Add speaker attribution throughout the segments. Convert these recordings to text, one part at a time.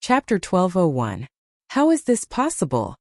Speaker 1: Chapter 1201. How is this possible?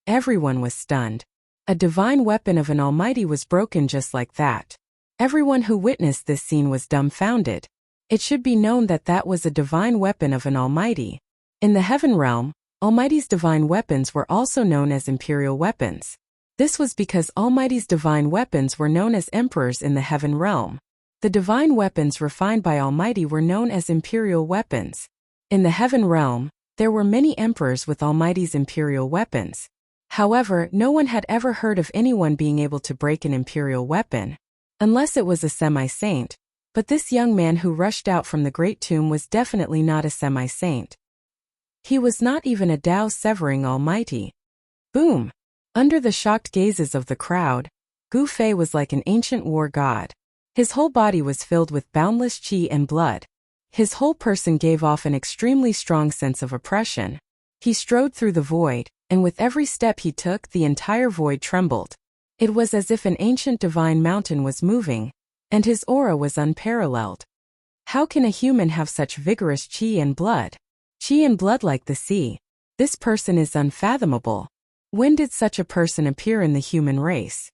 Speaker 1: Everyone was stunned. A divine weapon of an almighty was broken just like that. Everyone who witnessed this scene was dumbfounded. It should be known that that was a divine weapon of an almighty. In the heaven realm, Almighty's divine weapons were also known as imperial weapons. This was because Almighty's divine weapons were known as emperors in the heaven realm. The divine weapons refined by Almighty were known as imperial weapons. In the heaven realm, there were many emperors with Almighty's imperial weapons. However, no one had ever heard of anyone being able to break an imperial weapon, unless it was a semi-saint. But this young man who rushed out from the great tomb was definitely not a semi-saint. He was not even a Tao-severing almighty. Boom! Under the shocked gazes of the crowd, Gu Fei was like an ancient war god. His whole body was filled with boundless qi and blood. His whole person gave off an extremely strong sense of oppression. He strode through the void, and with every step he took, the entire void trembled. It was as if an ancient divine mountain was moving, and his aura was unparalleled. How can a human have such vigorous qi and blood? Qi and blood like the sea. This person is unfathomable. When did such a person appear in the human race?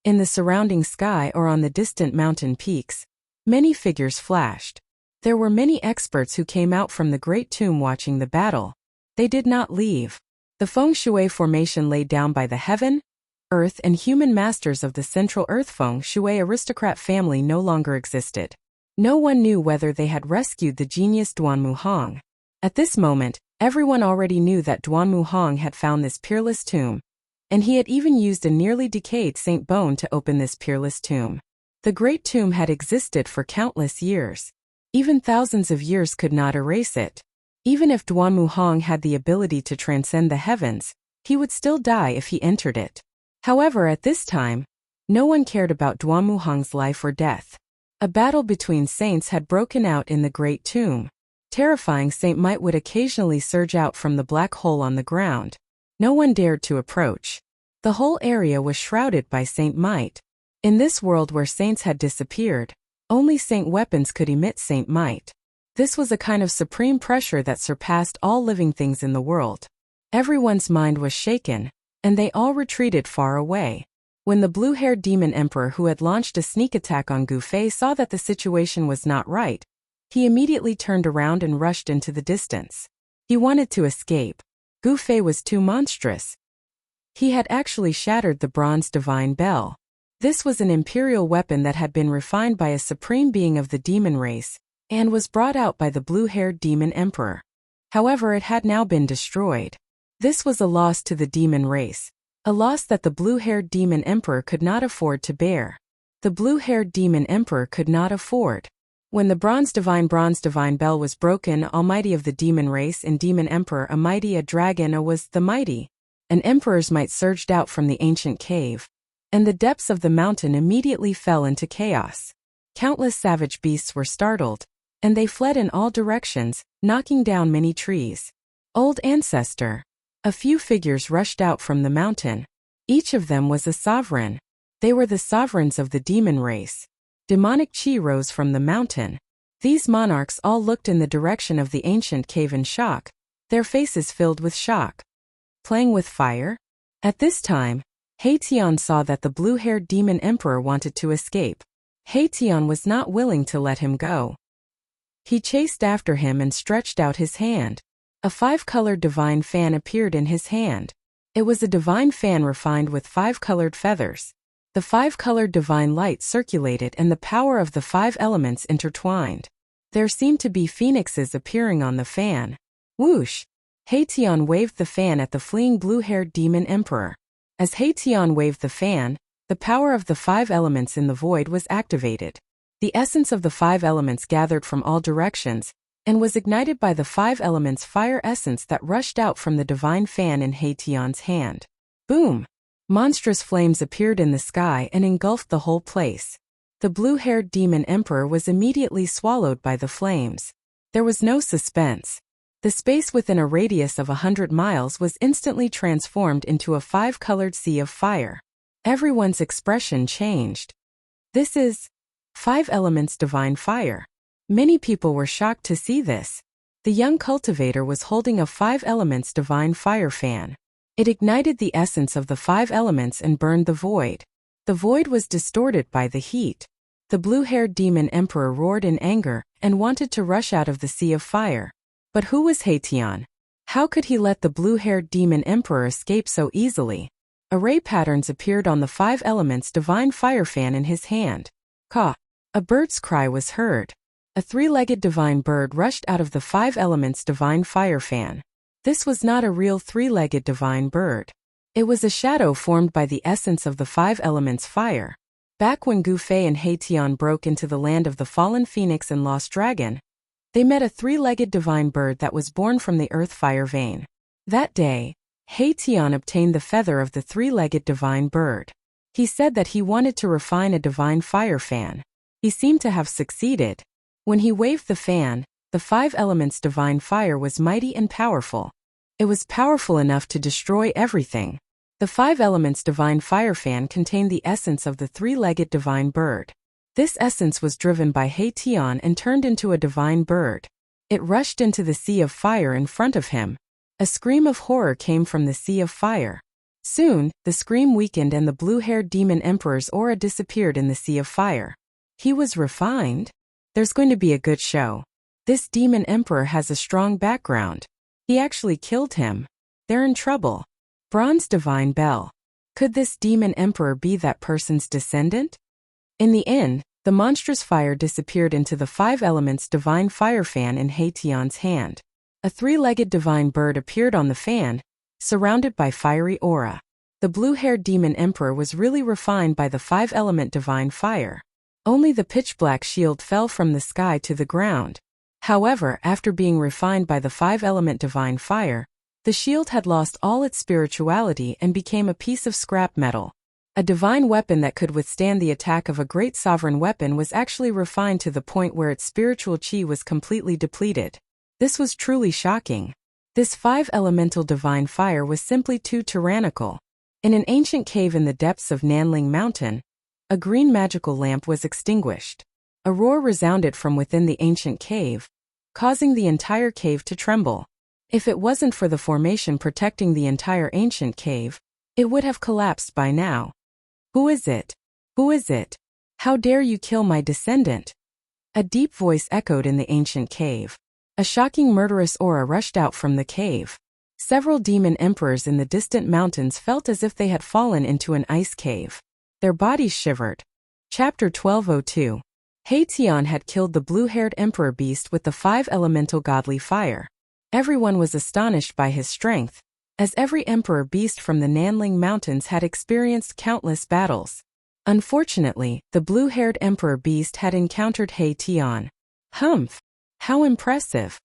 Speaker 1: In the surrounding sky or on the distant mountain peaks, many figures flashed. There were many experts who came out from the great tomb watching the battle. They did not leave. The feng shui formation laid down by the heaven, earth and human masters of the central earth feng shui aristocrat family no longer existed. No one knew whether they had rescued the genius Duanmu Hong. At this moment, everyone already knew that Duanmu Hong had found this peerless tomb, and he had even used a nearly decayed Saint Bone to open this peerless tomb. The great tomb had existed for countless years. Even thousands of years could not erase it. Even if Duanmu Hong had the ability to transcend the heavens, he would still die if he entered it. However, at this time, no one cared about Duanmu Hong's life or death. A battle between saints had broken out in the great tomb. Terrifying Saint Might would occasionally surge out from the black hole on the ground. No one dared to approach. The whole area was shrouded by Saint Might. In this world where saints had disappeared, only saint weapons could emit Saint Might. This was a kind of supreme pressure that surpassed all living things in the world. Everyone's mind was shaken, and they all retreated far away. When the blue-haired demon emperor who had launched a sneak attack on Gu Fei saw that the situation was not right, he immediately turned around and rushed into the distance. He wanted to escape. Gu Fei was too monstrous. He had actually shattered the bronze divine bell. This was an imperial weapon that had been refined by a supreme being of the demon race, and was brought out by the blue-haired demon emperor. However, it had now been destroyed. This was a loss to the demon race, a loss that the blue-haired demon emperor could not afford to bear. The blue-haired demon emperor could not afford. When the bronze divine bell was broken, Almighty of the demon race and demon emperor a mighty a dragon a was the mighty. An emperor's might surged out from the ancient cave, and the depths of the mountain immediately fell into chaos. Countless savage beasts were startled, and they fled in all directions, knocking down many trees. Old ancestor. A few figures rushed out from the mountain. Each of them was a sovereign. They were the sovereigns of the demon race. Demonic chi rose from the mountain. These monarchs all looked in the direction of the ancient cave in shock, their faces filled with shock. Playing with fire? At this time, Tian saw that the blue-haired demon emperor wanted to escape. Tian was not willing to let him go. He chased after him and stretched out his hand. A 5-colored divine fan appeared in his hand. It was a divine fan refined with 5-colored feathers. The 5-colored divine light circulated and the power of the 5 elements intertwined. There seemed to be phoenixes appearing on the fan. Whoosh! Tian waved the fan at the fleeing blue-haired demon emperor. As Tian waved the fan, the power of the 5 elements in the void was activated. The essence of the 5 elements gathered from all directions, and was ignited by the 5 elements fire essence that rushed out from the divine fan in Tian's hand. Boom! Monstrous flames appeared in the sky and engulfed the whole place. The blue-haired demon emperor was immediately swallowed by the flames. There was no suspense. The space within a radius of 100 miles was instantly transformed into a 5-colored sea of fire. Everyone's expression changed. This is 5 elements divine fire. Many people were shocked to see this. The young cultivator was holding a 5 elements divine fire fan. It ignited the essence of the 5 elements and burned the void. The void was distorted by the heat. The blue-haired demon emperor roared in anger and wanted to rush out of the sea of fire. But who was Haitian? How could he let the blue-haired demon emperor escape so easily? Array patterns appeared on the 5 elements divine fire fan in his hand. Caw! A bird's cry was heard. A 3-legged divine bird rushed out of the 5 elements divine fire fan. This was not a real 3-legged divine bird. It was a shadow formed by the essence of the 5 elements fire. Back when Gu Fei and Haitian broke into the land of the fallen phoenix and lost dragon, they met a 3-legged divine bird that was born from the earth fire vein. That day, Haitian obtained the feather of the 3-legged divine bird. He said that he wanted to refine a divine fire fan. He seemed to have succeeded. When he waved the fan, the 5 elements divine fire was mighty and powerful. It was powerful enough to destroy everything. The 5 elements divine fire fan contained the essence of the 3-legged divine bird. This essence was driven by Haitian and turned into a divine bird. It rushed into the sea of fire in front of him. A scream of horror came from the sea of fire. Soon, the scream weakened and the blue-haired demon emperor's aura disappeared in the sea of fire. He was refined. There's going to be a good show. This demon emperor has a strong background. He actually killed him. They're in trouble. Bronze divine bell. Could this demon emperor be that person's descendant? In the end, the monstrous fire disappeared into the 5 elements divine fire fan in Haitian's hand. A 3-legged divine bird appeared on the fan, surrounded by fiery aura. The blue-haired demon emperor was really refined by the 5-element divine fire. Only the pitch-black shield fell from the sky to the ground. However, after being refined by the 5-element divine fire, the shield had lost all its spirituality and became a piece of scrap metal. A divine weapon that could withstand the attack of a great sovereign weapon was actually refined to the point where its spiritual chi was completely depleted. This was truly shocking. This 5-elemental divine fire was simply too tyrannical. In an ancient cave in the depths of Nanling Mountain, a green magical lamp was extinguished. A roar resounded from within the ancient cave, causing the entire cave to tremble. If it wasn't for the formation protecting the entire ancient cave, it would have collapsed by now. Who is it? Who is it? How dare you kill my descendant? A deep voice echoed in the ancient cave. A shocking murderous aura rushed out from the cave. Several demon emperors in the distant mountains felt as if they had fallen into an ice cave. Their bodies shivered. Chapter 1202. Haitian had killed the blue-haired emperor beast with the 5-elemental godly fire. Everyone was astonished by his strength, as every emperor beast from the Nanling Mountains had experienced countless battles. Unfortunately, the blue-haired emperor beast had encountered Haitian. Humph! How impressive!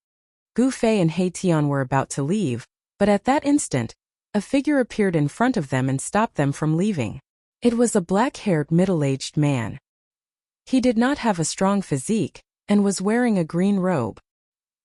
Speaker 1: Gu Fei and Haitian were about to leave, but at that instant, a figure appeared in front of them and stopped them from leaving. It was a black-haired middle-aged man. He did not have a strong physique, and was wearing a green robe.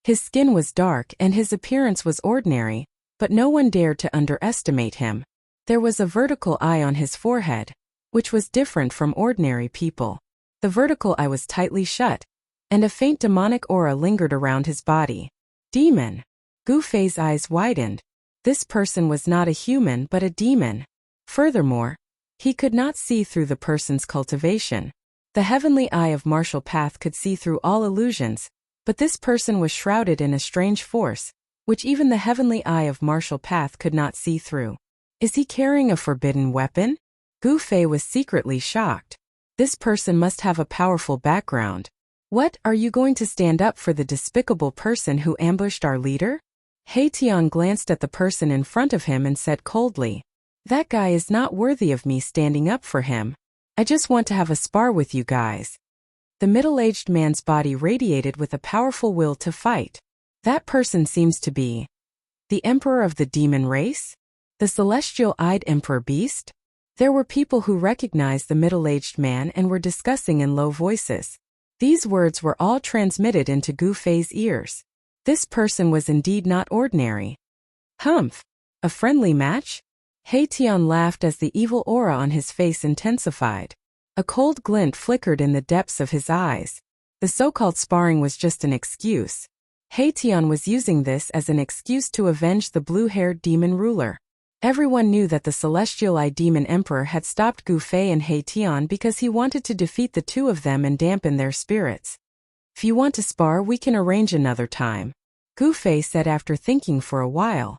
Speaker 1: His skin was dark and his appearance was ordinary, but no one dared to underestimate him. There was a vertical eye on his forehead, which was different from ordinary people. The vertical eye was tightly shut, and a faint demonic aura lingered around his body. Demon! Gu Fei's eyes widened. This person was not a human but a demon. Furthermore, he could not see through the person's cultivation. The heavenly eye of martial path could see through all illusions, but this person was shrouded in a strange force, which even the heavenly eye of martial path could not see through. Is he carrying a forbidden weapon? Gu Fei was secretly shocked. This person must have a powerful background. What, are you going to stand up for the despicable person who ambushed our leader? Haitian glanced at the person in front of him and said coldly, "That guy is not worthy of me standing up for him. I just want to have a spar with you guys." The middle-aged man's body radiated with a powerful will to fight. That person seems to be the emperor of the demon race? The celestial-eyed emperor beast? There were people who recognized the middle-aged man and were discussing in low voices. These words were all transmitted into Gu Fei's ears. This person was indeed not ordinary. Humph! A friendly match? Haitian laughed as the evil aura on his face intensified. A cold glint flickered in the depths of his eyes. The so-called sparring was just an excuse. Haitian was using this as an excuse to avenge the blue-haired demon ruler. Everyone knew that the celestial eye demon emperor had stopped Gu Fei and Haitian because he wanted to defeat the two of them and dampen their spirits. If you want to spar, we can arrange another time, Gu Fei said after thinking for a while.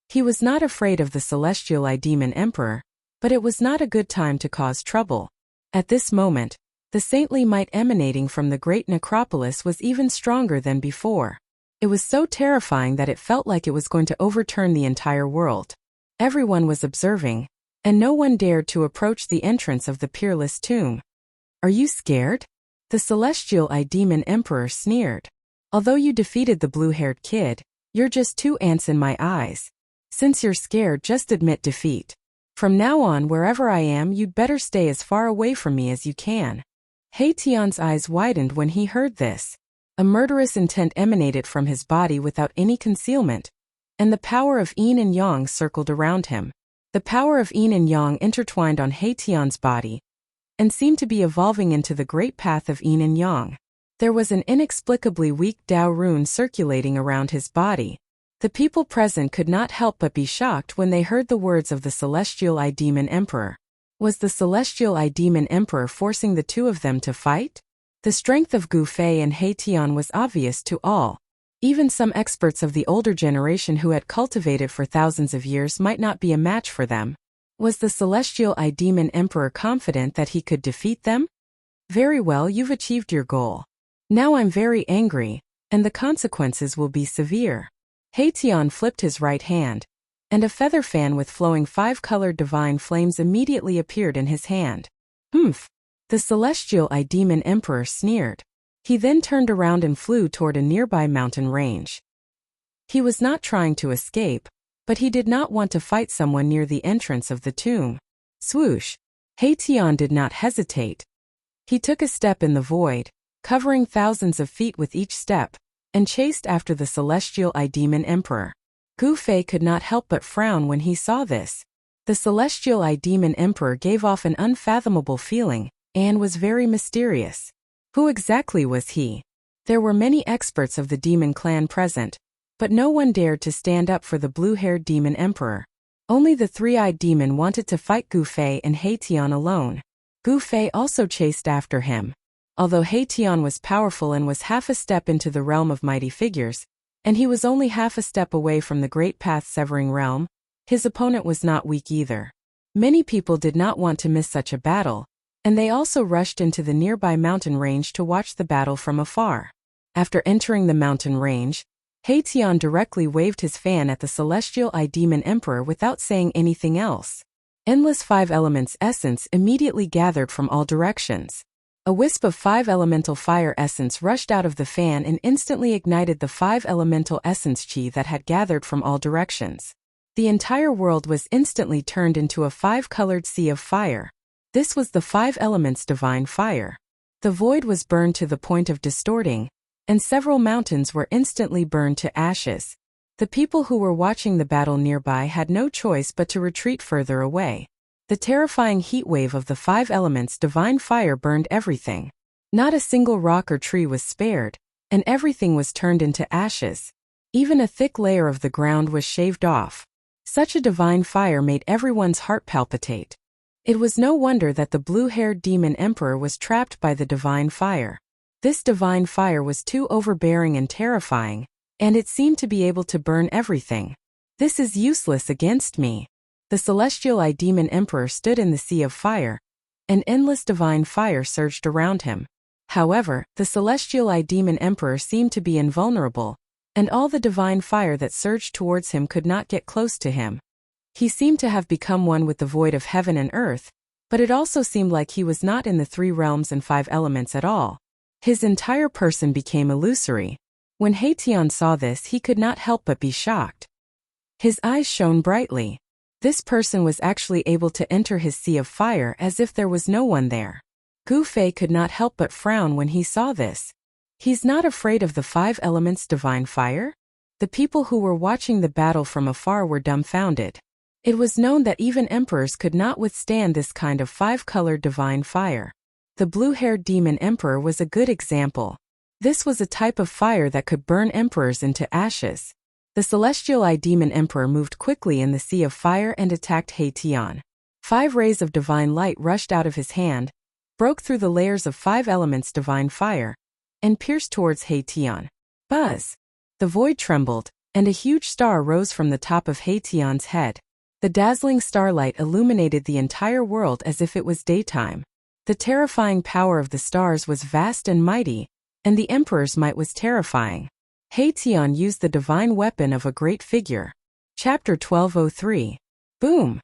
Speaker 1: He was not afraid of the celestial eye demon emperor, but it was not a good time to cause trouble. At this moment, the saintly might emanating from the great necropolis was even stronger than before. It was so terrifying that it felt like it was going to overturn the entire world. Everyone was observing, and no one dared to approach the entrance of the peerless tomb. Are you scared? The celestial eye demon emperor sneered. Although you defeated the blue-haired kid, you're just two ants in my eyes. Since you're scared, just admit defeat. From now on, wherever I am, you'd better stay as far away from me as you can. Haitian's eyes widened when he heard this. A murderous intent emanated from his body without any concealment, and the power of yin and yang circled around him. The power of yin and yang intertwined on Haitian's body, and seemed to be evolving into the great path of yin and yang. There was an inexplicably weak Dao rune circulating around his body. The people present could not help but be shocked when they heard the words of the celestial eye demon emperor. Was the celestial eye demon emperor forcing the two of them to fight? The strength of Gu Fei and Haitian was obvious to all. Even some experts of the older generation who had cultivated for thousands of years might not be a match for them. Was the celestial eye demon emperor confident that he could defeat them? Very well, you've achieved your goal. Now I'm very angry, and the consequences will be severe. Haitian flipped his right hand, and a feather fan with flowing 5-colored divine flames immediately appeared in his hand. Humph! The celestial eye demon emperor sneered. He then turned around and flew toward a nearby mountain range. He was not trying to escape, but he did not want to fight someone near the entrance of the tomb. Swoosh! Haitian did not hesitate. He took a step in the void, covering thousands of feet with each step, and chased after the celestial eye demon emperor. Gu Fei could not help but frown when he saw this. The celestial eye demon emperor gave off an unfathomable feeling, and was very mysterious. Who exactly was he? There were many experts of the demon clan present, but no one dared to stand up for the blue-haired demon emperor. Only the three-eyed demon wanted to fight Gu Fei and Haitian alone. Gu Fei also chased after him. Although Haitian was powerful and was half a step into the realm of mighty figures, and he was only half a step away from the great path-severing realm, his opponent was not weak either. Many people did not want to miss such a battle, and they also rushed into the nearby mountain range to watch the battle from afar. After entering the mountain range, Haitian directly waved his fan at the celestial eye demon emperor without saying anything else. Endless 5 elements essence immediately gathered from all directions. A wisp of 5 elemental fire essence rushed out of the fan and instantly ignited the 5 elemental essence chi that had gathered from all directions. The entire world was instantly turned into a 5-colored sea of fire. This was the 5 elements divine fire. The void was burned to the point of distorting, and several mountains were instantly burned to ashes. The people who were watching the battle nearby had no choice but to retreat further away. The terrifying heat wave of the 5 elements divine fire burned everything. Not a single rock or tree was spared, and everything was turned into ashes. Even a thick layer of the ground was shaved off. Such a divine fire made everyone's heart palpitate. It was no wonder that the blue-haired demon emperor was trapped by the divine fire. This divine fire was too overbearing and terrifying, and it seemed to be able to burn everything. This is useless against me. The celestial eye demon emperor stood in the sea of fire, and endless divine fire surged around him. However, the celestial eye demon emperor seemed to be invulnerable, and all the divine fire that surged towards him could not get close to him. He seemed to have become one with the void of heaven and earth, but it also seemed like he was not in the 3 realms and 5 elements at all. His entire person became illusory. When Haitian saw this, he could not help but be shocked. His eyes shone brightly. This person was actually able to enter his sea of fire as if there was no one there. Gu Fei could not help but frown when he saw this. He's not afraid of the 5 elements divine fire? The people who were watching the battle from afar were dumbfounded. It was known that even emperors could not withstand this kind of 5-colored divine fire. The blue-haired demon emperor was a good example. This was a type of fire that could burn emperors into ashes. The celestial eye demon emperor moved quickly in the sea of fire and attacked Haitian. 5 rays of divine light rushed out of his hand, broke through the layers of 5 elements divine fire, and pierced towards Haitian. Buzz! The void trembled, and a huge star rose from the top of Haitian's head. The dazzling starlight illuminated the entire world as if it was daytime. The terrifying power of the stars was vast and mighty, and the emperor's might was terrifying. Haitian used the divine weapon of a great figure. Chapter 1203. Boom!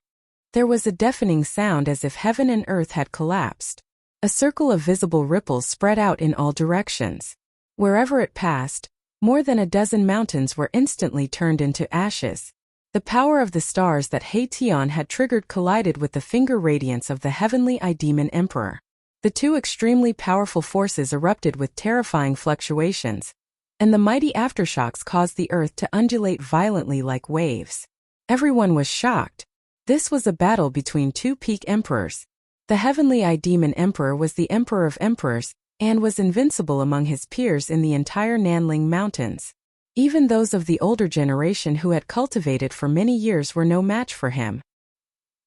Speaker 1: There was a deafening sound as if heaven and earth had collapsed. A circle of visible ripples spread out in all directions. Wherever it passed, more than a dozen mountains were instantly turned into ashes. The power of the stars that Haitian had triggered collided with the finger radiance of the heavenly eye demon emperor. The 2 extremely powerful forces erupted with terrifying fluctuations, and the mighty aftershocks caused the earth to undulate violently like waves. Everyone was shocked. This was a battle between 2 peak emperors. The heavenly eye demon emperor was the emperor of emperors, and was invincible among his peers in the entire Nanling Mountains. Even those of the older generation who had cultivated for many years were no match for him.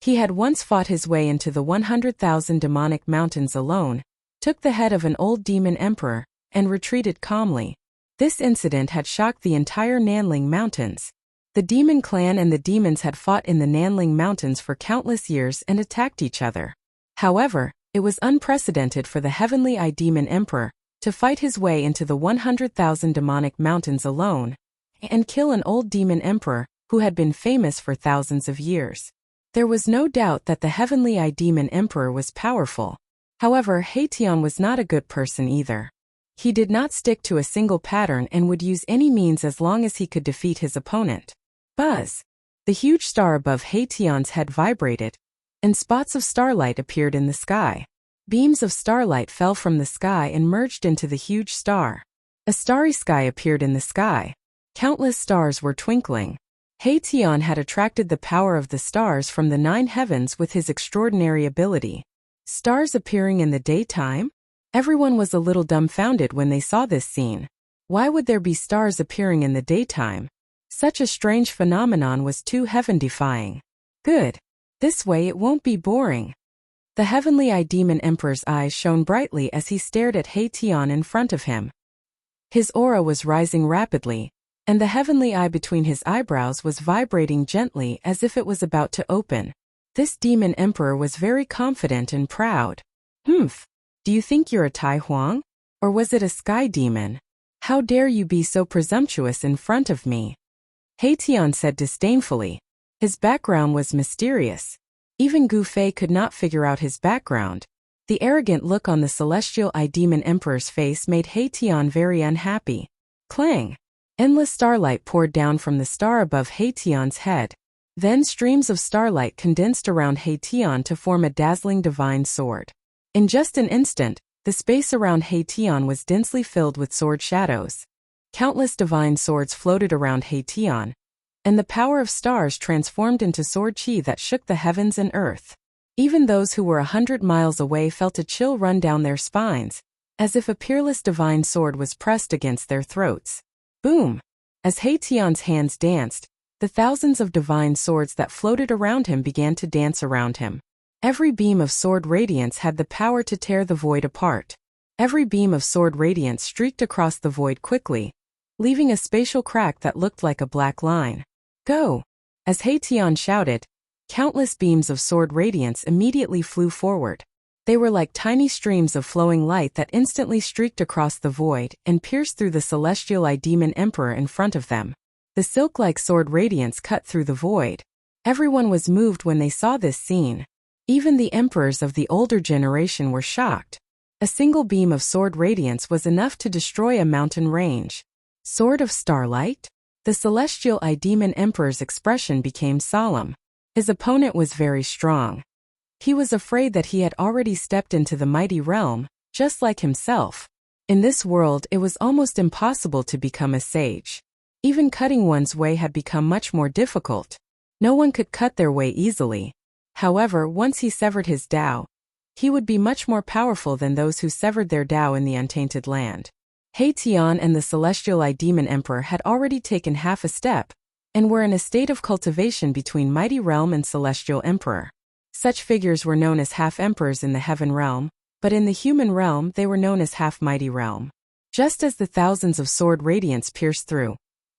Speaker 1: He had once fought his way into the 100,000 demonic mountains alone, took the head of an old demon emperor, and retreated calmly. This incident had shocked the entire Nanling Mountains. The demon clan and the demons had fought in the Nanling Mountains for countless years and attacked each other. However, it was unprecedented for the heavenly eye demon emperor to fight his way into the 100,000 demonic mountains alone and kill an old demon emperor who had been famous for thousands of years. There was no doubt that the heavenly eye demon emperor was powerful. However, Haitian was not a good person either. He did not stick to a single pattern and would use any means as long as he could defeat his opponent. Buzz! The huge star above Haitian's head vibrated, and spots of starlight appeared in the sky. Beams of starlight fell from the sky and merged into the huge star. A starry sky appeared in the sky. Countless stars were twinkling. Haitian had attracted the power of the stars from the 9 heavens with his extraordinary ability. Stars appearing in the daytime? Everyone was a little dumbfounded when they saw this scene. Why would there be stars appearing in the daytime? Such a strange phenomenon was too heaven-defying. Good. This way it won't be boring. The heavenly eye demon emperor's eyes shone brightly as he stared at Haitian in front of him. His aura was rising rapidly, and the heavenly eye between his eyebrows was vibrating gently as if it was about to open. This demon emperor was very confident and proud. Humph! Do you think you're a Tai Huang? Or was it a sky demon? How dare you be so presumptuous in front of me? Haitian said disdainfully. His background was mysterious. Even Gu Fei could not figure out his background. The arrogant look on the celestial eye demon emperor's face made Haitian very unhappy. Clang! Endless starlight poured down from the star above Haitian's head. Then streams of starlight condensed around Haitian to form a dazzling divine sword. In just an instant, the space around Haitian was densely filled with sword shadows. Countless divine swords floated around Haitian, and the power of stars transformed into sword chi that shook the heavens and earth. Even those who were 100 miles away felt a chill run down their spines, as if a peerless divine sword was pressed against their throats. Boom! As Haitian's hands danced, the thousands of divine swords that floated around him began to dance around him. Every beam of sword radiance had the power to tear the void apart. Every beam of sword radiance streaked across the void quickly, leaving a spatial crack that looked like a black line. Go! As Haitian shouted, countless beams of sword radiance immediately flew forward. They were like tiny streams of flowing light that instantly streaked across the void and pierced through the celestial eye demon emperor in front of them. The silk-like sword radiance cut through the void. Everyone was moved when they saw this scene. Even the emperors of the older generation were shocked. A single beam of sword radiance was enough to destroy a mountain range. Sword of starlight? The celestial eye demon emperor's expression became solemn. His opponent was very strong. He was afraid that he had already stepped into the mighty realm, just like himself. In this world it was almost impossible to become a sage. Even cutting one's way had become much more difficult. No one could cut their way easily. However, once he severed his Tao, he would be much more powerful than those who severed their Tao in the untainted land. Haitian and the celestial demon emperor had already taken half a step, and were in a state of cultivation between mighty realm and celestial emperor. Such figures were known as half-emperors in the heaven realm, but in the human realm they were known as half-mighty realm. Just as the thousands of sword radiance pierced through,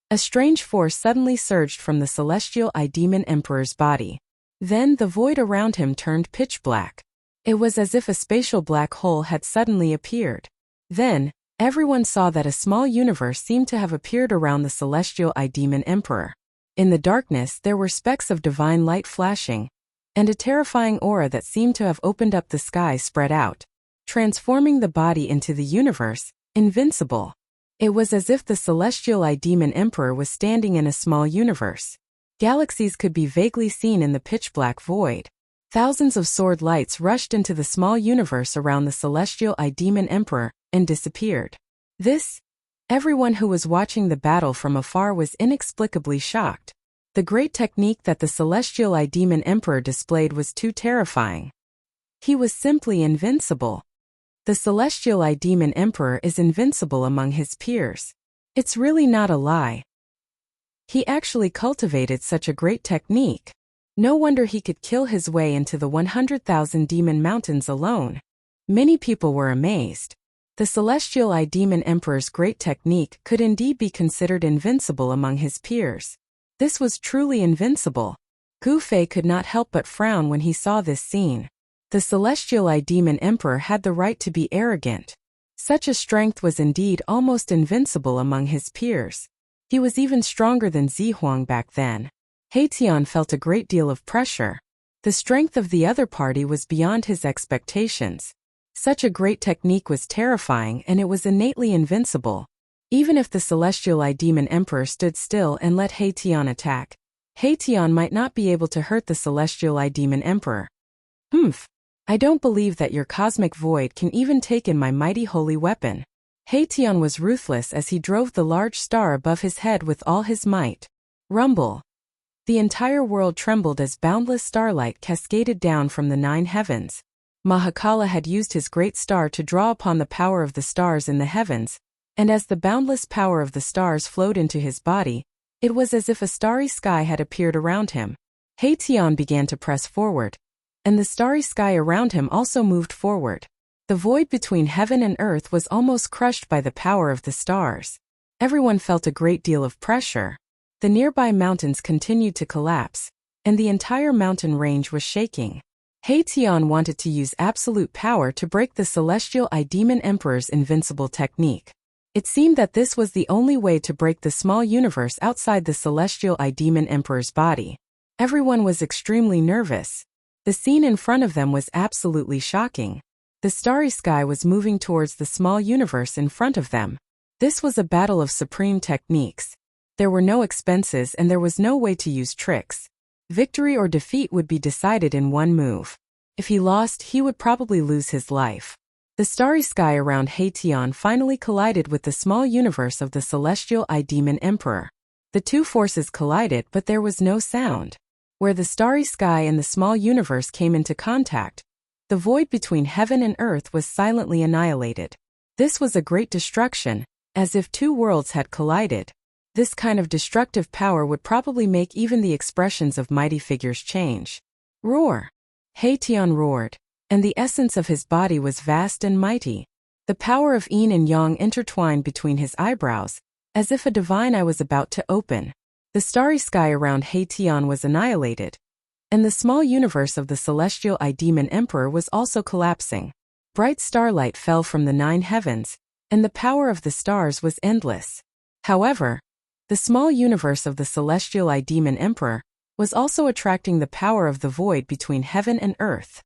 Speaker 1: a strange force suddenly surged from the celestial demon emperor's body. Then the void around him turned pitch black. It was as if a spatial black hole had suddenly appeared. Then, everyone saw that a small universe seemed to have appeared around the celestial demon emperor. In the darkness there were specks of divine light flashing, and a terrifying aura that seemed to have opened up the sky spread out, transforming the body into the universe, invincible. It was as if the celestial demon emperor was standing in a small universe. Galaxies could be vaguely seen in the pitch-black void. Thousands of sword lights rushed into the small universe around the celestial demon emperor and disappeared. Everyone who was watching the battle from afar was inexplicably shocked. The great technique that the celestial demon emperor displayed was too terrifying. He was simply invincible. The celestial demon emperor is invincible among his peers. It's really not a lie. He actually cultivated such a great technique. No wonder he could kill his way into the 100,000 demon mountains alone. Many people were amazed. The celestial demon emperor's great technique could indeed be considered invincible among his peers. This was truly invincible. Gu Fei could not help but frown when he saw this scene. The celestial demon emperor had the right to be arrogant. Such a strength was indeed almost invincible among his peers. He was even stronger than Zihuang back then. Haitian felt a great deal of pressure. The strength of the other party was beyond his expectations. Such a great technique was terrifying, and it was innately invincible. Even if the celestial demon emperor stood still and let Haitian attack, Haitian might not be able to hurt the celestial demon emperor. I don't believe that your cosmic void can even take in my mighty holy weapon. Haitian was ruthless as he drove the large star above his head with all his might. Rumble. The entire world trembled as boundless starlight cascaded down from the 9 heavens. Mahakala had used his great star to draw upon the power of the stars in the heavens, and as the boundless power of the stars flowed into his body, it was as if a starry sky had appeared around him. Haitian began to press forward, and the starry sky around him also moved forward. The void between heaven and earth was almost crushed by the power of the stars. Everyone felt a great deal of pressure. The nearby mountains continued to collapse, and the entire mountain range was shaking. Haitian wanted to use absolute power to break the celestial demon emperor's invincible technique. It seemed that this was the only way to break the small universe outside the celestial demon emperor's body. Everyone was extremely nervous. The scene in front of them was absolutely shocking. The starry sky was moving towards the small universe in front of them. This was a battle of supreme techniques. There were no expenses and there was no way to use tricks. Victory or defeat would be decided in one move. If he lost, he would probably lose his life. The starry sky around Haitian finally collided with the small universe of the celestial demon emperor. The two forces collided, but there was no sound. Where the starry sky and the small universe came into contact, the void between heaven and earth was silently annihilated. This was a great destruction, as if two worlds had collided. This kind of destructive power would probably make even the expressions of mighty figures change. Roar! Haitian roared, and the essence of his body was vast and mighty. The power of yin and yang intertwined between his eyebrows, as if a divine eye was about to open. The starry sky around Haitian was annihilated, and the small universe of the celestial demon emperor was also collapsing. Bright starlight fell from the 9 heavens, and the power of the stars was endless. However, the small universe of the celestial demon emperor was also attracting the power of the void between heaven and earth.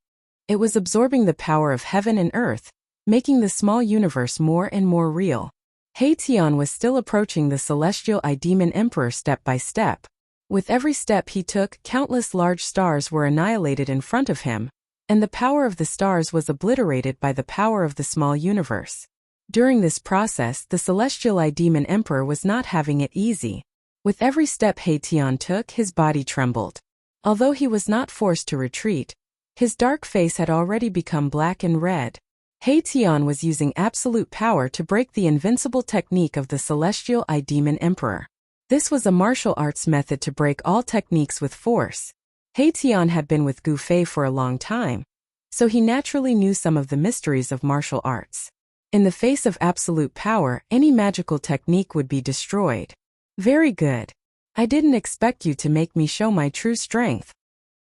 Speaker 1: It was absorbing the power of heaven and earth, making the small universe more and more real. Haitian was still approaching the celestial demon emperor step by step. With every step he took, countless large stars were annihilated in front of him, and the power of the stars was obliterated by the power of the small universe. During this process, the celestial demon emperor was not having it easy. With every step Haitian took, his body trembled. Although he was not forced to retreat, his dark face had already become black and red. Haitian was using absolute power to break the invincible technique of the celestial eye demon emperor. This was a martial arts method to break all techniques with force. Haitian had been with Gu Fei for a long time, so he naturally knew some of the mysteries of martial arts. In the face of absolute power, any magical technique would be destroyed. Very good. I didn't expect you to make me show my true strength,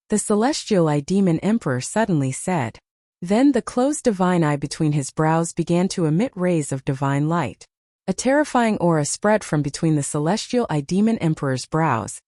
Speaker 1: the celestial eye demon emperor suddenly said. Then the closed divine eye between his brows began to emit rays of divine light. A terrifying aura spread from between the celestial eye demon emperor's brows,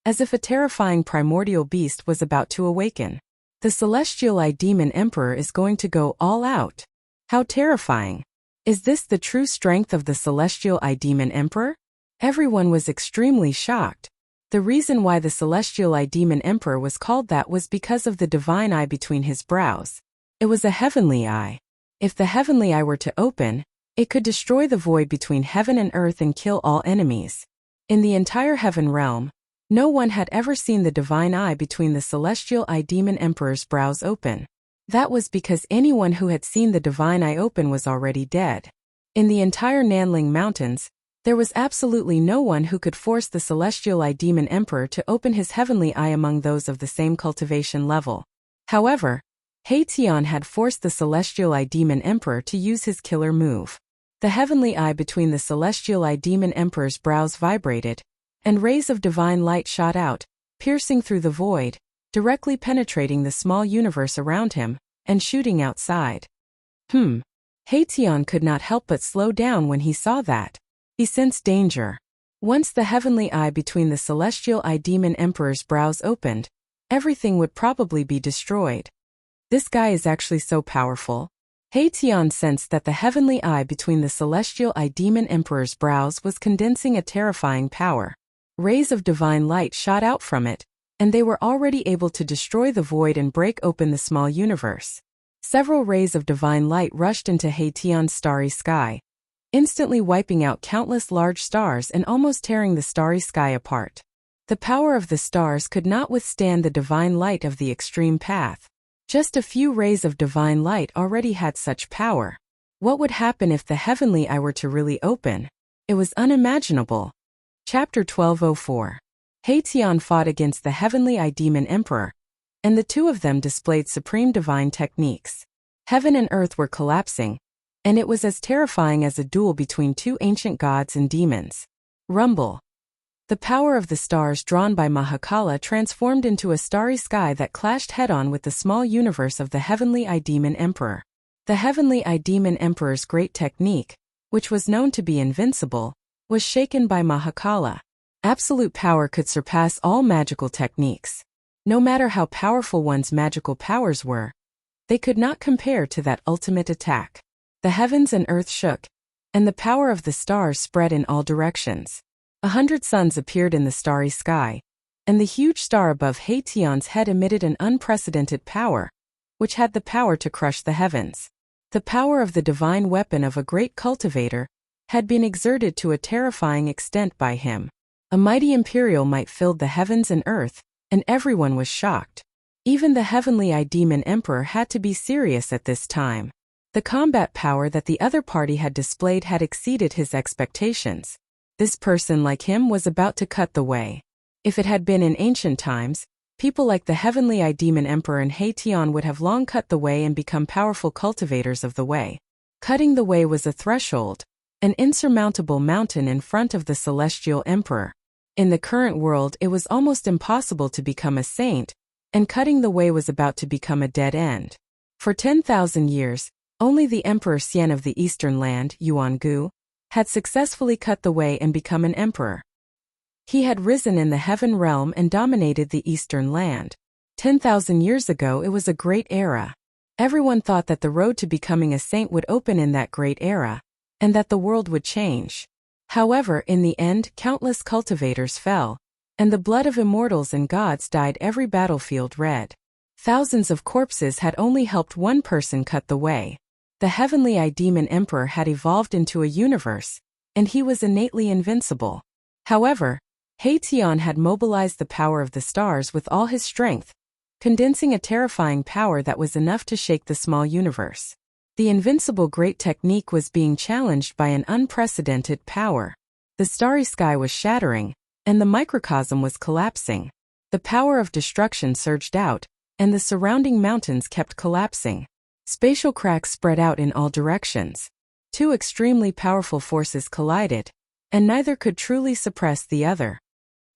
Speaker 1: as if a terrifying primordial beast was about to awaken. The celestial eye demon emperor is going to go all out. How terrifying. Is this the true strength of the celestial eye demon emperor? Everyone was extremely shocked. The reason why the celestial eye demon emperor was called that was because of the divine eye between his brows. It was a heavenly eye. If the heavenly eye were to open, it could destroy the void between heaven and earth and kill all enemies. In the entire heaven realm, no one had ever seen the divine eye between the celestial eye demon emperor's brows open. That was because anyone who had seen the divine eye open was already dead. In the entire Nanling Mountains, there was absolutely no one who could force the celestial eye demon emperor to open his heavenly eye among those of the same cultivation level. However, Haitian had forced the celestial eye demon emperor to use his killer move. The heavenly eye between the celestial eye demon emperor's brows vibrated, and rays of divine light shot out, piercing through the void, directly penetrating the small universe around him, and shooting outside. Haitian could not help but slow down when he saw that. He sensed danger. Once the heavenly eye between the celestial eye demon emperor's brows opened, everything would probably be destroyed. This guy is actually so powerful. Haitian sensed that the heavenly eye between the celestial eye demon emperor's brows was condensing a terrifying power. Rays of divine light shot out from it, and they were already able to destroy the void and break open the small universe. Several rays of divine light rushed into Haitian's starry sky, instantly wiping out countless large stars and almost tearing the starry sky apart. The power of the stars could not withstand the divine light of the extreme path. Just a few rays of divine light already had such power. What would happen if the heavenly eye were to really open? It was unimaginable. Chapter 1204. Haitian fought against the heavenly eye demon emperor, and the two of them displayed supreme divine techniques. Heaven and earth were collapsing, and it was as terrifying as a duel between two ancient gods and demons. Rumble. The power of the stars drawn by Mahakala transformed into a starry sky that clashed head-on with the small universe of the heavenly eye demon emperor. The heavenly eye demon emperor's great technique, which was known to be invincible, was shaken by Mahakala. Absolute power could surpass all magical techniques. No matter how powerful one's magical powers were, they could not compare to that ultimate attack. The heavens and earth shook, and the power of the stars spread in all directions. 100 suns appeared in the starry sky, and the huge star above Haitian's head emitted an unprecedented power, which had the power to crush the heavens. The power of the divine weapon of a great cultivator had been exerted to a terrifying extent by him. A mighty imperial might filled the heavens and earth, and everyone was shocked. Even the heavenly eye demon emperor had to be serious at this time. The combat power that the other party had displayed had exceeded his expectations. This person like him was about to cut the way. If it had been in ancient times, people like the heavenly eye demon emperor and Haitian would have long cut the way and become powerful cultivators of the way. Cutting the way was a threshold, an insurmountable mountain in front of the celestial emperor. In the current world it was almost impossible to become a saint, and cutting the way was about to become a dead end. For 10,000 years, only the Emperor Xian of the Eastern Land, Yuangu, had successfully cut the way and become an emperor. He had risen in the heaven realm and dominated the Eastern Land. 10,000 years ago it was a great era. Everyone thought that the road to becoming a saint would open in that great era, and that the world would change. However, in the end, countless cultivators fell, and the blood of immortals and gods dyed every battlefield red. Thousands of corpses had only helped one person cut the way. The heavenly eye demon emperor had evolved into a universe, and he was innately invincible. However, Haitian had mobilized the power of the stars with all his strength, condensing a terrifying power that was enough to shake the small universe. The invincible great technique was being challenged by an unprecedented power. The starry sky was shattering, and the microcosm was collapsing. The power of destruction surged out, and the surrounding mountains kept collapsing. Spatial cracks spread out in all directions. Two extremely powerful forces collided, and neither could truly suppress the other.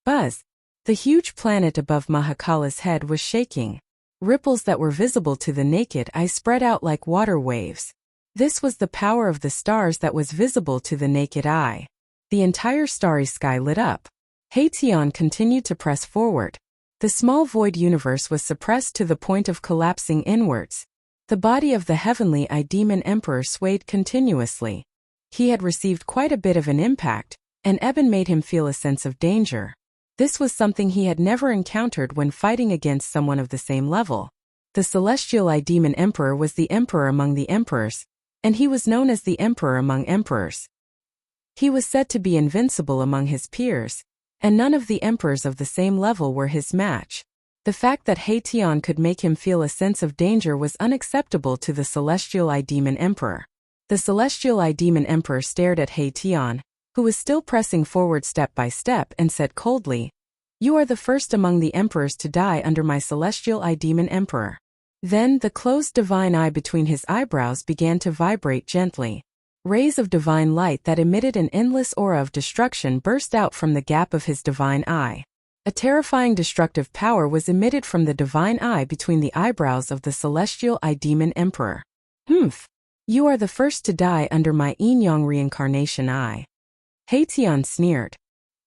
Speaker 1: Buzz! The huge planet above Mahakala's head was shaking. Ripples that were visible to the naked eye spread out like water waves. This was the power of the stars that was visible to the naked eye. The entire starry sky lit up. Haitian continued to press forward. The small void universe was suppressed to the point of collapsing inwards. The body of the heavenly demon emperor swayed continuously. He had received quite a bit of an impact, and Eben made him feel a sense of danger. This was something he had never encountered when fighting against someone of the same level. The celestial demon emperor was the emperor among the emperors, and he was known as the emperor among emperors. He was said to be invincible among his peers, and none of the emperors of the same level were his match. The fact that Haitian could make him feel a sense of danger was unacceptable to the celestial demon emperor. The celestial demon emperor stared at Haitian, who was still pressing forward step by step, and said coldly, "You are the first among the emperors to die under my celestial demon emperor." Then the closed divine eye between his eyebrows began to vibrate gently. Rays of divine light that emitted an endless aura of destruction burst out from the gap of his divine eye. A terrifying destructive power was emitted from the divine eye between the eyebrows of the celestial demon emperor. "Humph! You are the first to die under my yin-yang reincarnation eye." Haitian sneered.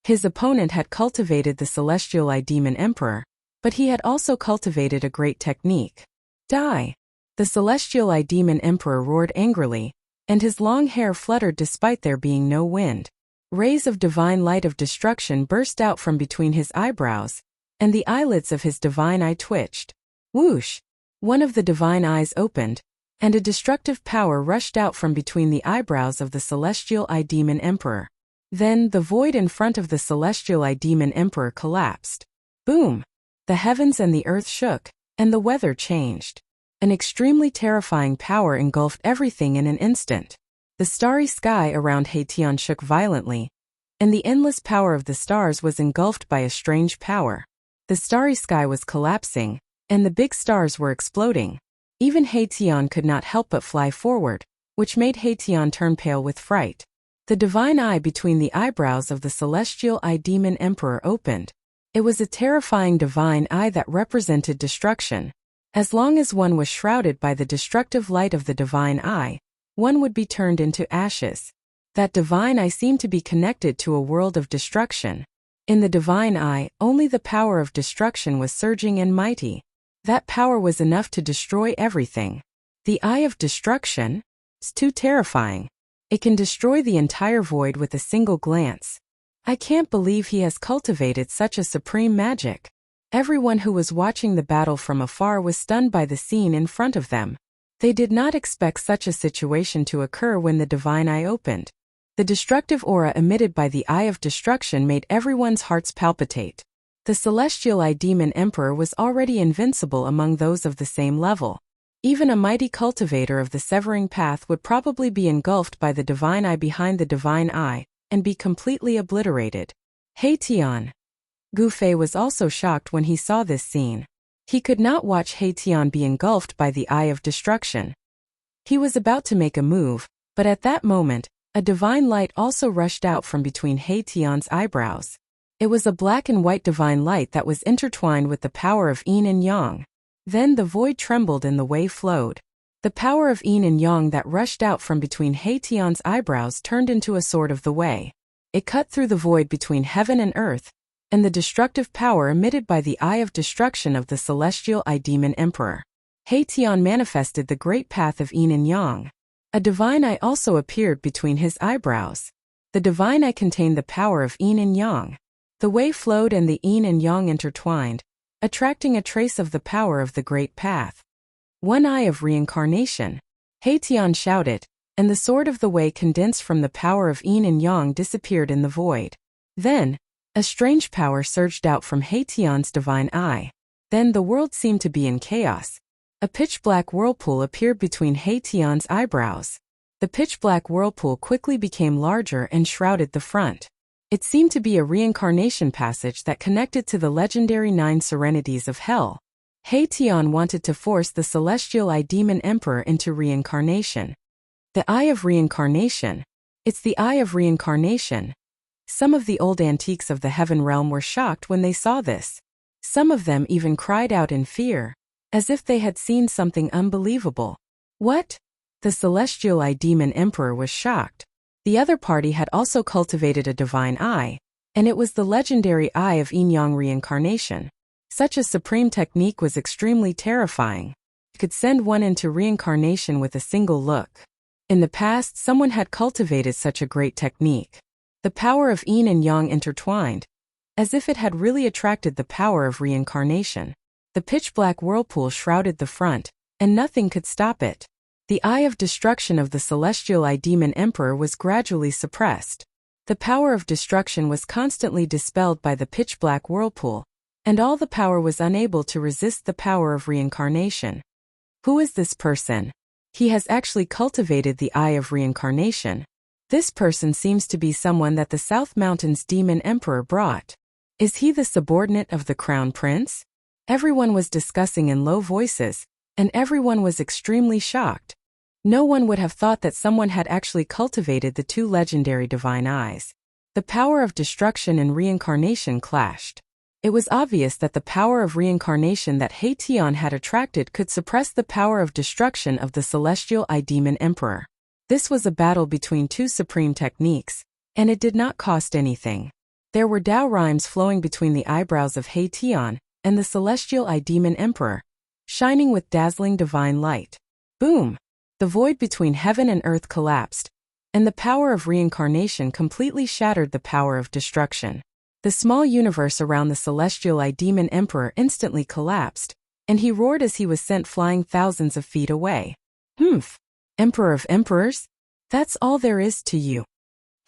Speaker 1: His opponent had cultivated the celestial demon emperor, but he had also cultivated a great technique. "Die!" The celestial demon emperor roared angrily, and his long hair fluttered despite there being no wind. Rays of divine light of destruction burst out from between his eyebrows, and the eyelids of his divine eye twitched. Whoosh! One of the divine eyes opened, and a destructive power rushed out from between the eyebrows of the celestial demon emperor. Then the void in front of the celestial demon emperor collapsed. Boom! The heavens and the earth shook, and the weather changed. An extremely terrifying power engulfed everything in an instant. The starry sky around Haitian shook violently, and the endless power of the stars was engulfed by a strange power. The starry sky was collapsing, and the big stars were exploding. Even Haitian could not help but fly forward, which made Haitian turn pale with fright. The divine eye between the eyebrows of the celestial demon emperor opened. It was a terrifying divine eye that represented destruction. As long as one was shrouded by the destructive light of the divine eye, one would be turned into ashes. That divine eye seemed to be connected to a world of destruction. In the divine eye, only the power of destruction was surging and mighty. That power was enough to destroy everything. The eye of destruction? It's too terrifying. It can destroy the entire void with a single glance. I can't believe he has cultivated such a supreme magic. Everyone who was watching the battle from afar was stunned by the scene in front of them. They did not expect such a situation to occur when the divine eye opened. The destructive aura emitted by the eye of destruction made everyone's hearts palpitate. The celestial demon emperor was already invincible among those of the same level. Even a mighty cultivator of the severing path would probably be engulfed by the divine eye behind the divine eye, and be completely obliterated. Haitian. Gouffé was also shocked when he saw this scene. He could not watch Haitian be engulfed by the eye of destruction. He was about to make a move, but at that moment, a divine light also rushed out from between Haitian's eyebrows. It was a black and white divine light that was intertwined with the power of yin and yang. Then the void trembled and the wave flowed. The power of yin and yang that rushed out from between Haitian's eyebrows turned into a sword of the way. It cut through the void between heaven and earth, and the destructive power emitted by the eye of destruction of the celestial demon emperor. Haitian manifested the great path of yin and yang. A divine eye also appeared between his eyebrows. The divine eye contained the power of yin and yang. The way flowed and the yin and yang intertwined, attracting a trace of the power of the great path. One eye of reincarnation. Haitian shouted, and the sword of the way condensed from the power of yin and yang disappeared in the void. Then, a strange power surged out from Haitian's divine eye. Then the world seemed to be in chaos. A pitch-black whirlpool appeared between Haetion's eyebrows. The pitch-black whirlpool quickly became larger and shrouded the front. It seemed to be a reincarnation passage that connected to the legendary 9 serenities of hell. Haetion wanted to force the celestial eye demon emperor into reincarnation. The Eye of Reincarnation. It's the Eye of Reincarnation. Some of the old antiques of the heaven realm were shocked when they saw this. Some of them even cried out in fear, as if they had seen something unbelievable. What? The celestial eye demon emperor was shocked. The other party had also cultivated a divine eye, and it was the legendary Eye of Yin-Yang Reincarnation. Such a supreme technique was extremely terrifying. It could send one into reincarnation with a single look. In the past, someone had cultivated such a great technique. The power of yin and yang intertwined, as if it had really attracted the power of reincarnation. The pitch-black whirlpool shrouded the front, and nothing could stop it. The eye of destruction of the celestial eye demon emperor was gradually suppressed. The power of destruction was constantly dispelled by the pitch-black whirlpool, and all the power was unable to resist the power of reincarnation. Who is this person? He has actually cultivated the Eye of Reincarnation. This person seems to be someone that the South Mountains demon emperor brought. Is he the subordinate of the crown prince? Everyone was discussing in low voices, and everyone was extremely shocked. No one would have thought that someone had actually cultivated the 2 legendary divine eyes. The power of destruction and reincarnation clashed. It was obvious that the power of reincarnation that Haetion had attracted could suppress the power of destruction of the celestial eye demon emperor. This was a battle between 2 supreme techniques, and it did not cost anything. There were Tao rhymes flowing between the eyebrows of Haetion and the celestial eye demon emperor, shining with dazzling divine light. Boom! The void between heaven and earth collapsed, and the power of reincarnation completely shattered the power of destruction. The small universe around the celestial eye demon emperor instantly collapsed, and he roared as he was sent flying thousands of feet away. Humph! Emperor of emperors? That's all there is to you.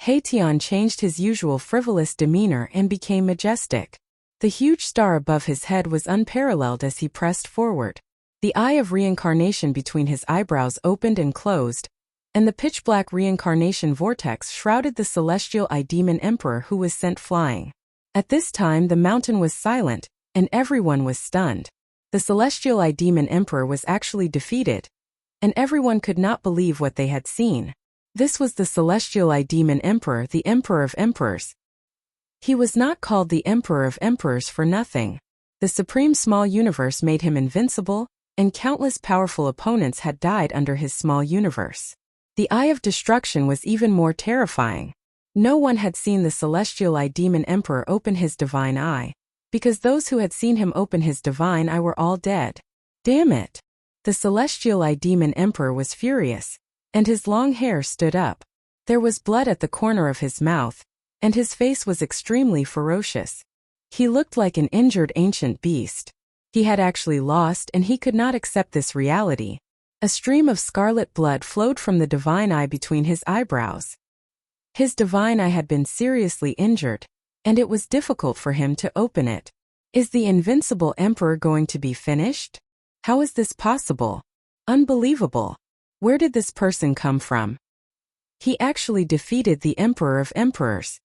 Speaker 1: Haetion changed his usual frivolous demeanor and became majestic. The huge star above his head was unparalleled as he pressed forward. The eye of reincarnation between his eyebrows opened and closed, and the pitch-black reincarnation vortex shrouded the celestial eye demon emperor who was sent flying. At this time the mountain was silent, and everyone was stunned. The celestial eye demon emperor was actually defeated, and everyone could not believe what they had seen. This was the celestial eye demon emperor, the emperor of emperors. He was not called the emperor of emperors for nothing. The supreme small universe made him invincible, and countless powerful opponents had died under his small universe. The Eye of Destruction was even more terrifying. No one had seen the celestial eye demon emperor open his divine eye, because those who had seen him open his divine eye were all dead. Damn it! The celestial eye demon emperor was furious, and his long hair stood up. There was blood at the corner of his mouth, and his face was extremely ferocious. He looked like an injured ancient beast. He had actually lost, and he could not accept this reality. A stream of scarlet blood flowed from the divine eye between his eyebrows. His divine eye had been seriously injured, and it was difficult for him to open it. Is the invincible emperor going to be finished? How is this possible? Unbelievable. Where did this person come from? He actually defeated the emperor of emperors.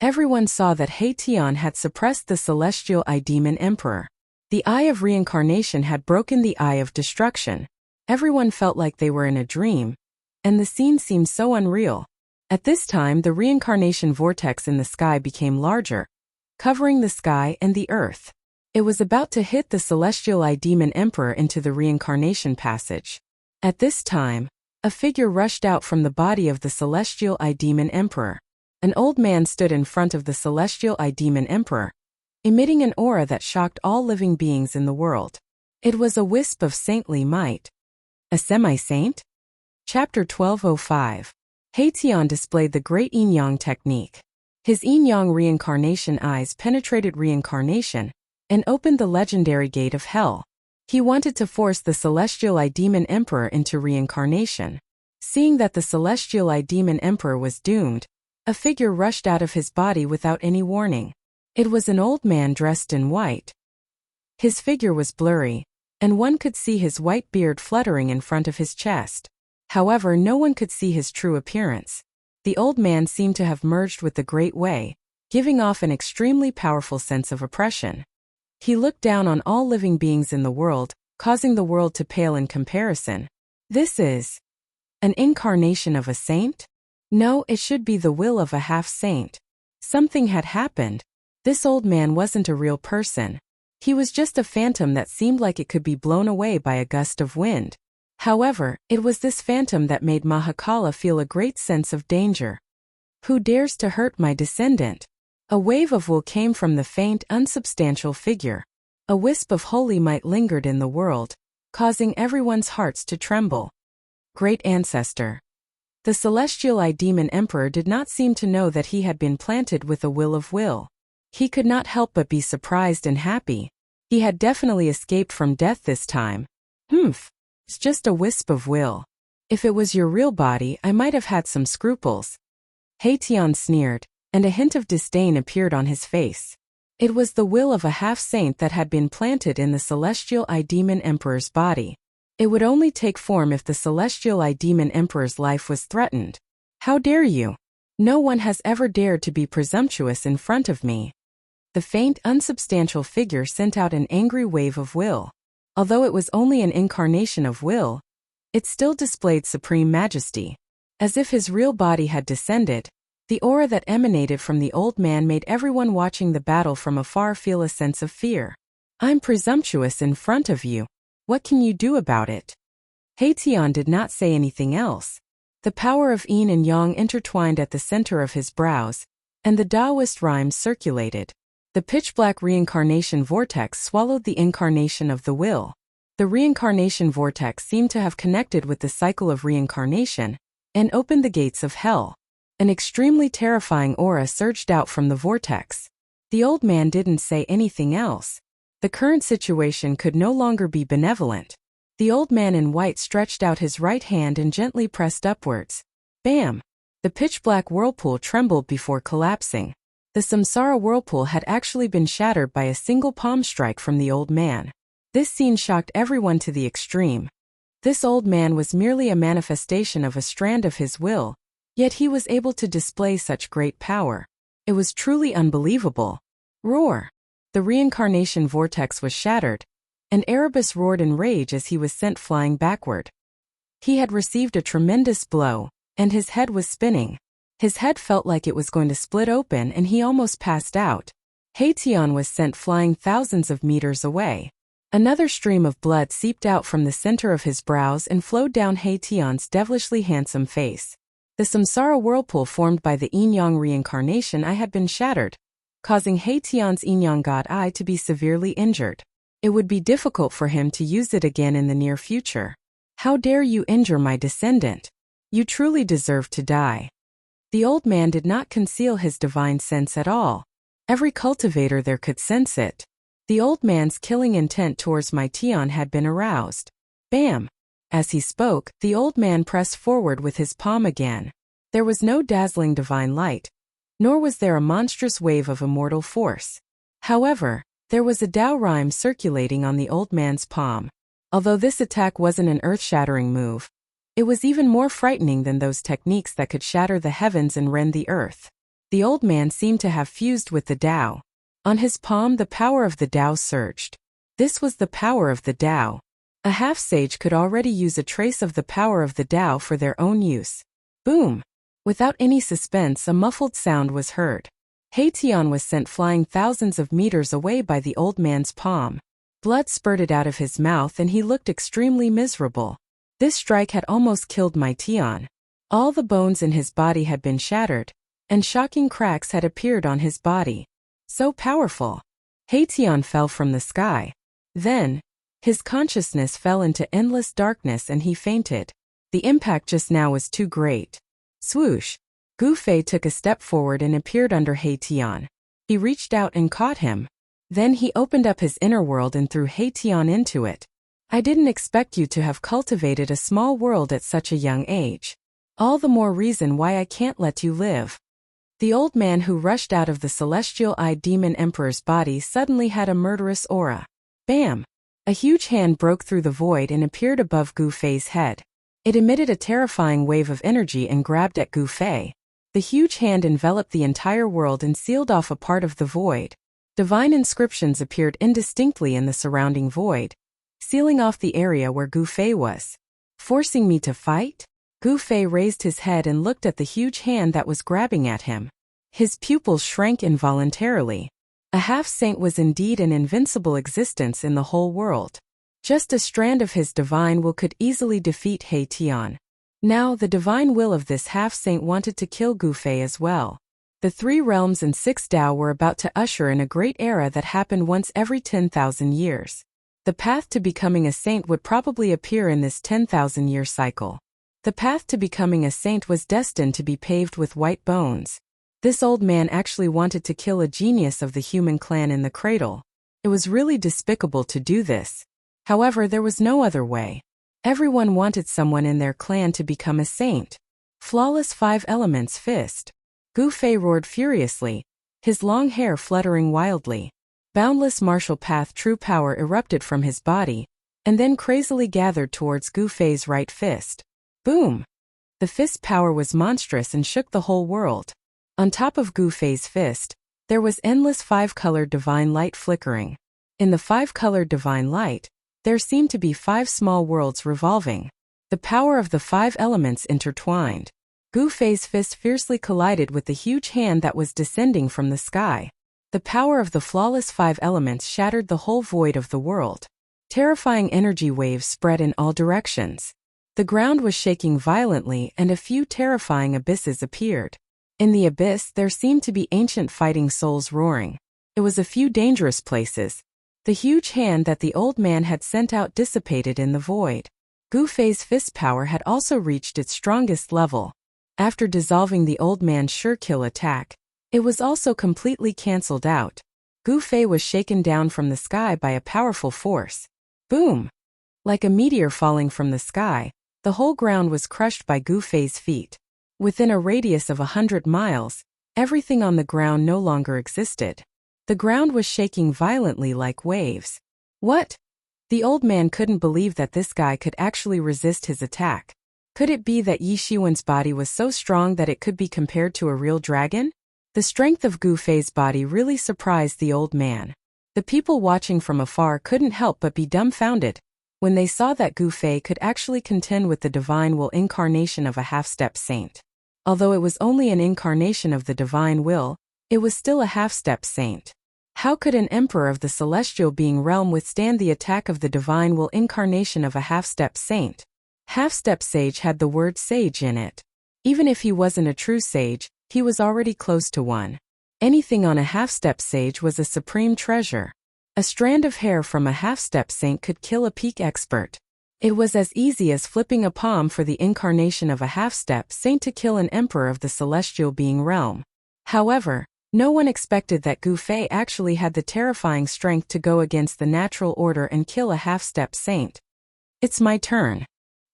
Speaker 1: Everyone saw that Haetion had suppressed the celestial eye demon emperor. The Eye of Reincarnation had broken the Eye of Destruction. Everyone felt like they were in a dream, and the scene seemed so unreal. At this time, the reincarnation vortex in the sky became larger, covering the sky and the earth. It was about to hit the celestial eye demon emperor into the reincarnation passage. At this time, a figure rushed out from the body of the celestial eye demon emperor. An old man stood in front of the celestial eye demon emperor, emitting an aura that shocked all living beings in the world. It was a wisp of saintly might. A semi-saint? Chapter 1205. Haetion displayed the great yin-yang technique. His yin-yang reincarnation eyes penetrated reincarnation and opened the legendary gate of hell. He wanted to force the celestial eye demon emperor into reincarnation. Seeing that the celestial eye demon emperor was doomed, a figure rushed out of his body without any warning. It was an old man dressed in white. His figure was blurry, and one could see his white beard fluttering in front of his chest. However, no one could see his true appearance. The old man seemed to have merged with the Great Way, giving off an extremely powerful sense of oppression. He looked down on all living beings in the world, causing the world to pale in comparison. This is an incarnation of a saint? No, it should be the will of a half-saint. Something had happened. This old man wasn't a real person. He was just a phantom that seemed like it could be blown away by a gust of wind. However, it was this phantom that made Mahakala feel a great sense of danger. Who dares to hurt my descendant? A wave of will came from the faint, unsubstantial figure. A wisp of holy might lingered in the world, causing everyone's hearts to tremble. Great ancestor. The celestial demon emperor did not seem to know that he had been planted with a will of will. He could not help but be surprised and happy. He had definitely escaped from death this time. It's just a wisp of will. If it was your real body, I might have had some scruples. Haitian sneered, and a hint of disdain appeared on his face. It was the will of a half-saint that had been planted in the celestial demon emperor's body. It would only take form if the celestial demon emperor's life was threatened. How dare you? No one has ever dared to be presumptuous in front of me. The faint, unsubstantial figure sent out an angry wave of will. Although it was only an incarnation of will, it still displayed supreme majesty. As if his real body had descended, the aura that emanated from the old man made everyone watching the battle from afar feel a sense of fear. I'm presumptuous in front of you. What can you do about it? Haitian did not say anything else. The power of yin and yang intertwined at the center of his brows, and the Taoist rhymes circulated. The pitch-black reincarnation vortex swallowed the incarnation of the will. The reincarnation vortex seemed to have connected with the cycle of reincarnation and opened the gates of hell. An extremely terrifying aura surged out from the vortex. The old man didn't say anything else. The current situation could no longer be benevolent. The old man in white stretched out his right hand and gently pressed upwards. Bam! The pitch-black whirlpool trembled before collapsing. The samsara whirlpool had actually been shattered by a single palm strike from the old man. This scene shocked everyone to the extreme. This old man was merely a manifestation of a strand of his will, yet he was able to display such great power. It was truly unbelievable. Roar! The reincarnation vortex was shattered, and Erebus roared in rage as he was sent flying backward. He had received a tremendous blow, and his head was spinning. His head felt like it was going to split open and he almost passed out. Haitian was sent flying thousands of meters away. Another stream of blood seeped out from the center of his brows and flowed down Haitian's devilishly handsome face. The samsara whirlpool formed by the yin-yang reincarnation had been shattered, causing Haitian's yin-yang god eye to be severely injured. It would be difficult for him to use it again in the near future. How dare you injure my descendant? You truly deserve to die. The old man did not conceal his divine sense at all. Every cultivator there could sense it. The old man's killing intent towards my Tian had been aroused. Bam! As he spoke, the old man pressed forward with his palm again. There was no dazzling divine light, nor was there a monstrous wave of immortal force. However, there was a Tao rhyme circulating on the old man's palm. Although this attack wasn't an earth-shattering move, it was even more frightening than those techniques that could shatter the heavens and rend the earth. The old man seemed to have fused with the Tao. On his palm the power of the Tao surged. This was the power of the Tao. A half-sage could already use a trace of the power of the Tao for their own use. Boom! Without any suspense, a muffled sound was heard. Haitian was sent flying thousands of meters away by the old man's palm. Blood spurted out of his mouth and he looked extremely miserable. This strike had almost killed my Tian. All the bones in his body had been shattered, and shocking cracks had appeared on his body. So powerful. Haitian fell from the sky. Then, his consciousness fell into endless darkness and he fainted. The impact just now was too great. Swoosh! Gu Fei took a step forward and appeared under Haitian. He reached out and caught him. Then he opened up his inner world and threw Haitian into it. I didn't expect you to have cultivated a small world at such a young age. All the more reason why I can't let you live. The old man who rushed out of the celestial-eyed demon emperor's body suddenly had a murderous aura. Bam! A huge hand broke through the void and appeared above Gu Fei's head. It emitted a terrifying wave of energy and grabbed at Gu Fei. The huge hand enveloped the entire world and sealed off a part of the void. Divine inscriptions appeared indistinctly in the surrounding void, sealing off the area where Gu Fei was. Forcing me to fight? Gu Fei raised his head and looked at the huge hand that was grabbing at him. His pupils shrank involuntarily. A half-saint was indeed an invincible existence in the whole world. Just a strand of his divine will could easily defeat He Tian. Now the divine will of this half-saint wanted to kill Gu Fei as well. The 3 realms and 6 Dao were about to usher in a great era that happened once every 10,000 years. The path to becoming a saint would probably appear in this 10,000-year cycle. The path to becoming a saint was destined to be paved with white bones. This old man actually wanted to kill a genius of the human clan in the cradle. It was really despicable to do this. However, there was no other way. Everyone wanted someone in their clan to become a saint. Flawless 5 elements fist. Gu Fei roared furiously, his long hair fluttering wildly. Boundless martial path true power erupted from his body, and then crazily gathered towards Gu Fei's right fist. Boom! The fist power was monstrous and shook the whole world. On top of Gu Fei's fist, there was endless 5-colored divine light flickering. In the 5-colored divine light, there seemed to be 5 small worlds revolving. The power of the 5 elements intertwined. Gu Fei's fist fiercely collided with the huge hand that was descending from the sky. The power of the flawless 5 elements shattered the whole void of the world. Terrifying energy waves spread in all directions. The ground was shaking violently and a few terrifying abysses appeared. In the abyss there seemed to be ancient fighting souls roaring. It was a few dangerous places. The huge hand that the old man had sent out dissipated in the void. Gu Fei's fist power had also reached its strongest level. After dissolving the old man's sure-kill attack, it was also completely cancelled out. Gu Fei was shaken down from the sky by a powerful force. Boom! Like a meteor falling from the sky, the whole ground was crushed by Gu Fei's feet. Within a radius of 100 miles, everything on the ground no longer existed. The ground was shaking violently like waves. What? The old man couldn't believe that this guy could actually resist his attack. Could it be that Yi Shiwen's body was so strong that it could be compared to a real dragon? The strength of Gu Fei's body really surprised the old man. The people watching from afar couldn't help but be dumbfounded when they saw that Gu Fei could actually contend with the divine will incarnation of a half-step saint. Although it was only an incarnation of the divine will, it was still a half-step saint. How could an emperor of the celestial being realm withstand the attack of the divine will incarnation of a half-step saint? Half-step sage had the word sage in it. Even if he wasn't a true sage, he was already close to one. Anything on a half-step sage was a supreme treasure. A strand of hair from a half-step saint could kill a peak expert. It was as easy as flipping a palm for the incarnation of a half-step saint to kill an emperor of the celestial being realm. However, no one expected that Gu Fei actually had the terrifying strength to go against the natural order and kill a half-step saint. It's my turn.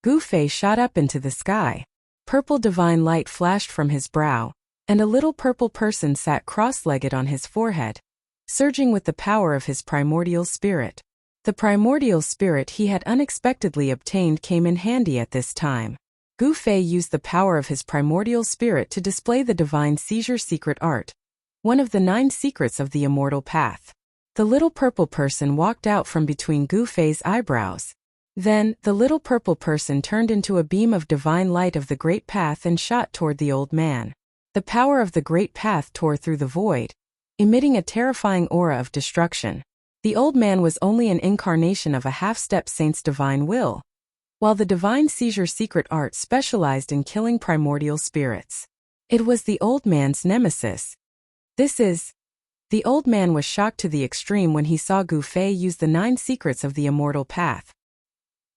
Speaker 1: Gu Fei shot up into the sky. Purple divine light flashed from his brow, and a little purple person sat cross-legged on his forehead, surging with the power of his primordial spirit. The primordial spirit he had unexpectedly obtained came in handy at this time. Gu Fei used the power of his primordial spirit to display the divine seizure secret art, one of the 9 secrets of the immortal path. The little purple person walked out from between Gu Fei's eyebrows. Then, the little purple person turned into a beam of divine light of the great path and shot toward the old man. The power of the great path tore through the void, emitting a terrifying aura of destruction. The old man was only an incarnation of a half-step saint's divine will, while the divine seizure secret art specialized in killing primordial spirits. It was the old man's nemesis. The old man was shocked to the extreme when he saw Gu Fei use the 9 secrets of the immortal path.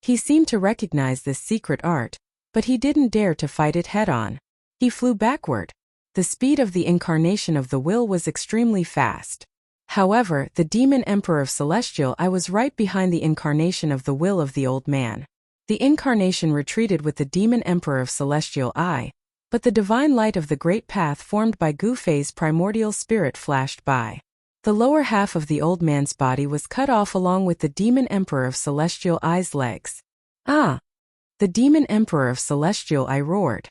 Speaker 1: He seemed to recognize this secret art, but he didn't dare to fight it head-on. He flew backward. The speed of the incarnation of the will was extremely fast. However, the demon emperor of Celestial I was right behind the incarnation of the will of the old man. The incarnation retreated with the demon emperor of Celestial I, but the divine light of the great path formed by Gu Fei's primordial spirit flashed by. The lower half of the old man's body was cut off along with the demon emperor of Celestial Eye's legs. Ah! The demon emperor of Celestial Eye roared.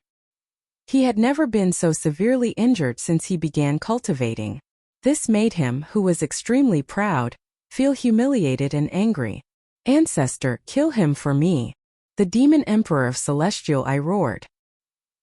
Speaker 1: He had never been so severely injured since he began cultivating. This made him, who was extremely proud, feel humiliated and angry. Ancestor, kill him for me. The demon emperor of Celestial Eye roared.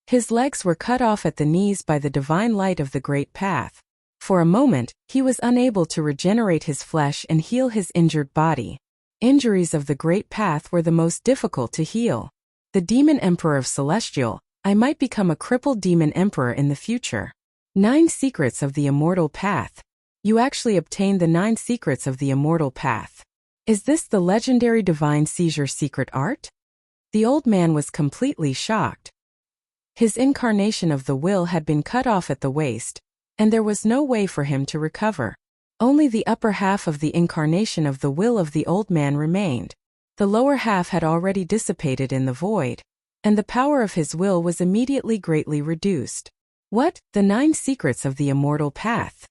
Speaker 1: His legs were cut off at the knees by the divine light of the great path. For a moment, he was unable to regenerate his flesh and heal his injured body. Injuries of the great path were the most difficult to heal. The demon emperor of Celestial, I might become a crippled demon emperor in the future. 9 secrets of the immortal path. You actually obtained the 9 secrets of the immortal path. Is this the legendary divine seizure secret art? The old man was completely shocked. His incarnation of the will had been cut off at the waist, and there was no way for him to recover. Only the upper half of the incarnation of the will of the old man remained. The lower half had already dissipated in the void, and the power of his will was immediately greatly reduced. What? The 9 secrets of the immortal path?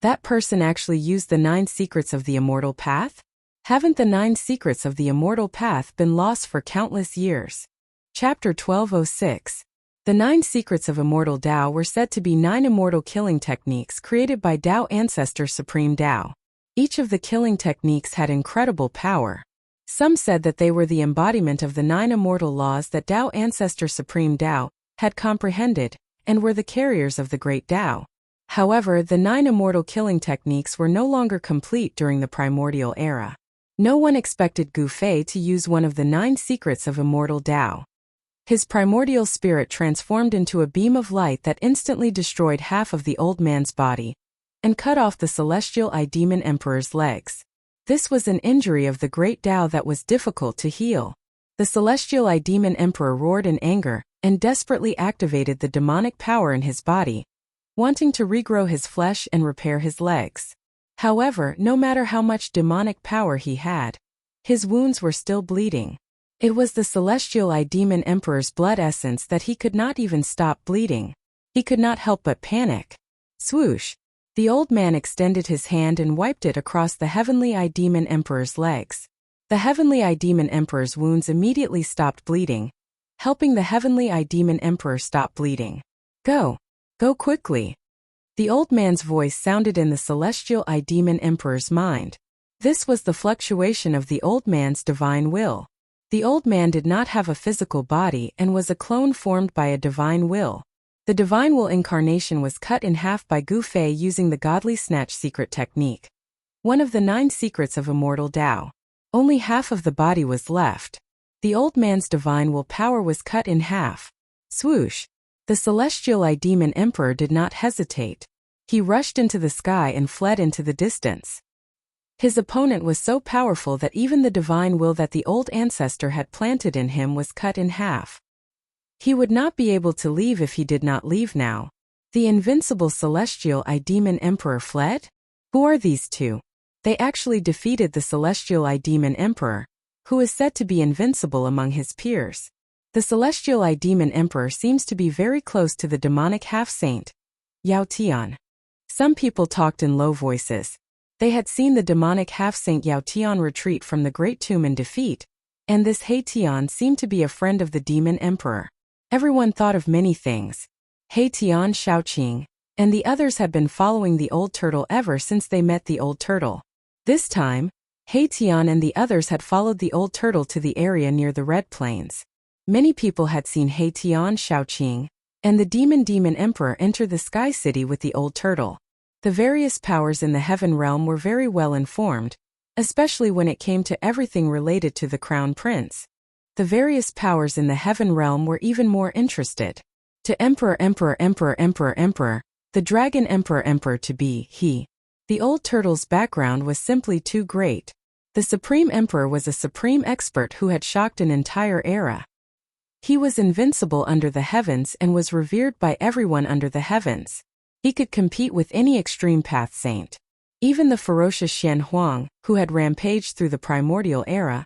Speaker 1: That person actually used the 9 secrets of the immortal path? Haven't the 9 secrets of the immortal path been lost for countless years? Chapter 1206. The 9 secrets of immortal Tao were said to be 9 immortal killing techniques created by Tao Ancestor Supreme Tao. Each of the killing techniques had incredible power. Some said that they were the embodiment of the 9 immortal laws that Tao Ancestor Supreme Tao had comprehended, and were the carriers of the great Tao. However, the 9 immortal killing techniques were no longer complete during the primordial era. No one expected Gu Fei to use one of the 9 secrets of immortal Tao. His primordial spirit transformed into a beam of light that instantly destroyed half of the old man's body and cut off the Celestial Eye Demon Emperor's legs. This was an injury of the great Tao that was difficult to heal. The Celestial Eye Demon Emperor roared in anger and desperately activated the demonic power in his body, wanting to regrow his flesh and repair his legs. However, no matter how much demonic power he had, his wounds were still bleeding. It was the Celestial Eye Demon Emperor's blood essence that he could not even stop bleeding. He could not help but panic. Swoosh! The old man extended his hand and wiped it across the Heavenly Eye Demon Emperor's legs. The Heavenly Eye Demon Emperor's wounds immediately stopped bleeding, helping the Heavenly Eye Demon Emperor stop bleeding. Go! Go quickly! The old man's voice sounded in the Celestial Eye Demon Emperor's mind. This was the fluctuation of the old man's divine will. The old man did not have a physical body and was a clone formed by a divine will. The divine will incarnation was cut in half by Gu Fei using the Godly Snatch secret technique, one of the 9 secrets of immortal Tao. Only half of the body was left. The old man's divine will power was cut in half. Swoosh! The Celestial Eye Demon Emperor did not hesitate. He rushed into the sky and fled into the distance. His opponent was so powerful that even the divine will that the old ancestor had planted in him was cut in half. He would not be able to leave if he did not leave now. The invincible Celestial Eye Demon Emperor fled? Who are these two? They actually defeated the Celestial Eye Demon Emperor, who is said to be invincible among his peers. The Celestial Eye Demon Emperor seems to be very close to the demonic half-saint, Yao Tian. Some people talked in low voices. They had seen the demonic half-saint Yao Tian retreat from the Great Tomb in defeat, and this He Tian seemed to be a friend of the Demon Emperor. Everyone thought of many things. He Tian Shaoqing and the others had been following the old turtle ever since they met the old turtle. This time, He Tian and the others had followed the old turtle to the area near the Red Plains. Many people had seen He Tian Shaoqing and the Demon Emperor enter the Sky City with the old turtle. The various powers in the heaven realm were very well informed, especially when it came to everything related to the Crown Prince. The various powers in the heaven realm were even more interested. To Emperor, the Dragon Emperor to be he. The old turtle's background was simply too great. The Supreme Emperor was a supreme expert who had shocked an entire era. He was invincible under the heavens and was revered by everyone under the heavens. He could compete with any extreme path saint. Even the ferocious Xian Huang, who had rampaged through the primordial era,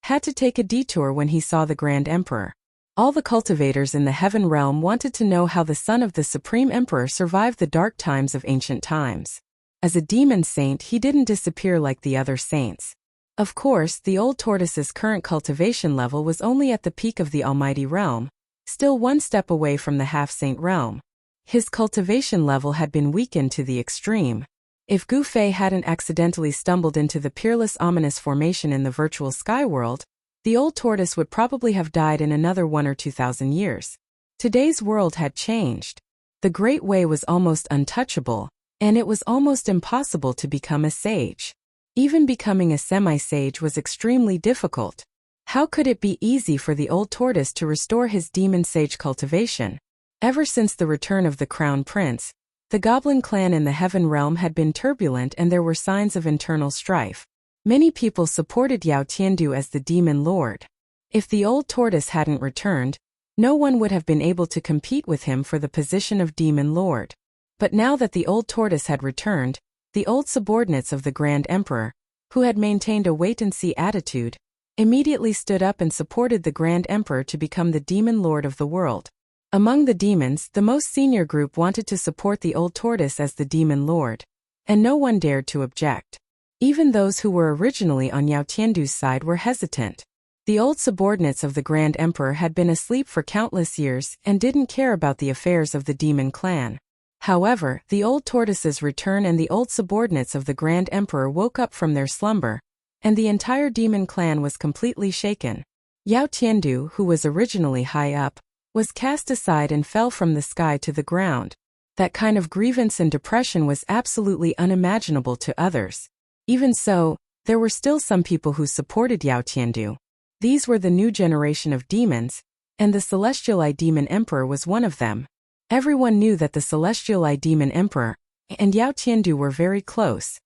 Speaker 1: had to take a detour when he saw the Grand Emperor. All the cultivators in the heaven realm wanted to know how the son of the Supreme Emperor survived the dark times of ancient times. As a demon saint, he didn't disappear like the other saints. Of course, the old tortoise's current cultivation level was only at the peak of the almighty realm, still one step away from the half-saint realm. His cultivation level had been weakened to the extreme. If Gu Fei hadn't accidentally stumbled into the peerless ominous formation in the virtual sky world, the old tortoise would probably have died in another 1 or 2,000 years. Today's world had changed. The Great Way was almost untouchable, and it was almost impossible to become a sage. Even becoming a semi-sage was extremely difficult. How could it be easy for the old tortoise to restore his demon sage cultivation? Ever since the return of the crown prince, the goblin clan in the heaven realm had been turbulent and there were signs of internal strife. Many people supported Yao Tiandu as the demon lord. If the old tortoise hadn't returned, no one would have been able to compete with him for the position of demon lord. But now that the old tortoise had returned, the old subordinates of the Grand Emperor, who had maintained a wait-and-see attitude, immediately stood up and supported the Grand Emperor to become the demon lord of the world. Among the demons, the most senior group wanted to support the old tortoise as the demon lord, and no one dared to object. Even those who were originally on Yao Tiandu's side were hesitant. The old subordinates of the Grand Emperor had been asleep for countless years and didn't care about the affairs of the demon clan. However, the old tortoise's return and the old subordinates of the Grand Emperor woke up from their slumber, and the entire demon clan was completely shaken. Yao Tiandu, who was originally high up, was cast aside and fell from the sky to the ground. That kind of grievance and depression was absolutely unimaginable to others. Even so, there were still some people who supported Yao Tiandu. These were the new generation of demons, and the Celestial Eye Demon Emperor was one of them. Everyone knew that the Celestial Eye Demon Emperor and Yao Tiandu were very close.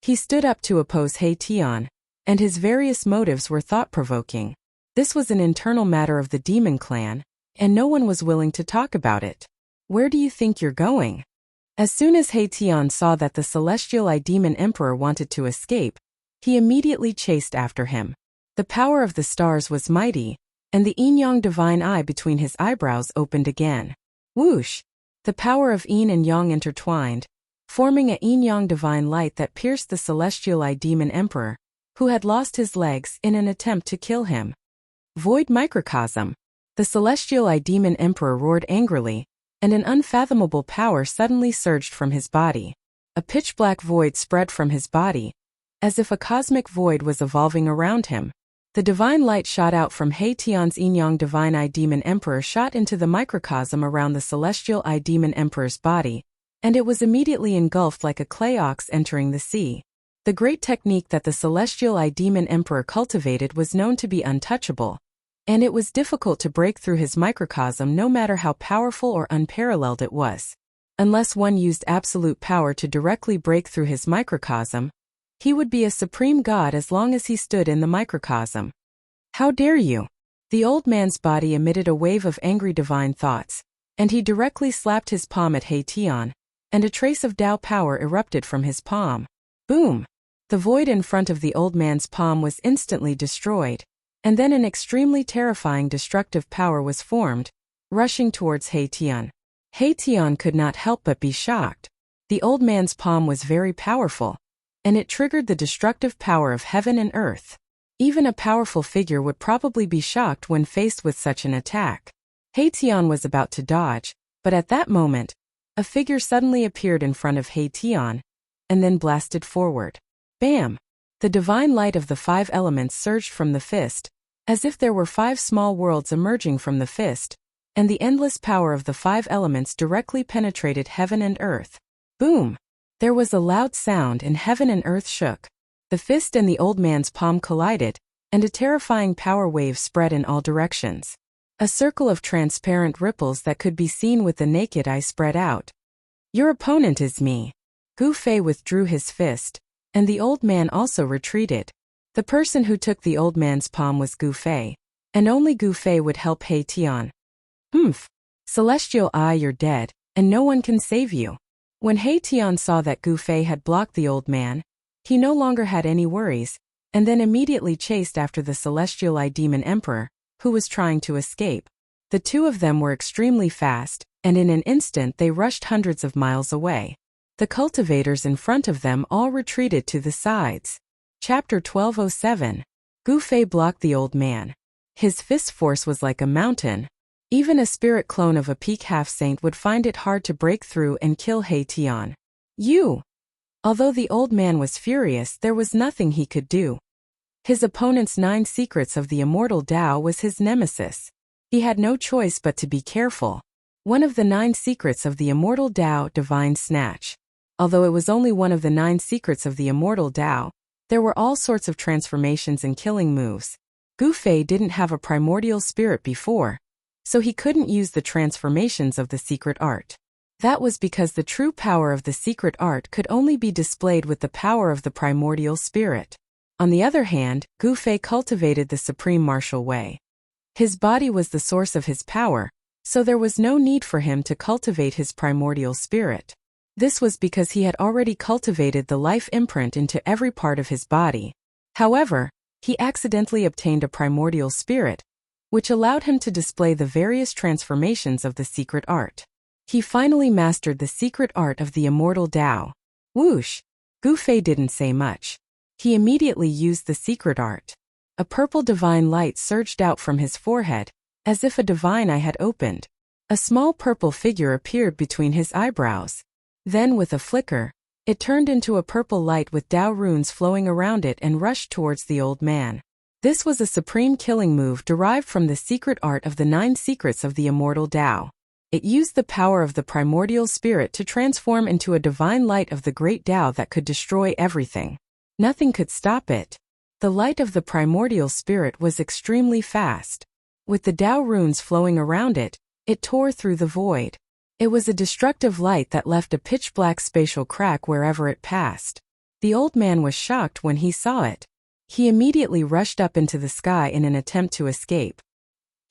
Speaker 1: He stood up to oppose He Tian, and his various motives were thought-provoking. This was an internal matter of the demon clan, and no one was willing to talk about it. Where do you think you're going? As soon as He Tian saw that the Celestial Eye Demon Emperor wanted to escape, he immediately chased after him. The power of the stars was mighty, and the yin-yang divine eye between his eyebrows opened again. Whoosh! The power of yin and yang intertwined, forming a yin-yang divine light that pierced the Celestial Eye Demon Emperor, who had lost his legs in an attempt to kill him. Void microcosm! The Celestial Eye Demon Emperor roared angrily, and an unfathomable power suddenly surged from his body. A pitch-black void spread from his body, as if a cosmic void was evolving around him. The divine light shot out from He Tian's yin-yang divine eye demon emperor shot into the microcosm around the Celestial Eye Demon Emperor's body, and it was immediately engulfed like a clay ox entering the sea. The great technique that the Celestial Eye Demon Emperor cultivated was known to be untouchable, and it was difficult to break through his microcosm no matter how powerful or unparalleled it was. Unless one used absolute power to directly break through his microcosm, he would be a supreme god as long as he stood in the microcosm. How dare you? The old man's body emitted a wave of angry divine thoughts, and he directly slapped his palm at He Tian, and a trace of Tao power erupted from his palm. Boom! The void in front of the old man's palm was instantly destroyed, and then an extremely terrifying destructive power was formed, rushing towards He Tian. He Tian could not help but be shocked. The old man's palm was very powerful, and it triggered the destructive power of heaven and earth. Even a powerful figure would probably be shocked when faced with such an attack. He Tian was about to dodge, but at that moment, a figure suddenly appeared in front of He Tian, and then blasted forward. Bam! The divine light of the 5 elements surged from the fist, as if there were 5 small worlds emerging from the fist, and the endless power of the 5 elements directly penetrated heaven and earth. Boom! There was a loud sound and heaven and earth shook. The fist and the old man's palm collided, and a terrifying power wave spread in all directions. A circle of transparent ripples that could be seen with the naked eye spread out. Your opponent is me. Gu Fei withdrew his fist, and the old man also retreated. The person who took the old man's palm was Gu Fei, and only Gu Fei would help He Tian. Humph! Celestial Eye, you're dead, and no one can save you. When He Tian saw that Gu Fei had blocked the old man, he no longer had any worries, and then immediately chased after the Celestial Eye Demon Emperor, who was trying to escape. The two of them were extremely fast, and in an instant they rushed hundreds of miles away. The cultivators in front of them all retreated to the sides. Chapter 1207. Gu Fei blocked the old man. His fist force was like a mountain. Even a spirit clone of a peak half-saint would find it hard to break through and kill He Tian. Although the old man was furious, there was nothing he could do. His opponent's 9 secrets of the immortal Tao was his nemesis. He had no choice but to be careful. One of the 9 secrets of the immortal Tao, Divine Snatch. Although it was only one of the 9 secrets of the immortal Tao, there were all sorts of transformations and killing moves. Gu Fei didn't have a primordial spirit before, so he couldn't use the transformations of the secret art. That was because the true power of the secret art could only be displayed with the power of the primordial spirit. On the other hand, Gu Fei cultivated the supreme martial way. His body was the source of his power, so there was no need for him to cultivate his primordial spirit. This was because he had already cultivated the life imprint into every part of his body. However, he accidentally obtained a primordial spirit, which allowed him to display the various transformations of the secret art. He finally mastered the secret art of the immortal Tao. Whoosh! Gu Fei didn't say much. He immediately used the secret art. A purple divine light surged out from his forehead, as if a divine eye had opened. A small purple figure appeared between his eyebrows. Then, with a flicker, it turned into a purple light with Tao runes flowing around it and rushed towards the old man. This was a supreme killing move derived from the secret art of the 9 secrets of the immortal Tao. It used the power of the primordial spirit to transform into a divine light of the great Tao that could destroy everything. Nothing could stop it. The light of the primordial spirit was extremely fast. With the Tao runes flowing around it, it tore through the void. It was a destructive light that left a pitch-black spatial crack wherever it passed. The old man was shocked when he saw it. He immediately rushed up into the sky in an attempt to escape.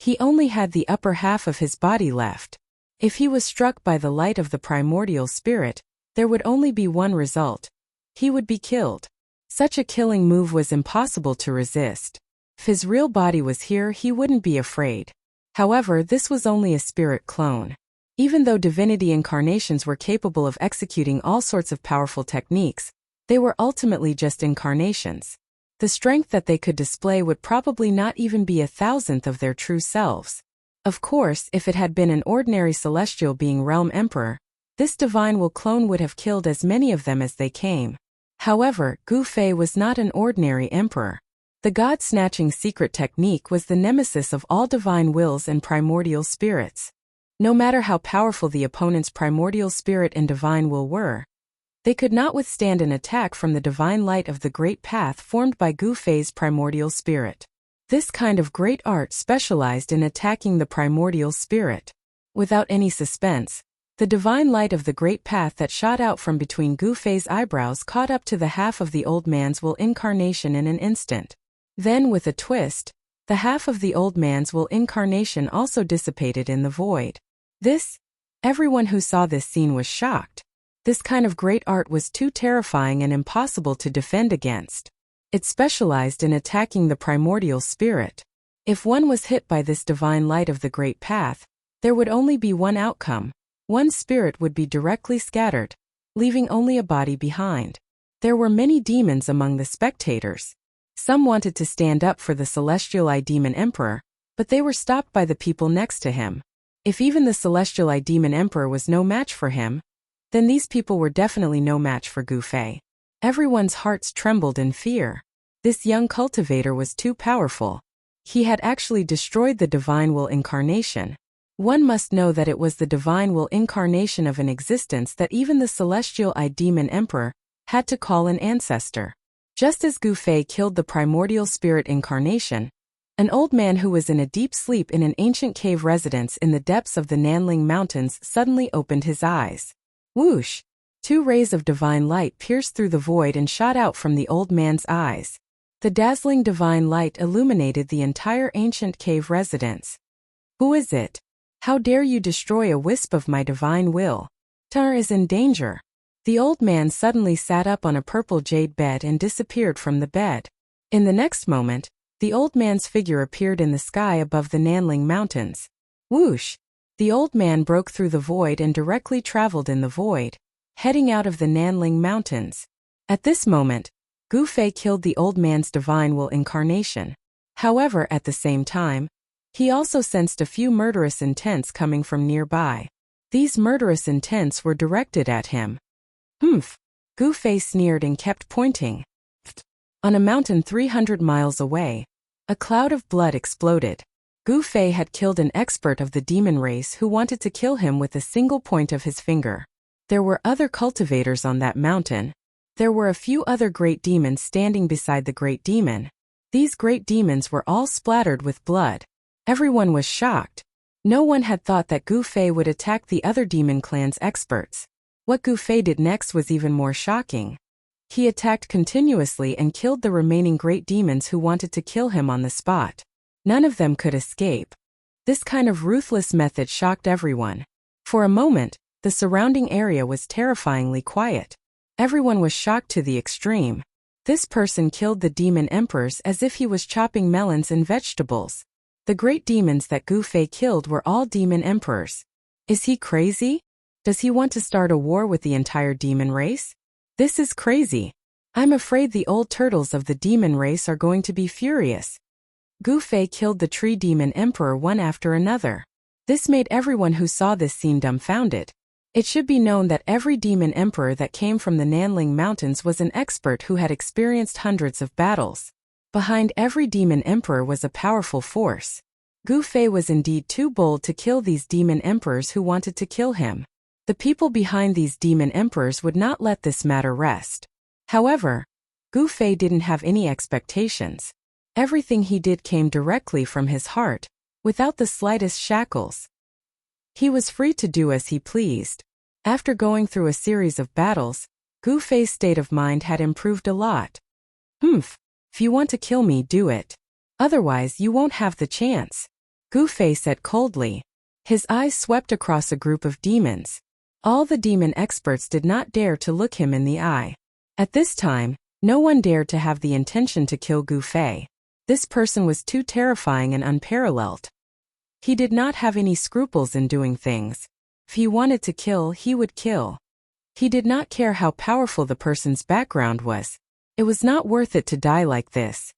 Speaker 1: He only had the upper half of his body left. If he was struck by the light of the primordial spirit, there would only be one result. He would be killed. Such a killing move was impossible to resist. If his real body was here, he wouldn't be afraid. However, this was only a spirit clone. Even though divinity incarnations were capable of executing all sorts of powerful techniques, they were ultimately just incarnations. The strength that they could display would probably not even be 1,000th of their true selves. Of course, if it had been an ordinary celestial being realm emperor, this divine will clone would have killed as many of them as they came. However, Gu Fei was not an ordinary emperor. The god-snatching secret technique was the nemesis of all divine wills and primordial spirits. No matter how powerful the opponent's primordial spirit and divine will were, they could not withstand an attack from the divine light of the great path formed by Gu Fei's primordial spirit. This kind of great art specialized in attacking the primordial spirit. Without any suspense, the divine light of the great path that shot out from between Gu Fei's eyebrows caught up to the half of the old man's will incarnation in an instant. Then, with a twist, the half of the old man's will incarnation also dissipated in the void. Everyone who saw this scene was shocked. This kind of great art was too terrifying and impossible to defend against. It specialized in attacking the primordial spirit. If one was hit by this divine light of the great path, there would only be one outcome. One spirit would be directly scattered, leaving only a body behind. There were many demons among the spectators. Some wanted to stand up for the celestial eye demon emperor, but they were stopped by the people next to him. If even the celestial eye demon emperor was no match for him, then these people were definitely no match for Gu Fei. Everyone's hearts trembled in fear. This young cultivator was too powerful. He had actually destroyed the divine will incarnation. One must know that it was the divine will incarnation of an existence that even the celestial eye demon emperor had to call an ancestor. Just as Gu Fei killed the primordial spirit incarnation, an old man who was in a deep sleep in an ancient cave residence in the depths of the Nanling Mountains suddenly opened his eyes. Whoosh! 2 rays of divine light pierced through the void and shot out from the old man's eyes. The dazzling divine light illuminated the entire ancient cave residence. Who is it? How dare you destroy a wisp of my divine will? Tar is in danger. The old man suddenly sat up on a purple jade bed and disappeared from the bed. In the next moment, the old man's figure appeared in the sky above the Nanling Mountains. Whoosh! The old man broke through the void and directly traveled in the void. heading out of the Nanling Mountains. At this moment, Gu Fei killed the old man's divine will incarnation. However, at the same time, he also sensed a few murderous intents coming from nearby. These murderous intents were directed at him. Humph! Gu Fei sneered and kept pointing. On a mountain 300 miles away, a cloud of blood exploded. Gu Fei had killed an expert of the demon race who wanted to kill him with a single point of his finger. There were other cultivators on that mountain. There were a few other great demons standing beside the great demon. These great demons were all splattered with blood. Everyone was shocked. No one had thought that Gu Fei would attack the other demon clan's experts. What Gu Fei did next was even more shocking. He attacked continuously and killed the remaining great demons who wanted to kill him on the spot. None of them could escape. This kind of ruthless method shocked everyone. For a moment, the surrounding area was terrifyingly quiet. Everyone was shocked to the extreme. This person killed the demon emperors as if he was chopping melons and vegetables. The great demons that Gu Fei killed were all demon emperors. Is he crazy? Does he want to start a war with the entire demon race? This is crazy. I'm afraid the old turtles of the demon race are going to be furious. Gu Fei killed the tree demon emperor one after another. This made everyone who saw this scene dumbfounded. It should be known that every demon emperor that came from the Nanling Mountains was an expert who had experienced hundreds of battles. Behind every demon emperor was a powerful force. Gu Fei was indeed too bold to kill these demon emperors who wanted to kill him. The people behind these demon emperors would not let this matter rest. However, Gu Fei didn't have any expectations. Everything he did came directly from his heart, without the slightest shackles. He was free to do as he pleased. After going through a series of battles, Gu Fei's state of mind had improved a lot. If you want to kill me, do it. Otherwise, you won't have the chance, Gu Fei said coldly. His eyes swept across a group of demons. All the demon experts did not dare to look him in the eye. At this time, no one dared to have the intention to kill Gu Fei. This person was too terrifying and unparalleled. He did not have any scruples in doing things. If he wanted to kill, he would kill. He did not care how powerful the person's background was. It was not worth it to die like this.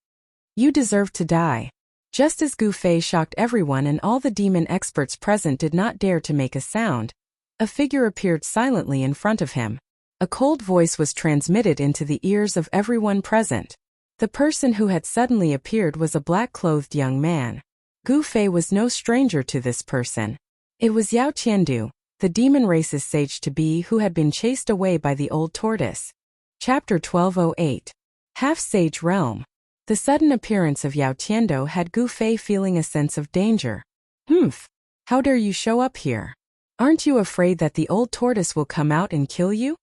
Speaker 1: You deserve to die. Just as Gu Fei shocked everyone and all the demon experts present did not dare to make a sound, a figure appeared silently in front of him. A cold voice was transmitted into the ears of everyone present. The person who had suddenly appeared was a black-clothed young man. Gu Fei was no stranger to this person. It was Yao Qiandu, the demon race's sage-to-be who had been chased away by the old tortoise. Chapter 1208. Half-Sage Realm. The sudden appearance of Yao Qiandu had Gu Fei feeling a sense of danger. How dare you show up here? Aren't you afraid that the old tortoise will come out and kill you?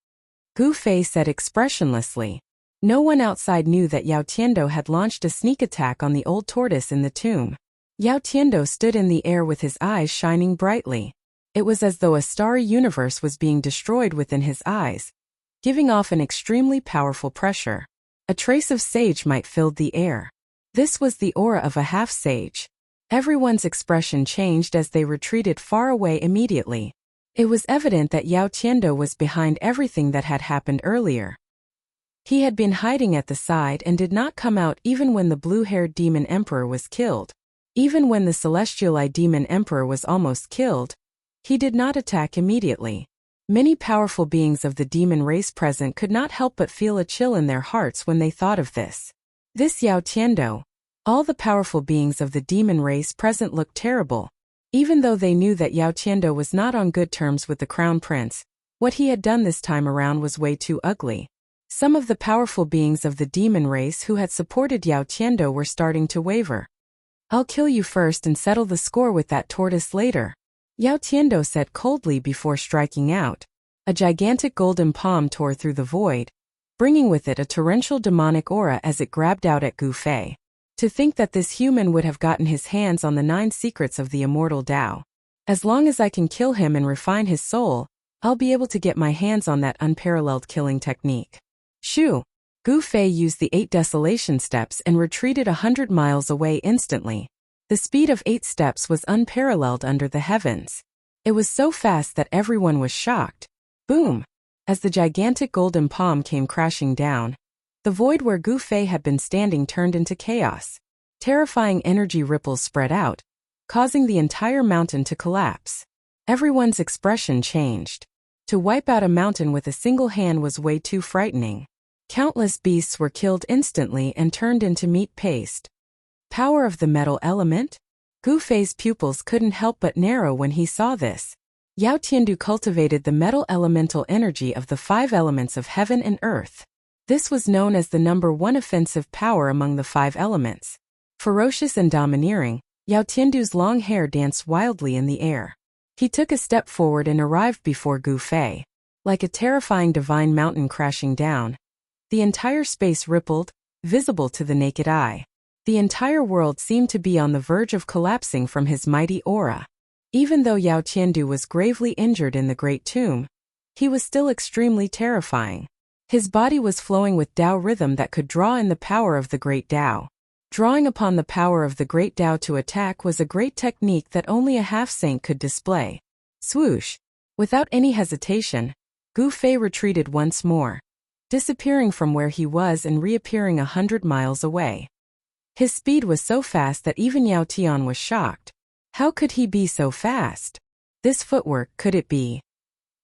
Speaker 1: Gu Fei said expressionlessly. No one outside knew that Yao Qiandu had launched a sneak attack on the old tortoise in the tomb. Yao Qiandu stood in the air with his eyes shining brightly. It was as though a starry universe was being destroyed within his eyes, giving off an extremely powerful pressure. A trace of sage might fill the air. This was the aura of a half-sage. Everyone's expression changed as they retreated far away immediately. It was evident that Yao Qiandu was behind everything that had happened earlier. He had been hiding at the side and did not come out even when the blue-haired demon emperor was killed. Even when the celestial eye demon emperor was almost killed, he did not attack immediately. Many powerful beings of the demon race present could not help but feel a chill in their hearts when they thought of this. This Yao Qiandu. All the powerful beings of the demon race present looked terrible. Even though they knew that Yao Qiandu was not on good terms with the crown prince, what he had done this time around was way too ugly. Some of the powerful beings of the demon race who had supported Yao Qiandu were starting to waver. I'll kill you first and settle the score with that tortoise later, Yao Qiandu said coldly before striking out. A gigantic golden palm tore through the void, bringing with it a torrential demonic aura as it grabbed out at Gu Fei. To think that this human would have gotten his hands on the 9 secrets of the immortal Tao. As long as I can kill him and refine his soul, I'll be able to get my hands on that unparalleled killing technique. Shoo! Gu Fei used the 8 desolation steps and retreated 100 miles away instantly. The speed of 8 steps was unparalleled under the heavens. It was so fast that everyone was shocked. Boom! As the gigantic golden palm came crashing down, the void where Gu Fei had been standing turned into chaos. Terrifying energy ripples spread out, causing the entire mountain to collapse. Everyone's expression changed. To wipe out a mountain with a single hand was way too frightening. Countless beasts were killed instantly and turned into meat paste. Power of the metal element? Gu Fei's pupils couldn't help but narrow when he saw this. Yao Tiandu cultivated the metal elemental energy of the 5 elements of heaven and earth. This was known as the number 1 offensive power among the 5 elements. Ferocious and domineering, Yao Tiandu's long hair danced wildly in the air. He took a step forward and arrived before Gu Fei. Like a terrifying divine mountain crashing down, the entire space rippled, visible to the naked eye. The entire world seemed to be on the verge of collapsing from his mighty aura. Even though Yao Tiandu was gravely injured in the Great Tomb, he was still extremely terrifying. His body was flowing with Tao rhythm that could draw in the power of the Great Tao. Drawing upon the power of the Great Tao to attack was a great technique that only a half-saint could display. Swoosh! Without any hesitation, Gu Fei retreated once more, disappearing from where he was and reappearing 100 miles away. His speed was so fast that even Yao Tian was shocked. How could he be so fast? This footwork, could it be?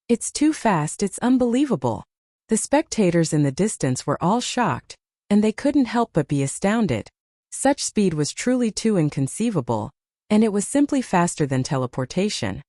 Speaker 1: It's too fast, it's unbelievable. The spectators in the distance were all shocked, and they couldn't help but be astounded. Such speed was truly too inconceivable, and it was simply faster than teleportation.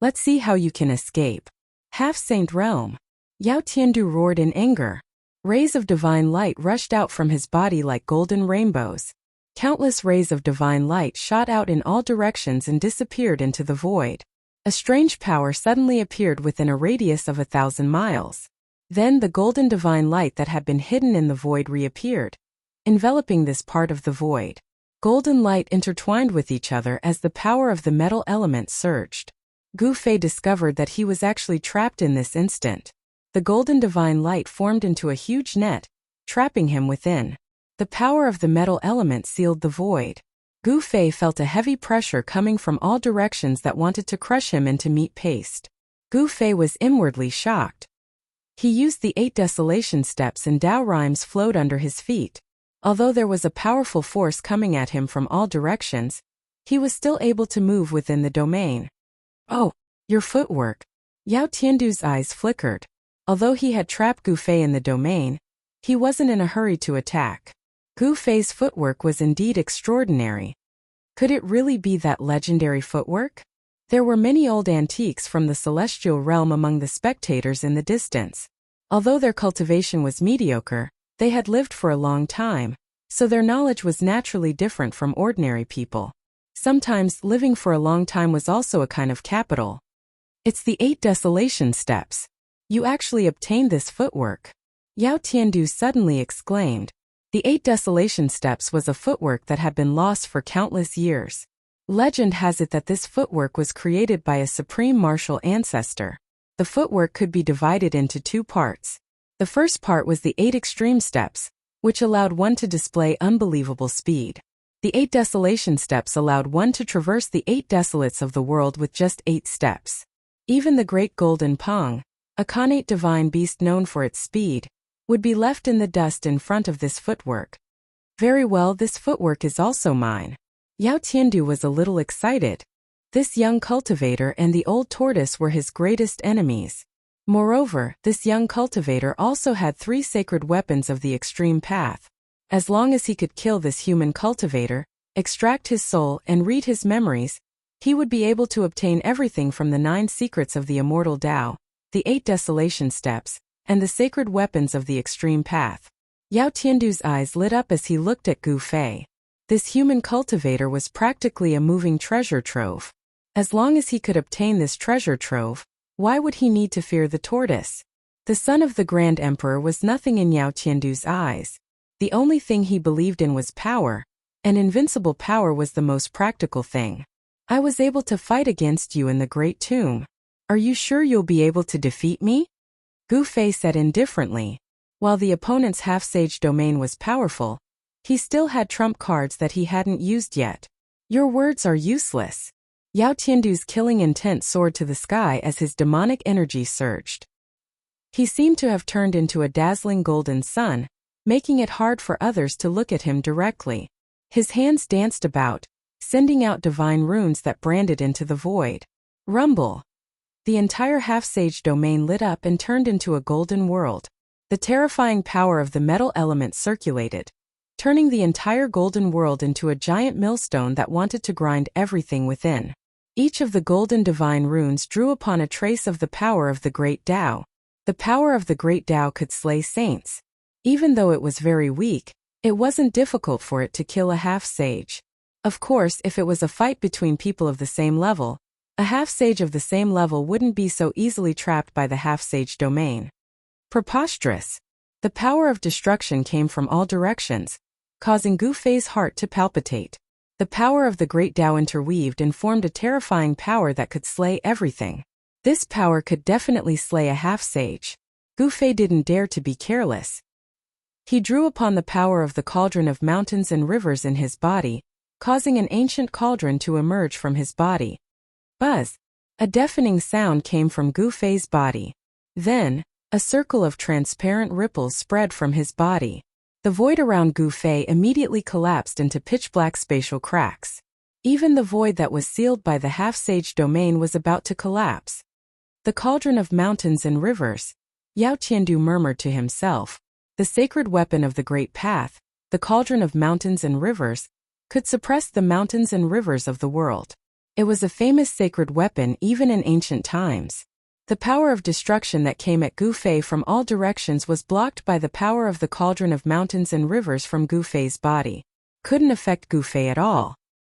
Speaker 1: Let's see how you can escape. Half-saint realm. Yao Tiandu roared in anger. Rays of divine light rushed out from his body like golden rainbows. Countless rays of divine light shot out in all directions and disappeared into the void. A strange power suddenly appeared within a radius of 1,000 miles. Then the golden divine light that had been hidden in the void reappeared, enveloping this part of the void. Golden light intertwined with each other as the power of the metal element surged. Gu Fei discovered that he was actually trapped in this instant. The golden divine light formed into a huge net, trapping him within. The power of the metal element sealed the void. Gu Fei felt a heavy pressure coming from all directions that wanted to crush him into meat paste. Gu Fei was inwardly shocked. He used the 8 desolation steps and Tao rhymes flowed under his feet. Although there was a powerful force coming at him from all directions, he was still able to move within the domain. Oh, your footwork. Yao Tiandu's eyes flickered. Although he had trapped Gu Fei in the domain, he wasn't in a hurry to attack. Gu Fei's footwork was indeed extraordinary. Could it really be that legendary footwork? There were many old antiques from the celestial realm among the spectators in the distance. Although their cultivation was mediocre, they had lived for a long time, so their knowledge was naturally different from ordinary people. Sometimes living for a long time was also a kind of capital. It's the 8 desolation steps. You actually obtained this footwork. Yao Tiandu suddenly exclaimed. The 8 desolation steps was a footwork that had been lost for countless years. Legend has it that this footwork was created by a supreme martial ancestor. The footwork could be divided into 2 parts. The first part was the 8 extreme steps, which allowed one to display unbelievable speed. The 8 desolation steps allowed one to traverse the 8 desolates of the world with just 8 steps. Even the great golden Pong, a connate divine beast known for its speed, would be left in the dust in front of this footwork. Very well, this footwork is also mine. Yao Tiandu was a little excited. This young cultivator and the old tortoise were his greatest enemies. Moreover, this young cultivator also had 3 sacred weapons of the extreme path. As long as he could kill this human cultivator, extract his soul and read his memories, he would be able to obtain everything from the 9 secrets of the immortal Tao, the 8 desolation steps, and the sacred weapons of the extreme path. Yao Tiandu's eyes lit up as he looked at Gu Fei. This human cultivator was practically a moving treasure trove. As long as he could obtain this treasure trove, why would he need to fear the tortoise? The son of the Grand Emperor was nothing in Yao Tiandu's eyes. The only thing he believed in was power, and invincible power was the most practical thing. I was able to fight against you in the Great Tomb. Are you sure you'll be able to defeat me? Gu Fei said indifferently. While the opponent's half-sage domain was powerful, he still had trump cards that he hadn't used yet. Your words are useless. Yao Tiandu's killing intent soared to the sky as his demonic energy surged. He seemed to have turned into a dazzling golden sun, making it hard for others to look at him directly. His hands danced about, sending out divine runes that branded into the void. Rumble. The entire half-sage domain lit up and turned into a golden world. The terrifying power of the metal element circulated, turning the entire golden world into a giant millstone that wanted to grind everything within. Each of the golden divine runes drew upon a trace of the power of the great Tao. The power of the great Tao could slay saints. Even though it was very weak, it wasn't difficult for it to kill a half-sage. Of course, if it was a fight between people of the same level, a half-sage of the same level wouldn't be so easily trapped by the half-sage domain. Preposterous. The power of destruction came from all directions, causing Gu Fei's heart to palpitate. The power of the great Tao interweaved and formed a terrifying power that could slay everything. This power could definitely slay a half-sage. Gu Fei didn't dare to be careless. He drew upon the power of the cauldron of mountains and rivers in his body, causing an ancient cauldron to emerge from his body. Buzz! A deafening sound came from Gu Fei's body. Then, a circle of transparent ripples spread from his body. The void around Gu Fei immediately collapsed into pitch-black spatial cracks. Even the void that was sealed by the half-sage domain was about to collapse. The cauldron of mountains and rivers. Yao Qiandu murmured to himself. The sacred weapon of the great path, the cauldron of mountains and rivers, could suppress the mountains and rivers of the world. It was a famous sacred weapon even in ancient times. The power of destruction that came at Gu Fei from all directions was blocked by the power of the cauldron of mountains and rivers from Gu Fei's body. Couldn't affect Gu Fei at all.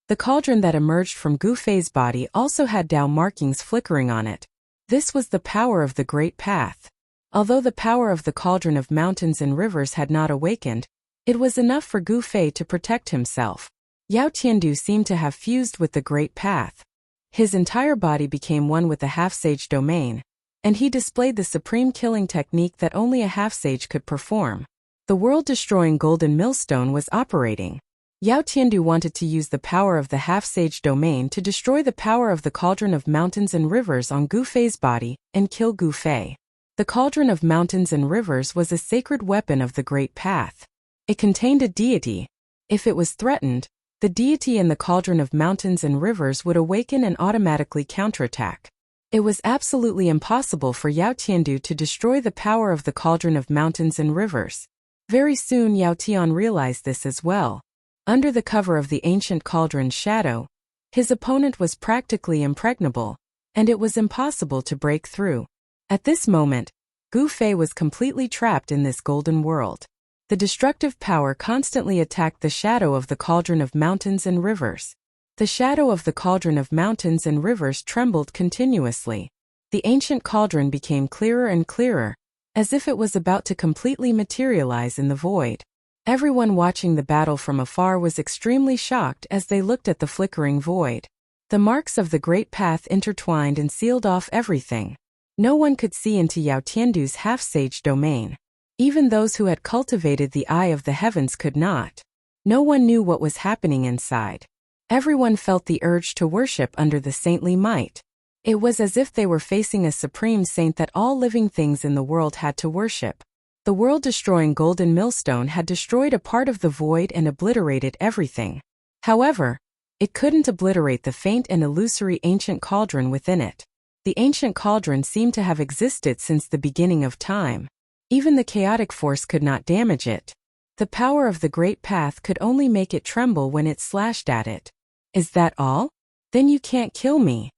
Speaker 1: The cauldron that emerged from Gu Fei's body also had Tao markings flickering on it. This was the power of the great path. Although the power of the cauldron of mountains and rivers had not awakened, it was enough for Gu Fei to protect himself. Yao Qiandu seemed to have fused with the great path. His entire body became one with the half-sage domain, and he displayed the supreme killing technique that only a half-sage could perform. The world-destroying golden millstone was operating. Yao Qiandu wanted to use the power of the half-sage domain to destroy the power of the cauldron of mountains and rivers on Gu Fei's body and kill Gu Fei. The cauldron of mountains and rivers was a sacred weapon of the great path. It contained a deity. If it was threatened, the deity in the cauldron of mountains and rivers would awaken and automatically counterattack. It was absolutely impossible for Yao Qiandu to destroy the power of the cauldron of mountains and rivers. Very soon Yao Tian realized this as well. Under the cover of the ancient cauldron's shadow, his opponent was practically impregnable, and it was impossible to break through. At this moment, Gu Fei was completely trapped in this golden world. The destructive power constantly attacked the shadow of the cauldron of mountains and rivers. The shadow of the cauldron of mountains and rivers trembled continuously. The ancient cauldron became clearer and clearer, as if it was about to completely materialize in the void. Everyone watching the battle from afar was extremely shocked as they looked at the flickering void. The marks of the great path intertwined and sealed off everything. No one could see into Yao Tiandu's half-sage domain. Even those who had cultivated the eye of the heavens could not. No one knew what was happening inside. Everyone felt the urge to worship under the saintly might. It was as if they were facing a supreme saint that all living things in the world had to worship. The world-destroying golden millstone had destroyed a part of the void and obliterated everything. However, it couldn't obliterate the faint and illusory ancient cauldron within it. The ancient cauldron seemed to have existed since the beginning of time. Even the chaotic force could not damage it. The power of the great path could only make it tremble when it slashed at it. Is that all? Then you can't kill me.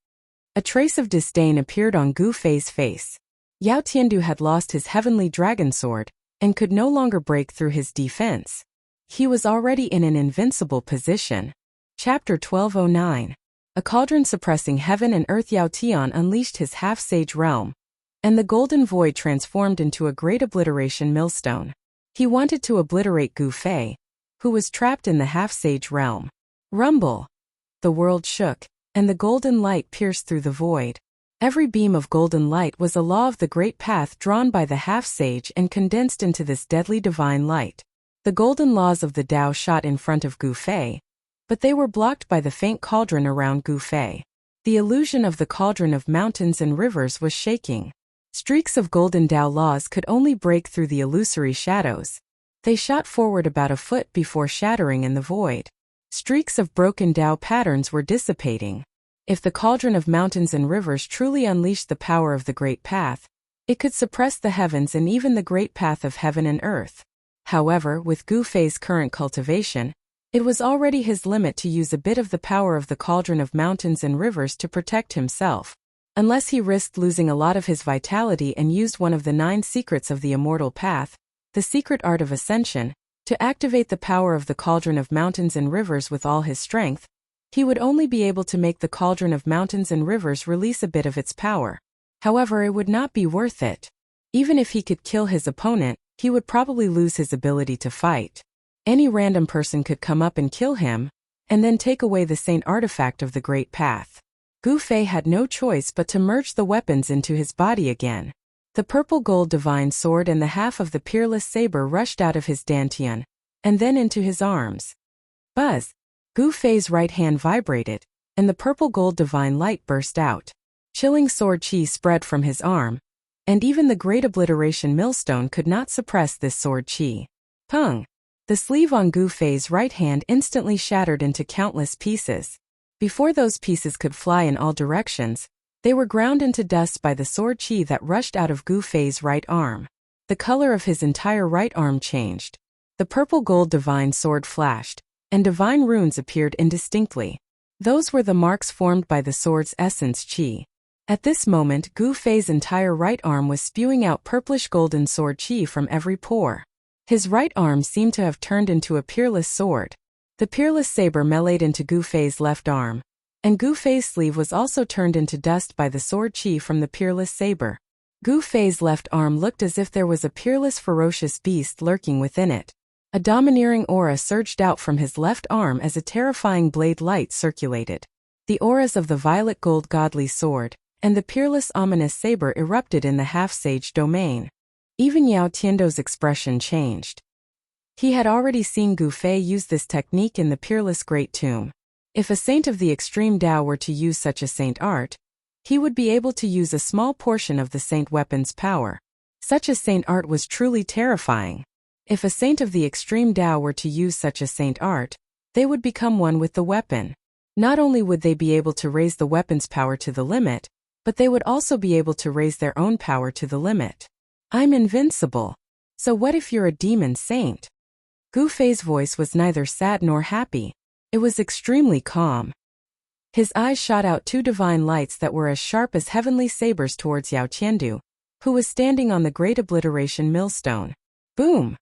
Speaker 1: A trace of disdain appeared on Gu Fei's face. Yao Tiandu had lost his heavenly dragon sword, and could no longer break through his defense. He was already in an invincible position. Chapter 1209. A cauldron suppressing heaven and earth. Yao Tian unleashed his half-sage realm, and the golden void transformed into a great obliteration millstone. He wanted to obliterate Gu Fei, who was trapped in the half-sage realm. Rumble! The world shook, and the golden light pierced through the void. Every beam of golden light was a law of the great path drawn by the half-sage and condensed into this deadly divine light. The golden laws of the Tao shot in front of Gu Fei, but they were blocked by the faint cauldron around Gu Fei. The illusion of the cauldron of mountains and rivers was shaking. Streaks of golden Tao laws could only break through the illusory shadows. They shot forward about a foot before shattering in the void. Streaks of broken Tao patterns were dissipating. If the cauldron of mountains and rivers truly unleashed the power of the Great Path, it could suppress the heavens and even the Great Path of heaven and earth. However, with Gu Fei's current cultivation, it was already his limit to use a bit of the power of the cauldron of mountains and rivers to protect himself, unless he risked losing a lot of his vitality and used one of the 9 secrets of the immortal path, the secret art of ascension, to activate the power of the cauldron of mountains and rivers with all his strength. He would only be able to make the cauldron of mountains and rivers release a bit of its power. However, it would not be worth it. Even if he could kill his opponent, he would probably lose his ability to fight. Any random person could come up and kill him, and then take away the saint artifact of the Great Path. Gu Fei had no choice but to merge the weapons into his body again. The purple gold divine sword and the half of the peerless saber rushed out of his dantian, and then into his arms. Buzz! Gu Fei's right hand vibrated, and the purple gold divine light burst out. Chilling sword chi spread from his arm, and even the great obliteration millstone could not suppress this sword chi. Pung! The sleeve on Gu Fei's right hand instantly shattered into countless pieces. Before those pieces could fly in all directions, they were ground into dust by the sword chi that rushed out of Gu Fei's right arm. The color of his entire right arm changed. The purple gold divine sword flashed, and divine runes appeared indistinctly. Those were the marks formed by the sword's essence chi. At this moment, Gu Fei's entire right arm was spewing out purplish golden sword chi from every pore. His right arm seemed to have turned into a peerless sword. The peerless saber meleeed into Gu Fei's left arm, and Gu Fei's sleeve was also turned into dust by the sword chi from the peerless saber. Gu Fei's left arm looked as if there was a peerless ferocious beast lurking within it. A domineering aura surged out from his left arm as a terrifying blade light circulated. The auras of the violet gold godly sword and the peerless ominous saber erupted in the half-sage domain. Even Yao Tiando's expression changed. He had already seen Gu Fei use this technique in the peerless Great Tomb. If a saint of the extreme Tao were to use such a saint art, he would be able to use a small portion of the saint weapon's power. Such a saint art was truly terrifying. If a saint of the extreme Tao were to use such a saint art, they would become one with the weapon. Not only would they be able to raise the weapon's power to the limit, but they would also be able to raise their own power to the limit. I'm invincible. So what if you're a demon saint? Gu Fei's voice was neither sad nor happy. It was extremely calm. His eyes shot out 2 divine lights that were as sharp as heavenly sabers towards Yao Tiandu, who was standing on the great obliteration millstone. Boom!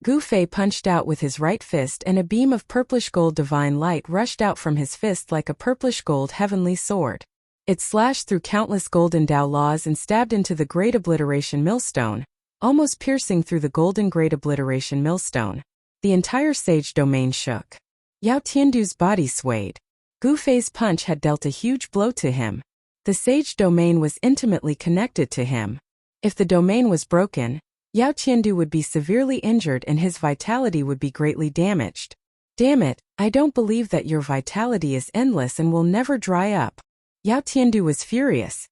Speaker 1: Gu Fei punched out with his right fist and a beam of purplish gold divine light rushed out from his fist like a purplish gold heavenly sword. It slashed through countless golden Tao laws and stabbed into the great obliteration millstone, almost piercing through the golden great obliteration millstone. The entire sage domain shook. Yao Tiandu's body swayed. Gu Fei's punch had dealt a huge blow to him. The sage domain was intimately connected to him. If the domain was broken, Yao Tiandu would be severely injured and his vitality would be greatly damaged. Damn it, I don't believe that your vitality is endless and will never dry up. Yao Tiandu was furious.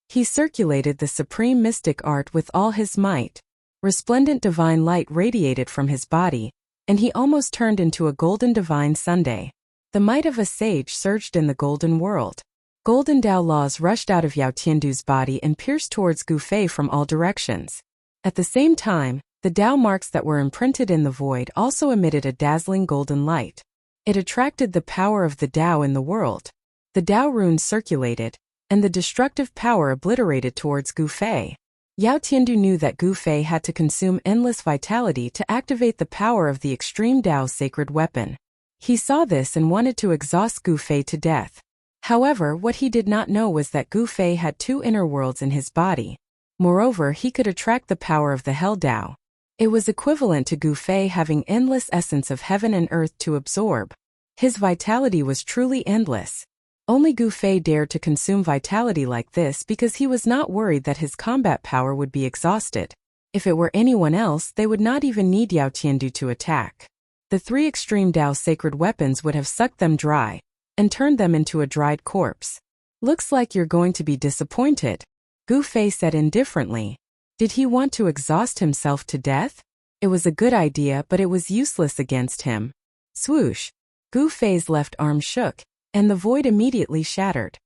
Speaker 1: He circulated the supreme mystic art with all his might. Resplendent divine light radiated from his body, and he almost turned into a golden divine sundae. The might of a sage surged in the golden world. Golden Tao laws rushed out of Yao Tiandu's body and pierced towards Gu Fei from all directions. At the same time, the Tao marks that were imprinted in the void also emitted a dazzling golden light. It attracted the power of the Tao in the world. The Tao runes circulated, and the destructive power obliterated towards Gu Fei. Yao Tiandu knew that Gu Fei had to consume endless vitality to activate the power of the extreme Tao sacred weapon. He saw this and wanted to exhaust Gu Fei to death. However, what he did not know was that Gu Fei had 2 inner worlds in his body. Moreover, he could attract the power of the Hell Tao. It was equivalent to Gu Fei having endless essence of heaven and earth to absorb. His vitality was truly endless. Only Gu Fei dared to consume vitality like this because he was not worried that his combat power would be exhausted. If it were anyone else, they would not even need Yao Tiandu to attack. The 3 extreme Tao sacred weapons would have sucked them dry and turned them into a dried corpse. Looks like you're going to be disappointed. Gu Fei said indifferently. Did he want to exhaust himself to death? It was a good idea, but it was useless against him. Swoosh! Gu Fei's left arm shook, and the void immediately shattered.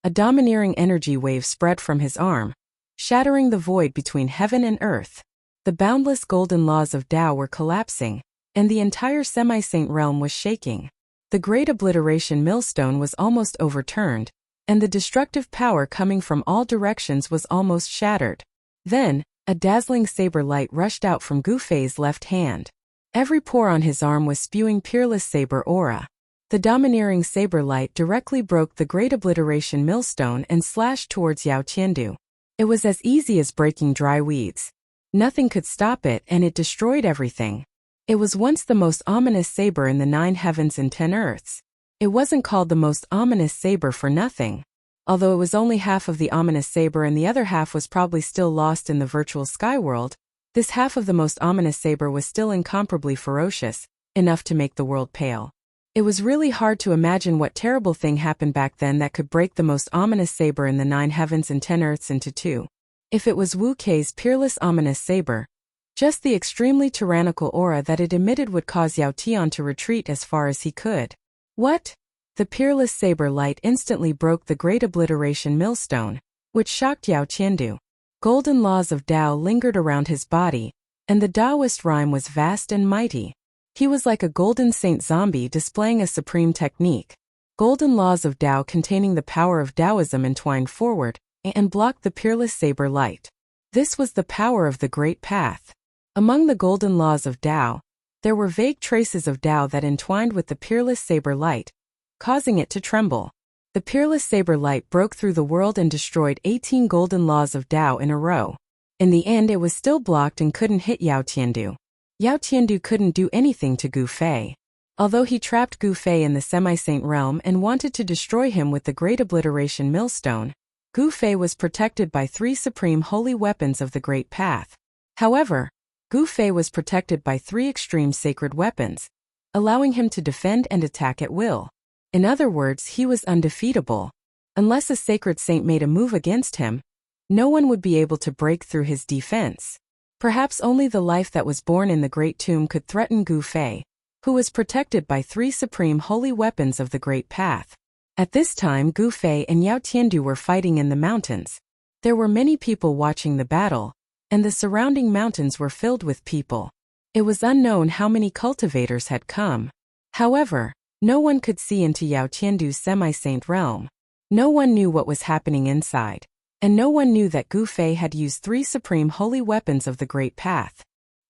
Speaker 1: A domineering energy wave spread from his arm, shattering the void between heaven and earth. The boundless golden laws of Tao were collapsing, and the entire semi-saint realm was shaking. The great obliteration millstone was almost overturned, and the destructive power coming from all directions was almost shattered. Then, a dazzling saber light rushed out from Gu Fei's left hand. Every pore on his arm was spewing peerless saber aura. The domineering saber light directly broke the great obliteration millstone and slashed towards Yao Qiandu. It was as easy as breaking dry weeds. Nothing could stop it, and it destroyed everything. It was once the most ominous saber in the 9 heavens and 10 earths. It wasn't called the most ominous saber for nothing. Although it was only half of the ominous saber and the other half was probably still lost in the virtual sky world, this half of the most ominous saber was still incomparably ferocious, enough to make the world pale. It was really hard to imagine what terrible thing happened back then that could break the most ominous saber in the 9 heavens and 10 earths into two. If it was Wu Kei's peerless ominous saber, just the extremely tyrannical aura that it emitted would cause Yao Tian to retreat as far as he could. What? The peerless saber light instantly broke the great obliteration millstone, which shocked Yao Qiandu. Golden laws of Tao lingered around his body, and the Taoist rhyme was vast and mighty. He was like a golden saint zombie displaying a supreme technique. Golden laws of Tao containing the power of Taoism entwined forward and blocked the peerless saber light. This was the power of the great path. Among the golden laws of Tao, there were vague traces of Tao that entwined with the peerless saber light, causing it to tremble. The peerless saber light broke through the world and destroyed 18 golden laws of Tao in a row. In the end, it was still blocked and couldn't hit Yao Qiandu. Yao Qiandu couldn't do anything to Gu Fei. Although he trapped Gu Fei in the semi-saint realm and wanted to destroy him with the great obliteration millstone, Gu Fei was protected by 3 supreme holy weapons of the great path. However, Gu Fei was protected by 3 extreme sacred weapons, allowing him to defend and attack at will. In other words, he was undefeatable. Unless a sacred saint made a move against him, no one would be able to break through his defense. Perhaps only the life that was born in the great tomb could threaten Gu Fei, who was protected by 3 supreme holy weapons of the great path. At this time, Gu Fei and Yao Qiandu were fighting in the mountains. There were many people watching the battle, and the surrounding mountains were filled with people. It was unknown how many cultivators had come. However, no one could see into Yao Qiandu's semi-saint realm. No one knew what was happening inside, and no one knew that Gu Fei had used 3 supreme holy weapons of the great path.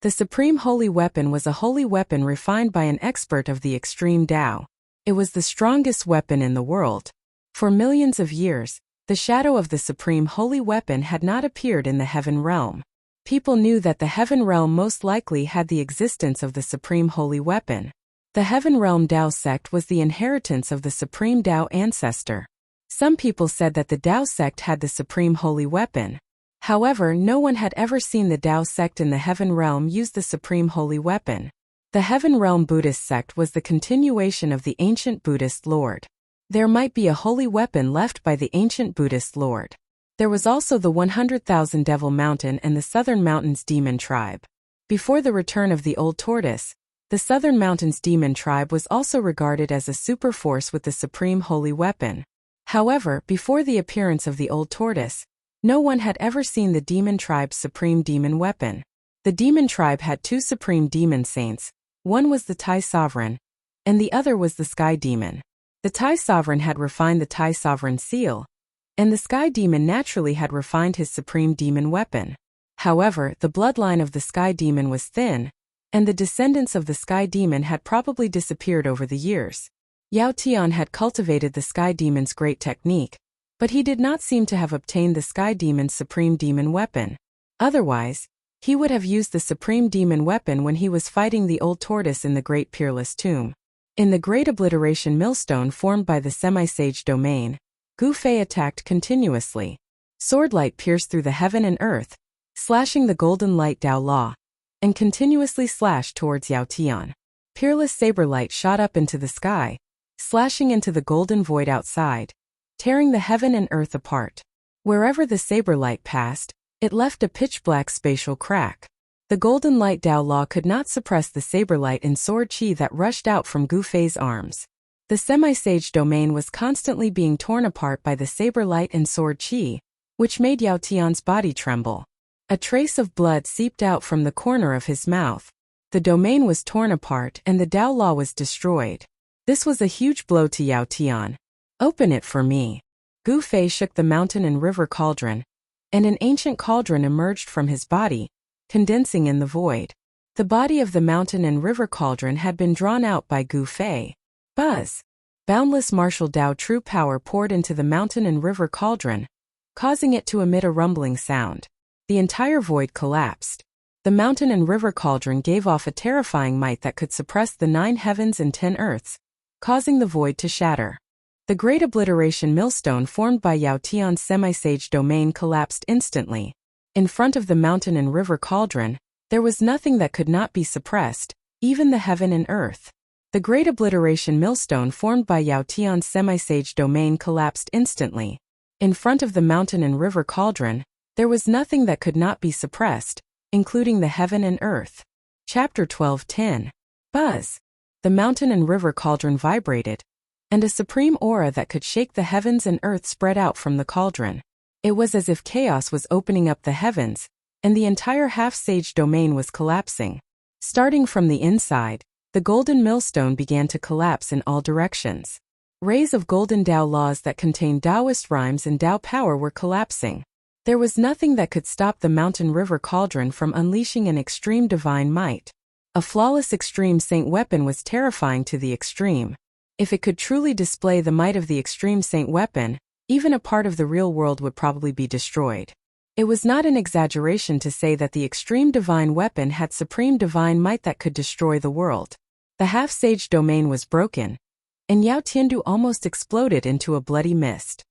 Speaker 1: The supreme holy weapon was a holy weapon refined by an expert of the extreme Tao. It was the strongest weapon in the world. For millions of years, the shadow of the supreme holy weapon had not appeared in the heaven realm. People knew that the heaven realm most likely had the existence of the supreme holy weapon. The heaven realm Tao sect was the inheritance of the supreme Tao ancestor. Some people said that the Tao sect had the supreme holy weapon. However, no one had ever seen the Tao sect in the heaven realm use the supreme holy weapon. The heaven realm Buddhist sect was the continuation of the ancient Buddhist lord. There might be a holy weapon left by the ancient Buddhist lord. There was also the 100,000 Devil Mountain and the Southern Mountains Demon Tribe. Before the return of the Old Tortoise, the Southern Mountains Demon Tribe was also regarded as a super force with the supreme holy weapon. However, before the appearance of the Old Tortoise, no one had ever seen the Demon Tribe's supreme demon weapon. The Demon Tribe had 2 supreme demon saints. One was the Tai Sovereign, and the other was the Sky Demon. The Tai Sovereign had refined the Tai Sovereign seal, and the Sky Demon naturally had refined his supreme demon weapon. However, the bloodline of the Sky Demon was thin, and the descendants of the Sky Demon had probably disappeared over the years. Yao Tian had cultivated the Sky Demon's great technique, but he did not seem to have obtained the Sky Demon's supreme demon weapon. Otherwise, he would have used the supreme demon weapon when he was fighting the Old Tortoise in the Great Peerless Tomb. In the Great Obliteration Millstone formed by the Semi-Sage Domain, Gu Fei attacked continuously. Swordlight pierced through the heaven and earth, slashing the golden light Tao Law, and continuously slashed towards Yao Tian. Peerless saber light shot up into the sky, slashing into the golden void outside, tearing the heaven and earth apart. Wherever the saber light passed, it left a pitch-black spatial crack. The golden light Dao Law could not suppress the saber light and sword chi that rushed out from Gu Fei's arms. The semi-sage domain was constantly being torn apart by the saber light and sword chi, which made Yao Tian's body tremble. A trace of blood seeped out from the corner of his mouth. The domain was torn apart and the Dao Law was destroyed. This was a huge blow to Yao Tian. "Open it for me." Gu Fei shook the mountain and river cauldron, and an ancient cauldron emerged from his body, condensing in the void. The body of the mountain and river cauldron had been drawn out by Gu Fei. Buzz! Boundless martial Dao true power poured into the mountain and river cauldron, causing it to emit a rumbling sound. The entire void collapsed. The mountain and river cauldron gave off a terrifying might that could suppress the 9 heavens and 10 earths, causing the void to shatter. The great obliteration millstone formed by Yao Tian's semi-sage domain collapsed instantly. In front of the mountain and river cauldron, there was nothing that could not be suppressed, even the heaven and earth. The great obliteration millstone formed by Yao Tian's semi-sage domain collapsed instantly. In front of the mountain and river cauldron, there was nothing that could not be suppressed, including the heaven and earth. Chapter 12:10. Buzz! The mountain and river cauldron vibrated, and a supreme aura that could shake the heavens and earth spread out from the cauldron. It was as if chaos was opening up the heavens, and the entire half-sage domain was collapsing. Starting from the inside, the golden millstone began to collapse in all directions. Rays of golden Dao laws that contained Taoist rhymes and Dao power were collapsing. There was nothing that could stop the mountain river cauldron from unleashing an extreme divine might. A flawless extreme saint weapon was terrifying to the extreme. If it could truly display the might of the extreme saint weapon, even a part of the real world would probably be destroyed. It was not an exaggeration to say that the extreme divine weapon had supreme divine might that could destroy the world. The half-sage domain was broken, and Yao Tiandu almost exploded into a bloody mist.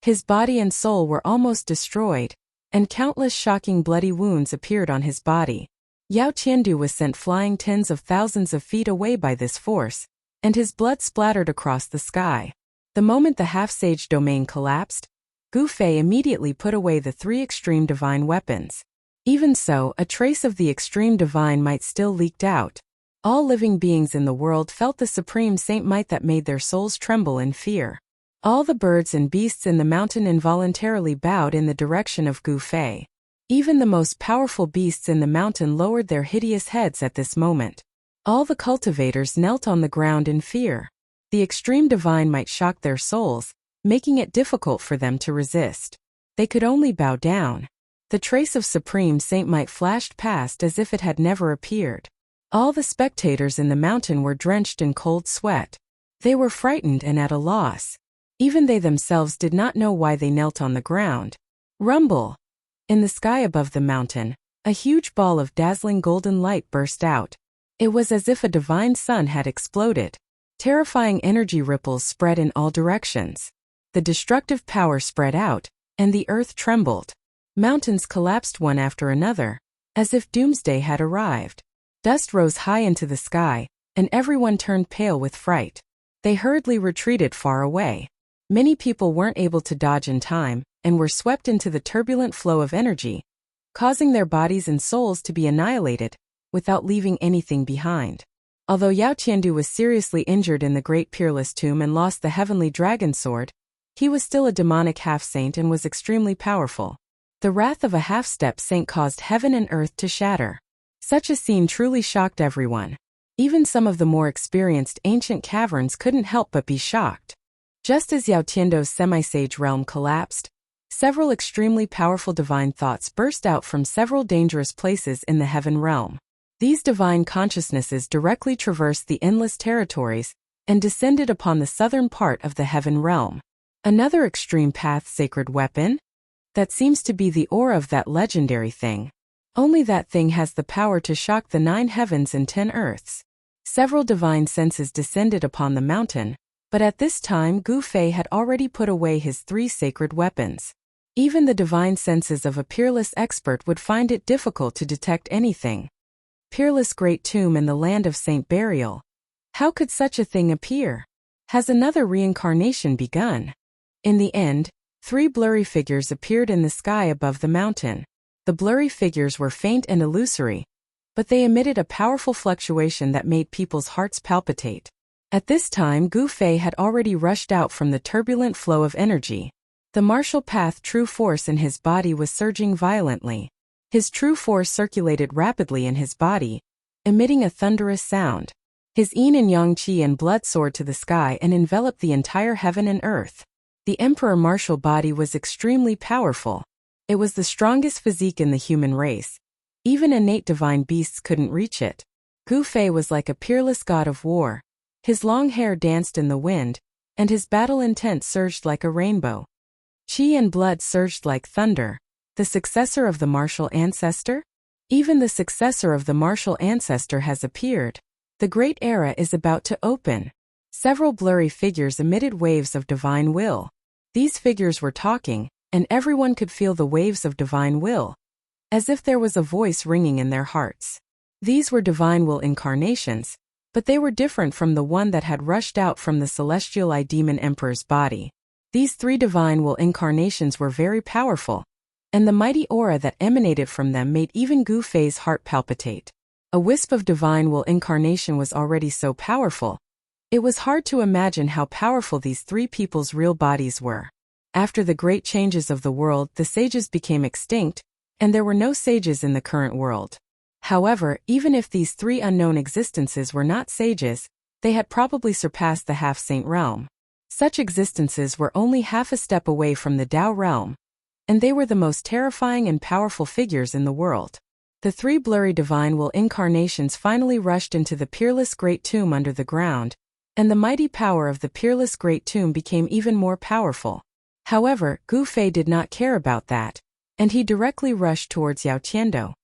Speaker 1: His body and soul were almost destroyed, and countless shocking bloody wounds appeared on his body. Yao Tiandu was sent flying tens of thousands of feet away by this force, and his blood splattered across the sky. The moment the half-sage domain collapsed, Gu Fei immediately put away the 3 extreme divine weapons. Even so, a trace of the extreme divine might still leaked out. All living beings in the world felt the supreme saint might that made their souls tremble in fear. All the birds and beasts in the mountain involuntarily bowed in the direction of Gu Fei. Even the most powerful beasts in the mountain lowered their hideous heads at this moment. All the cultivators knelt on the ground in fear. The extreme divine might shock their souls, making it difficult for them to resist. They could only bow down. The trace of supreme saint might flashed past as if it had never appeared. All the spectators in the mountain were drenched in cold sweat. They were frightened and at a loss. Even they themselves did not know why they knelt on the ground. Rumble! In the sky above the mountain, a huge ball of dazzling golden light burst out. It was as if a divine sun had exploded. Terrifying energy ripples spread in all directions. The destructive power spread out, and the earth trembled. Mountains collapsed one after another, as if doomsday had arrived. Dust rose high into the sky, and everyone turned pale with fright. They hurriedly retreated far away. Many people weren't able to dodge in time, and were swept into the turbulent flow of energy, causing their bodies and souls to be annihilated, without leaving anything behind. Although Yao Tiandu was seriously injured in the Great Peerless Tomb and lost the heavenly dragon sword, he was still a demonic half-saint and was extremely powerful. The wrath of a half-step saint caused heaven and earth to shatter. Such a scene truly shocked everyone. Even some of the more experienced ancient caverns couldn't help but be shocked. Just as Yao Tiandu's semi-sage realm collapsed, several extremely powerful divine thoughts burst out from several dangerous places in the heaven realm. These divine consciousnesses directly traversed the endless territories and descended upon the southern part of the heaven realm. Another extreme path sacred weapon? That seems to be the aura of that legendary thing. Only that thing has the power to shock the 9 heavens and 10 earths. Several divine senses descended upon the mountain, but at this time Gu Fei had already put away his 3 sacred weapons. Even the divine senses of a peerless expert would find it difficult to detect anything. Peerless great tomb in the land of saint burial. How could such a thing appear? Has another reincarnation begun? In the end, Three blurry figures appeared in the sky above the mountain. The blurry figures were faint and illusory, but they emitted a powerful fluctuation that made people's hearts palpitate. At this time, Gu Fei had already rushed out from the turbulent flow of energy. The martial path true force in his body was surging violently. His true force circulated rapidly in his body, emitting a thunderous sound. His yin and yang qi and blood soared to the sky and enveloped the entire heaven and earth. The emperor martial body was extremely powerful. It was the strongest physique in the human race. Even innate divine beasts couldn't reach it. Gu Fei was like a peerless god of war. His long hair danced in the wind, and his battle intent surged like a rainbow. Qi and blood surged like thunder. The successor of the martial ancestor? Even the successor of the martial ancestor has appeared. The great era is about to open. Several blurry figures emitted waves of divine will. These figures were talking, and everyone could feel the waves of divine will, as if there was a voice ringing in their hearts. These were divine will incarnations, but they were different from the one that had rushed out from the celestial demon emperor's body. These three divine will incarnations were very powerful, and the mighty aura that emanated from them made even Gu Fei's heart palpitate. A wisp of divine will incarnation was already so powerful. It was hard to imagine how powerful these three people's real bodies were. After the great changes of the world, the sages became extinct, and there were no sages in the current world. However, even if these three unknown existences were not sages, they had probably surpassed the half-saint realm. Such existences were only half a step away from the Tao realm, and they were the most terrifying and powerful figures in the world. The three blurry divine will incarnations finally rushed into the peerless great tomb under the ground, and the mighty power of the peerless great tomb became even more powerful. However, Gu Fei did not care about that, and he directly rushed towards Yao Qiando.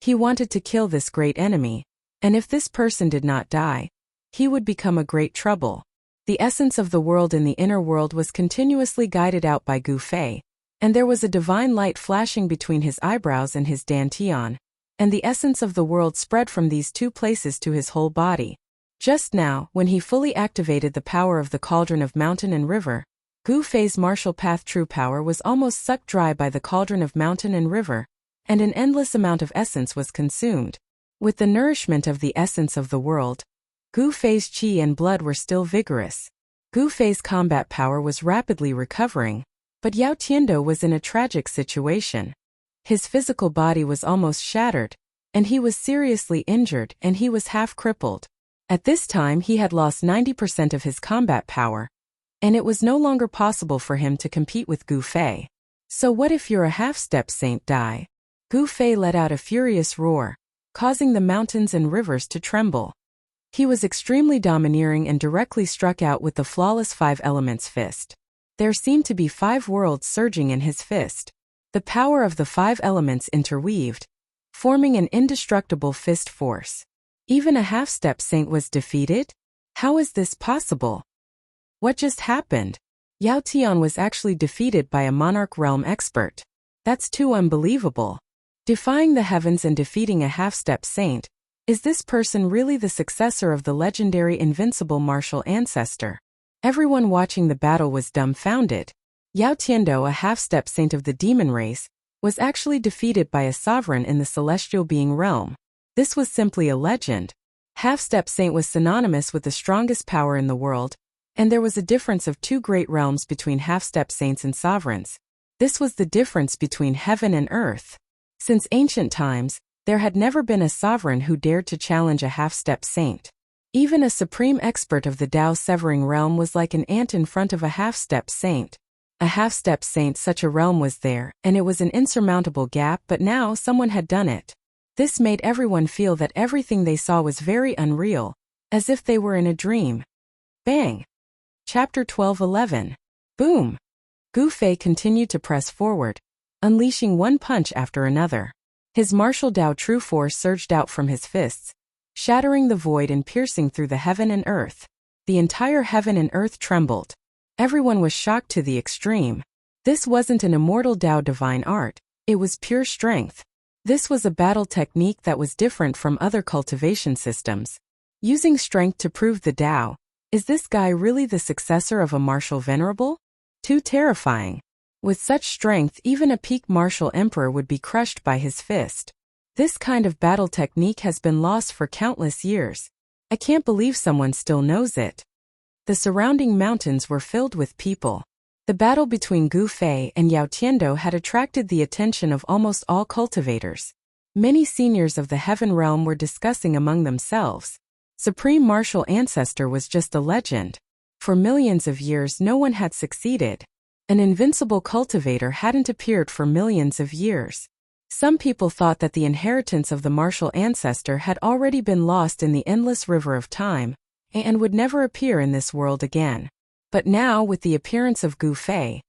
Speaker 1: He wanted to kill this great enemy, and if this person did not die, he would become a great trouble. The essence of the world in the inner world was continuously guided out by Gu Fei, and there was a divine light flashing between his eyebrows and his dantian, and the essence of the world spread from these two places to his whole body. Just now, when he fully activated the power of the cauldron of mountain and river, Gu Fei's martial path true power was almost sucked dry by the cauldron of mountain and river, and an endless amount of essence was consumed. With the nourishment of the essence of the world, Gu Fei's qi and blood were still vigorous. Gu Fei's combat power was rapidly recovering, but Yao Qiando was in a tragic situation. His physical body was almost shattered, and he was seriously injured and he was half crippled. At this time he had lost 90% of his combat power, and it was no longer possible for him to compete with Gu Fei. So what if you're a half-step saint die? Gu Fei let out a furious roar, causing the mountains and rivers to tremble. He was extremely domineering and directly struck out with the flawless five elements fist. There seemed to be 5 worlds surging in his fist. The power of the 5 elements interweaved, forming an indestructible fist force. Even a half-step saint was defeated? How is this possible? What just happened? Yao Tian was actually defeated by a monarch realm expert. That's too unbelievable. Defying the heavens and defeating a half-step saint, is this person really the successor of the legendary invincible martial ancestor? Everyone watching the battle was dumbfounded. Yao Qiando, a half-step saint of the demon race, was actually defeated by a sovereign in the celestial being realm. This was simply a legend. Half-step saint was synonymous with the strongest power in the world, and there was a difference of 2 great realms between half-step saints and sovereigns. This was the difference between heaven and earth. Since ancient times, there had never been a sovereign who dared to challenge a half-step saint. Even a supreme expert of the Tao severing realm was like an ant in front of a half-step saint. A half-step saint, such a realm was there, and it was an insurmountable gap, but now someone had done it. This made everyone feel that everything they saw was very unreal, as if they were in a dream. Bang! Chapter 12:11. Boom! Gu Fei continued to press forward, unleashing one punch after another. His martial Tao true force surged out from his fists, shattering the void and piercing through the heaven and earth. The entire heaven and earth trembled. Everyone was shocked to the extreme. This wasn't an immortal Tao divine art, it was pure strength. This was a battle technique that was different from other cultivation systems. Using strength to prove the Tao. Is this guy really the successor of a martial venerable? Too terrifying. With such strength, even a peak martial emperor would be crushed by his fist. This kind of battle technique has been lost for countless years. I can't believe someone still knows it. The surrounding mountains were filled with people. The battle between Gu Fei and Yao Tiando had attracted the attention of almost all cultivators. Many seniors of the Heaven Realm were discussing among themselves. Supreme Martial Ancestor was just a legend. For millions of years no one had succeeded. An invincible cultivator hadn't appeared for millions of years. Some people thought that the inheritance of the Martial Ancestor had already been lost in the endless river of time, and would never appear in this world again. But now, with the appearance of Gu Fei,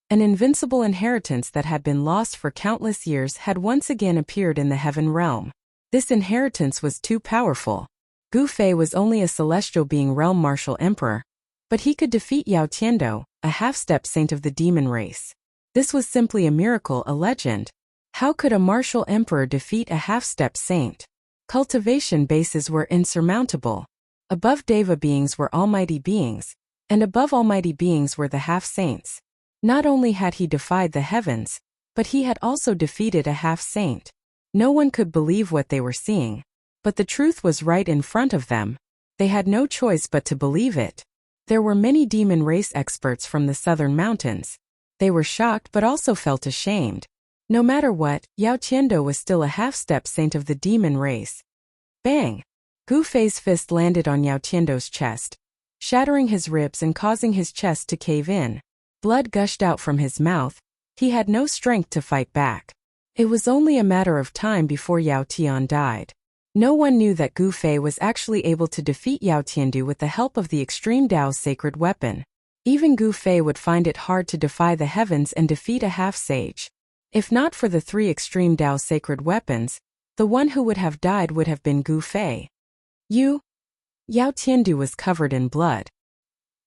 Speaker 1: an invincible inheritance that had been lost for countless years had once again appeared in the Heaven Realm. This inheritance was too powerful. Gu Fei was only a celestial being realm martial emperor, but he could defeat Yao Tiando, a half-step saint of the demon race. This was simply a miracle, a legend. How could a martial emperor defeat a half-step saint? Cultivation bases were insurmountable. Above Deva beings were almighty beings, and above almighty beings were the half-saints. Not only had he defied the heavens, but he had also defeated a half-saint. No one could believe what they were seeing. But the truth was right in front of them. They had no choice but to believe it. There were many demon race experts from the southern mountains. They were shocked but also felt ashamed. No matter what, Yao Tiando was still a half-step saint of the demon race. Bang! Gu Fei's fist landed on Yao Tiando's chest, shattering his ribs and causing his chest to cave in. Blood gushed out from his mouth. He had no strength to fight back. It was only a matter of time before Yao Tian died. No one knew that Gu Fei was actually able to defeat Yao Tiandu with the help of the Extreme Tao sacred weapon. Even Gu Fei would find it hard to defy the heavens and defeat a half-sage. If not for the 3 Extreme Tao sacred weapons, the one who would have died would have been Gu Fei. Yao Tiandu was covered in blood.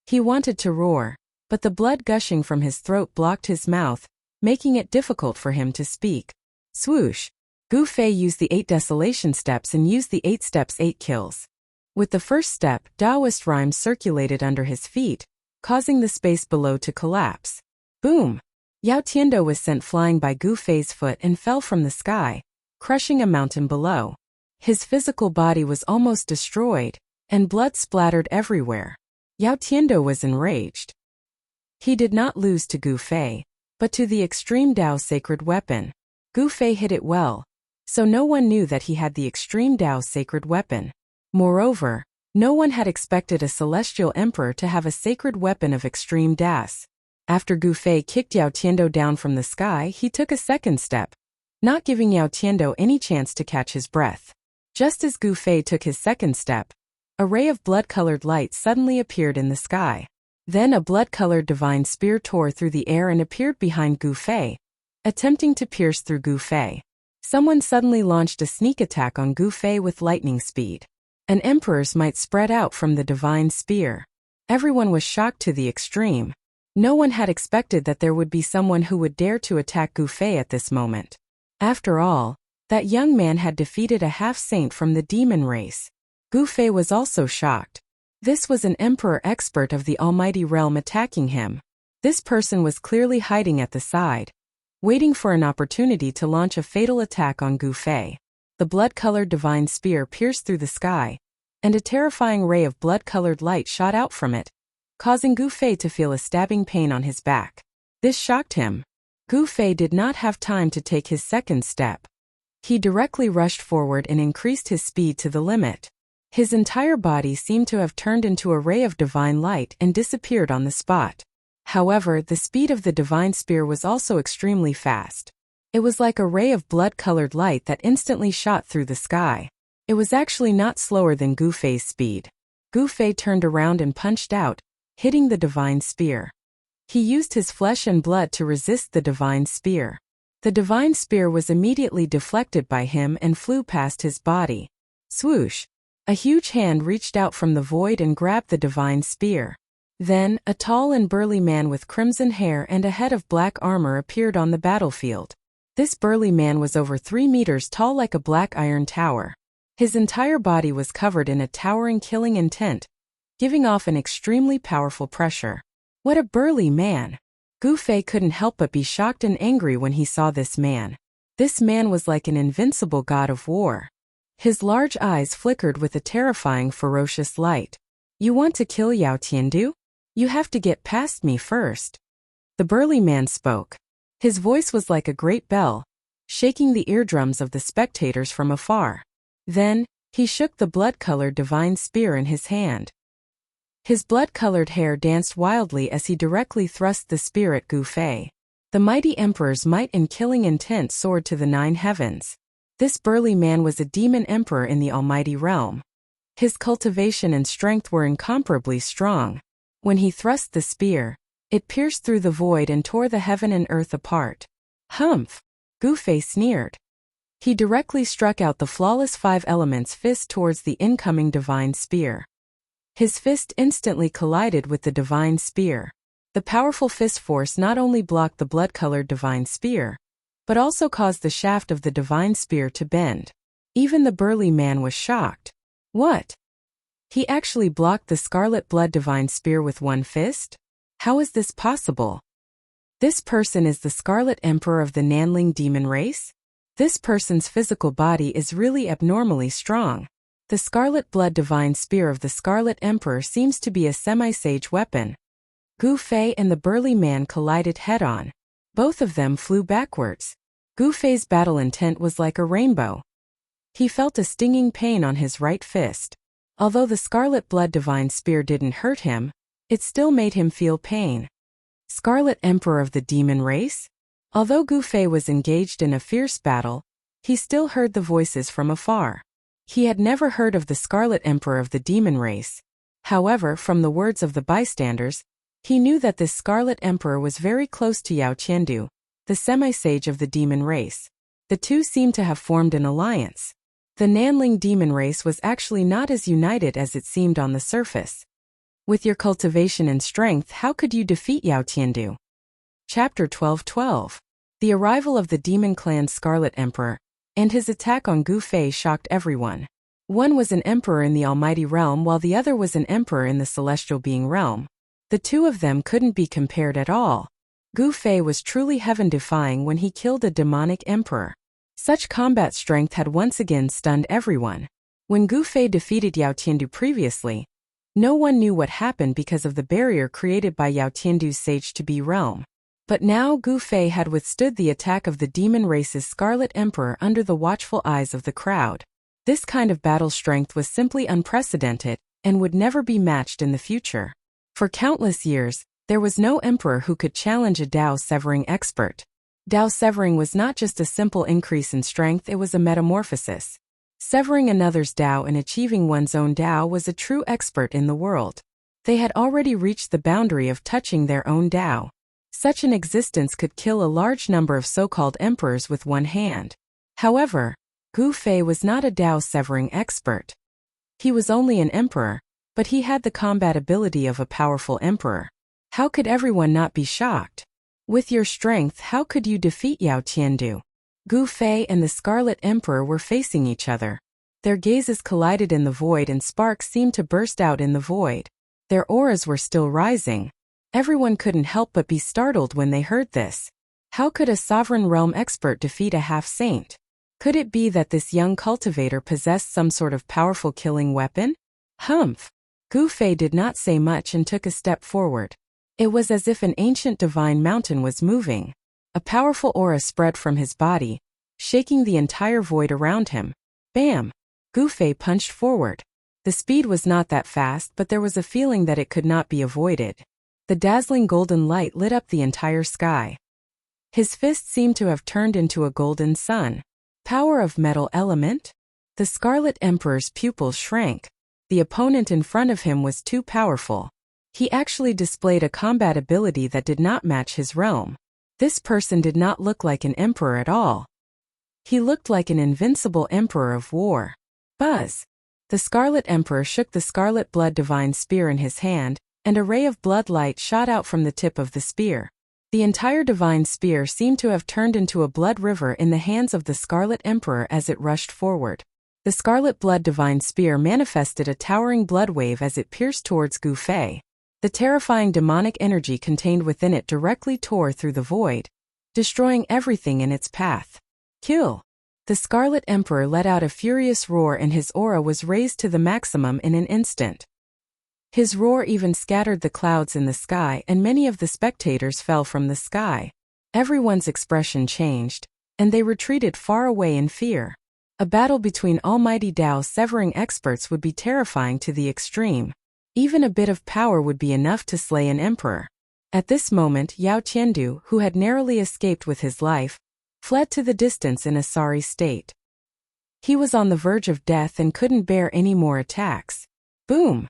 Speaker 1: He wanted to roar, but the blood gushing from his throat blocked his mouth, making it difficult for him to speak. Swoosh! Gu Fei used the 8 desolation steps and used the 8 steps 8 kills. With the first step, Taoist rhymes circulated under his feet, causing the space below to collapse. Boom! Yao Tiando was sent flying by Gu Fei's foot and fell from the sky, crushing a mountain below. His physical body was almost destroyed, and blood splattered everywhere. Yao Tiando was enraged. He did not lose to Gu Fei, but to the Extreme Tao sacred weapon. Gu Fei hit it well, so no one knew that he had the Extreme Tao sacred weapon. Moreover, no one had expected a celestial emperor to have a sacred weapon of extreme das. After Gu Fei kicked Yao Tiando down from the sky, he took a second step, not giving Yao Tiando any chance to catch his breath. Just as Gu Fei took his second step, a ray of blood-colored light suddenly appeared in the sky. Then a blood-colored divine spear tore through the air and appeared behind Gu Fei, attempting to pierce through Gu Fei. Someone suddenly launched a sneak attack on Gu Fei with lightning speed. An emperor's might spread out from the divine spear. Everyone was shocked to the extreme. No one had expected that there would be someone who would dare to attack Gu Fei at this moment. After all, that young man had defeated a half-saint from the demon race. Gu Fei was also shocked. This was an emperor expert of the almighty realm attacking him. This person was clearly hiding at the side, waiting for an opportunity to launch a fatal attack on Gu Fei. The blood-colored divine spear pierced through the sky, and a terrifying ray of blood-colored light shot out from it, causing Gu Fei to feel a stabbing pain on his back. This shocked him. Gu Fei did not have time to take his second step. He directly rushed forward and increased his speed to the limit. His entire body seemed to have turned into a ray of divine light and disappeared on the spot. However, the speed of the divine spear was also extremely fast. It was like a ray of blood-colored light that instantly shot through the sky. It was actually not slower than Gu Fei's speed. Gu Fei turned around and punched out, hitting the divine spear. He used his flesh and blood to resist the divine spear. The divine spear was immediately deflected by him and flew past his body. Swoosh! A huge hand reached out from the void and grabbed the divine spear. Then, a tall and burly man with crimson hair and a head of black armor appeared on the battlefield. This burly man was over 3 meters tall like a black iron tower. His entire body was covered in a towering killing intent, giving off an extremely powerful pressure. What a burly man! Gu Fei couldn't help but be shocked and angry when he saw this man. This man was like an invincible god of war. His large eyes flickered with a terrifying, ferocious light. You want to kill Yao Tiandu? You have to get past me first. The burly man spoke. His voice was like a great bell, shaking the eardrums of the spectators from afar. Then, he shook the blood-colored divine spear in his hand. His blood-colored hair danced wildly as he directly thrust the spear at Gu Fei. The mighty emperor's might and killing intent soared to the 9 heavens. This burly man was a demon emperor in the almighty realm. His cultivation and strength were incomparably strong. When he thrust the spear, it pierced through the void and tore the heaven and earth apart. Humph! Gu Fei sneered. He directly struck out the flawless 5 elements fist towards the incoming divine spear. His fist instantly collided with the divine spear. The powerful fist force not only blocked the blood-colored divine spear, but also caused the shaft of the divine spear to bend. Even the burly man was shocked. What? He actually blocked the scarlet blood divine spear with one fist? How is this possible? This person is the Scarlet Emperor of the Nanling demon race? This person's physical body is really abnormally strong. The scarlet blood divine spear of the Scarlet Emperor seems to be a semi-sage weapon. Gu Fei and the burly man collided head-on. Both of them flew backwards. Gu Fei's battle intent was like a rainbow. He felt a stinging pain on his right fist. Although the scarlet blood divine spear didn't hurt him, it still made him feel pain. Scarlet Emperor of the demon race? Although Gu Fei was engaged in a fierce battle, he still heard the voices from afar. He had never heard of the Scarlet Emperor of the demon race. However, from the words of the bystanders, he knew that this Scarlet Emperor was very close to Yao Tiandu, the semi-sage of the demon race. The two seemed to have formed an alliance. The Nanling demon race was actually not as united as it seemed on the surface. With your cultivation and strength, how could you defeat Yao Tiandu? Chapter 12:12. The arrival of the demon clan's Scarlet Emperor and his attack on Gu Fei shocked everyone. One was an emperor in the almighty realm while the other was an emperor in the celestial being realm. The two of them couldn't be compared at all. Gu Fei was truly heaven-defying when he killed a demonic emperor. Such combat strength had once again stunned everyone. When Gu Fei defeated Yao Tiandu previously, no one knew what happened because of the barrier created by Yao Tiandu's sage-to-be realm. But now Gu Fei had withstood the attack of the demon race's Scarlet Emperor under the watchful eyes of the crowd. This kind of battle strength was simply unprecedented and would never be matched in the future. For countless years, there was no emperor who could challenge a Dao-severing expert. Dao-severing was not just a simple increase in strength, it was a metamorphosis. Severing another's Dao and achieving one's own Dao was a true expert in the world. They had already reached the boundary of touching their own Dao. Such an existence could kill a large number of so-called emperors with one hand. However, Gu Fei was not a Dao-severing expert. He was only an emperor, but he had the combat ability of a powerful emperor. How could everyone not be shocked? With your strength, how could you defeat Yao Tiandu? Gu Fei and the Scarlet Emperor were facing each other. Their gazes collided in the void and sparks seemed to burst out in the void. Their auras were still rising. Everyone couldn't help but be startled when they heard this. How could a sovereign realm expert defeat a half-saint? Could it be that this young cultivator possessed some sort of powerful killing weapon? Humph! Gu Fei did not say much and took a step forward. It was as if an ancient divine mountain was moving. A powerful aura spread from his body, shaking the entire void around him. Bam! Gu Fei punched forward. The speed was not that fast, but there was a feeling that it could not be avoided. The dazzling golden light lit up the entire sky. His fist seemed to have turned into a golden sun. Power of metal element? The Scarlet Emperor's pupils shrank. The opponent in front of him was too powerful. He actually displayed a combat ability that did not match his realm. This person did not look like an emperor at all. He looked like an invincible emperor of war. Buzz! The Scarlet Emperor shook the scarlet blood divine spear in his hand, and a ray of blood light shot out from the tip of the spear. The entire divine spear seemed to have turned into a blood river in the hands of the Scarlet Emperor as it rushed forward. The scarlet blood divine spear manifested a towering blood wave as it pierced towards Gu Fei. The terrifying demonic energy contained within it directly tore through the void, destroying everything in its path. Kill! The Scarlet Emperor let out a furious roar and his aura was raised to the maximum in an instant. His roar even scattered the clouds in the sky and many of the spectators fell from the sky. Everyone's expression changed, and they retreated far away in fear. A battle between almighty Tao severing experts would be terrifying to the extreme. Even a bit of power would be enough to slay an emperor. At this moment Yao Qiandu, who had narrowly escaped with his life, fled to the distance in a sorry state. He was on the verge of death and couldn't bear any more attacks. Boom!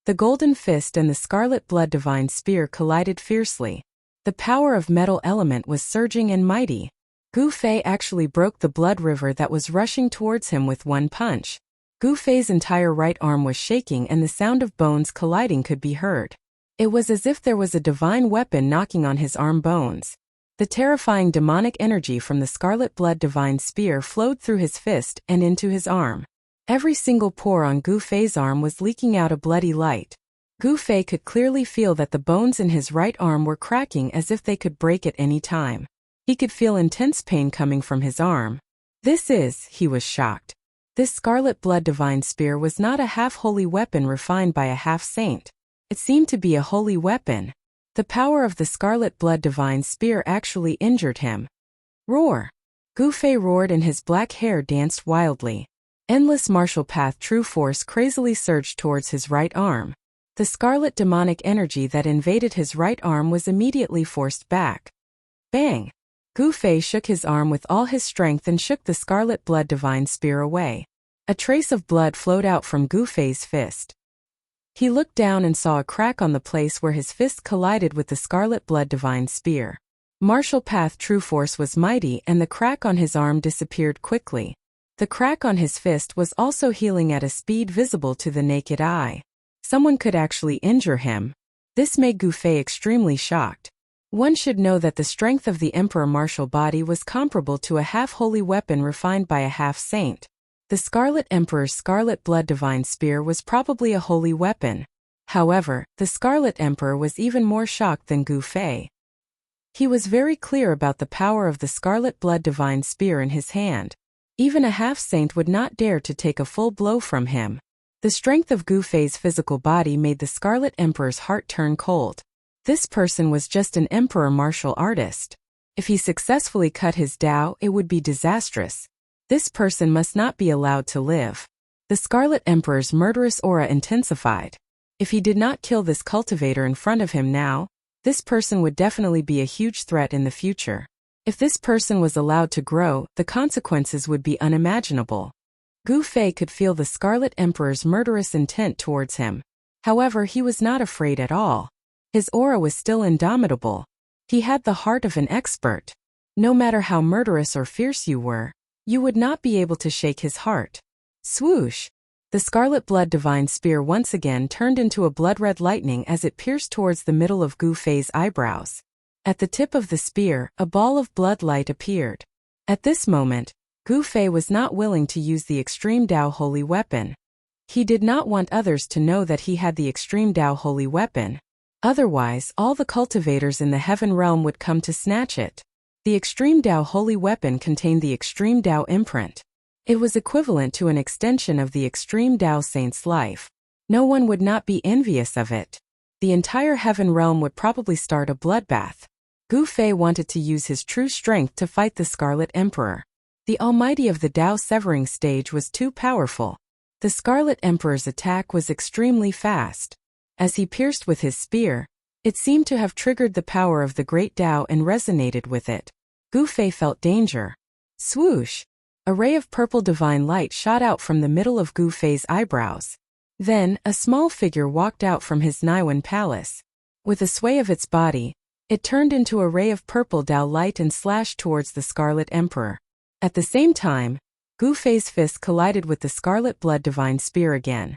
Speaker 1: The golden fist and the scarlet blood divine spear collided fiercely. The power of metal element was surging and mighty. Gu Fei actually broke the blood river that was rushing towards him with one punch. Gu Fei's entire right arm was shaking and the sound of bones colliding could be heard. It was as if there was a divine weapon knocking on his arm bones. The terrifying demonic energy from the scarlet blood divine spear flowed through his fist and into his arm. Every single pore on Gu Fei's arm was leaking out a bloody light. Gu Fei could clearly feel that the bones in his right arm were cracking as if they could break at any time. He could feel intense pain coming from his arm. He was shocked. This scarlet blood divine spear was not a half-holy weapon refined by a half-saint. It seemed to be a holy weapon. The power of the scarlet blood divine spear actually injured him. Roar! Gu Fei roared and his black hair danced wildly. Endless martial path true force crazily surged towards his right arm. The scarlet demonic energy that invaded his right arm was immediately forced back. Bang! Gu Fei shook his arm with all his strength and shook the scarlet blood divine spear away. A trace of blood flowed out from Gu Fei's fist. He looked down and saw a crack on the place where his fist collided with the scarlet blood divine spear. Martial path true force was mighty and the crack on his arm disappeared quickly. The crack on his fist was also healing at a speed visible to the naked eye. Someone could actually injure him. This made Gu Fei extremely shocked. One should know that the strength of the emperor martial body was comparable to a half-holy weapon refined by a half-saint. The Scarlet Emperor's scarlet blood divine spear was probably a holy weapon. However, the Scarlet Emperor was even more shocked than Gu Fei. He was very clear about the power of the scarlet blood divine spear in his hand. Even a half-saint would not dare to take a full blow from him. The strength of Gu Fei's physical body made the Scarlet Emperor's heart turn cold. This person was just an emperor martial artist. If he successfully cut his Tao, it would be disastrous. This person must not be allowed to live. The Scarlet Emperor's murderous aura intensified. If he did not kill this cultivator in front of him now, this person would definitely be a huge threat in the future. If this person was allowed to grow, the consequences would be unimaginable. Gu Fei could feel the Scarlet Emperor's murderous intent towards him. However, he was not afraid at all. His aura was still indomitable. He had the heart of an expert. No matter how murderous or fierce you were, you would not be able to shake his heart. Swoosh! The scarlet blood divine spear once again turned into a blood-red lightning as it pierced towards the middle of Gu Fei's eyebrows. At the tip of the spear, a ball of blood light appeared. At this moment, Gu Fei was not willing to use the Extreme Tao Holy Weapon. He did not want others to know that he had the Extreme Tao Holy Weapon. Otherwise, all the cultivators in the Heaven Realm would come to snatch it. The Extreme Tao Holy Weapon contained the Extreme Tao imprint. It was equivalent to an extension of the Extreme Tao Saint's life. No one would not be envious of it. The entire Heaven Realm would probably start a bloodbath. Gu Fei wanted to use his true strength to fight the Scarlet Emperor. The Almighty of the Tao severing stage was too powerful. The Scarlet Emperor's attack was extremely fast. As he pierced with his spear, it seemed to have triggered the power of the Great Tao and resonated with it. Gu Fei felt danger. Swoosh! A ray of purple divine light shot out from the middle of Gu Fei's eyebrows. Then, a small figure walked out from his Niwen palace. With a sway of its body, it turned into a ray of purple Tao light and slashed towards the Scarlet Emperor. At the same time, Gu Fei's fist collided with the scarlet blood divine spear again.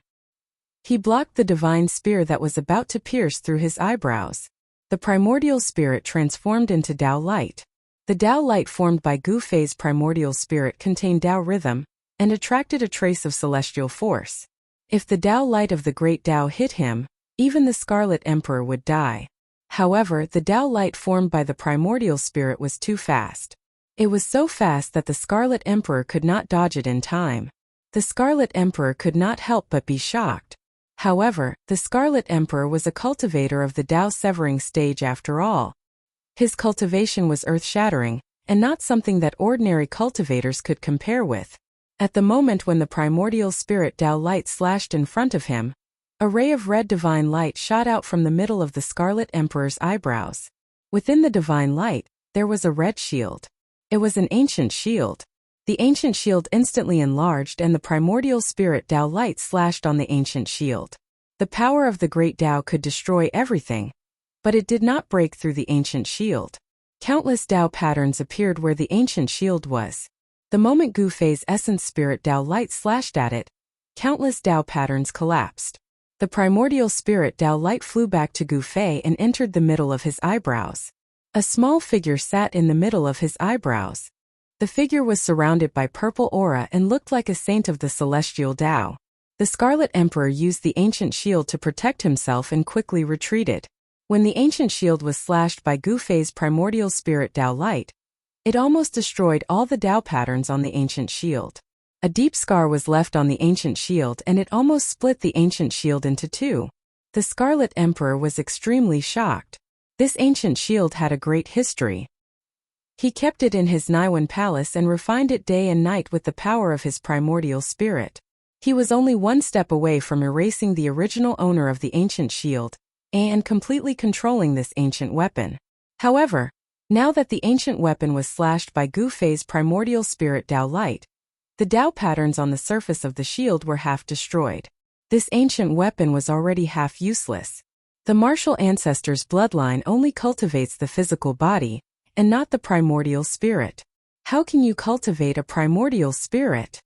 Speaker 1: He blocked the divine spear that was about to pierce through his eyebrows. The primordial spirit transformed into Tao light. The Tao light formed by Gu Fei's primordial spirit contained Tao rhythm, and attracted a trace of celestial force. If the Tao light of the Great Tao hit him, Even the Scarlet Emperor would die. However, the Tao light formed by the primordial spirit was too fast. It was so fast that the Scarlet Emperor could not dodge it in time. The Scarlet Emperor could not help but be shocked. However, the Scarlet Emperor was a cultivator of the Tao severing stage after all. His cultivation was earth-shattering, and not something that ordinary cultivators could compare with. At the moment when the primordial spirit Tao light slashed in front of him, a ray of red divine light shot out from the middle of the Scarlet Emperor's eyebrows. Within the divine light, there was a red shield. It was an ancient shield. The ancient shield instantly enlarged and the primordial spirit Tao light slashed on the ancient shield. The power of the great Tao could destroy everything, but it did not break through the ancient shield. Countless Tao patterns appeared where the ancient shield was. The moment Gu Fei's essence spirit Tao light slashed at it, countless Tao patterns collapsed. The primordial spirit Tao light flew back to Gu Fei and entered the middle of his eyebrows. A small figure sat in the middle of his eyebrows. The figure was surrounded by purple aura and looked like a saint of the celestial Tao. The Scarlet Emperor used the ancient shield to protect himself and quickly retreated. When the ancient shield was slashed by Gu Fei's primordial spirit Tao light, it almost destroyed all the Tao patterns on the ancient shield. A deep scar was left on the ancient shield and it almost split the ancient shield into two. The Scarlet Emperor was extremely shocked. This ancient shield had a great history. He kept it in his Niwen palace and refined it day and night with the power of his primordial spirit. He was only one step away from erasing the original owner of the ancient shield and completely controlling this ancient weapon. However, now that the ancient weapon was slashed by Gu Fei's primordial spirit Tao light, the Tao patterns on the surface of the shield were half destroyed. This ancient weapon was already half useless. The martial ancestor's bloodline only cultivates the physical body, and not the primordial spirit. How can you cultivate a primordial spirit?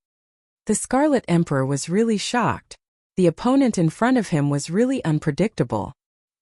Speaker 1: The Scarlet Emperor was really shocked. The opponent in front of him was really unpredictable.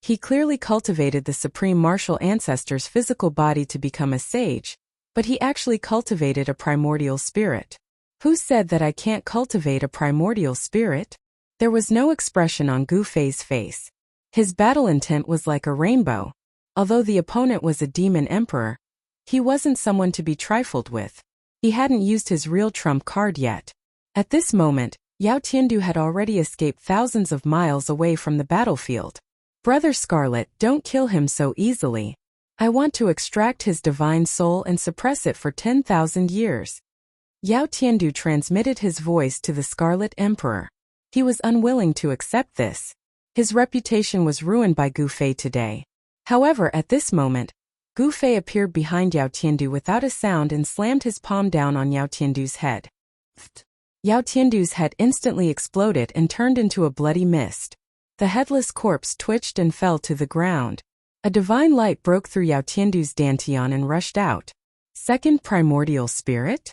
Speaker 1: He clearly cultivated the supreme martial ancestor's physical body to become a sage, but he actually cultivated a primordial spirit. Who said that I can't cultivate a primordial spirit? There was no expression on Gu Fei's face. His battle intent was like a rainbow. Although the opponent was a demon emperor, he wasn't someone to be trifled with. He hadn't used his real trump card yet. At this moment, Yao Tiandu had already escaped thousands of miles away from the battlefield. Brother Scarlet, don't kill him so easily. I want to extract his divine soul and suppress it for 10,000 years. Yao Tiandu transmitted his voice to the Scarlet Emperor. He was unwilling to accept this. His reputation was ruined by Gu Fei today. However, at this moment, Gu Fei appeared behind Yao Tiandu without a sound and slammed his palm down on Yao Tiandu's head. Yao Tiandu's head instantly exploded and turned into a bloody mist. The headless corpse twitched and fell to the ground. A divine light broke through Yao Tiandu's dantian and rushed out. Second primordial spirit?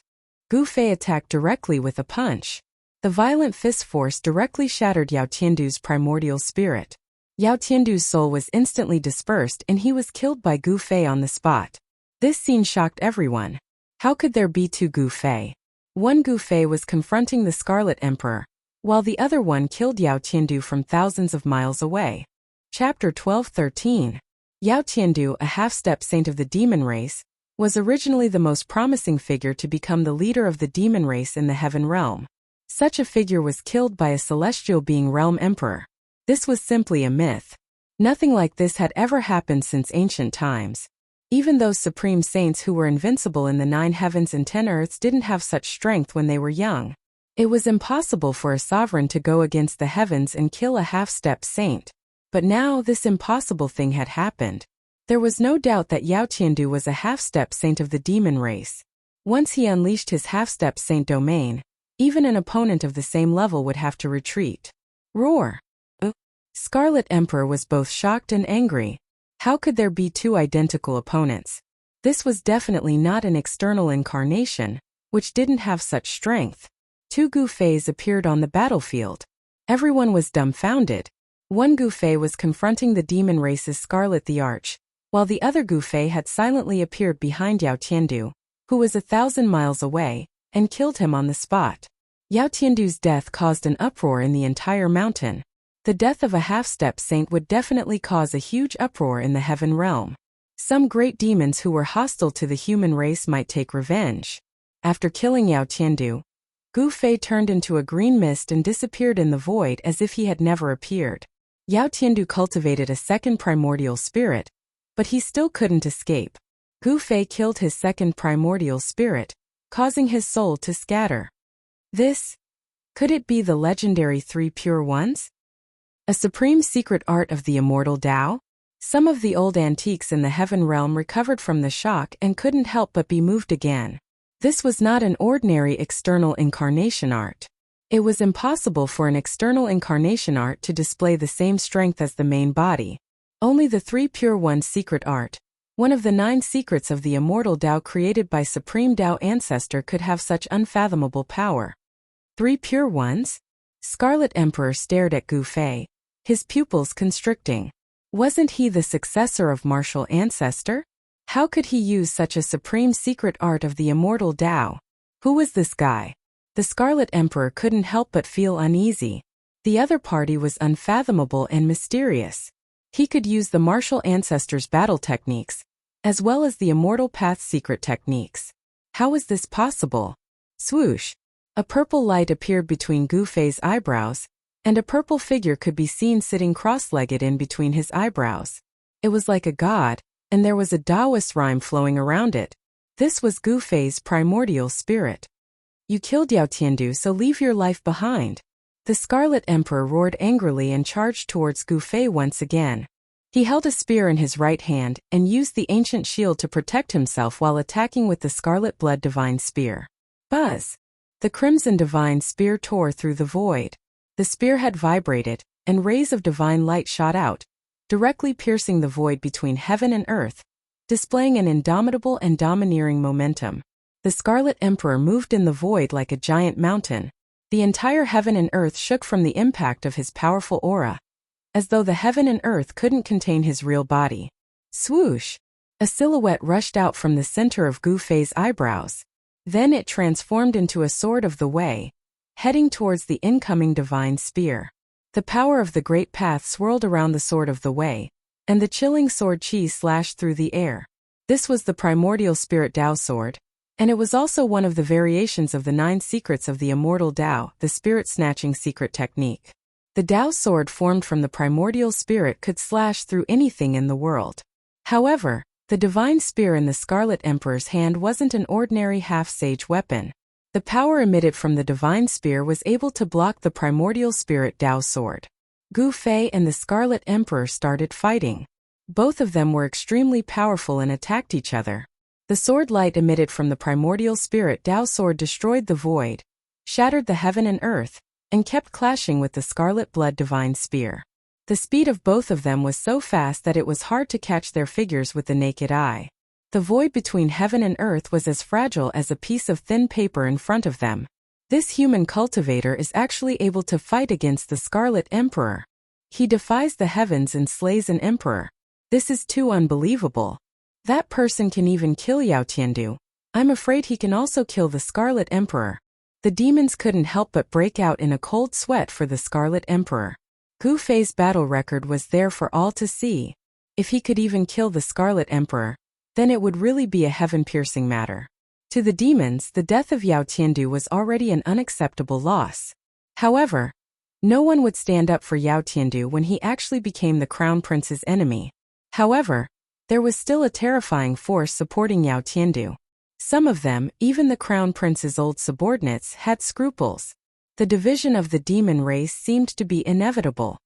Speaker 1: Gu Fei attacked directly with a punch. The violent fist force directly shattered Yao Tiandu's primordial spirit. Yao Tiandu's soul was instantly dispersed and he was killed by Gu Fei on the spot. This scene shocked everyone. How could there be two Gu Fei? One Gu Fei was confronting the Scarlet Emperor, while the other one killed Yao Tiandu from thousands of miles away. Chapter 12:13. Yao Tiandu, a half-step saint of the demon race, was originally the most promising figure to become the leader of the demon race in the heaven realm. Such a figure was killed by a celestial being realm emperor. This was simply a myth. Nothing like this had ever happened since ancient times. Even those supreme saints who were invincible in the 9 heavens and 10 earths didn't have such strength when they were young. It was impossible for a sovereign to go against the heavens and kill a half-step saint. But now this impossible thing had happened. There was no doubt that Yao Tiandu was a half-step saint of the demon race. Once he unleashed his half-step saint domain, even an opponent of the same level would have to retreat. Roar! Scarlet Emperor was both shocked and angry. How could there be two identical opponents? This was definitely not an external incarnation, which didn't have such strength. Two Gu Feis appeared on the battlefield. Everyone was dumbfounded. One Gu Fei was confronting the demon race's Scarlet the Arch, while the other Gu Fei had silently appeared behind Yao Tiandu, who was 1,000 miles away, and killed him on the spot. Yao Tiandu's death caused an uproar in the entire mountain. The death of a half-step saint would definitely cause a huge uproar in the heaven realm. Some great demons who were hostile to the human race might take revenge. After killing Yao Tiandu, Gu Fei turned into a green mist and disappeared in the void as if he had never appeared. Yao Tiandu cultivated a second primordial spirit, but he still couldn't escape. Gu Fei killed his second primordial spirit, causing his soul to scatter. Could it be the legendary Three Pure Ones? A supreme secret art of the immortal Tao? Some of the old antiques in the heaven realm recovered from the shock and couldn't help but be moved again. This was not an ordinary external incarnation art. It was impossible for an external incarnation art to display the same strength as the main body. Only the Three Pure Ones secret art, one of the 9 secrets of the immortal Tao created by Supreme Tao Ancestor, could have such unfathomable power. 3 Pure Ones? Scarlet Emperor stared at Gu Fei, his pupils constricting. Wasn't he the successor of Martial Ancestor? How could he use such a supreme secret art of the immortal Tao? Who was this guy? The Scarlet Emperor couldn't help but feel uneasy. The other party was unfathomable and mysterious. He could use the Martial Ancestor's battle techniques, as well as the Immortal Path's secret techniques. How was this possible? Swoosh! A purple light appeared between Gu Fei's eyebrows, and a purple figure could be seen sitting cross-legged in between his eyebrows. It was like a god, and there was a Taoist rhyme flowing around it. This was Gu Fei's primordial spirit. You killed Yao Tiandu, so leave your life behind. The Scarlet Emperor roared angrily and charged towards Gu Fei once again. He held a spear in his right hand and used the ancient shield to protect himself while attacking with the Scarlet Blood Divine Spear. Buzz! The Crimson Divine Spear tore through the void. The spearhead vibrated, and rays of divine light shot out, directly piercing the void between heaven and earth, displaying an indomitable and domineering momentum. The Scarlet Emperor moved in the void like a giant mountain. The entire heaven and earth shook from the impact of his powerful aura, as though the heaven and earth couldn't contain his real body. Swoosh! A silhouette rushed out from the center of Gu Fei's eyebrows. Then it transformed into a sword of the way, heading towards the incoming divine spear. The power of the great path swirled around the sword of the way, and the chilling sword chi slashed through the air. This was the primordial spirit Tao sword, and it was also one of the variations of the 9 secrets of the immortal Tao, the spirit-snatching secret technique. The Tao sword formed from the primordial spirit could slash through anything in the world. However, the divine spear in the Scarlet Emperor's hand wasn't an ordinary half-sage weapon. The power emitted from the divine spear was able to block the primordial spirit Tao sword. Gu Fei and the Scarlet Emperor started fighting. Both of them were extremely powerful and attacked each other. The sword light emitted from the primordial spirit Tao sword destroyed the void, shattered the heaven and earth, and kept clashing with the Scarlet Blood Divine Spear. The speed of both of them was so fast that it was hard to catch their figures with the naked eye. The void between heaven and earth was as fragile as a piece of thin paper in front of them. This human cultivator is actually able to fight against the Scarlet Emperor. He defies the heavens and slays an emperor. This is too unbelievable. That person can even kill Yao Tiandu. I'm afraid he can also kill the Scarlet Emperor. The demons couldn't help but break out in a cold sweat for the Scarlet Emperor. Gu Fei's battle record was there for all to see. If he could even kill the Scarlet Emperor, then it would really be a heaven-piercing matter. To the demons, the death of Yao Tiandu was already an unacceptable loss. However, no one would stand up for Yao Tiandu when he actually became the Crown Prince's enemy. However, there was still a terrifying force supporting Yao Tiandu. Some of them, even the Crown Prince's old subordinates, had scruples. The division of the demon race seemed to be inevitable.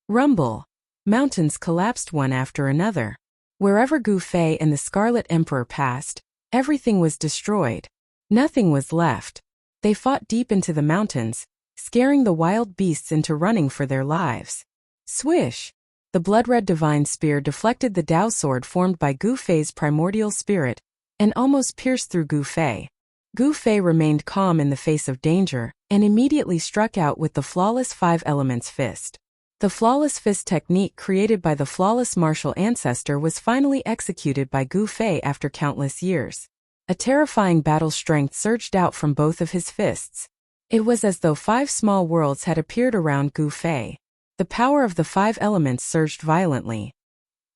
Speaker 1: Rumble. Mountains collapsed one after another. Wherever Gu Fei and the Scarlet Emperor passed, everything was destroyed. Nothing was left. They fought deep into the mountains, scaring the wild beasts into running for their lives. Swish! The blood-red divine spear deflected the Tao sword formed by Gu Fei's primordial spirit, and almost pierced through Gu Fei. Gu Fei remained calm in the face of danger, and immediately struck out with the flawless 5 elements fist. The flawless fist technique created by the flawless martial ancestor was finally executed by Gu Fei after countless years. A terrifying battle strength surged out from both of his fists. It was as though 5 small worlds had appeared around Gu Fei. The power of the 5 elements surged violently.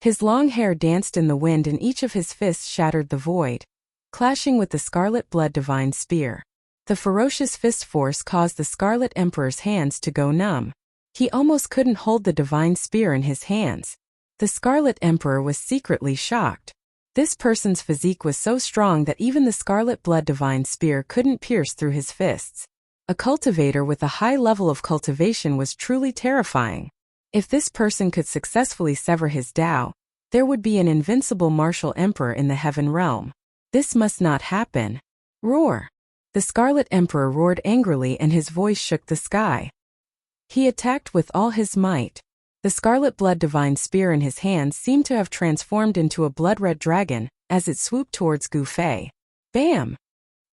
Speaker 1: His long hair danced in the wind and each of his fists shattered the void, clashing with the Scarlet Blood Divine Spear. The ferocious fist force caused the Scarlet Emperor's hands to go numb. He almost couldn't hold the Divine Spear in his hands. The Scarlet Emperor was secretly shocked. This person's physique was so strong that even the Scarlet Blood Divine Spear couldn't pierce through his fists. A cultivator with a high level of cultivation was truly terrifying. If this person could successfully sever his Tao, there would be an invincible martial emperor in the heaven realm. This must not happen. Roar! The Scarlet Emperor roared angrily and his voice shook the sky. He attacked with all his might. The Scarlet Blood Divine Spear in his hands seemed to have transformed into a blood-red dragon as it swooped towards Gu Fei. Bam!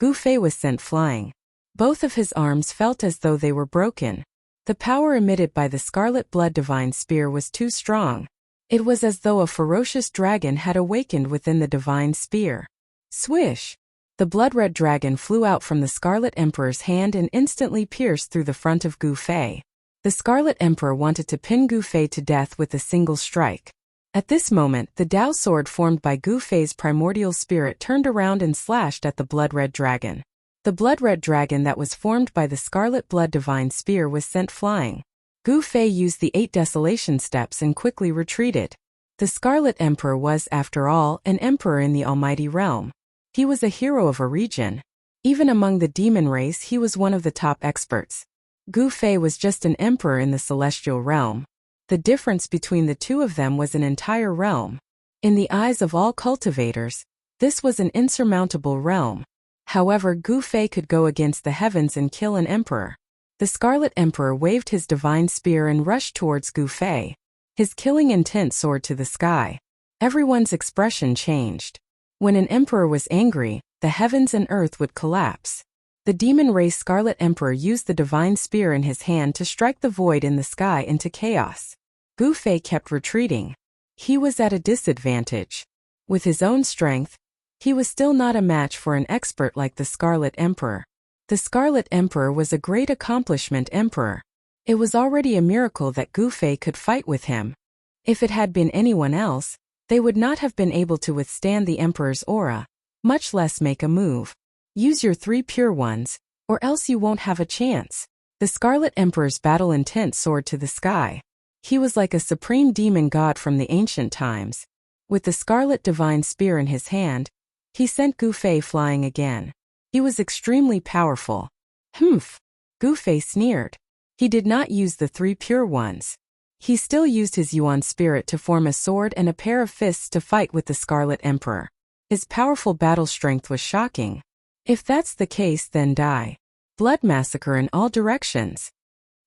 Speaker 1: Gu Fei was sent flying. Both of his arms felt as though they were broken. The power emitted by the Scarlet Blood Divine Spear was too strong. It was as though a ferocious dragon had awakened within the Divine Spear. Swish! The blood-red dragon flew out from the Scarlet Emperor's hand and instantly pierced through the front of Gu Fei. The Scarlet Emperor wanted to pin Gu Fei to death with a single strike. At this moment, the Tao sword formed by Gu Fei's primordial spirit turned around and slashed at the blood-red dragon. The blood-red dragon that was formed by the Scarlet Blood Divine Spear was sent flying. Gu Fei used the 8 desolation steps and quickly retreated. The Scarlet Emperor was, after all, an emperor in the Almighty Realm. He was a hero of a region. Even among the demon race he was one of the top experts. Gu Fei was just an emperor in the celestial realm. The difference between the two of them was an entire realm. In the eyes of all cultivators, this was an insurmountable realm. However, Gu Fei could go against the heavens and kill an emperor. The Scarlet Emperor waved his divine spear and rushed towards Gu Fei. His killing intent soared to the sky. Everyone's expression changed. When an emperor was angry, the heavens and earth would collapse. The demon race Scarlet Emperor used the divine spear in his hand to strike the void in the sky into chaos. Gu Fei kept retreating. He was at a disadvantage. With his own strength, he was still not a match for an expert like the Scarlet Emperor. The Scarlet Emperor was a great accomplishment emperor. It was already a miracle that Gu Fei could fight with him. If it had been anyone else, they would not have been able to withstand the Emperor's aura, much less make a move. Use your 3 pure ones, or else you won't have a chance. The Scarlet Emperor's battle intent soared to the sky. He was like a supreme demon god from the ancient times. With the Scarlet Divine Spear in his hand, he sent Gu Fei flying again. He was extremely powerful. Humph! Gu Fei sneered. He did not use the 3 pure ones. He still used his Yuan spirit to form a sword and a pair of fists to fight with the Scarlet Emperor. His powerful battle strength was shocking. If that's the case, then die. Blood massacre in all directions.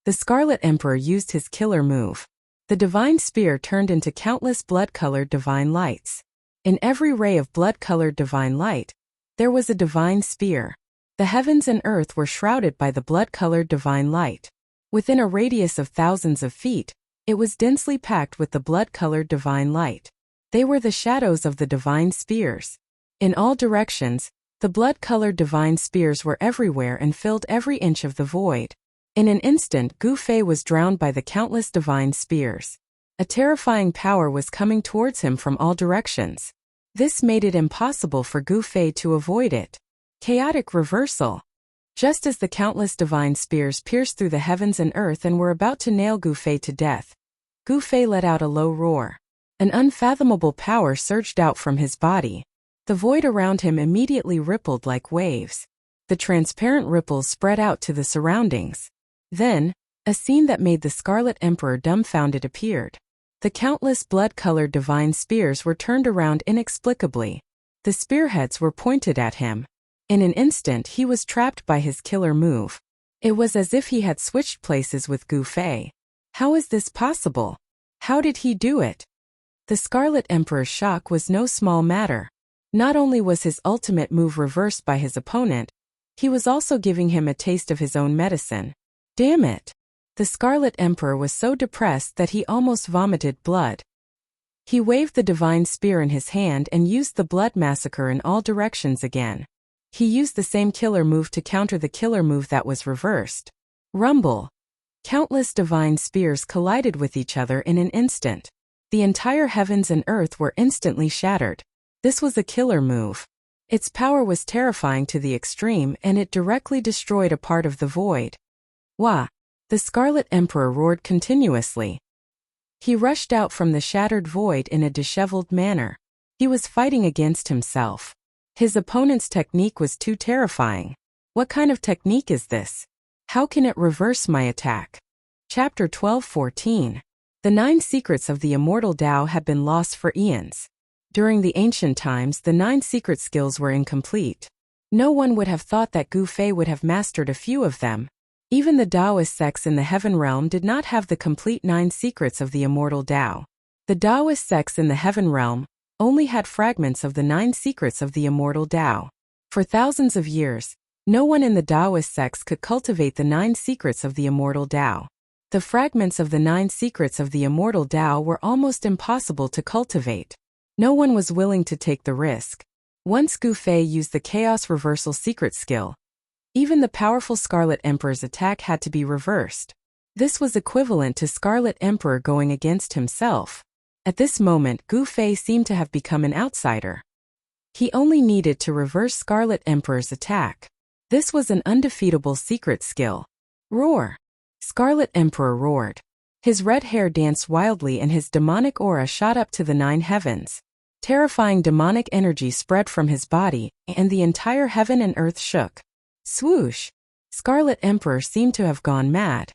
Speaker 1: The Scarlet Emperor used his killer move. The divine spear turned into countless blood-colored divine lights. In every ray of blood-colored divine light, there was a divine spear. The heavens and earth were shrouded by the blood-colored divine light. Within a radius of thousands of feet, it was densely packed with the blood-colored divine light. They were the shadows of the divine spears. In all directions, the blood-colored divine spears were everywhere and filled every inch of the void. In an instant, Gu Fei was drowned by the countless divine spears. A terrifying power was coming towards him from all directions. This made it impossible for Gu Fei to avoid it. Chaotic reversal. Just as the countless divine spears pierced through the heavens and earth and were about to nail Gu Fei to death, Gu Fei let out a low roar. An unfathomable power surged out from his body. The void around him immediately rippled like waves. The transparent ripples spread out to the surroundings. Then, a scene that made the Scarlet Emperor dumbfounded appeared. The countless blood-colored divine spears were turned around inexplicably. The spearheads were pointed at him. In an instant he was trapped by his killer move. It was as if he had switched places with Gu Fei. How is this possible? How did he do it? The Scarlet Emperor's shock was no small matter. Not only was his ultimate move reversed by his opponent, he was also giving him a taste of his own medicine. Damn it! The Scarlet Emperor was so depressed that he almost vomited blood. He waved the divine spear in his hand and used the blood massacre in all directions again. He used the same killer move to counter the killer move that was reversed. Rumble! Countless divine spears collided with each other in an instant. The entire heavens and earth were instantly shattered. This was a killer move. Its power was terrifying to the extreme, and it directly destroyed a part of the void. Wah! The Scarlet Emperor roared continuously. He rushed out from the shattered void in a disheveled manner. He was fighting against himself. His opponent's technique was too terrifying. What kind of technique is this? How can it reverse my attack? Chapter 12:14. The 9 secrets of the immortal Tao had been lost for eons. During the ancient times, the 9 secret skills were incomplete. No one would have thought that Gu Fei would have mastered a few of them. Even the Taoist sects in the heaven realm did not have the complete 9 secrets of the immortal Tao. The Taoist sects in the heaven realm only had fragments of the 9 secrets of the immortal Tao. For thousands of years, no one in the Taoist sects could cultivate the 9 secrets of the immortal Tao. The fragments of the 9 secrets of the immortal Tao were almost impossible to cultivate. No one was willing to take the risk. Once Gu Fei used the Chaos Reversal secret skill, even the powerful Scarlet Emperor's attack had to be reversed. This was equivalent to Scarlet Emperor going against himself. At this moment, Gu Fei seemed to have become an outsider. He only needed to reverse Scarlet Emperor's attack. This was an undefeatable secret skill. Roar! Scarlet Emperor roared. His red hair danced wildly and his demonic aura shot up to the 9 heavens. Terrifying demonic energy spread from his body, and the entire heaven and earth shook. Swoosh! Scarlet Emperor seemed to have gone mad.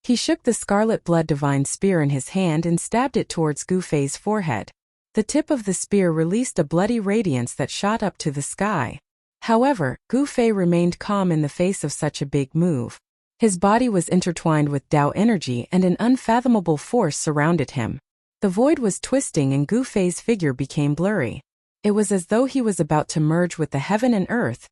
Speaker 1: He shook the Scarlet Blood Divine Spear in his hand and stabbed it towards Gu Fei's forehead. The tip of the spear released a bloody radiance that shot up to the sky. However, Gu Fei remained calm in the face of such a big move. His body was intertwined with Tao energy and an unfathomable force surrounded him. The void was twisting and Gu Fei's figure became blurry. It was as though he was about to merge with the heaven and earth,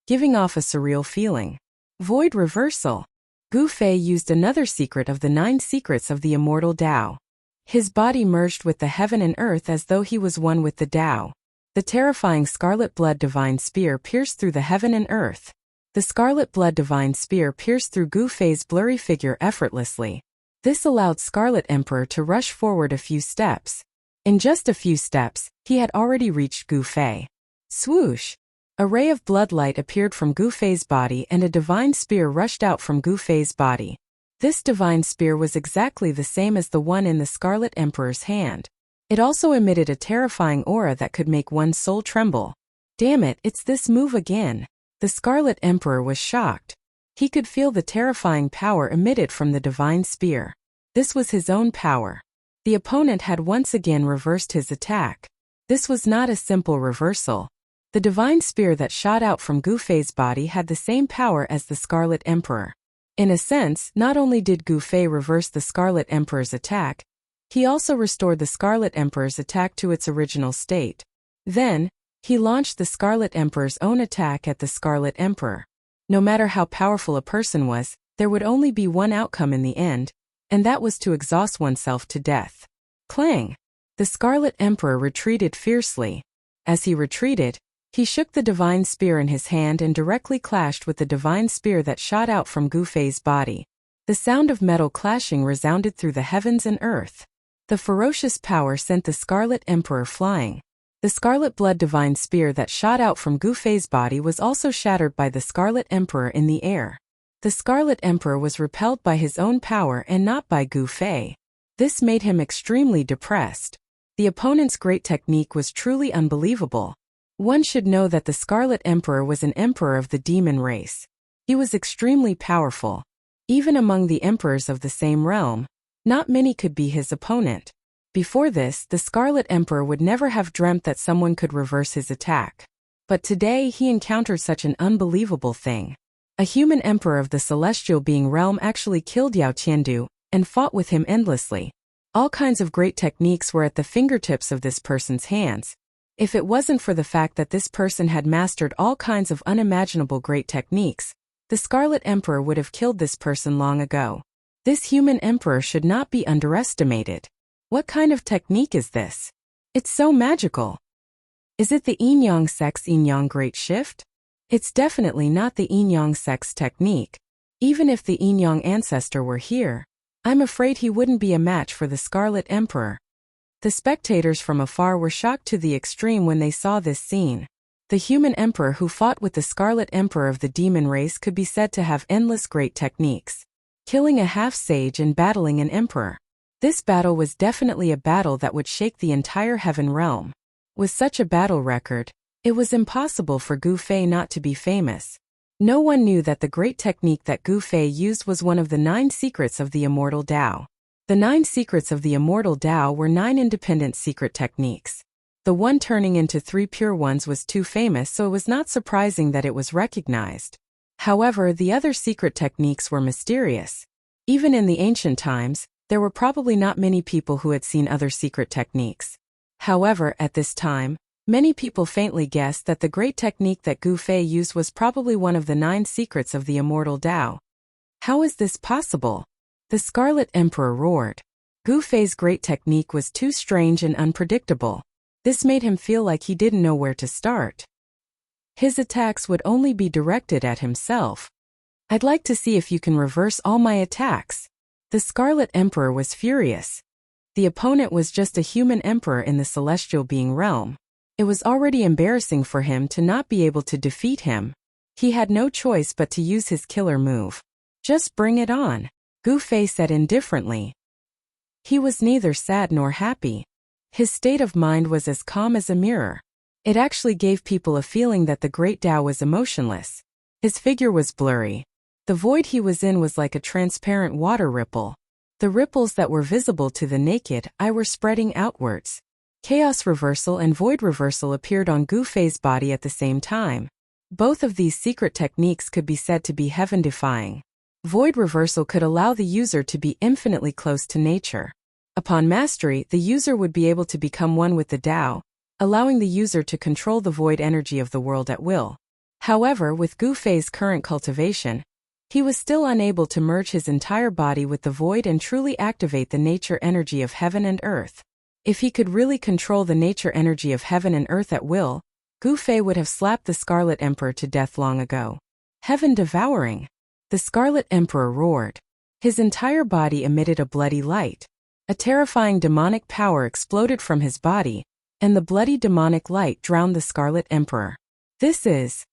Speaker 1: giving off a surreal feeling. Void reversal. Gu Fei used another secret of the 9 secrets of the immortal Tao. His body merged with the heaven and earth as though he was one with the Tao. The terrifying Scarlet Blood Divine Spear pierced through the heaven and earth. The Scarlet Blood Divine Spear pierced through Gu Fei's blurry figure effortlessly. This allowed Scarlet Emperor to rush forward a few steps. In just a few steps, he had already reached Gu Fei. Swoosh! A ray of bloodlight appeared from Gu Fei's body and a divine spear rushed out from Gu Fei's body. This divine spear was exactly the same as the one in the Scarlet Emperor's hand. It also emitted a terrifying aura that could make one's soul tremble. Damn it, it's this move again. The Scarlet Emperor was shocked. He could feel the terrifying power emitted from the divine spear. This was his own power. The opponent had once again reversed his attack. This was not a simple reversal. The divine spear that shot out from Gu Fei's body had the same power as the Scarlet Emperor. In a sense, not only did Gu Fei reverse the Scarlet Emperor's attack, he also restored the Scarlet Emperor's attack to its original state. Then, he launched the Scarlet Emperor's own attack at the Scarlet Emperor. No matter how powerful a person was, there would only be one outcome in the end, and that was to exhaust oneself to death. Clang! The Scarlet Emperor retreated fiercely. As he retreated, he shook the divine spear in his hand and directly clashed with the divine spear that shot out from Gu Fei's body. The sound of metal clashing resounded through the heavens and earth. The ferocious power sent the Scarlet Emperor flying. The Scarlet Blood Divine Spear that shot out from Gu Fei's body was also shattered by the Scarlet Emperor in the air. The Scarlet Emperor was repelled by his own power and not by Gu Fei. This made him extremely depressed. The opponent's great technique was truly unbelievable. One should know that the Scarlet Emperor was an emperor of the demon race. He was extremely powerful. Even among the emperors of the same realm, not many could be his opponent. Before this, the Scarlet Emperor would never have dreamt that someone could reverse his attack. But today he encountered such an unbelievable thing. A human emperor of the celestial being realm actually killed Yao Qiandu and fought with him endlessly. All kinds of great techniques were at the fingertips of this person's hands. If it wasn't for the fact that this person had mastered all kinds of unimaginable great techniques, the Scarlet Emperor would have killed this person long ago. This human emperor should not be underestimated. What kind of technique is this? It's so magical. Is it the Yin-Yang sect's Yin-Yang Great Shift? It's definitely not the Yin-Yang sect's technique. Even if the Yin-Yang ancestor were here, I'm afraid he wouldn't be a match for the Scarlet Emperor. The spectators from afar were shocked to the extreme when they saw this scene. The human emperor who fought with the Scarlet Emperor of the demon race could be said to have endless great techniques, killing a half-sage and battling an emperor. This battle was definitely a battle that would shake the entire heaven realm. With such a battle record, it was impossible for Gu Fei not to be famous. No one knew that the great technique that Gu Fei used was one of the 9 secrets of the immortal Tao. The 9 secrets of the immortal Tao were 9 independent secret techniques. The one turning into 3 pure ones was too famous, so it was not surprising that it was recognized. However, the other secret techniques were mysterious. Even in the ancient times, there were probably not many people who had seen other secret techniques. However, at this time, many people faintly guessed that the great technique that Gu Fei used was probably one of the 9 secrets of the immortal Tao. How is this possible? The Scarlet Emperor roared. Gu Fei's great technique was too strange and unpredictable. This made him feel like he didn't know where to start. His attacks would only be directed at himself. I'd like to see if you can reverse all my attacks. The Scarlet Emperor was furious. The opponent was just a human emperor in the celestial being realm. It was already embarrassing for him to not be able to defeat him. He had no choice but to use his killer move. Just bring it on, Gu Fei said indifferently. He was neither sad nor happy. His state of mind was as calm as a mirror. It actually gave people a feeling that the great Tao was emotionless. His figure was blurry. The void he was in was like a transparent water ripple. The ripples that were visible to the naked eye were spreading outwards. Chaos reversal and void reversal appeared on Gu Fei's body at the same time. Both of these secret techniques could be said to be heaven-defying. Void reversal could allow the user to be infinitely close to nature. Upon mastery, the user would be able to become one with the Tao, allowing the user to control the void energy of the world at will. However, with Gu Fei's current cultivation, he was still unable to merge his entire body with the void and truly activate the nature energy of heaven and earth. If he could really control the nature energy of heaven and earth at will, Gu Fei would have slapped the Scarlet Emperor to death long ago. Heaven devouring! The Scarlet Emperor roared. His entire body emitted a bloody light. A terrifying demonic power exploded from his body, and the bloody demonic light drowned the Scarlet Emperor. This is...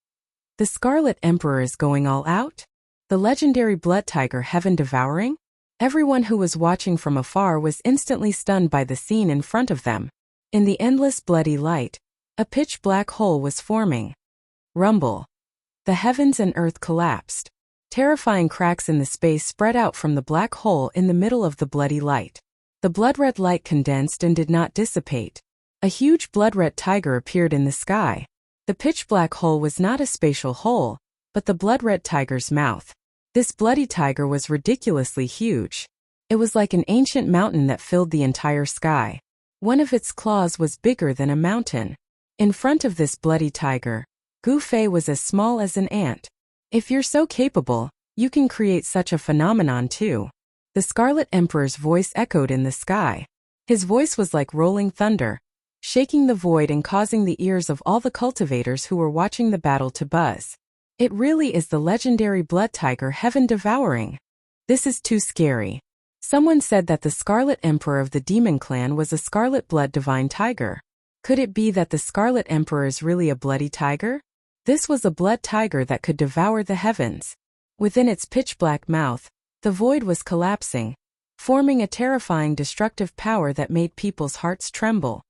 Speaker 1: The Scarlet Emperor is going all out? The legendary blood tiger heaven devouring? Everyone who was watching from afar was instantly stunned by the scene in front of them. In the endless bloody light, a pitch black hole was forming. Rumble. The heavens and earth collapsed. Terrifying cracks in the space spread out from the black hole in the middle of the bloody light. The blood-red light condensed and did not dissipate. A huge blood-red tiger appeared in the sky. The pitch-black hole was not a spatial hole, but the blood-red tiger's mouth. This bloody tiger was ridiculously huge. It was like an ancient mountain that filled the entire sky. One of its claws was bigger than a mountain. In front of this bloody tiger, Gu Fei was as small as an ant. If you're so capable, you can create such a phenomenon too. The Scarlet Emperor's voice echoed in the sky. His voice was like rolling thunder, shaking the void and causing the ears of all the cultivators who were watching the battle to buzz. It really is the legendary blood tiger heaven devouring. This is too scary. Someone said that the Scarlet Emperor of the Demon Clan was a scarlet blood divine tiger. Could it be that the Scarlet Emperor is really a bloody tiger? This was a blood tiger that could devour the heavens. Within its pitch-black mouth, the void was collapsing, forming a terrifying destructive power that made people's hearts tremble.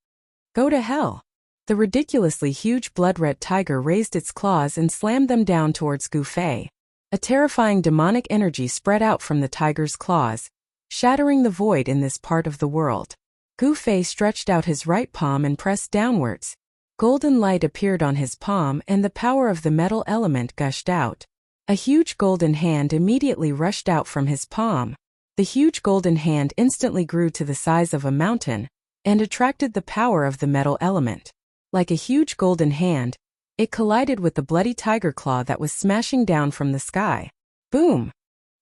Speaker 1: Go to hell! The ridiculously huge blood-red tiger raised its claws and slammed them down towards Gu Fei. A terrifying demonic energy spread out from the tiger's claws, shattering the void in this part of the world. Gu Fei stretched out his right palm and pressed downwards. Golden light appeared on his palm and the power of the metal element gushed out. A huge golden hand immediately rushed out from his palm. The huge golden hand instantly grew to the size of a mountain and attracted the power of the metal element. Like a huge golden hand, it collided with the bloody tiger claw that was smashing down from the sky. Boom!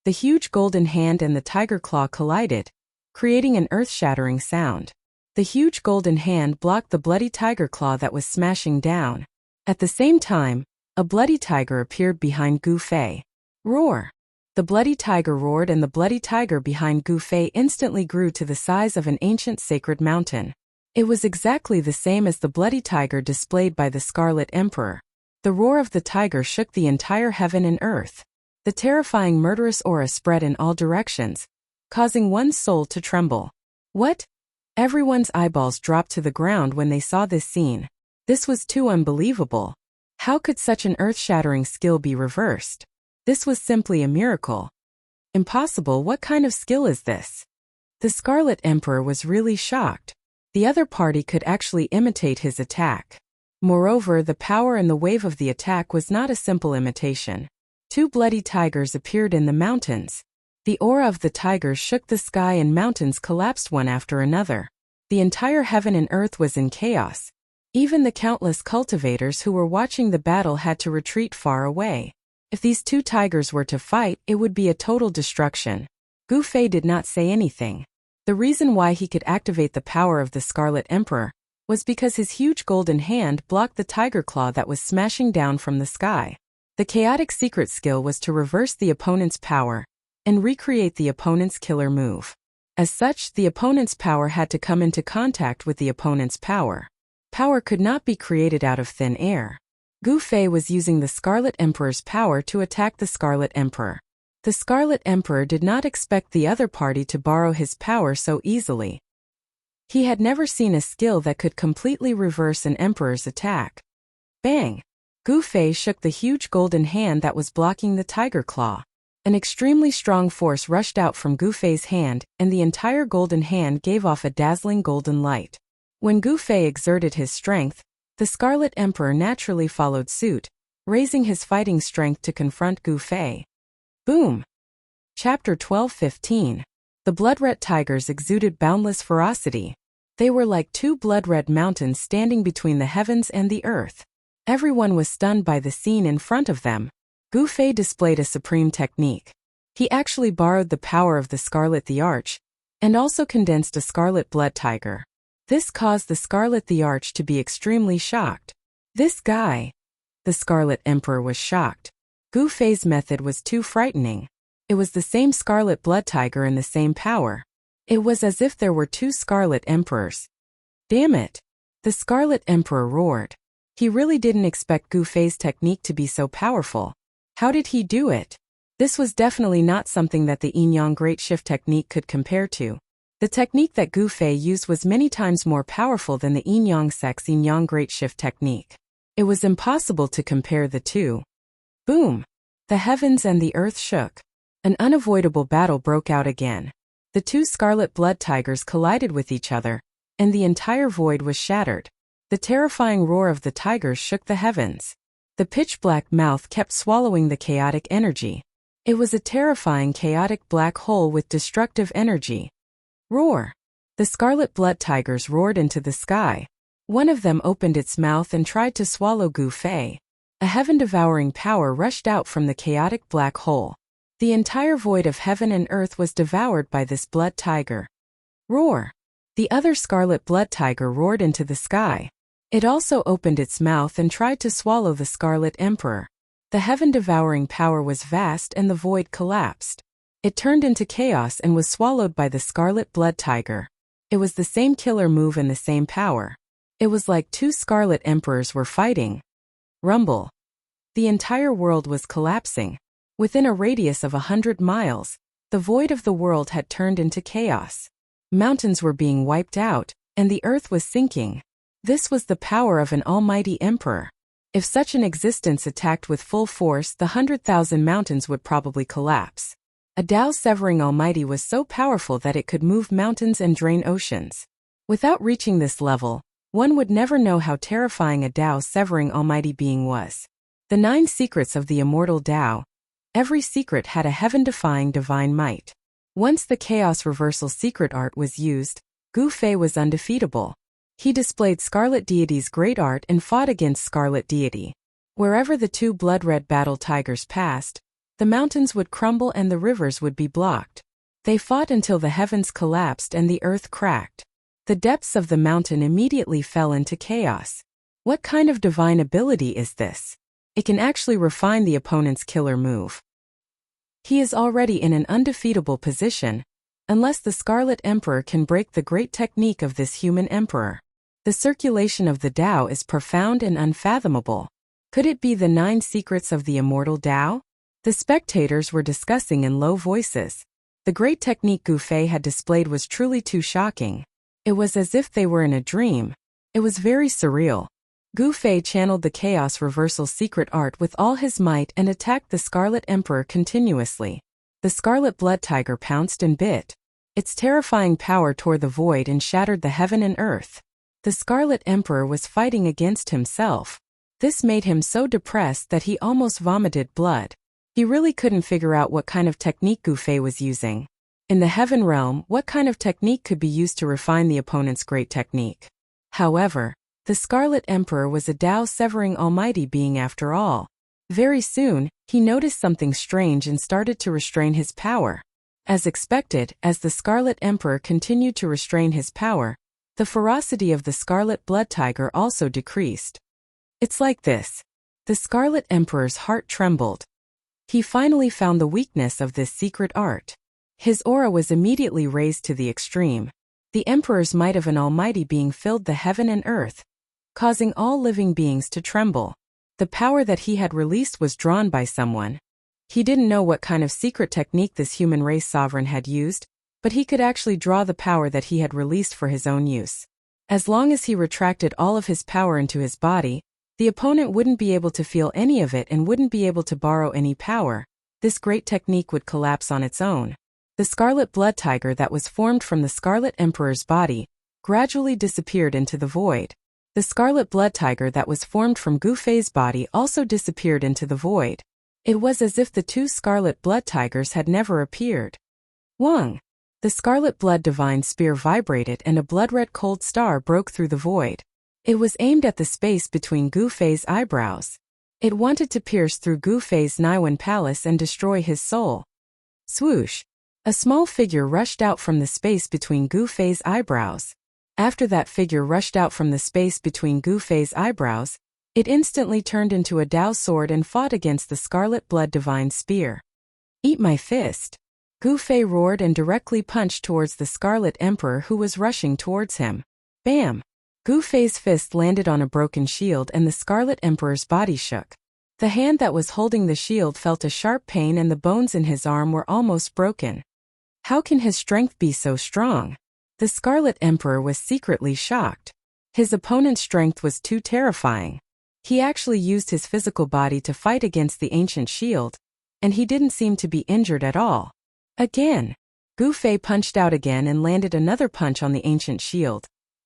Speaker 1: The huge golden hand and the tiger claw collided, creating an earth-shattering sound. The huge golden hand blocked the bloody tiger claw that was smashing down. At the same time, a bloody tiger appeared behind Gu Fei. Roar! The bloody tiger roared, and the bloody tiger behind Gu Fei instantly grew to the size of an ancient sacred mountain. It was exactly the same as the bloody tiger displayed by the Scarlet Emperor. The roar of the tiger shook the entire heaven and earth. The terrifying murderous aura spread in all directions, causing one's soul to tremble. What? Everyone's eyeballs dropped to the ground when they saw this scene. This was too unbelievable. How could such an earth-shattering skill be reversed? This was simply a miracle. Impossible. What kind of skill is this? The Scarlet Emperor was really shocked. The other party could actually imitate his attack. Moreover, the power and the wave of the attack was not a simple imitation. Two bloody tigers appeared in the mountains. The aura of the tigers shook the sky and mountains collapsed one after another. The entire heaven and earth was in chaos. Even the countless cultivators who were watching the battle had to retreat far away. If these two tigers were to fight, it would be a total destruction. Gu Fei did not say anything. The reason why he could activate the power of the Scarlet Emperor was because his huge golden hand blocked the tiger claw that was smashing down from the sky. The chaotic secret skill was to reverse the opponent's power and recreate the opponent's killer move. As such, the opponent's power had to come into contact with the opponent's power. Power could not be created out of thin air. Gu Fei was using the Scarlet Emperor's power to attack the Scarlet Emperor. The Scarlet Emperor did not expect the other party to borrow his power so easily. He had never seen a skill that could completely reverse an emperor's attack. Bang! Gu Fei shook the huge golden hand that was blocking the tiger claw. An extremely strong force rushed out from Gu Fei's hand, and the entire golden hand gave off a dazzling golden light. When Gu Fei exerted his strength, the Scarlet Emperor naturally followed suit, raising his fighting strength to confront Gu Fei. Boom! Chapter 12:15. The blood-red tigers exuded boundless ferocity. They were like two blood-red mountains standing between the heavens and the earth. Everyone was stunned by the scene in front of them. Gu Fei displayed a supreme technique. He actually borrowed the power of the Scarlet the Arch, and also condensed a scarlet blood tiger. This caused the Scarlet the Arch to be extremely shocked. This guy! The Scarlet Emperor was shocked. Gu Fei's method was too frightening. It was the same scarlet blood tiger and the same power. It was as if there were two Scarlet Emperors. Damn it! The Scarlet Emperor roared. He really didn't expect Gu Fei's technique to be so powerful. How did he do it? This was definitely not something that the yin-yang great shift technique could compare to. The technique that Gu Fei used was many times more powerful than the yin-yang sex yin-yang great shift technique. It was impossible to compare the two. Boom! The heavens and the earth shook. An unavoidable battle broke out again. The two scarlet blood tigers collided with each other, and the entire void was shattered. The terrifying roar of the tigers shook the heavens. The pitch-black mouth kept swallowing the chaotic energy. It was a terrifying chaotic black hole with destructive energy. Roar! The scarlet blood tigers roared into the sky. One of them opened its mouth and tried to swallow Gu Fei. A heaven-devouring power rushed out from the chaotic black hole. The entire void of heaven and earth was devoured by this blood tiger. Roar! The other scarlet blood tiger roared into the sky. It also opened its mouth and tried to swallow the Scarlet Emperor. The heaven-devouring power was vast and the void collapsed. It turned into chaos and was swallowed by the scarlet blood tiger. It was the same killer move and the same power. It was like two Scarlet Emperors were fighting. Rumble. The entire world was collapsing. Within a radius of 100 miles, the void of the world had turned into chaos. Mountains were being wiped out, and the earth was sinking. This was the power of an almighty emperor. If such an existence attacked with full force, the 100,000 mountains would probably collapse. A Tao-severing almighty was so powerful that it could move mountains and drain oceans. Without reaching this level, one would never know how terrifying a Tao-severing almighty being was. The 9 secrets of the immortal Tao. Every secret had a heaven-defying divine might. Once the chaos reversal secret art was used, Gu Fei was undefeatable. He displayed Scarlet Deity's great art and fought against Scarlet Deity. Wherever the two blood-red battle tigers passed, the mountains would crumble and the rivers would be blocked. They fought until the heavens collapsed and the earth cracked. The depths of the mountain immediately fell into chaos. What kind of divine ability is this? It can actually refine the opponent's killer move. He is already in an undefeatable position, unless the Scarlet Emperor can break the great technique of this human emperor. The circulation of the Tao is profound and unfathomable. Could it be the 9 secrets of the immortal Tao? The spectators were discussing in low voices. The great technique Gu Fei had displayed was truly too shocking. It was as if they were in a dream. It was very surreal. Gu Fei channeled the Chaos Reversal secret art with all his might and attacked the Scarlet Emperor continuously. The Scarlet Blood Tiger pounced and bit. Its terrifying power tore the void and shattered the heaven and earth. The Scarlet Emperor was fighting against himself. This made him so depressed that he almost vomited blood. He really couldn't figure out what kind of technique Gu Fei was using. In the heaven realm, what kind of technique could be used to refine the opponent's great technique? However, the Scarlet Emperor was a Tao-severing almighty being after all. Very soon, he noticed something strange and started to restrain his power. As expected, as the Scarlet Emperor continued to restrain his power, the ferocity of the Scarlet Blood Tiger also decreased. It's like this. The Scarlet Emperor's heart trembled. He finally found the weakness of this secret art. His aura was immediately raised to the extreme. The Emperor's might of an almighty being filled the heaven and earth, causing all living beings to tremble. The power that he had released was drawn by someone. He didn't know what kind of secret technique this human race sovereign had used, but he could actually draw the power that he had released for his own use. As long as he retracted all of his power into his body, the opponent wouldn't be able to feel any of it and wouldn't be able to borrow any power. This great technique would collapse on its own. The Scarlet Blood Tiger that was formed from the Scarlet Emperor's body gradually disappeared into the void. The Scarlet Blood Tiger that was formed from Gu Fei's body also disappeared into the void. It was as if the 2 Scarlet Blood Tigers had never appeared. Wang! The Scarlet Blood Divine Spear vibrated and a blood-red cold star broke through the void. It was aimed at the space between Gu Fei's eyebrows. It wanted to pierce through Gu Fei's Naiwan Palace and destroy his soul. Swoosh! A small figure rushed out from the space between Gu Fei's eyebrows. After that figure rushed out from the space between Gu Fei's eyebrows, it instantly turned into a Tao sword and fought against the Scarlet Blood Divine Spear. Eat my fist! Gu Fei roared and directly punched towards the Scarlet Emperor who was rushing towards him. Bam! Gu Fei's fist landed on a broken shield and the Scarlet Emperor's body shook. The hand that was holding the shield felt a sharp pain and the bones in his arm were almost broken. How can his strength be so strong? The Scarlet Emperor was secretly shocked. His opponent's strength was too terrifying. He actually used his physical body to fight against the ancient shield, and he didn't seem to be injured at all. Again, Gu Fei punched out again and landed another punch on the ancient shield,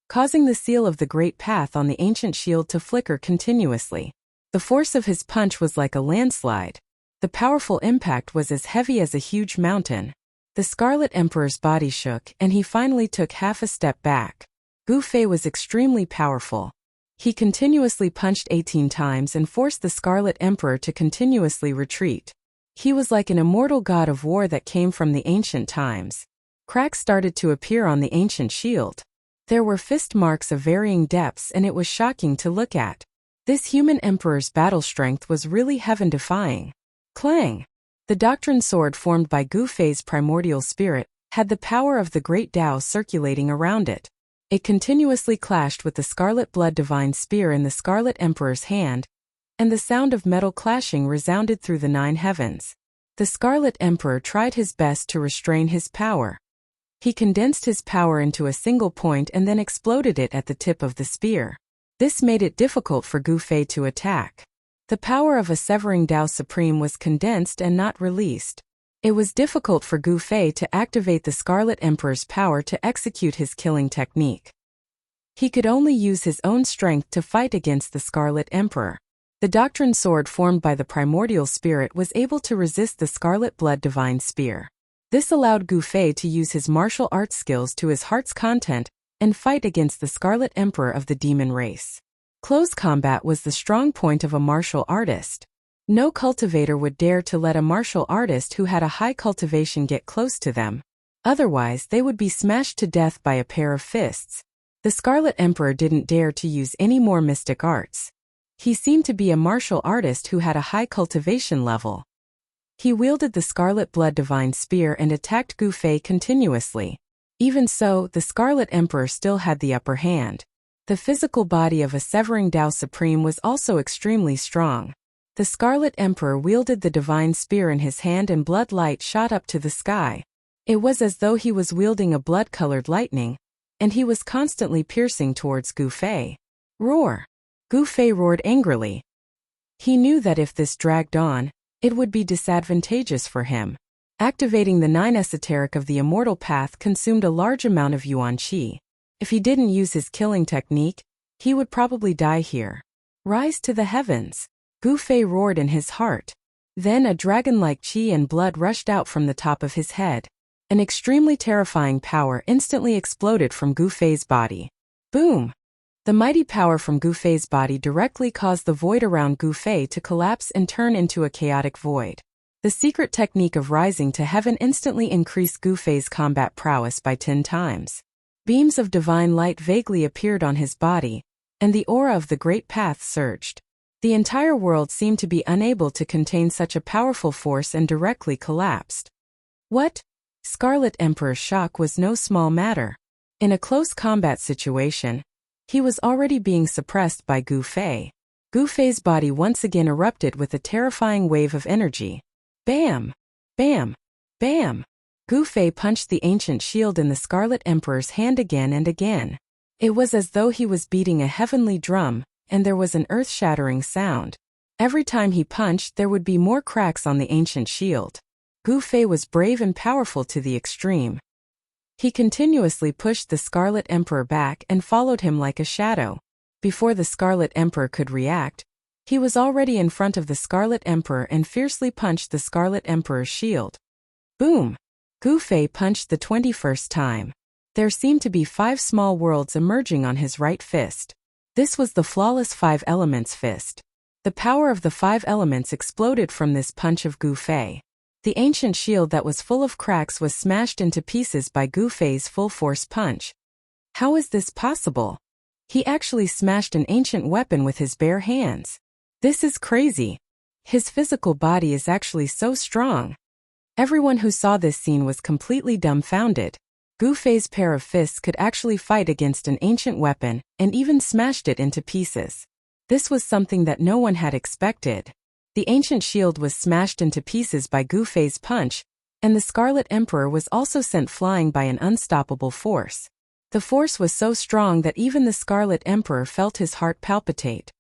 Speaker 1: causing the seal of the Great Path on the ancient shield to flicker continuously. The force of his punch was like a landslide. The powerful impact was as heavy as a huge mountain. The Scarlet Emperor's body shook and he finally took half a step back. Gu Fei was extremely powerful. He continuously punched 18 times and forced the Scarlet Emperor to continuously retreat. He was like an immortal god of war that came from the ancient times. Cracks started to appear on the ancient shield. There were fist marks of varying depths and it was shocking to look at. This human emperor's battle strength was really heaven-defying. Clang! The doctrine sword formed by Gu Fei's primordial spirit had the power of the great Tao circulating around it. It continuously clashed with the Scarlet Blood Divine Spear in the Scarlet Emperor's hand, and the sound of metal clashing resounded through the 9 heavens. The Scarlet Emperor tried his best to restrain his power. He condensed his power into a single point and then exploded it at the tip of the spear. This made it difficult for Gu Fei to attack. The power of a severing Tao Supreme was condensed and not released. It was difficult for Gu Fei to activate the Scarlet Emperor's power to execute his killing technique. He could only use his own strength to fight against the Scarlet Emperor. The doctrine sword formed by the primordial spirit was able to resist the Scarlet Blood Divine Spear. This allowed Gu Fei to use his martial arts skills to his heart's content and fight against the Scarlet Emperor of the demon race. Close combat was the strong point of a martial artist. No cultivator would dare to let a martial artist who had a high cultivation get close to them. Otherwise, they would be smashed to death by a pair of fists. The Scarlet Emperor didn't dare to use any more mystic arts. He seemed to be a martial artist who had a high cultivation level. He wielded the Scarlet Blood Divine Spear and attacked Gu Fei continuously. Even so, the Scarlet Emperor still had the upper hand. The physical body of a Severing Tao Supreme was also extremely strong. The Scarlet Emperor wielded the Divine Spear in his hand and blood light shot up to the sky. It was as though he was wielding a blood-colored lightning, and he was constantly piercing towards Gu Fei. Roar! Gu Fei roared angrily. He knew that if this dragged on, it would be disadvantageous for him. Activating the 9 esoteric of the Immortal Path consumed a large amount of Yuan Qi. If he didn't use his killing technique, he would probably die here. Rise to the heavens! Gu Fei roared in his heart. Then a dragon-like qi and blood rushed out from the top of his head. An extremely terrifying power instantly exploded from Gu Fei's body. Boom! The mighty power from Gu Fei's body directly caused the void around Gu Fei to collapse and turn into a chaotic void. The secret technique of rising to heaven instantly increased Gu Fei's combat prowess by 10 times. Beams of divine light vaguely appeared on his body, and the aura of the Great Path surged. The entire world seemed to be unable to contain such a powerful force and directly collapsed. What? Scarlet Emperor's shock was no small matter. In a close combat situation, he was already being suppressed by Gu Fei. Gu Fei's body once again erupted with a terrifying wave of energy. Bam! Bam! Bam! Gu Fei punched the ancient shield in the Scarlet Emperor's hand again and again. It was as though he was beating a heavenly drum, and there was an earth-shattering sound. Every time he punched, there would be more cracks on the ancient shield. Gu Fei was brave and powerful to the extreme. He continuously pushed the Scarlet Emperor back and followed him like a shadow. Before the Scarlet Emperor could react, he was already in front of the Scarlet Emperor and fiercely punched the Scarlet Emperor's shield. Boom! Gu Fei punched the 21st time. There seemed to be 5 small worlds emerging on his right fist. This was the flawless 5 elements fist. The power of the 5 elements exploded from this punch of Gu Fei. The ancient shield that was full of cracks was smashed into pieces by Gu Fei's full-force punch. How is this possible? He actually smashed an ancient weapon with his bare hands. This is crazy. His physical body is actually so strong. Everyone who saw this scene was completely dumbfounded. Gu Fei's pair of fists could actually fight against an ancient weapon, and even smashed it into pieces. This was something that no one had expected. The ancient shield was smashed into pieces by Gu Fei's punch, and the Scarlet Emperor was also sent flying by an unstoppable force. The force was so strong that even the Scarlet Emperor felt his heart palpitate.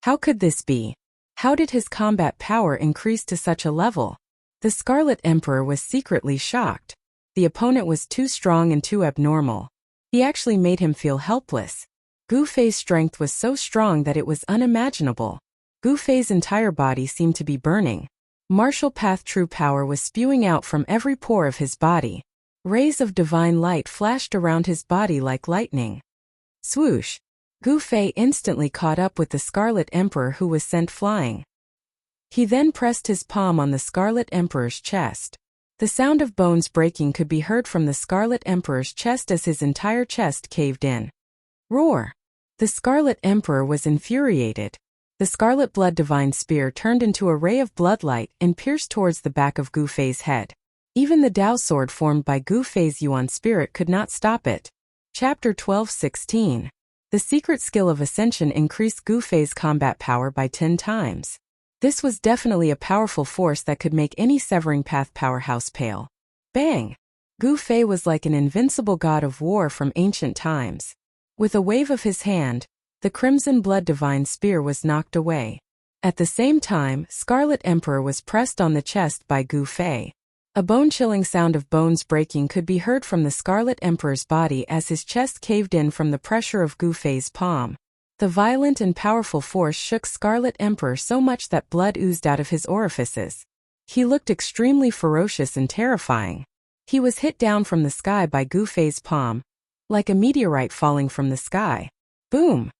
Speaker 1: How could this be? How did his combat power increase to such a level? The Scarlet Emperor was secretly shocked. The opponent was too strong and too abnormal. He actually made him feel helpless. Gu Fei's strength was so strong that it was unimaginable. Gu Fei's entire body seemed to be burning. Martial path true power was spewing out from every pore of his body. Rays of divine light flashed around his body like lightning. Swoosh! Gu Fei instantly caught up with the Scarlet Emperor who was sent flying. He then pressed his palm on the Scarlet Emperor's chest. The sound of bones breaking could be heard from the Scarlet Emperor's chest as his entire chest caved in. Roar! The Scarlet Emperor was infuriated. The Scarlet Blood Divine Spear turned into a ray of bloodlight and pierced towards the back of Gu Fei's head. Even the Dao sword formed by Gu Fei's Yuan spirit could not stop it. Chapter 12:16. The secret skill of Ascension increased Gu Fei's combat power by 10 times. This was definitely a powerful force that could make any Severing Path powerhouse pale. Bang! Gu Fei was like an invincible god of war from ancient times. With a wave of his hand, the Crimson Blood Divine Spear was knocked away. At the same time, Scarlet Emperor was pressed on the chest by Gu Fei. A bone-chilling sound of bones breaking could be heard from the Scarlet Emperor's body as his chest caved in from the pressure of Gu Fei's palm. The violent and powerful force shook Scarlet Emperor so much that blood oozed out of his orifices. He looked extremely ferocious and terrifying. He was hit down from the sky by Gu Fei's palm, like a meteorite falling from the sky. Boom!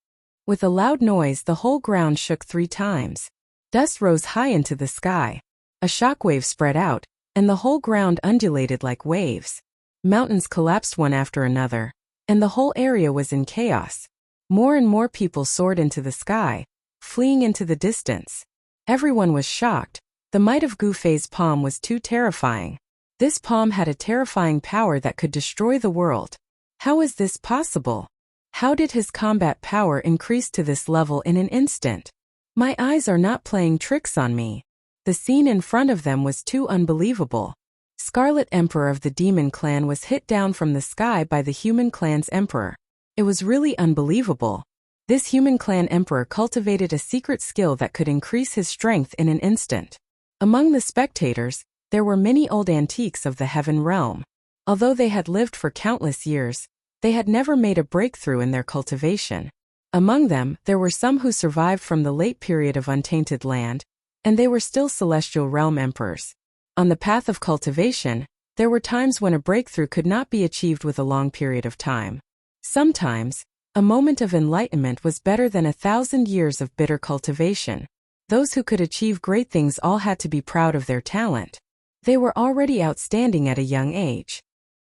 Speaker 1: With a loud noise, the whole ground shook 3 times. Dust rose high into the sky. A shockwave spread out, and the whole ground undulated like waves. Mountains collapsed one after another, and the whole area was in chaos. More and more people soared into the sky, fleeing into the distance. Everyone was shocked. The might of Gu Fei's palm was too terrifying. This palm had a terrifying power that could destroy the world. How is this possible? How did his combat power increase to this level in an instant? My eyes are not playing tricks on me. The scene in front of them was too unbelievable. Scarlet Emperor of the Demon Clan was hit down from the sky by the Human Clan's Emperor. It was really unbelievable. This Human Clan Emperor cultivated a secret skill that could increase his strength in an instant. Among the spectators, there were many old antiques of the Heaven Realm. Although they had lived for countless years, they had never made a breakthrough in their cultivation. Among them, there were some who survived from the late period of Untainted Land, and they were still Celestial Realm Emperors. On the path of cultivation, there were times when a breakthrough could not be achieved with a long period of time. Sometimes, a moment of enlightenment was better than 1,000 years of bitter cultivation. Those who could achieve great things all had to be proud of their talent. They were already outstanding at a young age.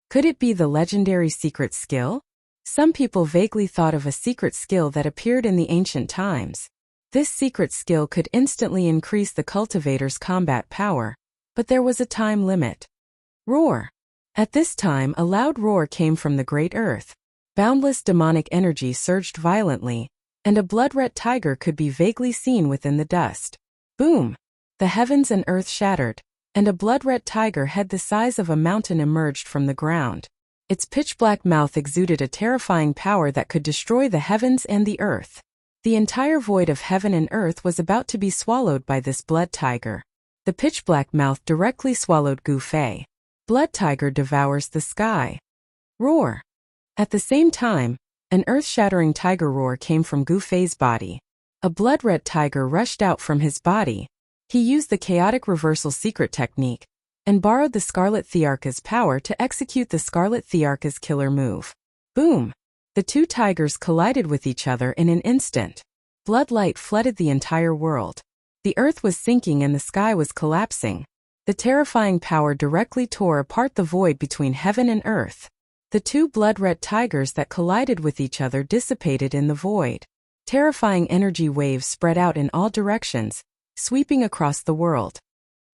Speaker 1: Could it be the legendary secret skill? Some people vaguely thought of a secret skill that appeared in the ancient times. This secret skill could instantly increase the cultivator's combat power, but there was a time limit. Roar. At this time, a loud roar came from the great earth. Boundless demonic energy surged violently, and a blood-red tiger could be vaguely seen within the dust. Boom! The heavens and earth shattered, and a blood-red tiger head the size of a mountain emerged from the ground. Its pitch-black mouth exuded a terrifying power that could destroy the heavens and the earth. The entire void of heaven and earth was about to be swallowed by this blood tiger. The pitch-black mouth directly swallowed Gu Fei. Blood tiger devours the sky. Roar. At the same time, an earth-shattering tiger roar came from Gu Fei's body. A blood-red tiger rushed out from his body. He used the chaotic reversal secret technique and borrowed the Scarlet Thearka's power to execute the Scarlet Thearka's killer move. Boom! The two tigers collided with each other in an instant. Blood light flooded the entire world. The earth was sinking and the sky was collapsing. The terrifying power directly tore apart the void between heaven and earth. The two blood-red tigers that collided with each other dissipated in the void. Terrifying energy waves spread out in all directions, sweeping across the world.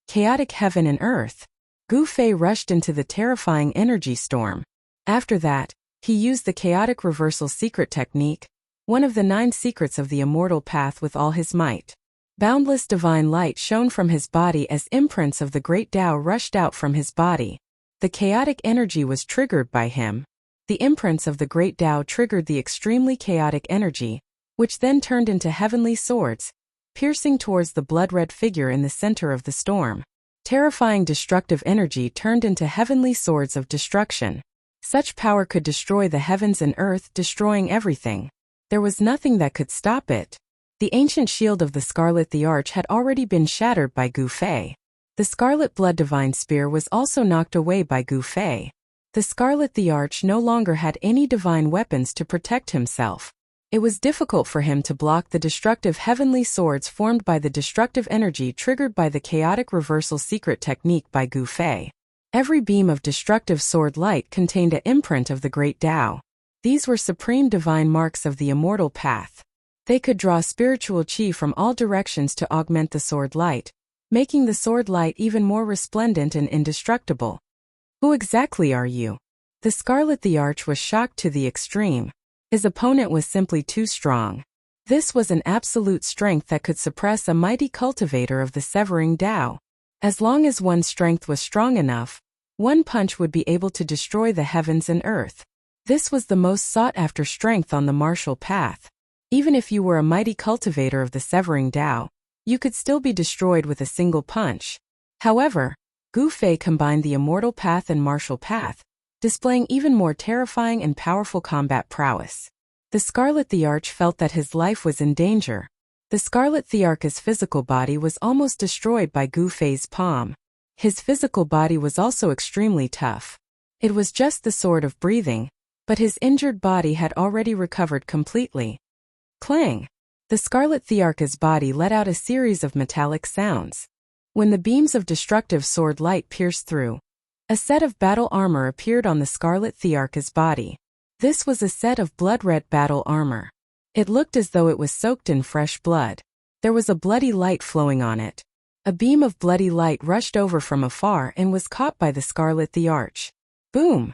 Speaker 1: Chaotic heaven and earth. Gu Fei rushed into the terrifying energy storm. After that, he used the chaotic reversal secret technique, one of the 9 secrets of the immortal path, with all his might. Boundless divine light shone from his body as imprints of the great Tao rushed out from his body. The chaotic energy was triggered by him. The imprints of the great Tao triggered the extremely chaotic energy, which then turned into heavenly swords, piercing towards the blood-red figure in the center of the storm. Terrifying destructive energy turned into heavenly swords of destruction. Such power could destroy the heavens and earth, destroying everything. There was nothing that could stop it. The ancient shield of the Scarlet the Arch had already been shattered by Gu Fei. The Scarlet Blood Divine Spear was also knocked away by Gu Fei. The Scarlet the Arch no longer had any divine weapons to protect himself. It was difficult for him to block the destructive heavenly swords formed by the destructive energy triggered by the chaotic reversal secret technique by Gu Fei. Every beam of destructive sword light contained an imprint of the great Tao. These were supreme divine marks of the immortal path. They could draw spiritual chi from all directions to augment the sword light, making the sword light even more resplendent and indestructible. Who exactly are you? The Scarlet the Arch was shocked to the extreme. His opponent was simply too strong. This was an absolute strength that could suppress a mighty cultivator of the severing Tao. As long as one's strength was strong enough, one punch would be able to destroy the heavens and earth. This was the most sought-after strength on the martial path. Even if you were a mighty cultivator of the severing Tao, you could still be destroyed with a single punch. However, Gu Fei combined the immortal path and martial path, displaying even more terrifying and powerful combat prowess. The Scarlet the Arch felt that his life was in danger. The Scarlet Thearka's physical body was almost destroyed by Gu Fei's palm. His physical body was also extremely tough. It was just the sword of breathing, but his injured body had already recovered completely. Clang! The Scarlet Thearka's body let out a series of metallic sounds. When the beams of destructive sword light pierced through, a set of battle armor appeared on the Scarlet Thearka's body. This was a set of blood-red battle armor. It looked as though it was soaked in fresh blood. There was a bloody light flowing on it. A beam of bloody light rushed over from afar and was caught by the Scarlet the Arch. Boom!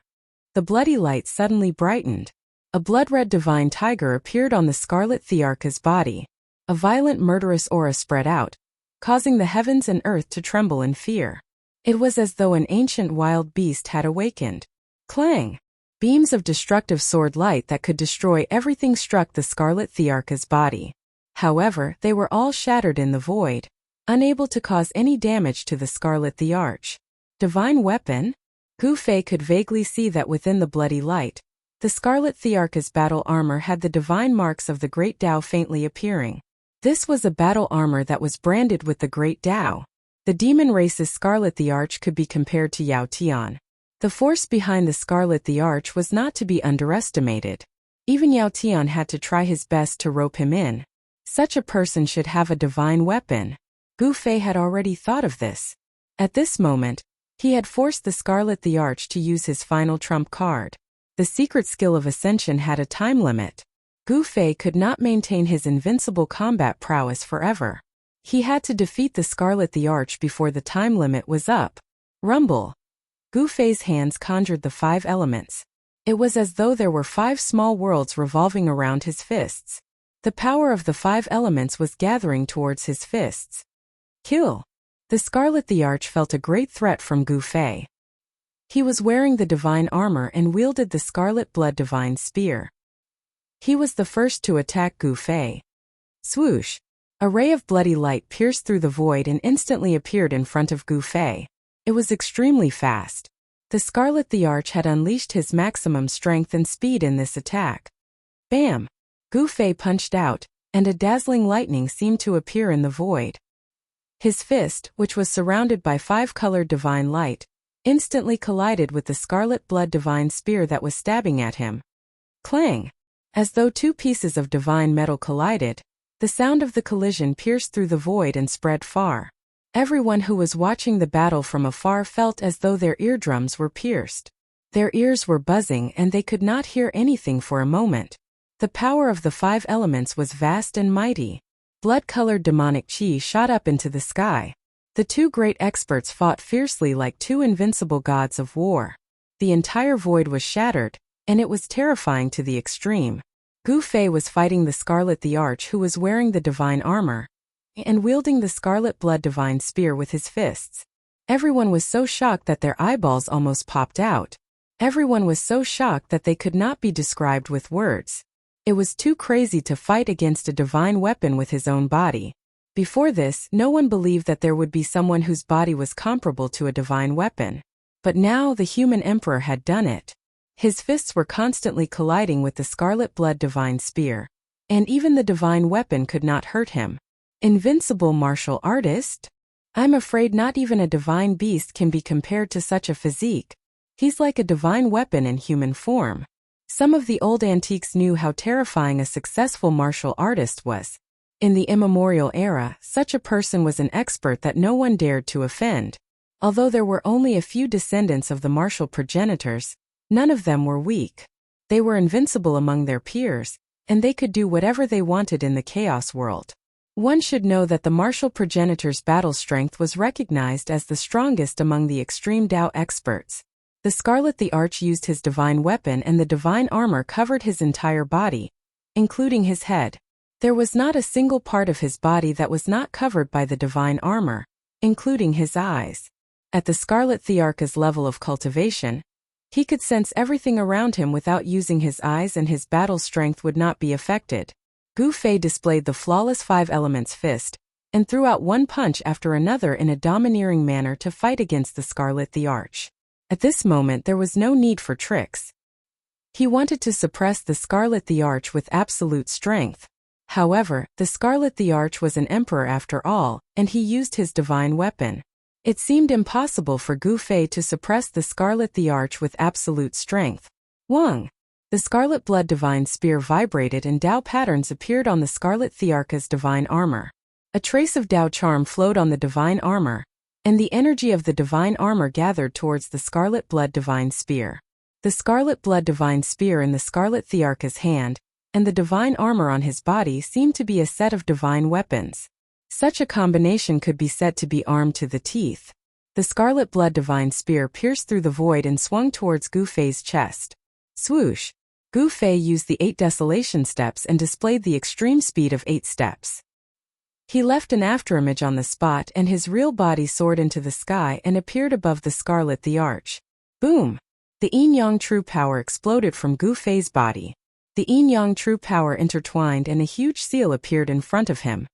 Speaker 1: The bloody light suddenly brightened. A blood-red divine tiger appeared on the Scarlet Thearch's body. A violent murderous aura spread out, causing the heavens and earth to tremble in fear. It was as though an ancient wild beast had awakened. Clang! Beams of destructive sword light that could destroy everything struck the Scarlet Thearch's body. However, they were all shattered in the void, unable to cause any damage to the Scarlet the Arch. Divine weapon? Gu Fei could vaguely see that within the bloody light, the Scarlet Thearch's battle armor had the divine marks of the Great Tao faintly appearing. This was a battle armor that was branded with the Great Tao. The demon race's Scarlet the Arch could be compared to Yao Tian. The force behind the Scarlet the Arch was not to be underestimated. Even Yao Tian had to try his best to rope him in. Such a person should have a divine weapon. Gu Fei had already thought of this. At this moment, he had forced the Scarlet the Arch to use his final trump card. The secret skill of Ascension had a time limit. Gu Fei could not maintain his invincible combat prowess forever. He had to defeat the Scarlet the Arch before the time limit was up. Rumble! Gu Fei's hands conjured the 5 elements. It was as though there were 5 small worlds revolving around his fists. The power of the 5 elements was gathering towards his fists. Kill! The Scarlet the Arch felt a great threat from Gu Fei. He was wearing the divine armor and wielded the Scarlet Blood Divine Spear. He was the first to attack Gu Fei. Swoosh! A ray of bloody light pierced through the void and instantly appeared in front of Gu Fei. It was extremely fast. The Scarlet the Arch had unleashed his maximum strength and speed in this attack. Bam! Gu Fei punched out, and a dazzling lightning seemed to appear in the void. His fist, which was surrounded by 5-colored divine light, instantly collided with the Scarlet Blood Divine Spear that was stabbing at him. Clang! As though 2 pieces of divine metal collided, the sound of the collision pierced through the void and spread far. Everyone who was watching the battle from afar felt as though their eardrums were pierced. Their ears were buzzing and they could not hear anything for a moment. The power of the 5 elements was vast and mighty. Blood-colored demonic chi shot up into the sky. The 2 great experts fought fiercely like 2 invincible gods of war. The entire void was shattered, and it was terrifying to the extreme. Gu Fei was fighting the Scarlet the Arch, who was wearing the divine armor and wielding the Scarlet Blood Divine Spear with his fists. Everyone was so shocked that their eyeballs almost popped out. Everyone was so shocked that they could not be described with words. It was too crazy to fight against a divine weapon with his own body. Before this, no one believed that there would be someone whose body was comparable to a divine weapon. But now the human emperor had done it. His fists were constantly colliding with the Scarlet Blood Divine Spear, and even the divine weapon could not hurt him. Invincible martial artist? I'm afraid not even a divine beast can be compared to such a physique. He's like a divine weapon in human form. Some of the old antiques knew how terrifying a successful martial artist was. In the immemorial era, such a person was an expert that no one dared to offend. Although there were only a few descendants of the martial progenitors, none of them were weak. They were invincible among their peers, and they could do whatever they wanted in the chaos world. One should know that the martial progenitor's battle strength was recognized as the strongest among the extreme Tao experts. The Scarlet the Arch used his divine weapon and the divine armor covered his entire body, including his head. There was not a single part of his body that was not covered by the divine armor, including his eyes. At the Scarlet Thearch's level of cultivation, he could sense everything around him without using his eyes, and his battle strength would not be affected. Gu Fei displayed the flawless 5 elements fist, and threw out one punch after another in a domineering manner to fight against the Scarlet the Arch. At this moment there was no need for tricks. He wanted to suppress the Scarlet the Arch with absolute strength. However, the Scarlet the Arch was an emperor after all, and he used his divine weapon. It seemed impossible for Gu Fei to suppress the Scarlet the Arch with absolute strength. Wang! The Scarlet Blood Divine Spear vibrated and Tao patterns appeared on the Scarlet Thearch's divine armor. A trace of Tao charm flowed on the divine armor, and the energy of the divine armor gathered towards the Scarlet Blood Divine Spear. The Scarlet Blood Divine Spear in the Scarlet Thearch's hand, and the divine armor on his body seemed to be a set of divine weapons. Such a combination could be said to be armed to the teeth. The scarlet blood divine spear pierced through the void and swung towards Gu Fei's chest. Swoosh! Gu Fei used the 8 desolation steps and displayed the extreme speed of 8 steps. He left an afterimage on the spot and his real body soared into the sky and appeared above the scarlet the arch. Boom! The yin-yang true power exploded from Gu Fei's body. The yin-yang true power intertwined and a huge seal appeared in front of him.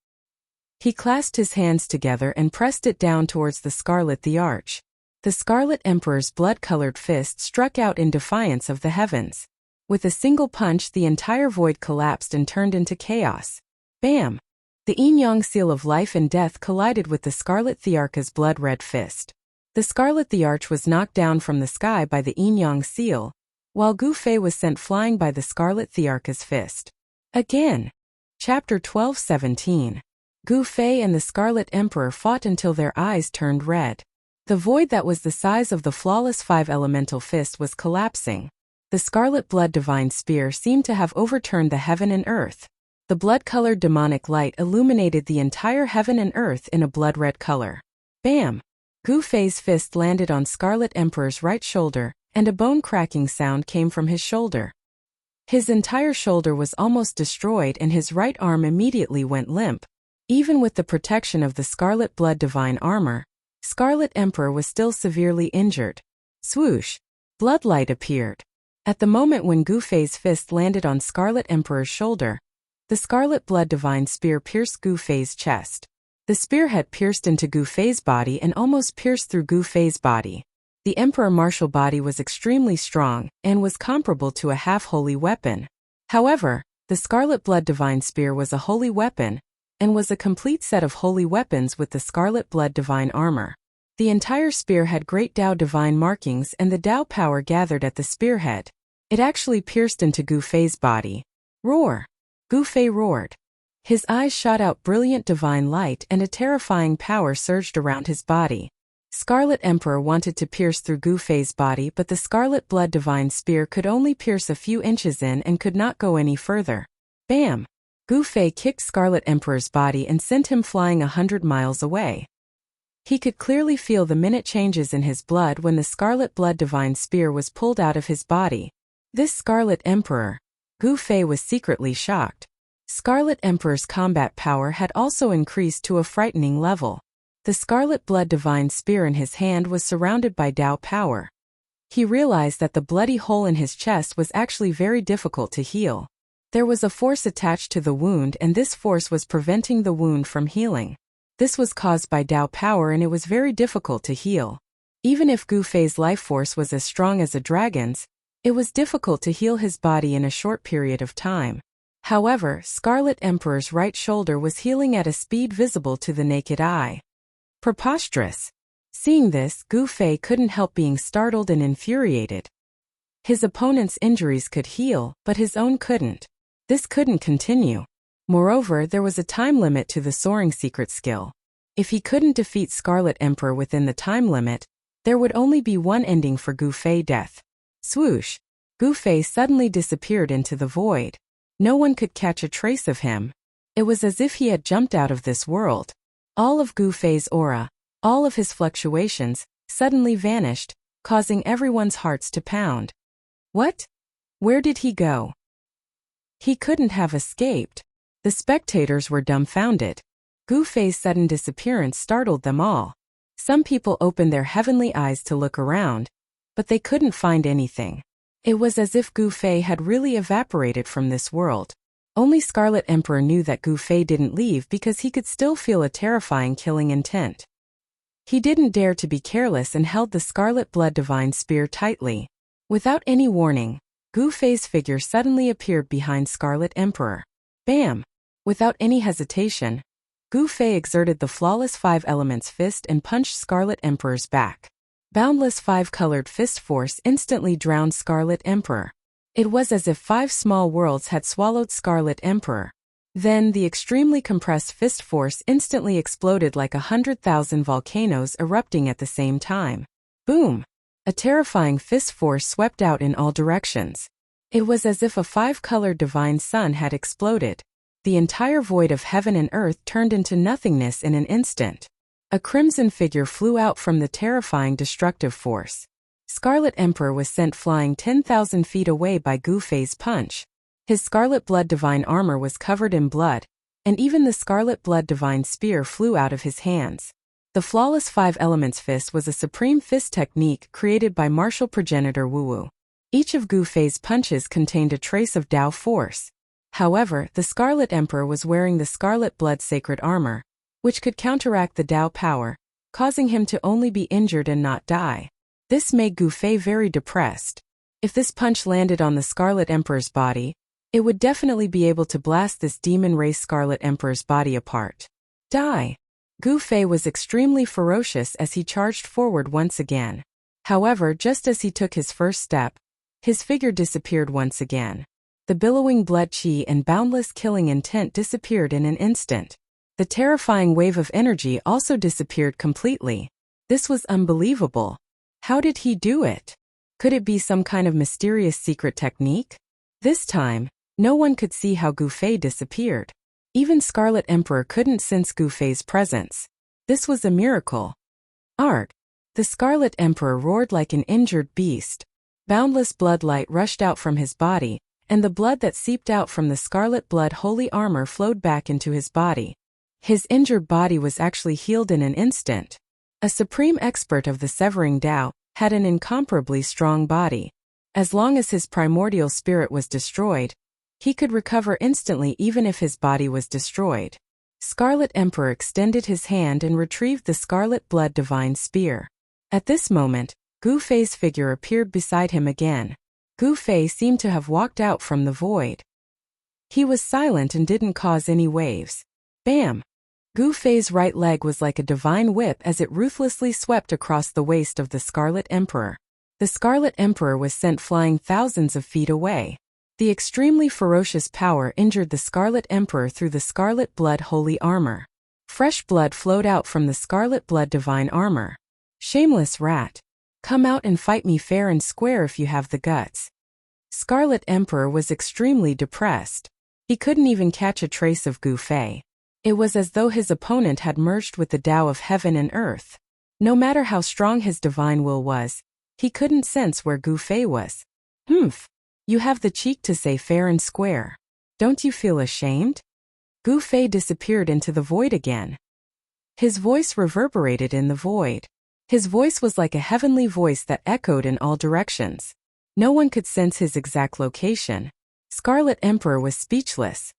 Speaker 1: He clasped his hands together and pressed it down towards the scarlet the arch. The Scarlet Emperor's blood-colored fist struck out in defiance of the heavens. With a single punch, the entire void collapsed and turned into chaos. Bam! The yin-yang seal of life and death collided with the Scarlet Thearch's blood-red fist. The Scarlet Thearch was knocked down from the sky by the yin-yang seal, while Gu Fei was sent flying by the Scarlet Thearch's fist. Again. Chapter 12:17. Gu Fei and the Scarlet Emperor fought until their eyes turned red. The void that was the size of the flawless 5 elemental fist was collapsing. The scarlet blood divine spear seemed to have overturned the heaven and earth. The blood-colored demonic light illuminated the entire heaven and earth in a blood-red color. Bam! Gu Fei's fist landed on Scarlet Emperor's right shoulder, and a bone-cracking sound came from his shoulder. His entire shoulder was almost destroyed and his right arm immediately went limp. Even with the protection of the scarlet blood divine armor, Scarlet Emperor was still severely injured. Swoosh! Bloodlight appeared. At the moment when Gu Fei's fist landed on Scarlet Emperor's shoulder, the scarlet blood divine spear pierced Gu Fei's chest. The spearhead pierced into Gu Fei's body and almost pierced through Gu Fei's body. The Emperor martial body was extremely strong and was comparable to a half-holy weapon. However, the scarlet blood divine spear was a holy weapon, and was a complete set of holy weapons with the scarlet blood divine armor. The entire spear had great Dao divine markings and the Dao power gathered at the spearhead. It actually pierced into Gu Fei's body. Roar! Gu Fei roared. His eyes shot out brilliant divine light and a terrifying power surged around his body. Scarlet Emperor wanted to pierce through Gu Fei's body, but the scarlet blood divine spear could only pierce a few inches in and could not go any further. Bam! Gu Fei kicked Scarlet Emperor's body and sent him flying 100 miles away. He could clearly feel the minute changes in his blood when the scarlet blood divine spear was pulled out of his body. This Scarlet Emperor. Gu Fei was secretly shocked. Scarlet Emperor's combat power had also increased to a frightening level. The scarlet blood divine spear in his hand was surrounded by Dao power. He realized that the bloody hole in his chest was actually very difficult to heal. There was a force attached to the wound and this force was preventing the wound from healing. This was caused by Dao power and it was very difficult to heal. Even if Gu Fei's life force was as strong as a dragon's, it was difficult to heal his body in a short period of time. However, Scarlet Emperor's right shoulder was healing at a speed visible to the naked eye. Preposterous! Seeing this, Gu Fei couldn't help being startled and infuriated. His opponent's injuries could heal, but his own couldn't. This couldn't continue. Moreover, there was a time limit to the soaring secret skill. If he couldn't defeat Scarlet Emperor within the time limit, there would only be one ending for Gu Fei: death. Swoosh! Gu Fei suddenly disappeared into the void. No one could catch a trace of him. It was as if he had jumped out of this world. All of Gu Fei's aura, all of his fluctuations, suddenly vanished, causing everyone's hearts to pound. What? Where did he go? He couldn't have escaped. The spectators were dumbfounded. Gu Fei's sudden disappearance startled them all. Some people opened their heavenly eyes to look around, but they couldn't find anything. It was as if Gu Fei had really evaporated from this world. Only Scarlet Emperor knew that Gu Fei didn't leave because he could still feel a terrifying killing intent. He didn't dare to be careless and held the scarlet blood divine spear tightly. Without any warning, Gu Fei's figure suddenly appeared behind Scarlet Emperor. Bam! Without any hesitation, Gu Fei exerted the flawless 5 elements fist and punched Scarlet Emperor's back. Boundless 5-colored fist force instantly drowned Scarlet Emperor. It was as if 5 small worlds had swallowed Scarlet Emperor. Then the extremely compressed fist force instantly exploded like 100,000 volcanoes erupting at the same time. Boom! A terrifying fist force swept out in all directions. It was as if a 5-colored divine sun had exploded. the entire void of heaven and earth turned into nothingness in an instant. A crimson figure flew out from the terrifying destructive force. Scarlet Emperor was sent flying 10,000 feet away by Gu Fei's punch. His scarlet blood divine armor was covered in blood, and even the scarlet blood divine spear flew out of his hands. The flawless five elements fist was a supreme fist technique created by martial progenitor Wu Wu. Each of Gu Fei's punches contained a trace of Tao force. However, the Scarlet Emperor was wearing the scarlet blood sacred armor, which could counteract the Tao power, causing him to only be injured and not die. This made Gu Fei very depressed. If this punch landed on the Scarlet Emperor's body, it would definitely be able to blast this demon race Scarlet Emperor's body apart. Die! Gu Fei was extremely ferocious as he charged forward once again. However, just as he took his first step, his figure disappeared once again. The billowing blood chi and boundless killing intent disappeared in an instant. The terrifying wave of energy also disappeared completely. This was unbelievable. How did he do it? Could it be some kind of mysterious secret technique? This time, no one could see how Gu Fei disappeared. Even Scarlet Emperor couldn't sense Gu Fei's presence. This was a miracle. Arg! The Scarlet Emperor roared like an injured beast. Boundless blood light rushed out from his body, and the blood that seeped out from the scarlet blood holy armor flowed back into his body. His injured body was actually healed in an instant. A supreme expert of the severing Tao had an incomparably strong body. As long as his primordial spirit was destroyed, he could recover instantly even if his body was destroyed. Scarlet Emperor extended his hand and retrieved the scarlet blood divine spear. At this moment, Gu Fei's figure appeared beside him again. Gu Fei seemed to have walked out from the void. He was silent and didn't cause any waves. Bam! Gu Fei's right leg was like a divine whip as it ruthlessly swept across the waist of the Scarlet Emperor. The Scarlet Emperor was sent flying thousands of feet away. The extremely ferocious power injured the Scarlet Emperor through the scarlet blood holy armor. Fresh blood flowed out from the scarlet blood divine armor. Shameless rat! Come out and fight me fair and square if you have the guts. Scarlet Emperor was extremely depressed. He couldn't even catch a trace of Gu Fei. It was as though his opponent had merged with the Tao of heaven and earth. No matter how strong his divine will was, he couldn't sense where Gu Fei was. Humph! You have the cheek to say fair and square. Don't you feel ashamed? Gu Fei disappeared into the void again. His voice reverberated in the void. His voice was like a heavenly voice that echoed in all directions. No one could sense his exact location. Scarlet Emperor was speechless.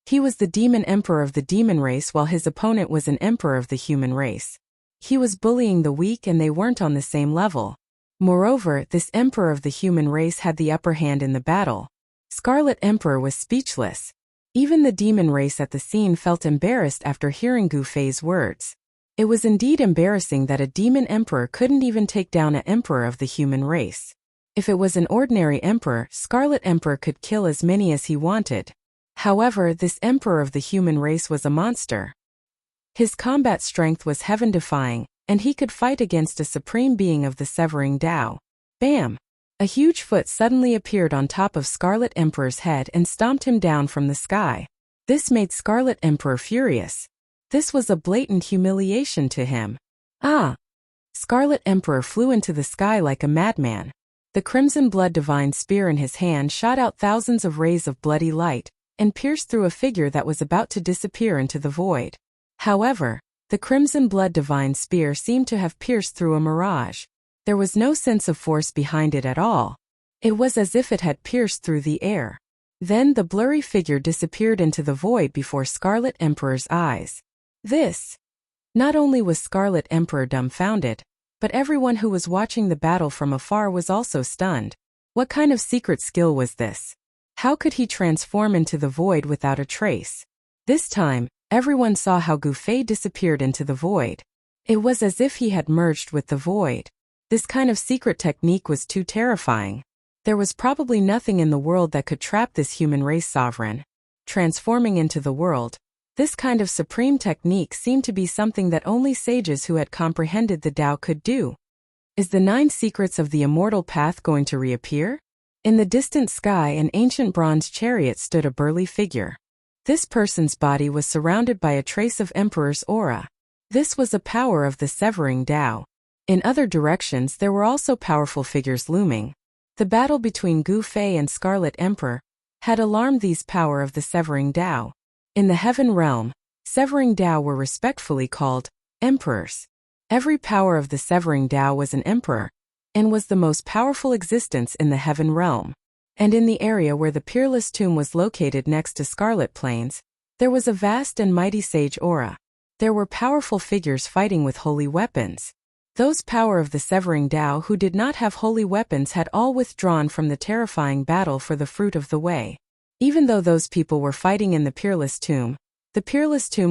Speaker 1: He was the demon emperor of the demon race while his opponent was an emperor of the human race. He was bullying the weak and they weren't on the same level. Moreover, this emperor of the human race had the upper hand in the battle. Scarlet Emperor was speechless. Even the demon race at the scene felt embarrassed after hearing Gu Fei's words. It was indeed embarrassing that a demon emperor couldn't even take down an emperor of the human race. If it was an ordinary emperor, Scarlet Emperor could kill as many as he wanted. However, this emperor of the human race was a monster. His combat strength was heaven-defying, and he could fight against a supreme being of the severing Tao. Bam! A huge foot suddenly appeared on top of Scarlet Emperor's head and stomped him down from the sky. This made Scarlet Emperor furious. This was a blatant humiliation to him. Ah! Scarlet Emperor flew into the sky like a madman. The crimson blood divine spear in his hand shot out thousands of rays of bloody light, and pierced through a figure that was about to disappear into the void. However, the crimson blood divine spear seemed to have pierced through a mirage. There was no sense of force behind it at all. It was as if it had pierced through the air. Then the blurry figure disappeared into the void before Scarlet Emperor's eyes. This! Not only was Scarlet Emperor dumbfounded, but everyone who was watching the battle from afar was also stunned. What kind of secret skill was this? How could he transform into the void without a trace? This time, everyone saw how Gu Fei disappeared into the void. It was as if he had merged with the void. This kind of secret technique was too terrifying. There was probably nothing in the world that could trap this human race sovereign. Transforming into the world, this kind of supreme technique seemed to be something that only sages who had comprehended the Tao could do. Is the 9 secrets of the immortal path going to reappear? In the distant sky, an ancient bronze chariot stood a burly figure. This person's body was surrounded by a trace of Emperor's aura. This was a power of the severing Tao. In other directions there were also powerful figures looming. The battle between Gu Fei and Scarlet Emperor had alarmed these power of the severing Tao. In the heaven realm, severing Tao were respectfully called emperors. Every power of the severing Tao was an emperor, and was the most powerful existence in the heaven realm. And in the area where the peerless tomb was located next to Scarlet Plains, there was a vast and mighty sage aura. There were powerful figures fighting with holy weapons. Those power of the severing Tao who did not have holy weapons had all withdrawn from the terrifying battle for the fruit of the way. Even though those people were fighting in the peerless tomb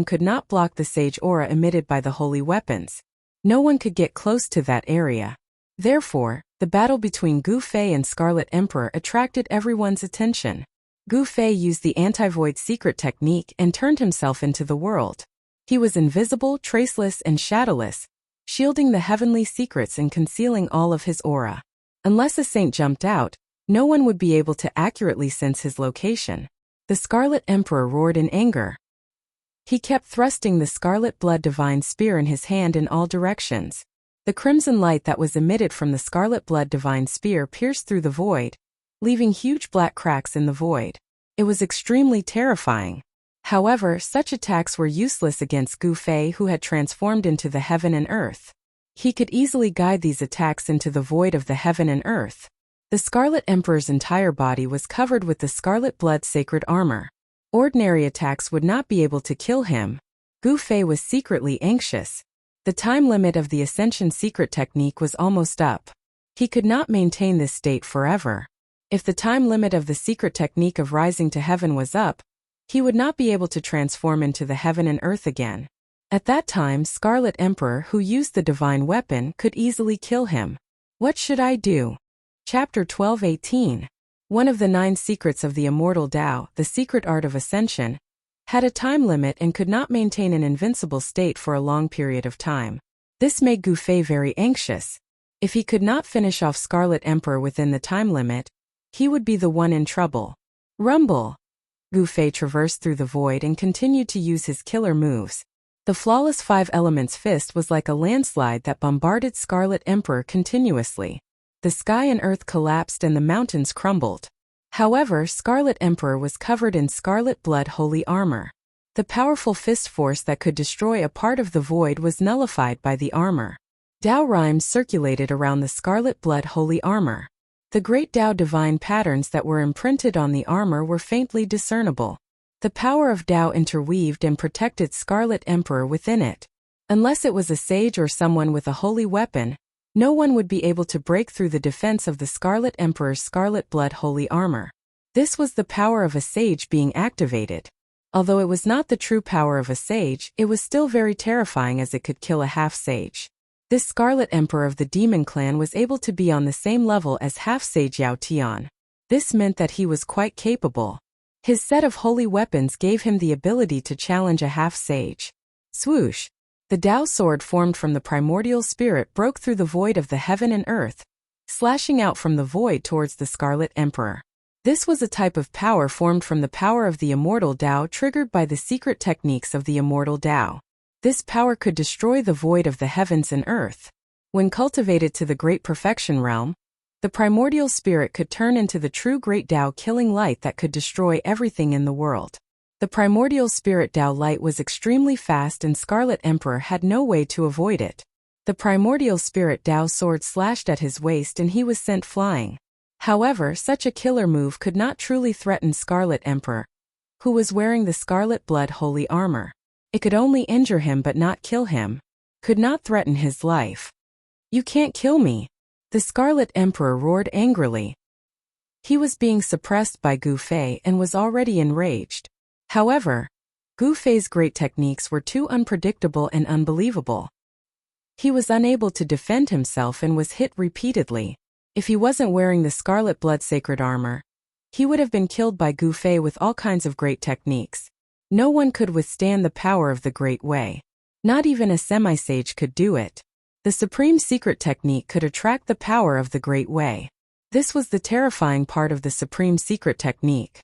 Speaker 1: could not block the sage aura emitted by the holy weapons. No one could get close to that area. Therefore, the battle between Gu Fei and Scarlet Emperor attracted everyone's attention. Gu Fei used the anti-void secret technique and turned himself into the world. He was invisible, traceless, and shadowless, shielding the heavenly secrets and concealing all of his aura. Unless a saint jumped out, no one would be able to accurately sense his location. The Scarlet Emperor roared in anger. He kept thrusting the scarlet blood divine spear in his hand in all directions. The crimson light that was emitted from the scarlet blood divine spear pierced through the void, leaving huge black cracks in the void. It was extremely terrifying. However, such attacks were useless against Gu Fei, who had transformed into the heaven and earth. He could easily guide these attacks into the void of the heaven and earth. The Scarlet Emperor's entire body was covered with the scarlet blood sacred armor. Ordinary attacks would not be able to kill him. Gu Fei was secretly anxious. The time limit of the Ascension secret technique was almost up. He could not maintain this state forever. If the time limit of the secret technique of rising to heaven was up, he would not be able to transform into the heaven and earth again. At that time, Scarlet Emperor, who used the divine weapon, could easily kill him. What should I do? Chapter 12:18. One of the 9 secrets of the immortal Tao, the secret art of ascension, had a time limit and could not maintain an invincible state for a long period of time. This made Gu Fei very anxious. If he could not finish off Scarlet Emperor within the time limit, he would be the one in trouble. Rumble! Gu Fei traversed through the void and continued to use his killer moves. The flawless 5 elements fist was like a landslide that bombarded Scarlet Emperor continuously. The sky and earth collapsed and the mountains crumbled. However, Scarlet Emperor was covered in scarlet blood holy armor. The powerful fist force that could destroy a part of the void was nullified by the armor. Tao rhymes circulated around the scarlet blood holy armor. The great Tao divine patterns that were imprinted on the armor were faintly discernible. The power of Tao interweaved and protected Scarlet Emperor within it. Unless it was a sage or someone with a holy weapon, no one would be able to break through the defense of the Scarlet Emperor's scarlet blood holy armor. This was the power of a sage being activated. Although it was not the true power of a sage, it was still very terrifying as it could kill a half-sage. This Scarlet Emperor of the Demon Clan was able to be on the same level as half-sage Yao Tian. This meant that he was quite capable. His set of holy weapons gave him the ability to challenge a half-sage. Swoosh! The Tao sword formed from the primordial spirit broke through the void of the heaven and earth, slashing out from the void towards the Scarlet Emperor. This was a type of power formed from the power of the immortal Tao triggered by the secret techniques of the immortal Tao. This power could destroy the void of the heavens and earth. When cultivated to the great perfection realm, the primordial spirit could turn into the true great Tao killing light that could destroy everything in the world. The primordial spirit Tao light was extremely fast and Scarlet Emperor had no way to avoid it. The primordial spirit Tao sword slashed at his waist and he was sent flying. However, such a killer move could not truly threaten Scarlet Emperor, who was wearing the scarlet blood holy armor. It could only injure him but not kill him. Could not threaten his life. You can't kill me! The Scarlet Emperor roared angrily. He was being suppressed by Gu Fei and was already enraged. However, Gu Fei's great techniques were too unpredictable and unbelievable. He was unable to defend himself and was hit repeatedly. If he wasn't wearing the scarlet blood sacred armor, he would have been killed by Gu Fei with all kinds of great techniques. No one could withstand the power of the Great Way. Not even a semi-sage could do it. The supreme secret technique could attract the power of the Great Way. This was the terrifying part of the supreme secret technique.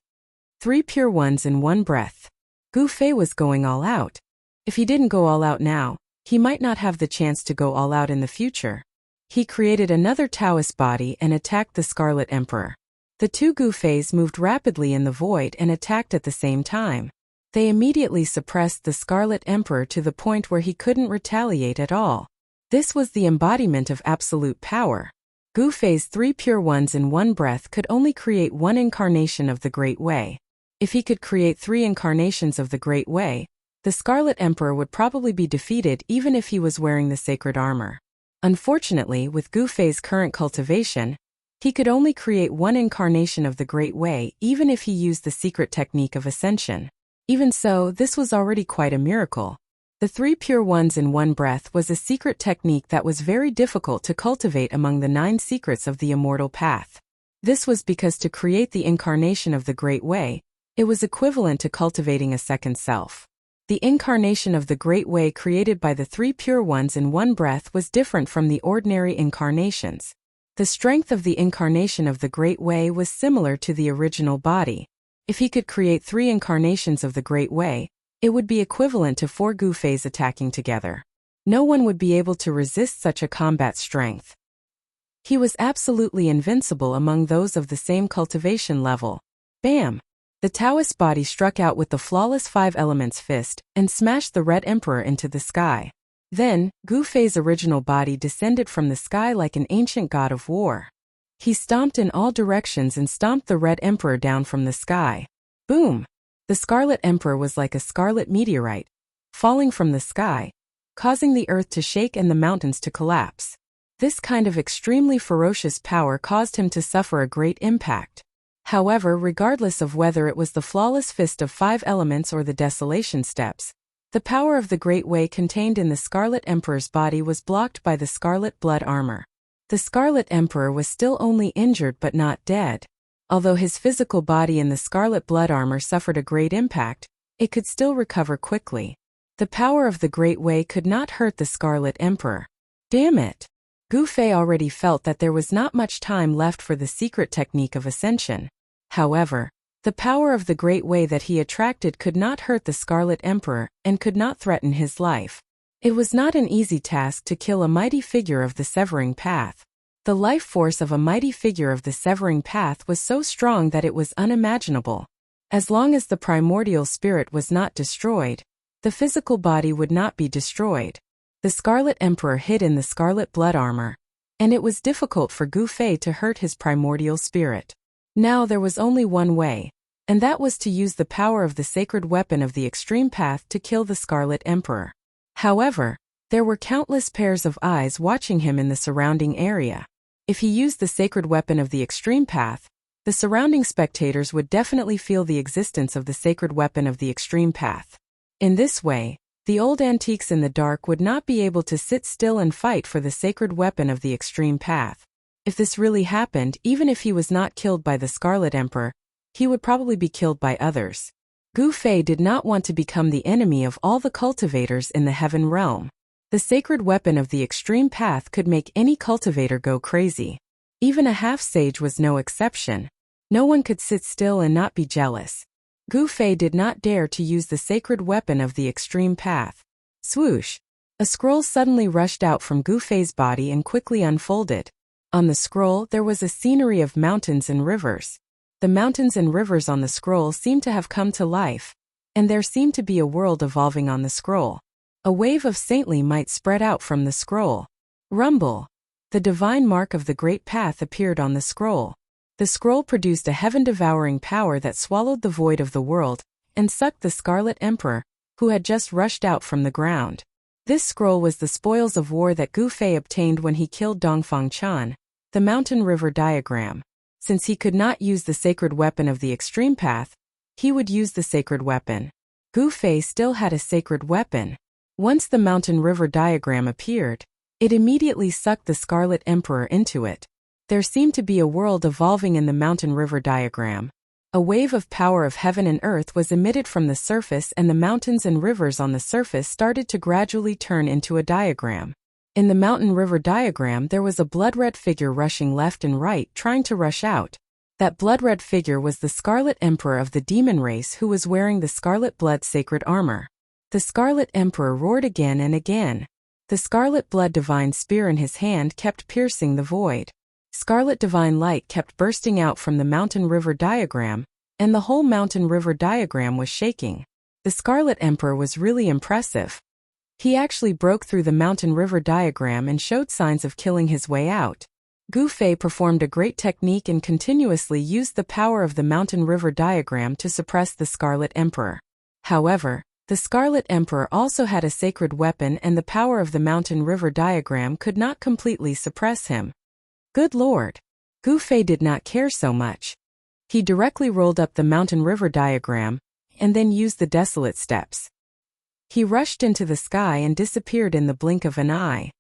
Speaker 1: 3 pure ones in one breath. Gu Fei was going all out. If he didn't go all out now, he might not have the chance to go all out in the future. He created another Taoist body and attacked the Scarlet Emperor. The two Gu Feis moved rapidly in the void and attacked at the same time. They immediately suppressed the Scarlet Emperor to the point where he couldn't retaliate at all. This was the embodiment of absolute power. Gu Fei's 3 pure ones in one breath could only create one incarnation of the Great Way. If he could create 3 incarnations of the Great Way, the Scarlet Emperor would probably be defeated even if he was wearing the sacred armor. Unfortunately, with Gu Fei's current cultivation, he could only create one incarnation of the Great Way even if he used the secret technique of ascension. Even so, this was already quite a miracle. The 3 pure ones in one breath was a secret technique that was very difficult to cultivate among the 9 secrets of the immortal path. This was because to create the incarnation of the Great Way, it was equivalent to cultivating a second self. The incarnation of the Great Way created by the 3 pure ones in one breath was different from the ordinary incarnations. The strength of the incarnation of the Great Way was similar to the original body. If he could create 3 incarnations of the Great Way, it would be equivalent to 4 Gu Feis attacking together. No one would be able to resist such a combat strength. He was absolutely invincible among those of the same cultivation level. Bam! The Taoist body struck out with the flawless 5 elements fist and smashed the Red Emperor into the sky. Then, Gu Fei's original body descended from the sky like an ancient god of war. He stomped in all directions and stomped the Red Emperor down from the sky. Boom! The Scarlet Emperor was like a scarlet meteorite, falling from the sky, causing the earth to shake and the mountains to collapse. This kind of extremely ferocious power caused him to suffer a great impact. However, regardless of whether it was the flawless fist of 5 elements or the desolation steps, the power of the Great Way contained in the Scarlet Emperor's body was blocked by the Scarlet Blood Armor. The Scarlet Emperor was still only injured but not dead. Although his physical body in the Scarlet Blood Armor suffered a great impact, it could still recover quickly. The power of the Great Way could not hurt the Scarlet Emperor. Damn it! Gu Fei already felt that there was not much time left for the secret technique of ascension. However, the power of the Great Way that he attracted could not hurt the Scarlet Emperor and could not threaten his life. It was not an easy task to kill a mighty figure of the Severing Path. The life force of a mighty figure of the Severing Path was so strong that it was unimaginable. As long as the primordial spirit was not destroyed, the physical body would not be destroyed. The Scarlet Emperor hid in the Scarlet Blood Armor, and it was difficult for Gu Fei to hurt his primordial spirit. Now there was only one way, and that was to use the power of the sacred weapon of the Extreme Path to kill the Scarlet Emperor. However, there were countless pairs of eyes watching him in the surrounding area. If he used the sacred weapon of the Extreme Path, the surrounding spectators would definitely feel the existence of the sacred weapon of the Extreme Path. In this way, the old antiques in the dark would not be able to sit still and fight for the sacred weapon of the Extreme Path. If this really happened, even if he was not killed by the Scarlet Emperor, he would probably be killed by others. Gu Fei did not want to become the enemy of all the cultivators in the Heaven Realm. The sacred weapon of the Extreme Path could make any cultivator go crazy. Even a half-sage was no exception. No one could sit still and not be jealous. Gu Fei did not dare to use the sacred weapon of the Extreme Path. Swoosh! A scroll suddenly rushed out from Gu Fei's body and quickly unfolded. On the scroll there was a scenery of mountains and rivers. The mountains and rivers on the scroll seemed to have come to life, and there seemed to be a world evolving on the scroll. A wave of saintly might spread out from the scroll. Rumble! The divine mark of the Great Path appeared on the scroll. The scroll produced a heaven-devouring power that swallowed the void of the world and sucked the Scarlet Emperor, who had just rushed out from the ground. This scroll was the spoils of war that Gu Fei obtained when he killed Dongfang Chan, the mountain river diagram. Since he could not use the sacred weapon of the Extreme Path, he would use the sacred weapon. Gu Fei still had a sacred weapon. Once the mountain river diagram appeared, it immediately sucked the Scarlet Emperor into it. There seemed to be a world evolving in the mountain river diagram. A wave of power of heaven and earth was emitted from the surface, and the mountains and rivers on the surface started to gradually turn into a diagram. In the mountain river diagram there was a blood-red figure rushing left and right, trying to rush out. That blood-red figure was the Scarlet Emperor of the demon race who was wearing the scarlet blood sacred armor. The Scarlet Emperor roared again and again. The scarlet blood divine spear in his hand kept piercing the void. Scarlet divine light kept bursting out from the mountain river diagram, and the whole mountain river diagram was shaking. The Scarlet Emperor was really impressive. He actually broke through the mountain river diagram and showed signs of killing his way out. Gu Fei performed a great technique and continuously used the power of the mountain river diagram to suppress the Scarlet Emperor. However, the Scarlet Emperor also had a sacred weapon, and the power of the mountain river diagram could not completely suppress him. Good Lord! Gu Fei did not care so much. He directly rolled up the mountain river diagram, and then used the desolate steps. He rushed into the sky and disappeared in the blink of an eye.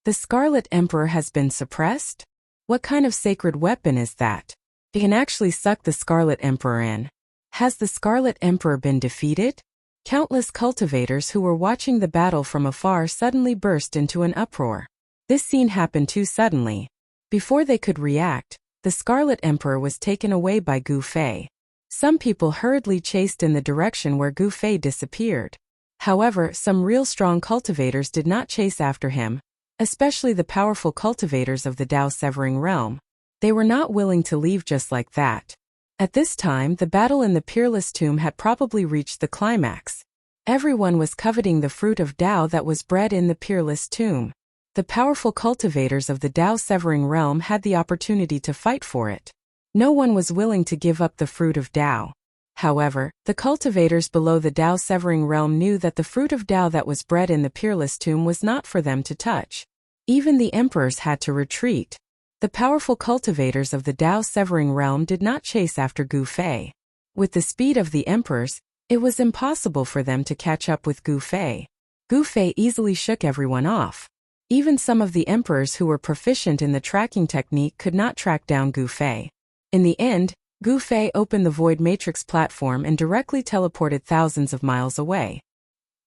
Speaker 1: The Scarlet Emperor has been suppressed? What kind of sacred weapon is that? It can actually suck the Scarlet Emperor in. Has the Scarlet Emperor been defeated? Countless cultivators who were watching the battle from afar suddenly burst into an uproar. This scene happened too suddenly. Before they could react, the Scarlet Emperor was taken away by Gu Fei. Some people hurriedly chased in the direction where Gu Fei disappeared. However, some real strong cultivators did not chase after him, especially the powerful cultivators of the Dao Severing Realm. They were not willing to leave just like that. At this time, the battle in the Peerless Tomb had probably reached the climax. Everyone was coveting the fruit of Dao that was bred in the Peerless Tomb. The powerful cultivators of the Dao Severing Realm had the opportunity to fight for it. No one was willing to give up the fruit of Dao. However, the cultivators below the Dao Severing Realm knew that the fruit of Dao that was bred in the Peerless Tomb was not for them to touch. Even the emperors had to retreat. The powerful cultivators of the Dao Severing Realm did not chase after Gu Fei. With the speed of the emperors, it was impossible for them to catch up with Gu Fei. Gu Fei easily shook everyone off. Even some of the emperors who were proficient in the tracking technique could not track down Gu Fei. In the end, Gu Fei opened the Void Matrix platform and directly teleported thousands of miles away.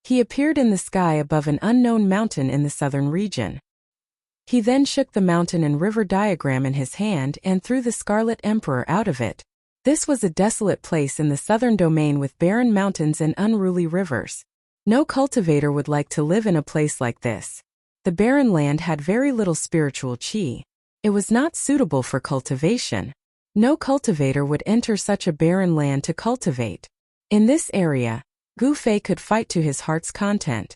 Speaker 1: He appeared in the sky above an unknown mountain in the southern region. He then shook the mountain and river diagram in his hand and threw the Scarlet Emperor out of it. This was a desolate place in the southern domain with barren mountains and unruly rivers. No cultivator would like to live in a place like this. The barren land had very little spiritual qi. It was not suitable for cultivation. No cultivator would enter such a barren land to cultivate. In this area, Gu Fei could fight to his heart's content.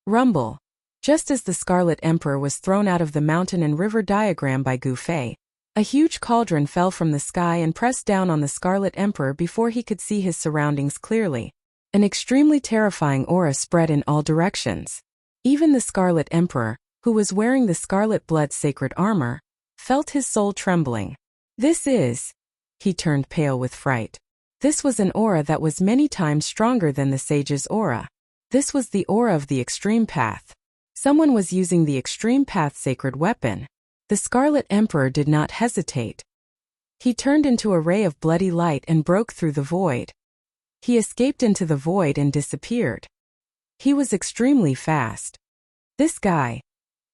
Speaker 1: Rumble. Just as the Scarlet Emperor was thrown out of the mountain and river diagram by Gu Fei, a huge cauldron fell from the sky and pressed down on the Scarlet Emperor before he could see his surroundings clearly. An extremely terrifying aura spread in all directions. Even the Scarlet Emperor, who was wearing the scarlet blood sacred armor, felt his soul trembling. He turned pale with fright. This was an aura that was many times stronger than the sage's aura. This was the aura of the Extreme Path. Someone was using the Extreme Path sacred weapon. The Scarlet Emperor did not hesitate. He turned into a ray of bloody light and broke through the void. He escaped into the void and disappeared. He was extremely fast. This guy.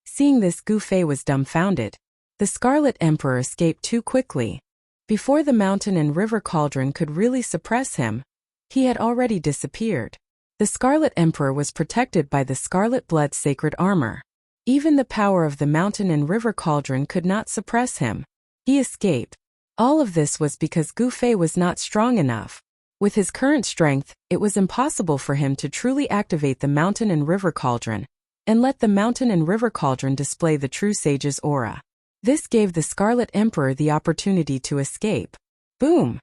Speaker 1: Seeing this, Gu Fei was dumbfounded. The Scarlet Emperor escaped too quickly. Before the mountain and river cauldron could really suppress him, he had already disappeared. The Scarlet Emperor was protected by the scarlet blood sacred armor. Even the power of the mountain and river cauldron could not suppress him. He escaped. All of this was because Gu Fei was not strong enough. With his current strength, it was impossible for him to truly activate the mountain and river cauldron, and let the mountain and river cauldron display the true sage's aura. This gave the Scarlet Emperor the opportunity to escape. Boom!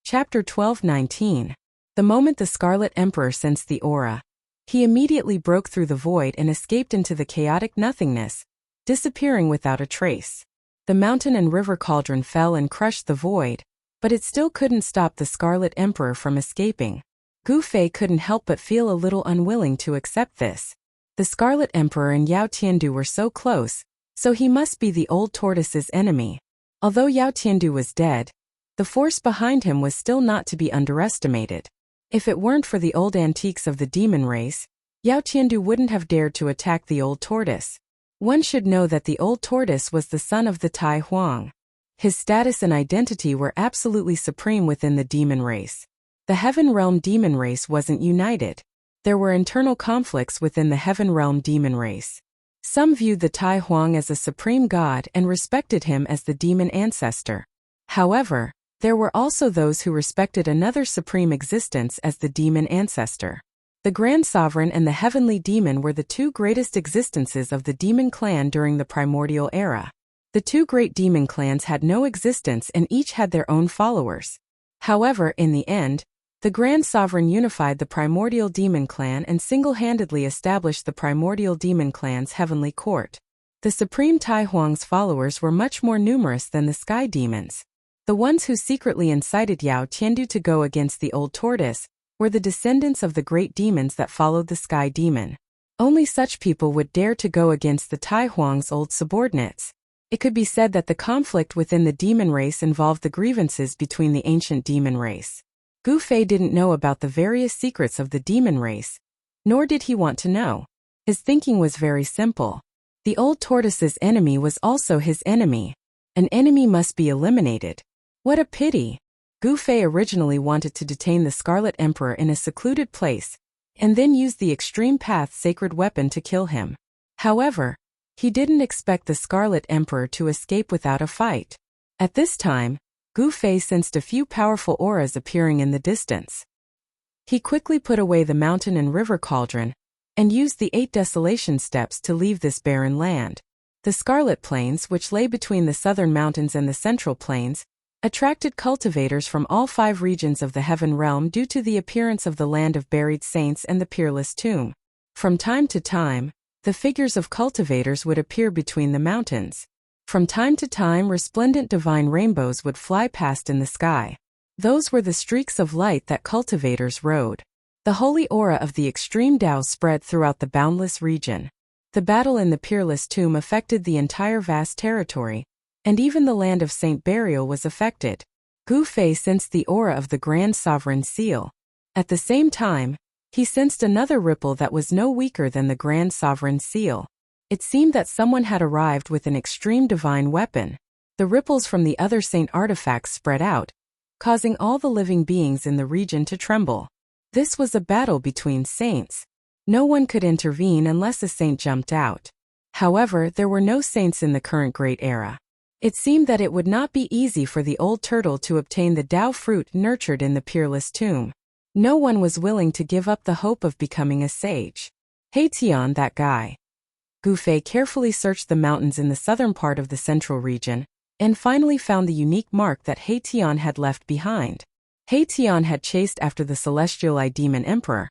Speaker 1: Chapter 12:19. The moment the Scarlet Emperor sensed the aura, he immediately broke through the void and escaped into the chaotic nothingness, disappearing without a trace. The mountain and river cauldron fell and crushed the void, but it still couldn't stop the Scarlet Emperor from escaping. Gu Fei couldn't help but feel a little unwilling to accept this. The Scarlet Emperor and Yao Tiandu were so close, so he must be the old tortoise's enemy. Although Yao Tiandu was dead, the force behind him was still not to be underestimated. If it weren't for the old antiques of the demon race, Yao Tiandu wouldn't have dared to attack the old tortoise. One should know that the old tortoise was the son of the Tai Huang. His status and identity were absolutely supreme within the demon race. The Heaven Realm demon race wasn't united. There were internal conflicts within the Heaven Realm demon race. Some viewed the Tai Huang as a supreme god and respected him as the demon ancestor. However, there were also those who respected another supreme existence as the demon ancestor. The Grand Sovereign and the Heavenly Demon were the two greatest existences of the demon clan during the primordial era. The two great demon clans had no existence and each had their own followers. However, in the end, the Grand Sovereign unified the primordial demon clan and single-handedly established the primordial demon clan's heavenly court. The supreme Tai Huang's followers were much more numerous than the sky demons. The ones who secretly incited Yao Tiandu to go against the old tortoise were the descendants of the great demons that followed the sky demon. Only such people would dare to go against the Tai Huang's old subordinates. It could be said that the conflict within the demon race involved the grievances between the ancient demon race. Gu Fei didn't know about the various secrets of the demon race, nor did he want to know. His thinking was very simple. The old tortoise's enemy was also his enemy. An enemy must be eliminated. What a pity! Gu Fei originally wanted to detain the Scarlet Emperor in a secluded place, and then use the Extreme Path sacred weapon to kill him. However, he didn't expect the Scarlet Emperor to escape without a fight. At this time, Gu Fei sensed a few powerful auras appearing in the distance. He quickly put away the mountain and river cauldron, and used the 8 desolation steps to leave this barren land. The Scarlet Plains, which lay between the southern mountains and the central plains, attracted cultivators from all 5 regions of the Heaven Realm due to the appearance of the land of buried saints and the peerless tomb. From time to time, the figures of cultivators would appear between the mountains. From time to time, resplendent divine rainbows would fly past in the sky. Those were the streaks of light that cultivators rode. The holy aura of the extreme Tao spread throughout the boundless region. The battle in the peerless tomb affected the entire vast territory, and even the land of Saint Burial was affected. Gu Fei sensed the aura of the Grand Sovereign seal. At the same time, he sensed another ripple that was no weaker than the Grand Sovereign seal. It seemed that someone had arrived with an extreme divine weapon. The ripples from the other saint artifacts spread out, causing all the living beings in the region to tremble. This was a battle between saints. No one could intervene unless a saint jumped out. However, there were no saints in the current Great Era. It seemed that it would not be easy for the old turtle to obtain the Tao fruit nurtured in the peerless tomb. No one was willing to give up the hope of becoming a sage. Hey Tian, that guy. Gu Fei carefully searched the mountains in the southern part of the central region, and finally found the unique mark that He Tian had left behind. He Tian had chased after the Celestial Eye Demon Emperor,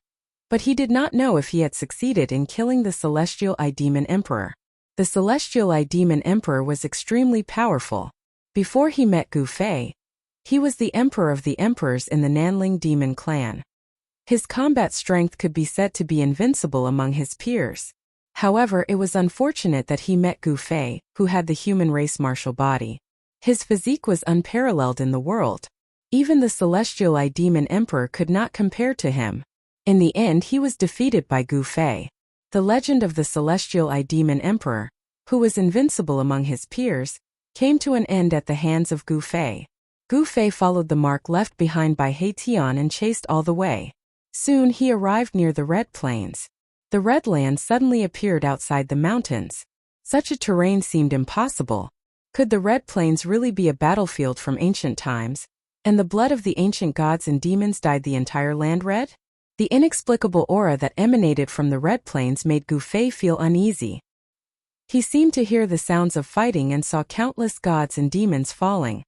Speaker 1: but he did not know if he had succeeded in killing the Celestial Eye Demon Emperor. The Celestial Eye Demon Emperor was extremely powerful. Before he met Gu Fei, he was the Emperor of the Emperors in the Nanling Demon Clan. His combat strength could be said to be invincible among his peers. However, it was unfortunate that he met Gu Fei, who had the human race martial body. His physique was unparalleled in the world. Even the Celestial Eye Demon Emperor could not compare to him. In the end, he was defeated by Gu Fei. The legend of the Celestial Eye Demon Emperor, who was invincible among his peers, came to an end at the hands of Gu Fei. Gu Fei followed the mark left behind by He Tian and chased all the way. Soon he arrived near the Red Plains. The Red Land suddenly appeared outside the mountains. Such a terrain seemed impossible. Could the Red Plains really be a battlefield from ancient times, and the blood of the ancient gods and demons dyed the entire land red? The inexplicable aura that emanated from the Red Plains made Gu Fei feel uneasy. He seemed to hear the sounds of fighting and saw countless gods and demons falling.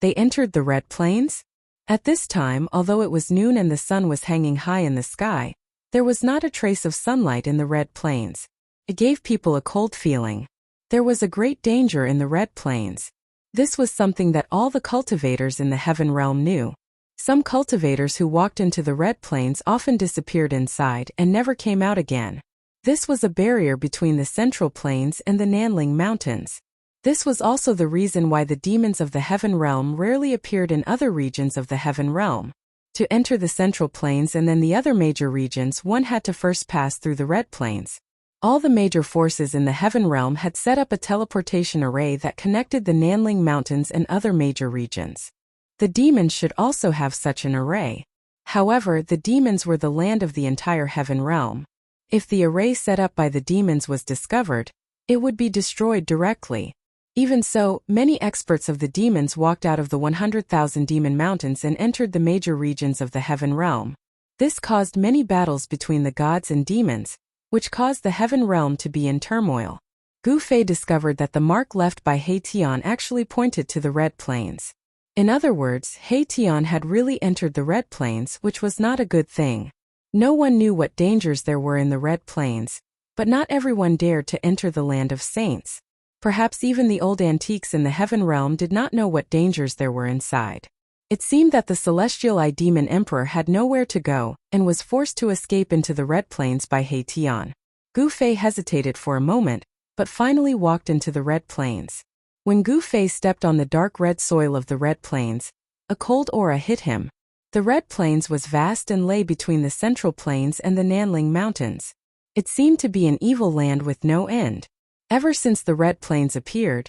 Speaker 1: They entered the Red Plains? At this time, although it was noon and the sun was hanging high in the sky, there was not a trace of sunlight in the Red Plains. It gave people a cold feeling. There was a great danger in the Red Plains. This was something that all the cultivators in the Heaven Realm knew. Some cultivators who walked into the Red Plains often disappeared inside and never came out again. This was a barrier between the Central Plains and the Nanling Mountains. This was also the reason why the demons of the Heaven Realm rarely appeared in other regions of the Heaven Realm. To enter the Central Plains and then the other major regions, one had to first pass through the Red Plains. All the major forces in the heaven realm had set up a teleportation array that connected the Nanling Mountains and other major regions. The demons should also have such an array. However, the demons were the land of the entire heaven realm. If the array set up by the demons was discovered, it would be destroyed directly. Even so, many experts of the demons walked out of the 100,000 demon mountains and entered the major regions of the heaven realm. This caused many battles between the gods and demons, which caused the heaven realm to be in turmoil. Gu Fei discovered that the mark left by He Tian actually pointed to the Red Plains. In other words, He Tian had really entered the Red Plains, which was not a good thing. No one knew what dangers there were in the Red Plains, but not everyone dared to enter the land of saints. Perhaps even the old antiques in the heaven realm did not know what dangers there were inside. It seemed that the celestial demon emperor had nowhere to go, and was forced to escape into the Red Plains by He Tian. Gu Fei hesitated for a moment, but finally walked into the Red Plains. When Gu Fei stepped on the dark red soil of the Red Plains, a cold aura hit him. The Red Plains was vast and lay between the Central Plains and the Nanling Mountains. It seemed to be an evil land with no end. Ever since the Red Plains appeared,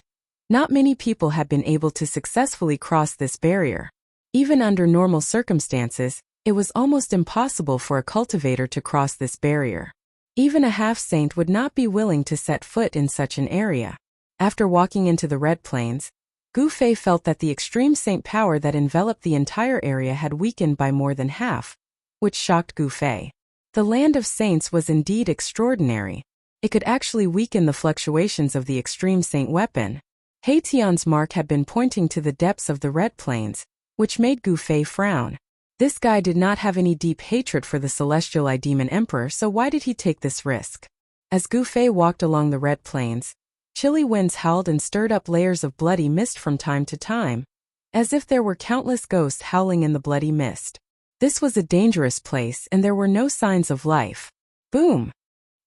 Speaker 1: not many people had been able to successfully cross this barrier. Even under normal circumstances, it was almost impossible for a cultivator to cross this barrier. Even a half-saint would not be willing to set foot in such an area. After walking into the Red Plains, Gu Fei felt that the extreme saint power that enveloped the entire area had weakened by more than half, which shocked Gu Fei. The land of saints was indeed extraordinary. It could actually weaken the fluctuations of the extreme saint weapon. He Tian's mark had been pointing to the depths of the Red Plains, which made Gu Fei frown. This guy did not have any deep hatred for the celestial demon emperor, so why did he take this risk? As Gu Fei walked along the Red Plains, chilly winds howled and stirred up layers of bloody mist from time to time, as if there were countless ghosts howling in the bloody mist. This was a dangerous place and there were no signs of life. Boom!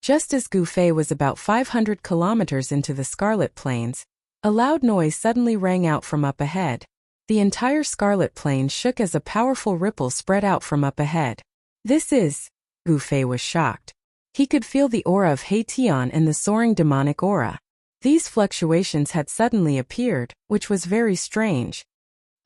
Speaker 1: Just as Gu Fei was about 500 kilometers into the Scarlet Plains, a loud noise suddenly rang out from up ahead. The entire Scarlet Plain shook as a powerful ripple spread out from up ahead. This is... Gu Fei was shocked. He could feel the aura of He Tian and the soaring demonic aura. These fluctuations had suddenly appeared, which was very strange.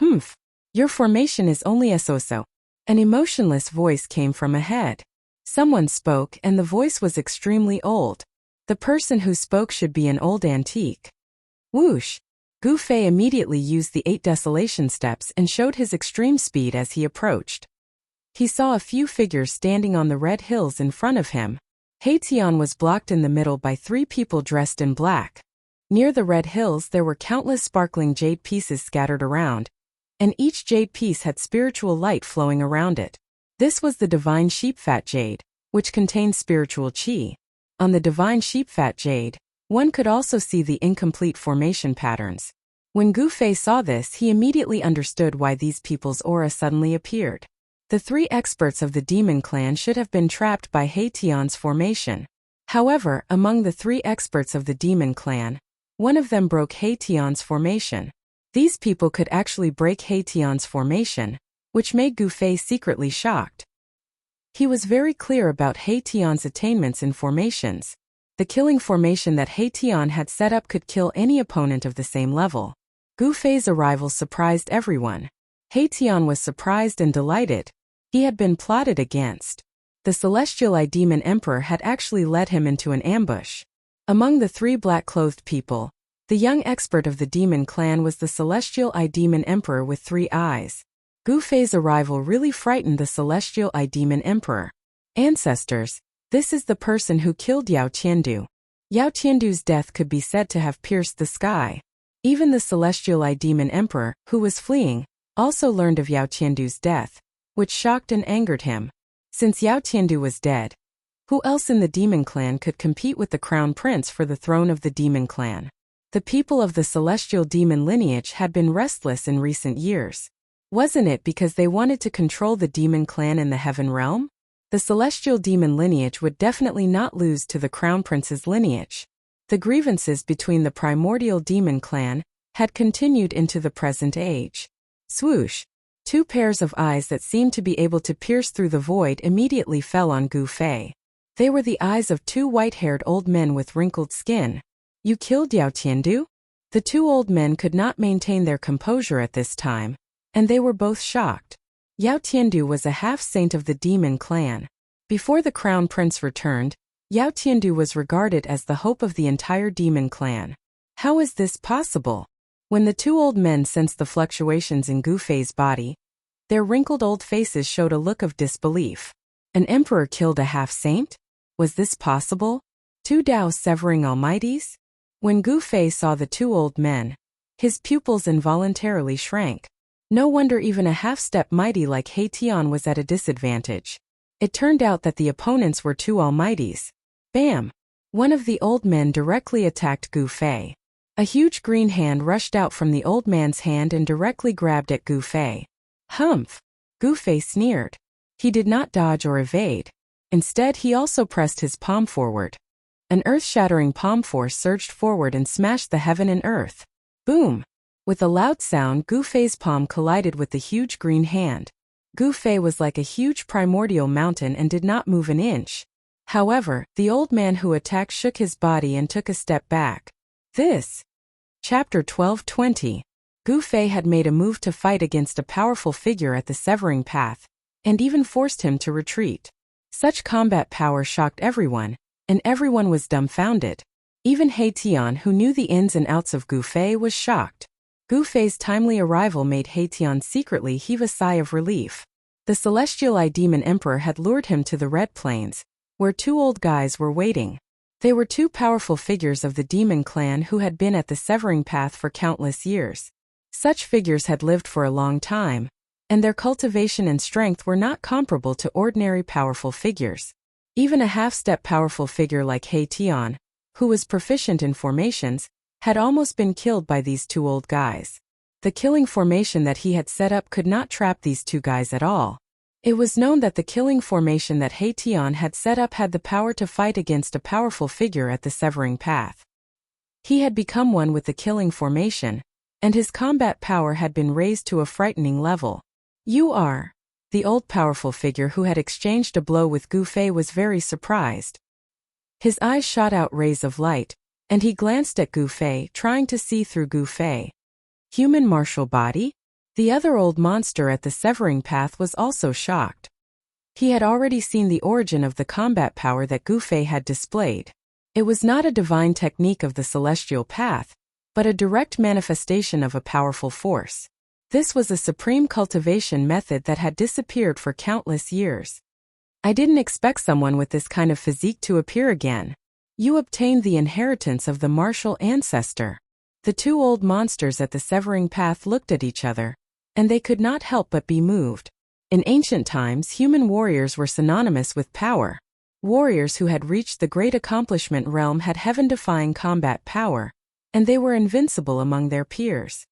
Speaker 1: Humph! Your formation is only a so-so. An emotionless voice came from ahead. Someone spoke and the voice was extremely old. The person who spoke should be an old antique. Whoosh! Gu Fei immediately used the 8 desolation steps and showed his extreme speed as he approached. He saw a few figures standing on the red hills in front of him. He Tian was blocked in the middle by 3 people dressed in black. Near the red hills there were countless sparkling jade pieces scattered around, and each jade piece had spiritual light flowing around it. This was the divine sheepfat jade, which contained spiritual qi. On the divine sheepfat jade, one could also see the incomplete formation patterns. When Gu Fei saw this, he immediately understood why these people's aura suddenly appeared. The 3 experts of the demon clan should have been trapped by He Tian's formation. However, among the 3 experts of the demon clan, one of them broke He Tian's formation. These people could actually break He Tian's formation, which made Gu Fei secretly shocked. He was very clear about He Tian's attainments in formations. The killing formation that He Tian had set up could kill any opponent of the same level. Gu Fei's arrival surprised everyone. He Tian was surprised and delighted. He had been plotted against. The celestial demon emperor had actually led him into an ambush. Among the 3 black-clothed people, the young expert of the demon clan was the celestial demon emperor with 3 eyes. Gu Fei's arrival really frightened the celestial demon emperor. Ancestors, this is the person who killed Yao Qiandu. Yao Qiandu's death could be said to have pierced the sky. Even the celestial demon emperor, who was fleeing, also learned of Yao Qiandu's death, which shocked and angered him. Since Yao Qiandu was dead, who else in the demon clan could compete with the crown prince for the throne of the demon clan? The people of the celestial demon lineage had been restless in recent years. Wasn't it because they wanted to control the demon clan in the heaven realm? The celestial demon lineage would definitely not lose to the crown prince's lineage. The grievances between the primordial demon clan had continued into the present age. Swoosh! 2 pairs of eyes that seemed to be able to pierce through the void immediately fell on Gu Fei. They were the eyes of two white-haired old men with wrinkled skin. You killed Yao Tiandu? The two old men could not maintain their composure at this time, and they were both shocked. Yao Tiandu was a half-saint of the demon clan. Before the crown prince returned, Yao Tiandu was regarded as the hope of the entire demon clan. How is this possible? When the two old men sensed the fluctuations in Gu Fei's body, their wrinkled old faces showed a look of disbelief. An emperor killed a half-saint? Was this possible? Two Tao-severing almighties? When Gu Fei saw the two old men, his pupils involuntarily shrank. No wonder even a half-step mighty like He Tian was at a disadvantage. It turned out that the opponents were two almighties. Bam! One of the old men directly attacked Gu Fei. A huge green hand rushed out from the old man's hand and directly grabbed at Gu Fei. Humph! Gu Fei sneered. He did not dodge or evade. Instead, he also pressed his palm forward. An earth-shattering palm force surged forward and smashed the heaven and earth. Boom! With a loud sound, Gu Fei's palm collided with the huge green hand. Gu Fei was like a huge primordial mountain and did not move an inch. However, the old man who attacked shook his body and took a step back. This. Chapter 12:20. Gu Fei had made a move to fight against a powerful figure at the severing path, and even forced him to retreat. Such combat power shocked everyone, and everyone was dumbfounded. Even He Tian, who knew the ins and outs of Gu Fei, was shocked. Gu Fei's timely arrival made He Tian secretly heave a sigh of relief. The celestial demon emperor had lured him to the Red Plains, where two old guys were waiting. They were two powerful figures of the demon clan who had been at the severing path for countless years. Such figures had lived for a long time, and their cultivation and strength were not comparable to ordinary powerful figures. Even a half-step powerful figure like He Tian, who was proficient in formations, had almost been killed by these two old guys. The killing formation that he had set up could not trap these two guys at all. It was known that the killing formation that He Tian had set up had the power to fight against a powerful figure at the severing path. He had become one with the killing formation, and his combat power had been raised to a frightening level. You are. The old powerful figure who had exchanged a blow with Gu Fei was very surprised. His eyes shot out rays of light, and he glanced at Gu Fei, trying to see through Gu Fei. Human martial body? The other old monster at the severing path was also shocked. He had already seen the origin of the combat power that Gu Fei had displayed. It was not a divine technique of the celestial path, but a direct manifestation of a powerful force. This was a supreme cultivation method that had disappeared for countless years. I didn't expect someone with this kind of physique to appear again. You obtained the inheritance of the martial ancestor. The two old monsters at the severing path looked at each other, and they could not help but be moved. In ancient times, human warriors were synonymous with power. Warriors who had reached the great accomplishment realm had heaven-defying combat power, and they were invincible among their peers.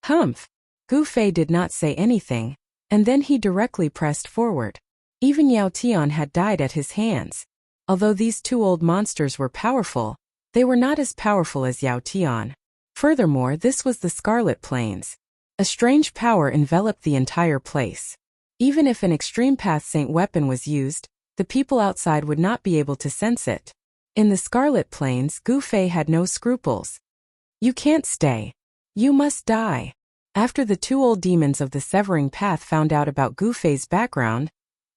Speaker 1: Humph! Gu Fei did not say anything, and then he directly pressed forward. Even Yao Tian had died at his hands. Although these two old monsters were powerful, they were not as powerful as Yao Tian. Furthermore, this was the Scarlet Plains. A strange power enveloped the entire place. Even if an extreme path saint weapon was used, the people outside would not be able to sense it. In the Scarlet Plains, Gu Fei had no scruples. You can't stay. You must die. After the two old demons of the severing path found out about Gu Fei's background,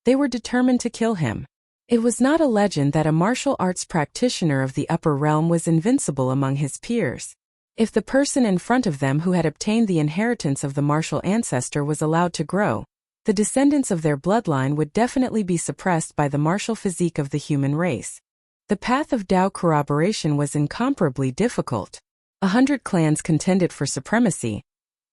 Speaker 1: they were determined to kill him. It was not a legend that a martial arts practitioner of the upper realm was invincible among his peers. If the person in front of them who had obtained the inheritance of the martial ancestor was allowed to grow, the descendants of their bloodline would definitely be suppressed by the martial physique of the human race. The path of Tao corroboration was incomparably difficult. 100 clans contended for supremacy,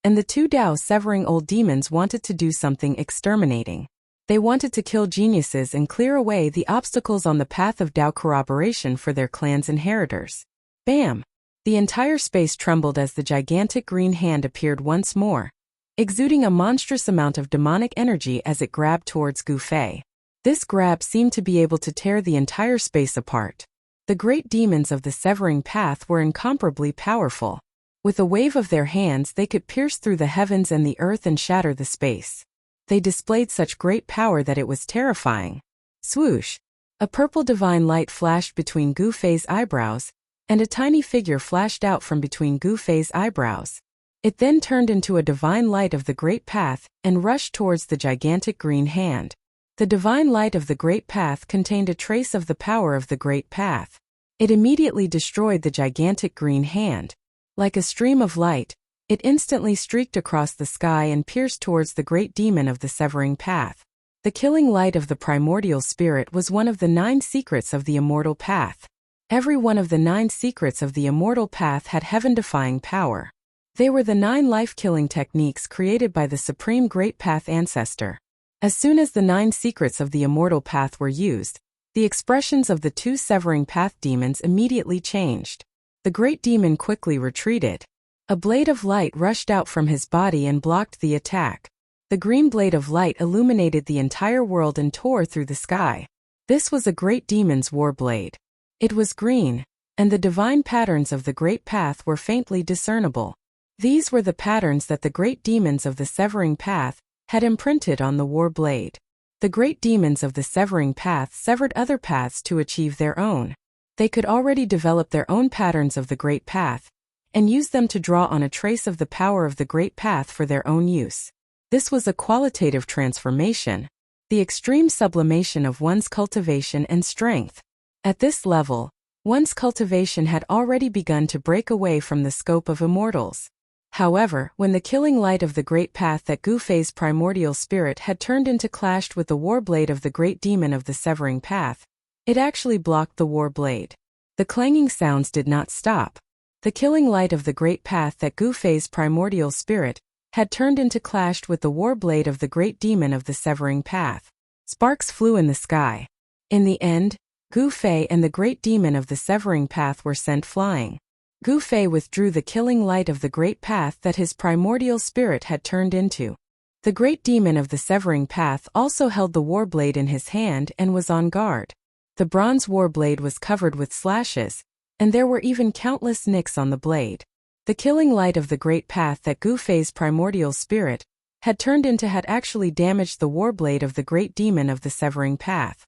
Speaker 1: and the two Tao-severing old demons wanted to do something exterminating. They wanted to kill geniuses and clear away the obstacles on the path of Tao corroboration for their clan's inheritors. Bam! The entire space trembled as the gigantic green hand appeared once more, exuding a monstrous amount of demonic energy as it grabbed towards Gu Fei. This grab seemed to be able to tear the entire space apart. The great demons of the severing path were incomparably powerful. With a wave of their hands, they could pierce through the heavens and the earth and shatter the space. They displayed such great power that it was terrifying. Swoosh! A purple divine light flashed between Gu Fei's eyebrows, and a tiny figure flashed out from between Gu Fei's eyebrows. It then turned into a divine light of the Great Path and rushed towards the gigantic green hand. The divine light of the Great Path contained a trace of the power of the Great Path. It immediately destroyed the gigantic green hand. Like a stream of light, it instantly streaked across the sky and pierced towards the great demon of the Severing Path. The killing light of the primordial spirit was one of the 9 secrets of the immortal path. Every one of the 9 secrets of the immortal path had heaven-defying power. They were the 9 life-killing techniques created by the Supreme Great Path Ancestor. As soon as the 9 secrets of the immortal path were used, the expressions of the 2 Severing Path demons immediately changed. The great demon quickly retreated. A blade of light rushed out from his body and blocked the attack. The green blade of light illuminated the entire world and tore through the sky. This was a great demon's war blade. It was green, and the divine patterns of the Great Path were faintly discernible. These were the patterns that the great demons of the Severing Path had imprinted on the war blade. The great demons of the Severing Path severed other paths to achieve their own. They could already develop their own patterns of the Great Path, and use them to draw on a trace of the power of the Great Path for their own use. This was a qualitative transformation, the extreme sublimation of one's cultivation and strength. At this level, one's cultivation had already begun to break away from the scope of immortals. However, when the killing light of the Great Path that Gu Fei's primordial spirit had turned into clashed with the war blade of the great demon of the Severing Path, it actually blocked the war blade. The clanging sounds did not stop. The killing light of the Great Path that Gu Fei's primordial spirit had turned into clashed with the war blade of the great demon of the Severing Path. Sparks flew in the sky. In the end, Gu Fei and the great demon of the Severing Path were sent flying. Gu Fei withdrew the killing light of the Great Path that his primordial spirit had turned into. The great demon of the Severing Path also held the war blade in his hand and was on guard. The bronze war blade was covered with slashes, and there were even countless nicks on the blade. The killing light of the Great Path that Gu Fei's primordial spirit had turned into had actually damaged the war blade of the great demon of the Severing Path.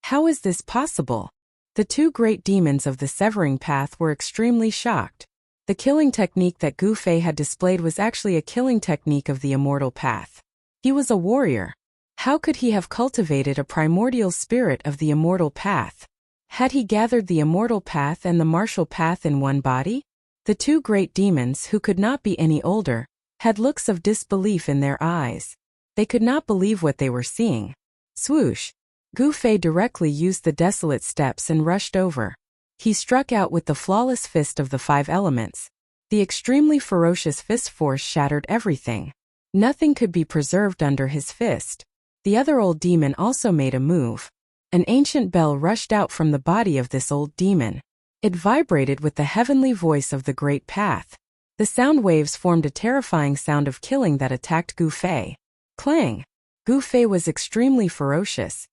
Speaker 1: How is this possible? The 2 great demons of the Severing Path were extremely shocked. The killing technique that Gu Fei had displayed was actually a killing technique of the immortal path. He was a warrior. How could he have cultivated a primordial spirit of the immortal path? Had he gathered the immortal path and the martial path in one body? The 2 great demons, who could not be any older, had looks of disbelief in their eyes. They could not believe what they were seeing. Swoosh! Gu Fei directly used the desolate steps and rushed over. He struck out with the flawless fist of the 5 elements. The extremely ferocious fist force shattered everything. Nothing could be preserved under his fist. The other old demon also made a move. An ancient bell rushed out from the body of this old demon. It vibrated with the heavenly voice of the Great Path. The sound waves formed a terrifying sound of killing that attacked Gu Fei. Clang! Gu Fei was extremely ferocious.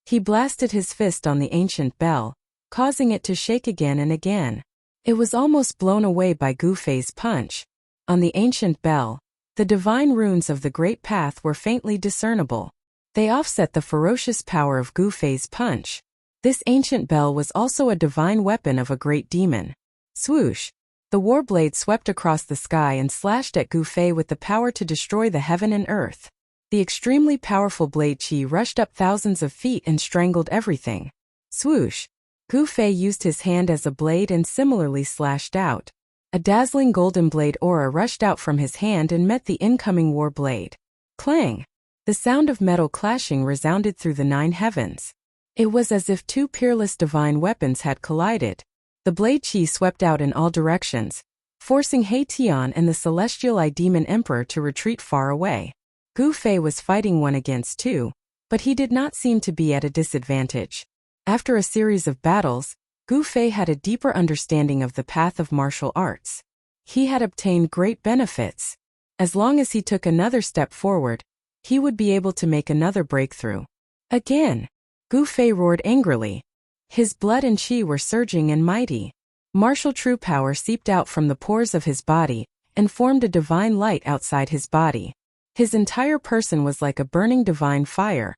Speaker 1: He blasted his fist on the ancient bell, causing it to shake again and again. It was almost blown away by Gu Fei's punch. On the ancient bell, the divine runes of the Great Path were faintly discernible. They offset the ferocious power of Gu Fei's punch. This ancient bell was also a divine weapon of a great demon. Swoosh! The war blade swept across the sky and slashed at Gu Fei with the power to destroy the heaven and earth. The extremely powerful blade qi rushed up thousands of feet and strangled everything. Swoosh! Gu Fei used his hand as a blade and similarly slashed out. A dazzling golden blade aura rushed out from his hand and met the incoming war blade. Clang! The sound of metal clashing resounded through the 9 heavens. It was as if 2 peerless divine weapons had collided. The blade qi swept out in all directions, forcing He Tian and the celestial Eye Demon Emperor to retreat far away. Gu Fei was fighting 1 against 2, but he did not seem to be at a disadvantage. After a series of battles, Gu Fei had a deeper understanding of the path of martial arts. He had obtained great benefits. As long as he took another step forward, he would be able to make another breakthrough. Again! Gu Fei roared angrily. His blood and qi were surging and mighty. Martial true power seeped out from the pores of his body and formed a divine light outside his body. His entire person was like a burning divine fire.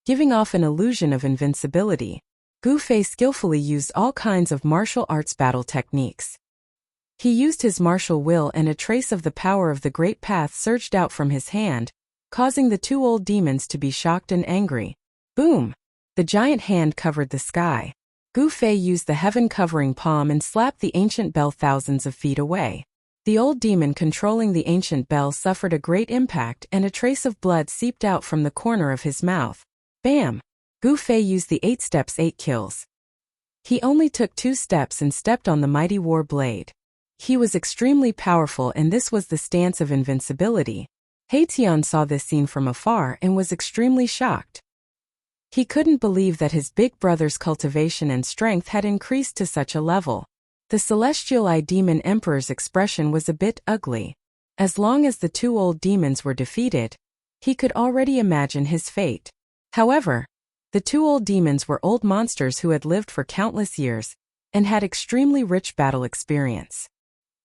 Speaker 1: giving off an illusion of invincibility. Gu Fei skillfully used all kinds of martial arts battle techniques. He used his martial will, and a trace of the power of the Great Path surged out from his hand, causing the two old demons to be shocked and angry. Boom! The giant hand covered the sky. Gu Fei used the heaven-covering palm and slapped the ancient bell thousands of feet away. The old demon controlling the ancient bell suffered a great impact, and a trace of blood seeped out from the corner of his mouth. Bam! Gu Fei used the 8 steps 8 kills. He only took 2 steps and stepped on the mighty war blade. He was extremely powerful, and this was the stance of invincibility. Tian saw this scene from afar and was extremely shocked. He couldn't believe that his big brother's cultivation and strength had increased to such a level. The Celestial Eye Demon Emperor's expression was a bit ugly. As long as the 2 old demons were defeated, he could already imagine his fate. However, the 2 old demons were old monsters who had lived for countless years and had extremely rich battle experience.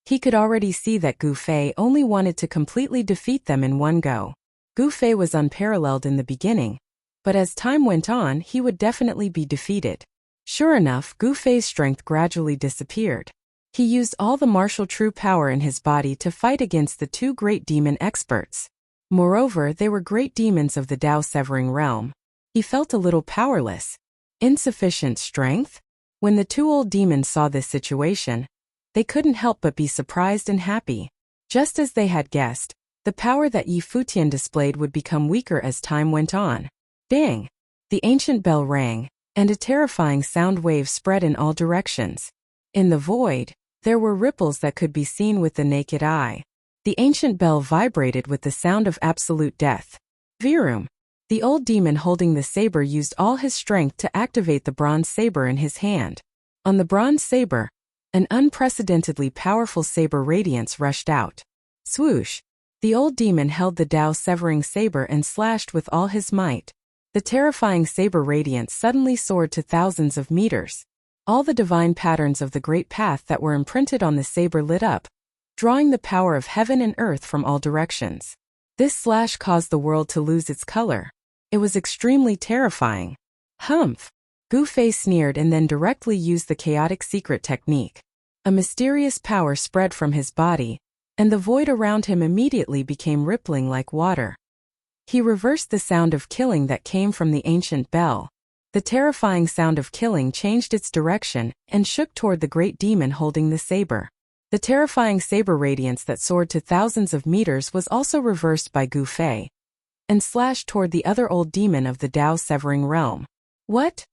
Speaker 1: He could already see that Gu Fei only wanted to completely defeat them in one go. Gu Fei was unparalleled in the beginning, but as time went on, he would definitely be defeated. Sure enough, Gu Fei's strength gradually disappeared. He used all the martial true power in his body to fight against the 2 great demon experts. Moreover, they were great demons of the Tao-severing realm. He felt a little powerless. Insufficient strength? When the 2 old demons saw this situation, they couldn't help but be surprised and happy. Just as they had guessed, the power that Yi Futian displayed would become weaker as time went on. Dang! The ancient bell rang, and a terrifying sound wave spread in all directions. In the void, there were ripples that could be seen with the naked eye. The ancient bell vibrated with the sound of absolute death. Virum! The old demon holding the saber used all his strength to activate the bronze saber in his hand. On the bronze saber, an unprecedentedly powerful saber radiance rushed out. Swoosh! The old demon held the Tao-severing saber and slashed with all his might. The terrifying saber radiance suddenly soared to thousands of meters. All the divine patterns of the Great Path that were imprinted on the saber lit up, drawing the power of heaven and earth from all directions. This slash caused the world to lose its color. It was extremely terrifying. Humph! Gu Fei sneered and then directly used the chaotic secret technique. A mysterious power spread from his body, and the void around him immediately became rippling like water. He reversed the sound of killing that came from the ancient bell. The terrifying sound of killing changed its direction and shook toward the great demon holding the saber. The terrifying saber radiance that soared to thousands of meters was also reversed by Gu Fei and slashed toward the other old demon of the Tao-severing realm. What?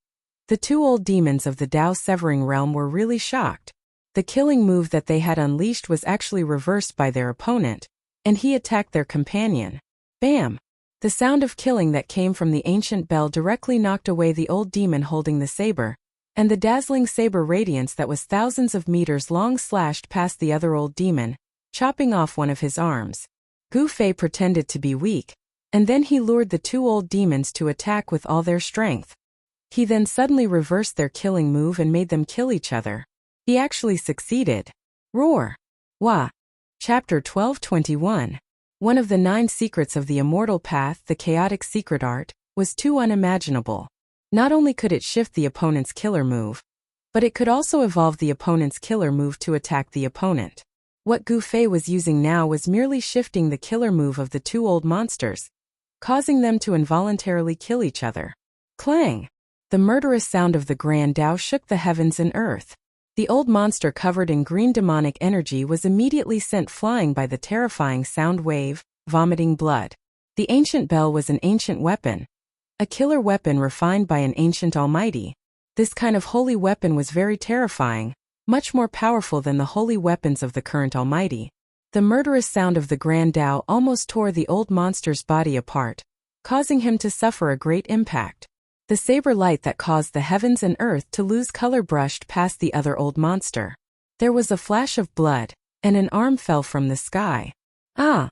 Speaker 1: The 2 old demons of the Tao-severing realm were really shocked. The killing move that they had unleashed was actually reversed by their opponent, and he attacked their companion. Bam! The sound of killing that came from the ancient bell directly knocked away the old demon holding the saber, and the dazzling saber radiance that was thousands of meters long slashed past the other old demon, chopping off one of his arms. Gu Fei pretended to be weak, and then he lured the 2 old demons to attack with all their strength. He then suddenly reversed their killing move and made them kill each other. He actually succeeded. Roar! Wah! Chapter 12:21. One of the 9 secrets of the immortal path, the chaotic secret art, was too unimaginable. Not only could it shift the opponent's killer move, but it could also evolve the opponent's killer move to attack the opponent. What Gu Fei was using now was merely shifting the killer move of the 2 old monsters, causing them to involuntarily kill each other. Clang! The murderous sound of the Grand Tao shook the heavens and earth. The old monster covered in green demonic energy was immediately sent flying by the terrifying sound wave, vomiting blood. The ancient bell was an ancient weapon, a killer weapon refined by an ancient almighty. This kind of holy weapon was very terrifying, much more powerful than the holy weapons of the current almighty. The murderous sound of the Grand Tao almost tore the old monster's body apart, causing him to suffer a great impact. The saber light that caused the heavens and earth to lose color brushed past the other old monster. There was a flash of blood, and an arm fell from the sky. Ah!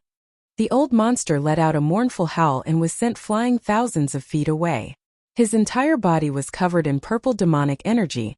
Speaker 1: The old monster let out a mournful howl and was sent flying thousands of feet away. His entire body was covered in purple demonic energy,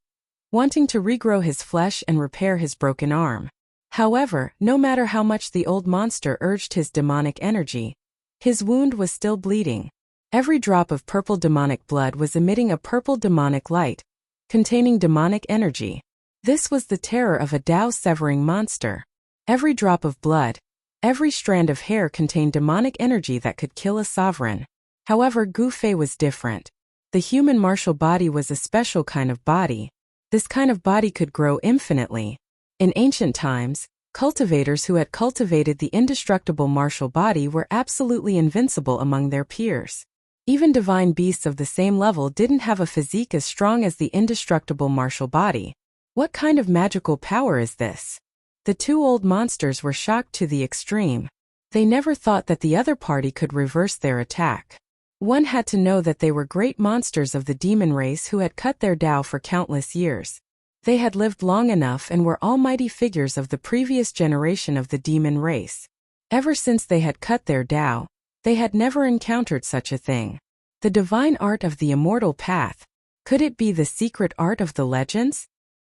Speaker 1: wanting to regrow his flesh and repair his broken arm. However, no matter how much the old monster urged his demonic energy, his wound was still bleeding. Every drop of purple demonic blood was emitting a purple demonic light, containing demonic energy. This was the terror of a Tao-severing monster. Every drop of blood, every strand of hair contained demonic energy that could kill a sovereign. However, Gu Fei was different. The human martial body was a special kind of body. This kind of body could grow infinitely. In ancient times, cultivators who had cultivated the indestructible martial body were absolutely invincible among their peers. Even divine beasts of the same level didn't have a physique as strong as the indestructible martial body. What kind of magical power is this? The two old monsters were shocked to the extreme. They never thought that the other party could reverse their attack. One had to know that they were great monsters of the demon race who had cut their Tao for countless years. They had lived long enough and were almighty figures of the previous generation of the demon race. Ever since they had cut their Tao, they had never encountered such a thing. The divine art of the immortal path. Could it be the secret art of the legends?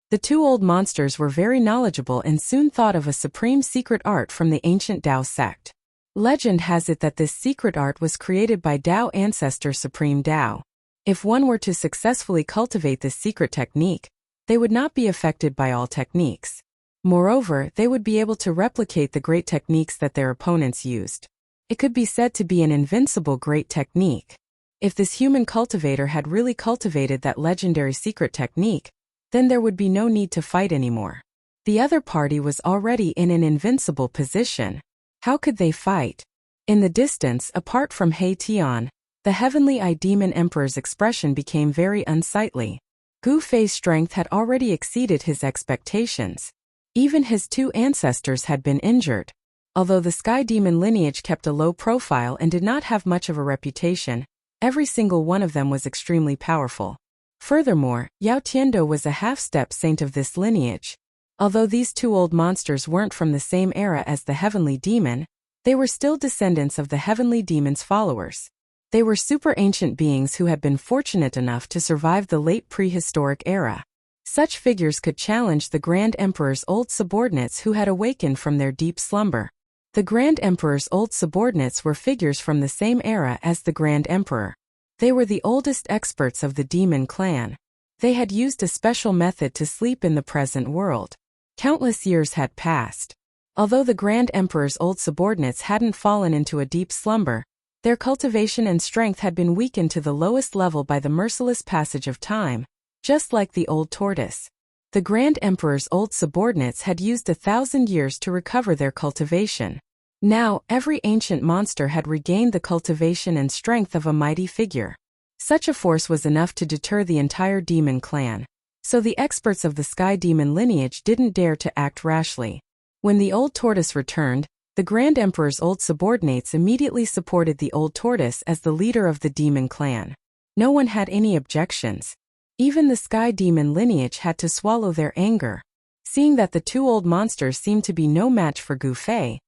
Speaker 1: The two old monsters were very knowledgeable and soon thought of a supreme secret art from the ancient Tao sect. Legend has it that this secret art was created by Tao ancestor Supreme Tao. If one were to successfully cultivate this secret technique, they would not be affected by all techniques. Moreover, they would be able to replicate the great techniques that their opponents used. It could be said to be an invincible great technique. If this human cultivator had really cultivated that legendary secret technique, then there would be no need to fight anymore. The other party was already in an invincible position. How could they fight? In the distance, apart from He Tian, the heavenly eye demon emperor's expression became very unsightly. Gu Fei's strength had already exceeded his expectations. Even his two ancestors had been injured. Although the sky demon lineage kept a low profile and did not have much of a reputation, every single one of them was extremely powerful. Furthermore, Yao Tiando was a half-step saint of this lineage. Although these two old monsters weren't from the same era as the heavenly demon, they were still descendants of the heavenly demon's followers. They were super ancient beings who had been fortunate enough to survive the late prehistoric era. Such figures could challenge the Grand Emperor's old subordinates who had awakened from their deep slumber. The Grand Emperor's old subordinates were figures from the same era as the Grand Emperor. They were the oldest experts of the demon clan. They had used a special method to sleep in the present world. Countless years had passed. Although the Grand Emperor's old subordinates hadn't fallen into a deep slumber, their cultivation and strength had been weakened to the lowest level by the merciless passage of time, just like the old tortoise. The Grand Emperor's old subordinates had used 1,000 years to recover their cultivation. Now, every ancient monster had regained the cultivation and strength of a mighty figure. Such a force was enough to deter the entire demon clan. So the experts of the sky demon lineage didn't dare to act rashly. When the old tortoise returned, the Grand Emperor's old subordinates immediately supported the old tortoise as the leader of the demon clan. No one had any objections. Even the sky demon lineage had to swallow their anger. Seeing that the two old monsters seemed to be no match for Gu Fei,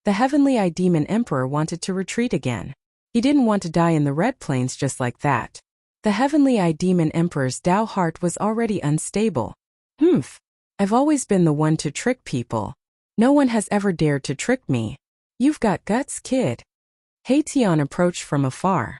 Speaker 1: the heavenly eye demon emperor wanted to retreat again. He didn't want to die in the Red Plains just like that. The heavenly eye demon emperor's Tao heart was already unstable. I've always been the one to trick people. No one has ever dared to trick me. You've got guts, kid. He Tian approached from afar.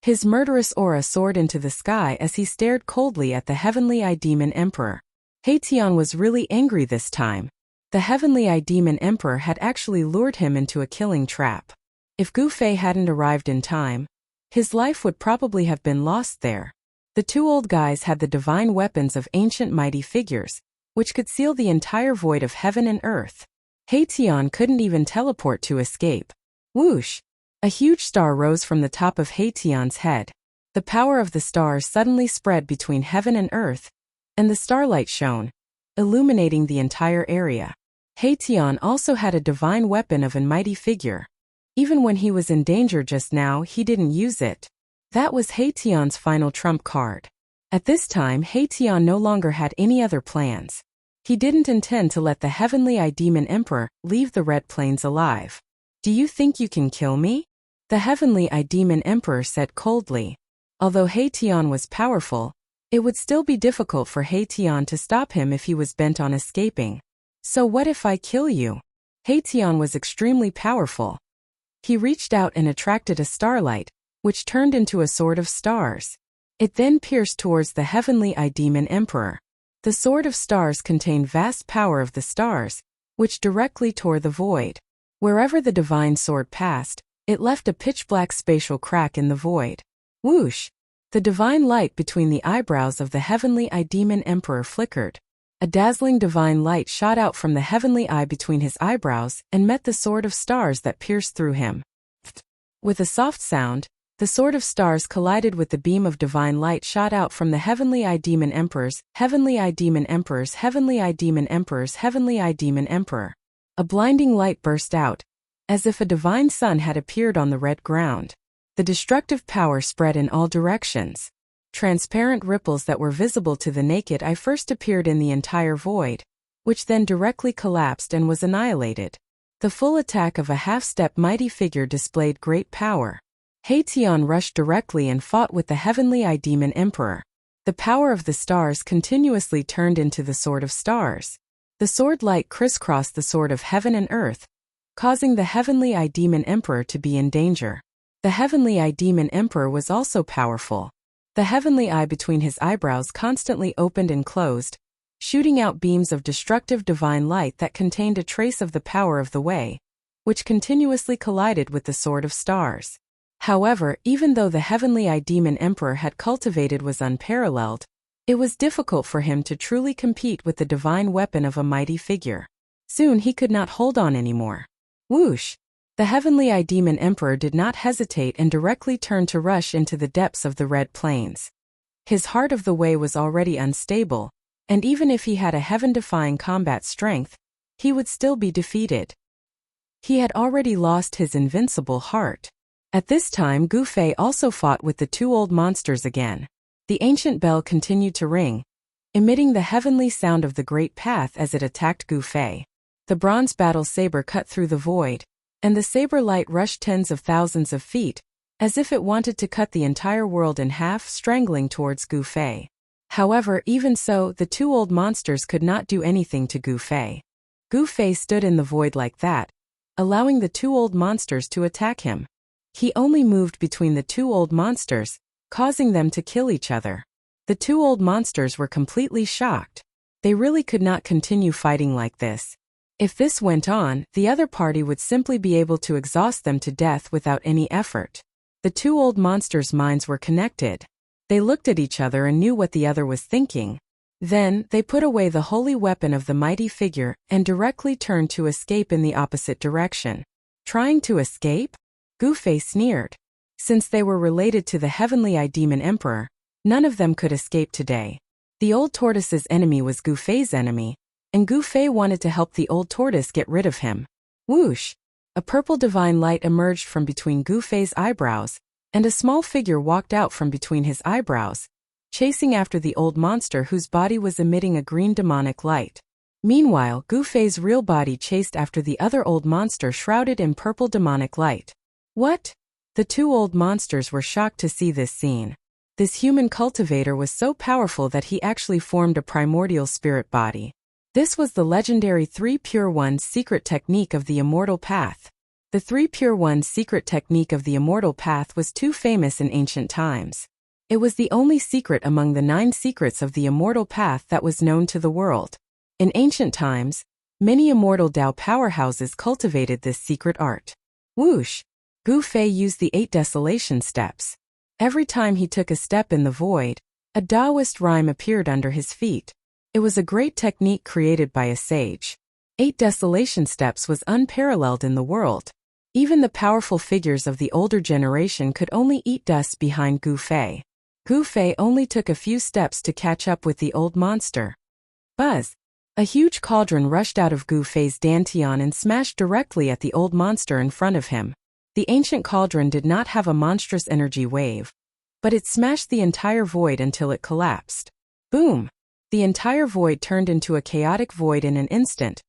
Speaker 1: His murderous aura soared into the sky as he stared coldly at the heavenly eye demon emperor. He Tian was really angry this time. The heavenly eye demon emperor had actually lured him into a killing trap. If Gu Fei hadn't arrived in time, his life would probably have been lost there. The two old guys had the divine weapons of ancient mighty figures, which could seal the entire void of heaven and earth. He Tian couldn't even teleport to escape. Whoosh! A huge star rose from the top of He Tian's head. The power of the stars suddenly spread between heaven and earth, and the starlight shone, illuminating the entire area. He Tian also had a divine weapon of a mighty figure. Even when he was in danger just now, he didn't use it. That was He Tian's final trump card. At this time, He Tian no longer had any other plans. He didn't intend to let the heavenly eye demon emperor leave the Red Plains alive. Do you think you can kill me? The heavenly eye demon emperor said coldly. Although He Tian was powerful, it would still be difficult for He Tian to stop him if he was bent on escaping. So what if I kill you? He Tian was extremely powerful. He reached out and attracted a starlight, which turned into a sword of stars. It then pierced towards the heavenly demon emperor. The sword of stars contained vast power of the stars, which directly tore the void. Wherever the divine sword passed, it left a pitch-black spatial crack in the void. Whoosh! The divine light between the eyebrows of the heavenly demon emperor flickered. A dazzling divine light shot out from the heavenly eye between his eyebrows and met the sword of stars that pierced through him. With a soft sound, the sword of stars collided with the beam of divine light shot out from the heavenly demon emperor's, heavenly demon emperor's, heavenly demon emperor's, heavenly demon emperor. A blinding light burst out, as if a divine sun had appeared on the red ground. The destructive power spread in all directions. Transparent ripples that were visible to the naked eye first appeared in the entire void, which then directly collapsed and was annihilated. The full attack of a half-step mighty figure displayed great power. Haitian rushed directly and fought with the heavenly demon emperor. The power of the stars continuously turned into the sword of stars. The sword light crisscrossed the sword of heaven and earth, causing the heavenly demon emperor to be in danger. The heavenly demon emperor was also powerful. The heavenly eye between his eyebrows constantly opened and closed, shooting out beams of destructive divine light that contained a trace of the power of the way, which continuously collided with the sword of stars. However, even though the heavenly demon emperor had cultivated was unparalleled, it was difficult for him to truly compete with the divine weapon of a mighty figure. Soon he could not hold on anymore. Whoosh! The heavenly demon emperor did not hesitate and directly turned to rush into the depths of the Red Plains. His heart of the way was already unstable, and even if he had a heaven-defying combat strength, he would still be defeated. He had already lost his invincible heart. At this time Gu Fei also fought with the two old monsters again. The ancient bell continued to ring, emitting the heavenly sound of the great path as it attacked Gu Fei. The bronze battle saber cut through the void, and the saber light rushed tens of thousands of feet, as if it wanted to cut the entire world in half, strangling towards Gu Fei. However, even so, the two old monsters could not do anything to Gu Fei. Gu Fei stood in the void like that, allowing the two old monsters to attack him. He only moved between the two old monsters, causing them to kill each other. The two old monsters were completely shocked. They really could not continue fighting like this. If this went on, the other party would simply be able to exhaust them to death without any effort. The two old monsters' minds were connected. They looked at each other and knew what the other was thinking. Then, they put away the holy weapon of the mighty figure and directly turned to escape in the opposite direction. Trying to escape? Gu Fei sneered. Since they were related to the heavenly demon emperor, none of them could escape today. The old tortoise's enemy was Gu Fei's enemy, and Gu Fei wanted to help the old tortoise get rid of him. Whoosh! A purple divine light emerged from between Gu Fei's eyebrows, and a small figure walked out from between his eyebrows, chasing after the old monster whose body was emitting a green demonic light. Meanwhile, Gu Fei's real body chased after the other old monster shrouded in purple demonic light. What? The two old monsters were shocked to see this scene. This human cultivator was so powerful that he actually formed a primordial spirit body. This was the legendary 3 Pure One's secret technique of the Immortal Path. The 3 Pure One's secret technique of the Immortal Path was too famous in ancient times. It was the only secret among the 9 secrets of the Immortal Path that was known to the world. In ancient times, many immortal Dao powerhouses cultivated this secret art. Whoosh! Gu Fei used the 8 desolation steps. Every time he took a step in the void, a Taoist rhyme appeared under his feet. It was a great technique created by a sage. 8 desolation steps was unparalleled in the world. Even the powerful figures of the older generation could only eat dust behind Gu Fei. Gu Fei only took a few steps to catch up with the old monster. Buzz! A huge cauldron rushed out of Gu Fei's dantian and smashed directly at the old monster in front of him. The ancient cauldron did not have a monstrous energy wave, but it smashed the entire void until it collapsed. Boom! The entire void turned into a chaotic void in an instant,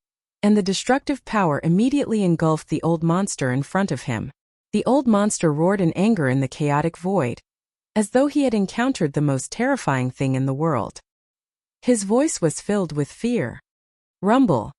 Speaker 1: and the destructive power immediately engulfed the old monster in front of him. The old monster roared in anger in the chaotic void, as though he had encountered the most terrifying thing in the world. His voice was filled with fear. Rumble!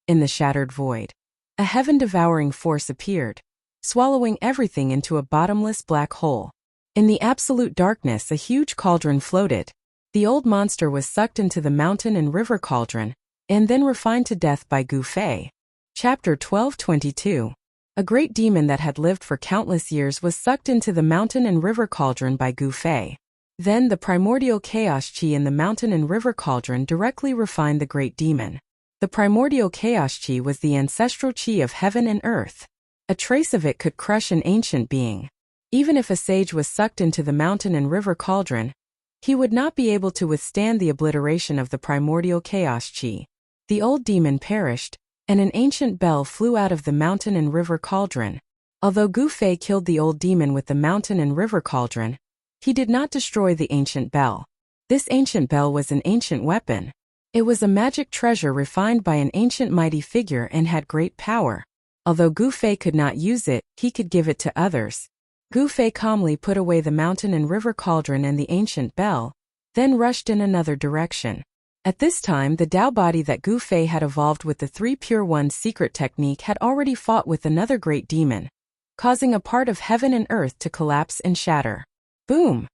Speaker 1: In the shattered void, a heaven-devouring force appeared, swallowing everything into a bottomless black hole. In the absolute darkness, a huge cauldron floated. The old monster was sucked into the mountain and river cauldron, and then refined to death by Gu Fei. Chapter 12:22. A great demon that had lived for countless years was sucked into the mountain and river cauldron by Gu Fei. Then the primordial chaos chi in the mountain and river cauldron directly refined the great demon. The primordial chaos chi was the ancestral chi of heaven and earth. A trace of it could crush an ancient being. Even if a sage was sucked into the mountain and river cauldron, he would not be able to withstand the obliteration of the primordial chaos chi. The old demon perished, and an ancient bell flew out of the mountain and river cauldron. Although Gu Fei killed the old demon with the mountain and river cauldron, he did not destroy the ancient bell. This ancient bell was an ancient weapon. It was a magic treasure refined by an ancient mighty figure and had great power. Although Gu Fei could not use it, he could give it to others. Gu Fei calmly put away the mountain and river cauldron and the ancient bell, then rushed in another direction. At this time, the Tao body that Gu Fei had evolved with the Three Pure Ones secret technique had already fought with another great demon, causing a part of heaven and earth to collapse and shatter. Boom!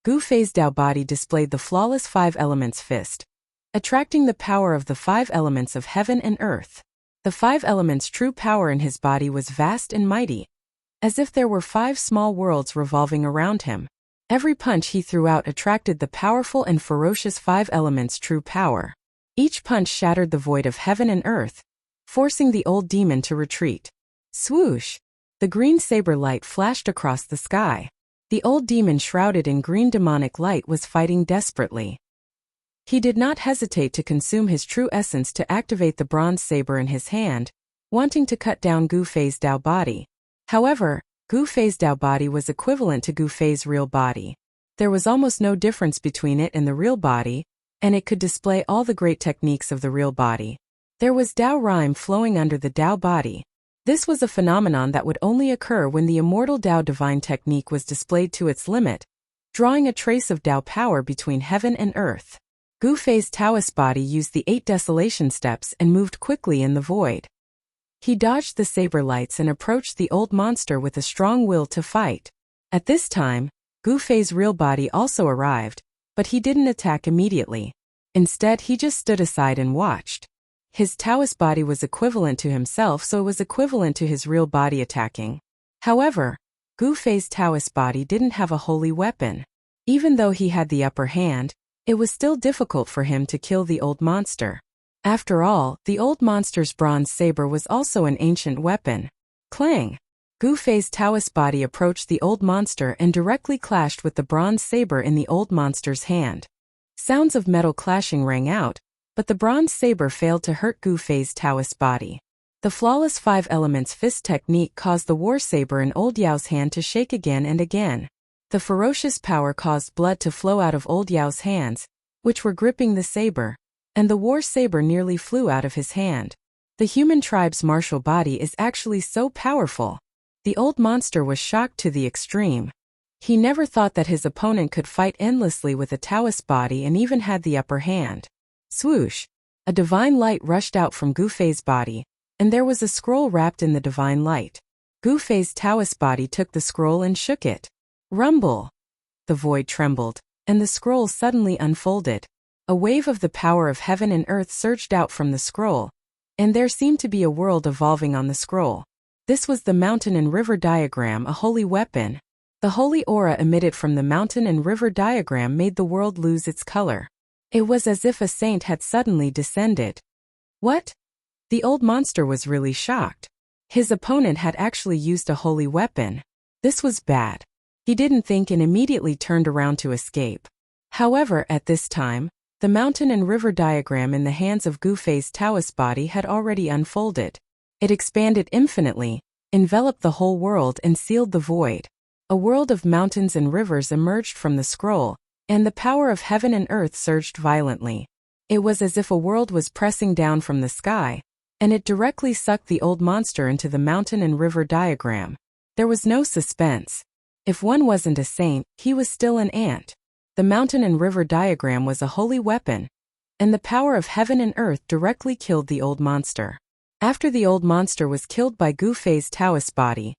Speaker 1: Gu Fei's Tao body displayed the flawless Five Elements fist, attracting the power of the five elements of heaven and earth. The five elements' true power in his body was vast and mighty, as if there were five small worlds revolving around him. Every punch he threw out attracted the powerful and ferocious five elements' true power. Each punch shattered the void of heaven and earth, forcing the old demon to retreat. Swoosh! The green saber light flashed across the sky. The old demon, shrouded in green demonic light, was fighting desperately. He did not hesitate to consume his true essence to activate the bronze saber in his hand, wanting to cut down Gu Fei's Tao body. However, Gu Fei's Tao body was equivalent to Gu Fei's real body. There was almost no difference between it and the real body, and it could display all the great techniques of the real body. There was Tao rhyme flowing under the Tao body. This was a phenomenon that would only occur when the immortal Tao divine technique was displayed to its limit, drawing a trace of Tao power between heaven and earth. Gu Fei's Taoist body used the 8 desolation steps and moved quickly in the void. He dodged the saber lights and approached the old monster with a strong will to fight. At this time, Gu Fei's real body also arrived, but he didn't attack immediately. Instead, he just stood aside and watched. His Taoist body was equivalent to himself, so it was equivalent to his real body attacking. However, Gu Fei's Taoist body didn't have a holy weapon. Even though he had the upper hand, it was still difficult for him to kill the old monster. After all, the old monster's bronze saber was also an ancient weapon. Clang! Gu Fei's Taoist body approached the old monster and directly clashed with the bronze saber in the old monster's hand. Sounds of metal clashing rang out, but the bronze saber failed to hurt Gu Fei's Taoist body. The flawless five elements fist technique caused the war saber in Old Yao's hand to shake again and again. The ferocious power caused blood to flow out of Old Yao's hands, which were gripping the saber, and the war saber nearly flew out of his hand. The human tribe's martial body is actually so powerful. The old monster was shocked to the extreme. He never thought that his opponent could fight endlessly with a Taoist body and even had the upper hand. Swoosh! A divine light rushed out from Gu Fei's body, and there was a scroll wrapped in the divine light. Gu Fei's Taoist body took the scroll and shook it. Rumble! The void trembled, and the scroll suddenly unfolded. A wave of the power of heaven and earth surged out from the scroll, and there seemed to be a world evolving on the scroll. This was the mountain and river diagram, a holy weapon. The holy aura emitted from the mountain and river diagram made the world lose its color. It was as if a saint had suddenly descended. What? The old monster was really shocked. His opponent had actually used a holy weapon. This was bad. He didn't think and immediately turned around to escape. However, at this time, the mountain and river diagram in the hands of Gu Fei's Taoist body had already unfolded. It expanded infinitely, enveloped the whole world and sealed the void. A world of mountains and rivers emerged from the scroll, and the power of heaven and earth surged violently. It was as if a world was pressing down from the sky, and it directly sucked the old monster into the mountain and river diagram. There was no suspense. If one wasn't a saint, he was still an ant. The mountain and river diagram was a holy weapon, and the power of heaven and earth directly killed the old monster. After the old monster was killed by Gu Fei's Taoist body,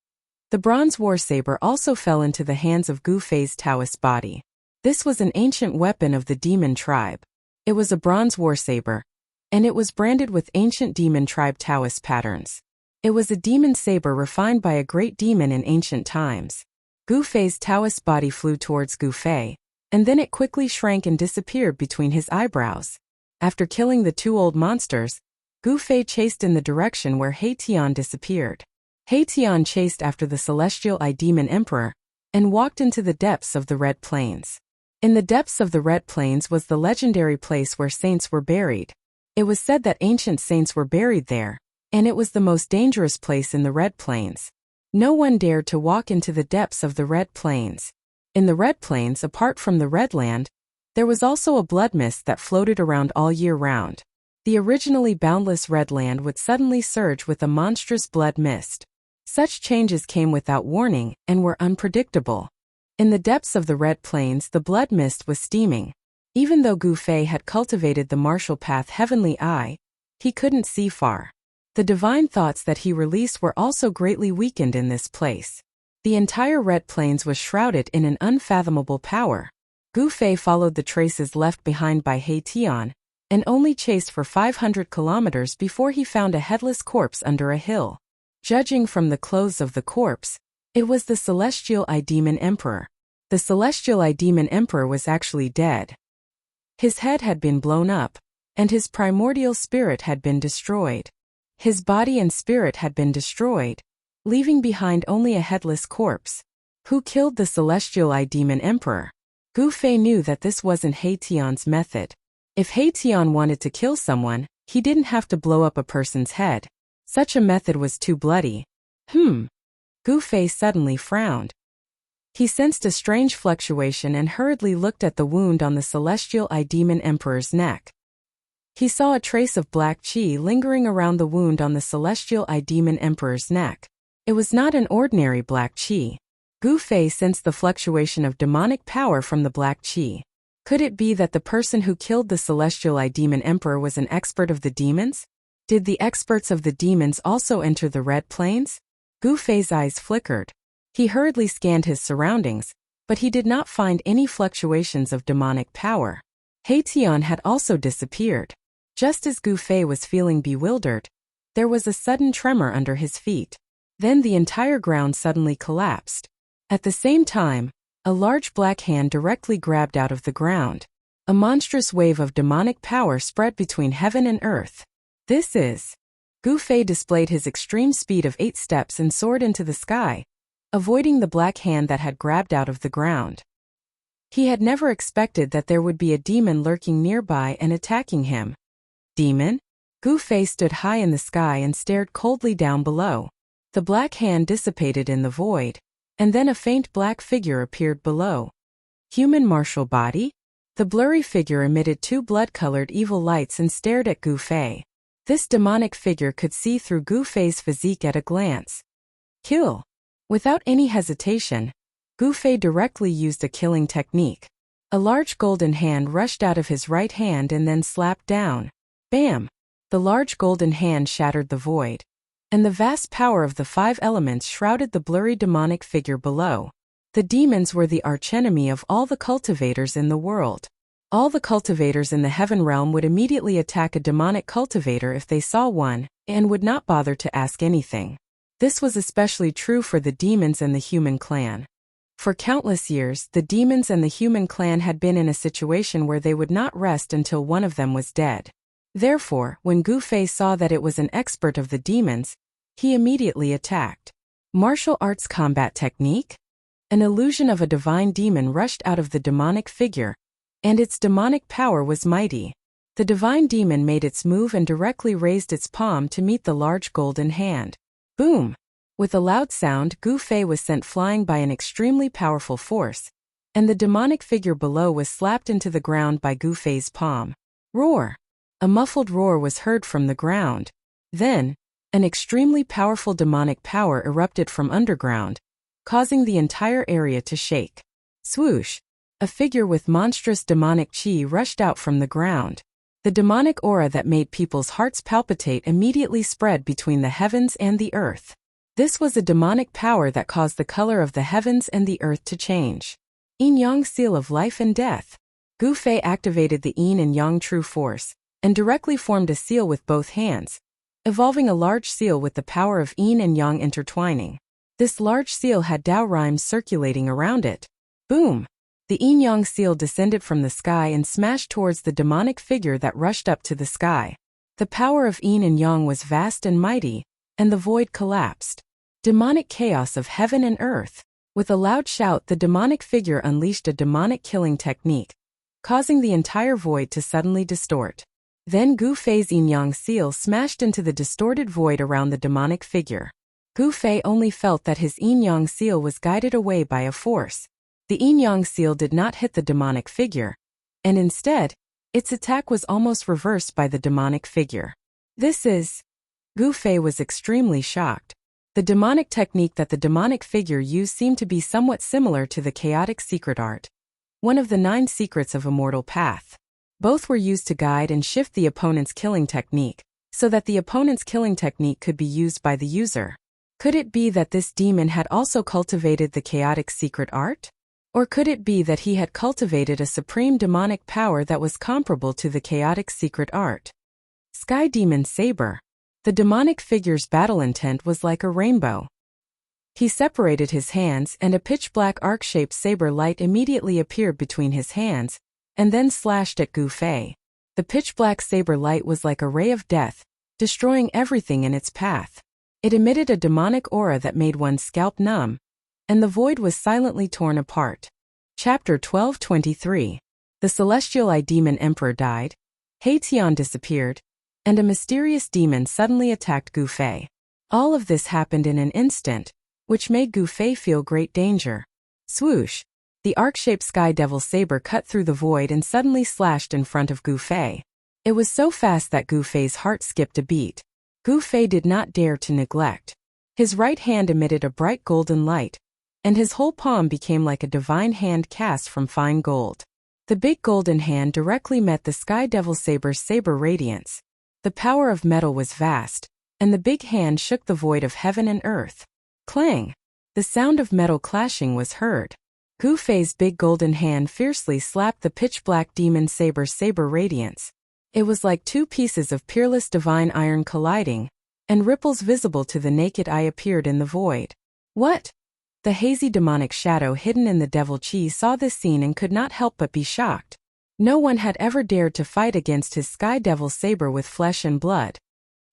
Speaker 1: The bronze warsaber also fell into the hands of Gu Fei's Taoist body. This was an ancient weapon of the demon tribe. It was a bronze warsaber, and it was branded with ancient demon tribe Taoist patterns. It was a demon saber refined by a great demon in ancient times. Gu Fei's Taoist body flew towards Gu Fei, and then it quickly shrank and disappeared between his eyebrows. After killing the two old monsters, Gu Fei chased in the direction where He Tian disappeared. He Tian chased after the celestial eye demon emperor, and walked into the depths of the Red Plains. In the depths of the Red Plains was the legendary place where saints were buried. It was said that ancient saints were buried there, and it was the most dangerous place in the Red Plains. No one dared to walk into the depths of the Red Plains. In the Red Plains, apart from the Red Land, there was also a blood mist that floated around all year round. The originally boundless Red Land would suddenly surge with a monstrous blood mist. Such changes came without warning and were unpredictable. In the depths of the Red Plains, the blood mist was steaming. Even though Gu Fei had cultivated the martial path Heavenly Eye, he couldn't see far. The divine thoughts that he released were also greatly weakened in this place. The entire Red Plains was shrouded in an unfathomable power. Gu Fei followed the traces left behind by He Tian, and only chased for 500 kilometers before he found a headless corpse under a hill. Judging from the clothes of the corpse, it was the Celestial Eye Demon Emperor. The Celestial Eye Demon Emperor was actually dead. His head had been blown up, and his primordial spirit had been destroyed. His body and spirit had been destroyed, leaving behind only a headless corpse. Who killed the Celestial Eye Demon Emperor? Gu Fei knew that this wasn't He Tian's method. If He Tian wanted to kill someone, he didn't have to blow up a person's head. Such a method was too bloody. Gu Fei suddenly frowned. He sensed a strange fluctuation and hurriedly looked at the wound on the Celestial Eye Demon Emperor's neck. He saw a trace of black qi lingering around the wound on the Celestial Eye Demon Emperor's neck. It was not an ordinary black qi. Gu Fei sensed the fluctuation of demonic power from the black qi. Could it be that the person who killed the Celestial Eye Demon Emperor was an expert of the demons? Did the experts of the demons also enter the Red Plains? Gu Fei's eyes flickered. He hurriedly scanned his surroundings, but he did not find any fluctuations of demonic power. He Tian had also disappeared. Just as Gu Fei was feeling bewildered, there was a sudden tremor under his feet. Then the entire ground suddenly collapsed. At the same time, a large black hand directly grabbed out of the ground. A monstrous wave of demonic power spread between heaven and earth. This is... Gu Fei displayed his extreme speed of 8 steps and soared into the sky, avoiding the black hand that had grabbed out of the ground. He had never expected that there would be a demon lurking nearby and attacking him. Demon? Gu Fei stood high in the sky and stared coldly down below. The black hand dissipated in the void, and then a faint black figure appeared below. Human martial body? The blurry figure emitted 2 blood-colored evil lights and stared at Gu Fei. This demonic figure could see through Gu Fei's physique at a glance. Kill. Without any hesitation, Gu Fei directly used a killing technique. A large golden hand rushed out of his right hand and then slapped down. Bam! The large golden hand shattered the void, and the vast power of the 5 elements shrouded the blurry demonic figure below. The demons were the archenemy of all the cultivators in the world. All the cultivators in the heaven realm would immediately attack a demonic cultivator if they saw one, and would not bother to ask anything. This was especially true for the demons and the human clan. For countless years, the demons and the human clan had been in a situation where they would not rest until one of them was dead. Therefore, when Gu Fei saw that it was an expert of the demons, he immediately attacked. Martial arts combat technique? An illusion of a divine demon rushed out of the demonic figure, and its demonic power was mighty. The divine demon made its move and directly raised its palm to meet the large golden hand. Boom! With a loud sound, Gu Fei was sent flying by an extremely powerful force, and the demonic figure below was slapped into the ground by Gu Fei's palm. Roar! A muffled roar was heard from the ground. Then, an extremely powerful demonic power erupted from underground, causing the entire area to shake. Swoosh! A figure with monstrous demonic chi rushed out from the ground. The demonic aura that made people's hearts palpitate immediately spread between the heavens and the earth. This was a demonic power that caused the color of the heavens and the earth to change. Yin-yang seal of life and death. Gu Fei activated the yin and yang true force, and directly formed a seal with both hands, evolving a large seal with the power of yin and yang intertwining. This large seal had Tao rhymes circulating around it. Boom! The yin-yang seal descended from the sky and smashed towards the demonic figure that rushed up to the sky. The power of yin and yang was vast and mighty, and the void collapsed. Demonic chaos of heaven and earth. With a loud shout, the demonic figure unleashed a demonic killing technique, causing the entire void to suddenly distort. Then Gu Fei's yin-yang seal smashed into the distorted void around the demonic figure. Gu Fei only felt that his yin-yang seal was guided away by a force. The yin-yang seal did not hit the demonic figure, and instead, its attack was almost reversed by the demonic figure. Gu Fei was extremely shocked. The demonic technique that the demonic figure used seemed to be somewhat similar to the chaotic secret art, one of the 9 secrets of Immortal Path. Both were used to guide and shift the opponent's killing technique, so that the opponent's killing technique could be used by the user. Could it be that this demon had also cultivated the chaotic secret art? Or could it be that he had cultivated a supreme demonic power that was comparable to the chaotic secret art? Sky Demon Saber. The demonic figure's battle intent was like a rainbow. He separated his hands, and a pitch-black arc-shaped saber light immediately appeared between his hands, and then slashed at Gu Fei. The pitch-black saber light was like a ray of death, destroying everything in its path. It emitted a demonic aura that made one's scalp numb, and the void was silently torn apart. Chapter 12:23. The Celestial Eye Demon Emperor died, Haitian disappeared, and a mysterious demon suddenly attacked Gu Fei. All of this happened in an instant, which made Gu Fei feel great danger. Swoosh! The arc-shaped Sky Devil saber cut through the void and suddenly slashed in front of Gu Fei. It was so fast that Gu Fei's heart skipped a beat. Gu Fei did not dare to neglect. His right hand emitted a bright golden light, and his whole palm became like a divine hand cast from fine gold. The big golden hand directly met the Sky Devil saber's saber radiance. The power of metal was vast, and the big hand shook the void of heaven and earth. Clang! The sound of metal clashing was heard. Gu Fei's big golden hand fiercely slapped the pitch-black demon saber's saber radiance. It was like 2 pieces of peerless divine iron colliding, and ripples visible to the naked eye appeared in the void. What? The hazy demonic shadow hidden in the devil chi saw this scene and could not help but be shocked. No one had ever dared to fight against his Sky Devil saber with flesh and blood.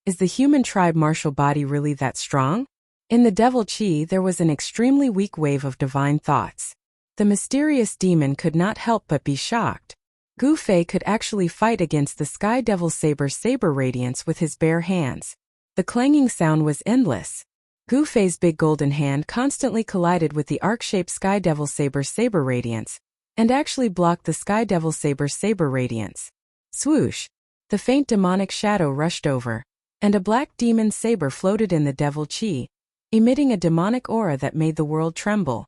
Speaker 1: Is the human tribe martial body really that strong? In the devil chi there was an extremely weak wave of divine thoughts. The mysterious demon could not help but be shocked. Gu Fei could actually fight against the Sky Devil saber's saber radiance with his bare hands. The clanging sound was endless. Gu Fei's big golden hand constantly collided with the arc-shaped Sky Devil saber's saber radiance, and actually blocked the Sky Devil saber's saber radiance. Swoosh! The faint demonic shadow rushed over, and a black demon saber floated in the devil chi, emitting a demonic aura that made the world tremble.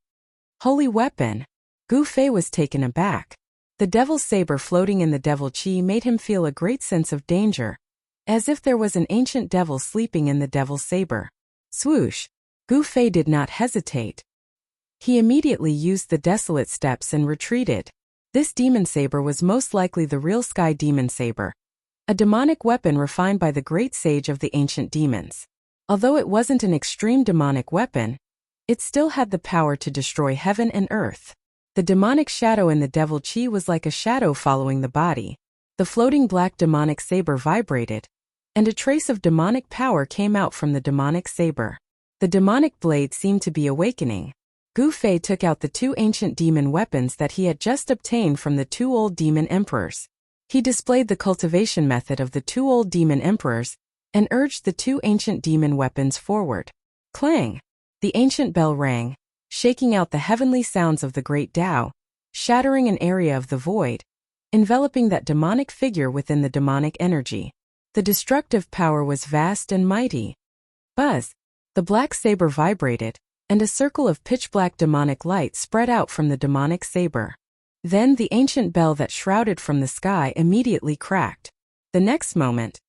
Speaker 1: Holy weapon! Gu Fei was taken aback. The devil's saber floating in the devil chi made him feel a great sense of danger, as if there was an ancient devil sleeping in the devil's saber. Swoosh! Gu Fei did not hesitate. He immediately used the desolate steps and retreated. This demon saber was most likely the real Sky Demon Saber, a demonic weapon refined by the great sage of the ancient demons. Although it wasn't an extreme demonic weapon, it still had the power to destroy heaven and earth. The demonic shadow in the devil chi was like a shadow following the body. The floating black demonic saber vibrated, and a trace of demonic power came out from the demonic saber. The demonic blade seemed to be awakening. Gu Fei took out the 2 ancient demon weapons that he had just obtained from the 2 old demon emperors. He displayed the cultivation method of the 2 old demon emperors, and urged the 2 ancient demon weapons forward. Clang! The ancient bell rang, shaking out the heavenly sounds of the great Tao, shattering an area of the void, enveloping that demonic figure within the demonic energy. The destructive power was vast and mighty. Buzz! The black saber vibrated, and a circle of pitch-black demonic light spread out from the demonic saber. Then the ancient bell that shrouded from the sky immediately cracked. The next moment,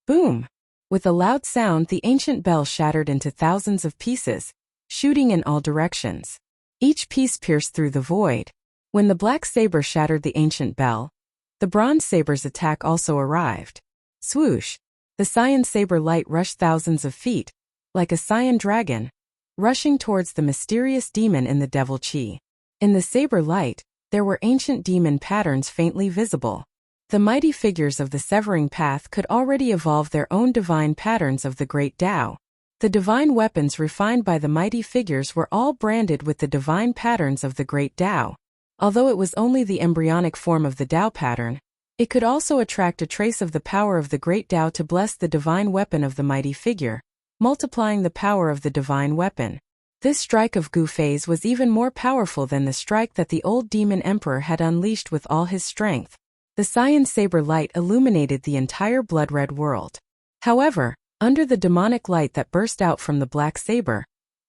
Speaker 1: boom! With a loud sound, the ancient bell shattered into thousands of pieces, shooting in all directions. Each piece pierced through the void. When the black saber shattered the ancient bell, the bronze saber's attack also arrived. Swoosh! The cyan saber light rushed thousands of feet, like a cyan dragon, rushing towards the mysterious demon in the devil chi. In the saber light, there were ancient demon patterns faintly visible. The mighty figures of the severing path could already evolve their own divine patterns of the great Tao. The divine weapons refined by the mighty figures were all branded with the divine patterns of the great Tao. Although it was only the embryonic form of the Tao pattern, it could also attract a trace of the power of the great Tao to bless the divine weapon of the mighty figure, multiplying the power of the divine weapon. This strike of Gu Fei's was even more powerful than the strike that the old demon emperor had unleashed with all his strength. The cyan saber light illuminated the entire blood-red world. However, under the demonic light that burst out from the black saber,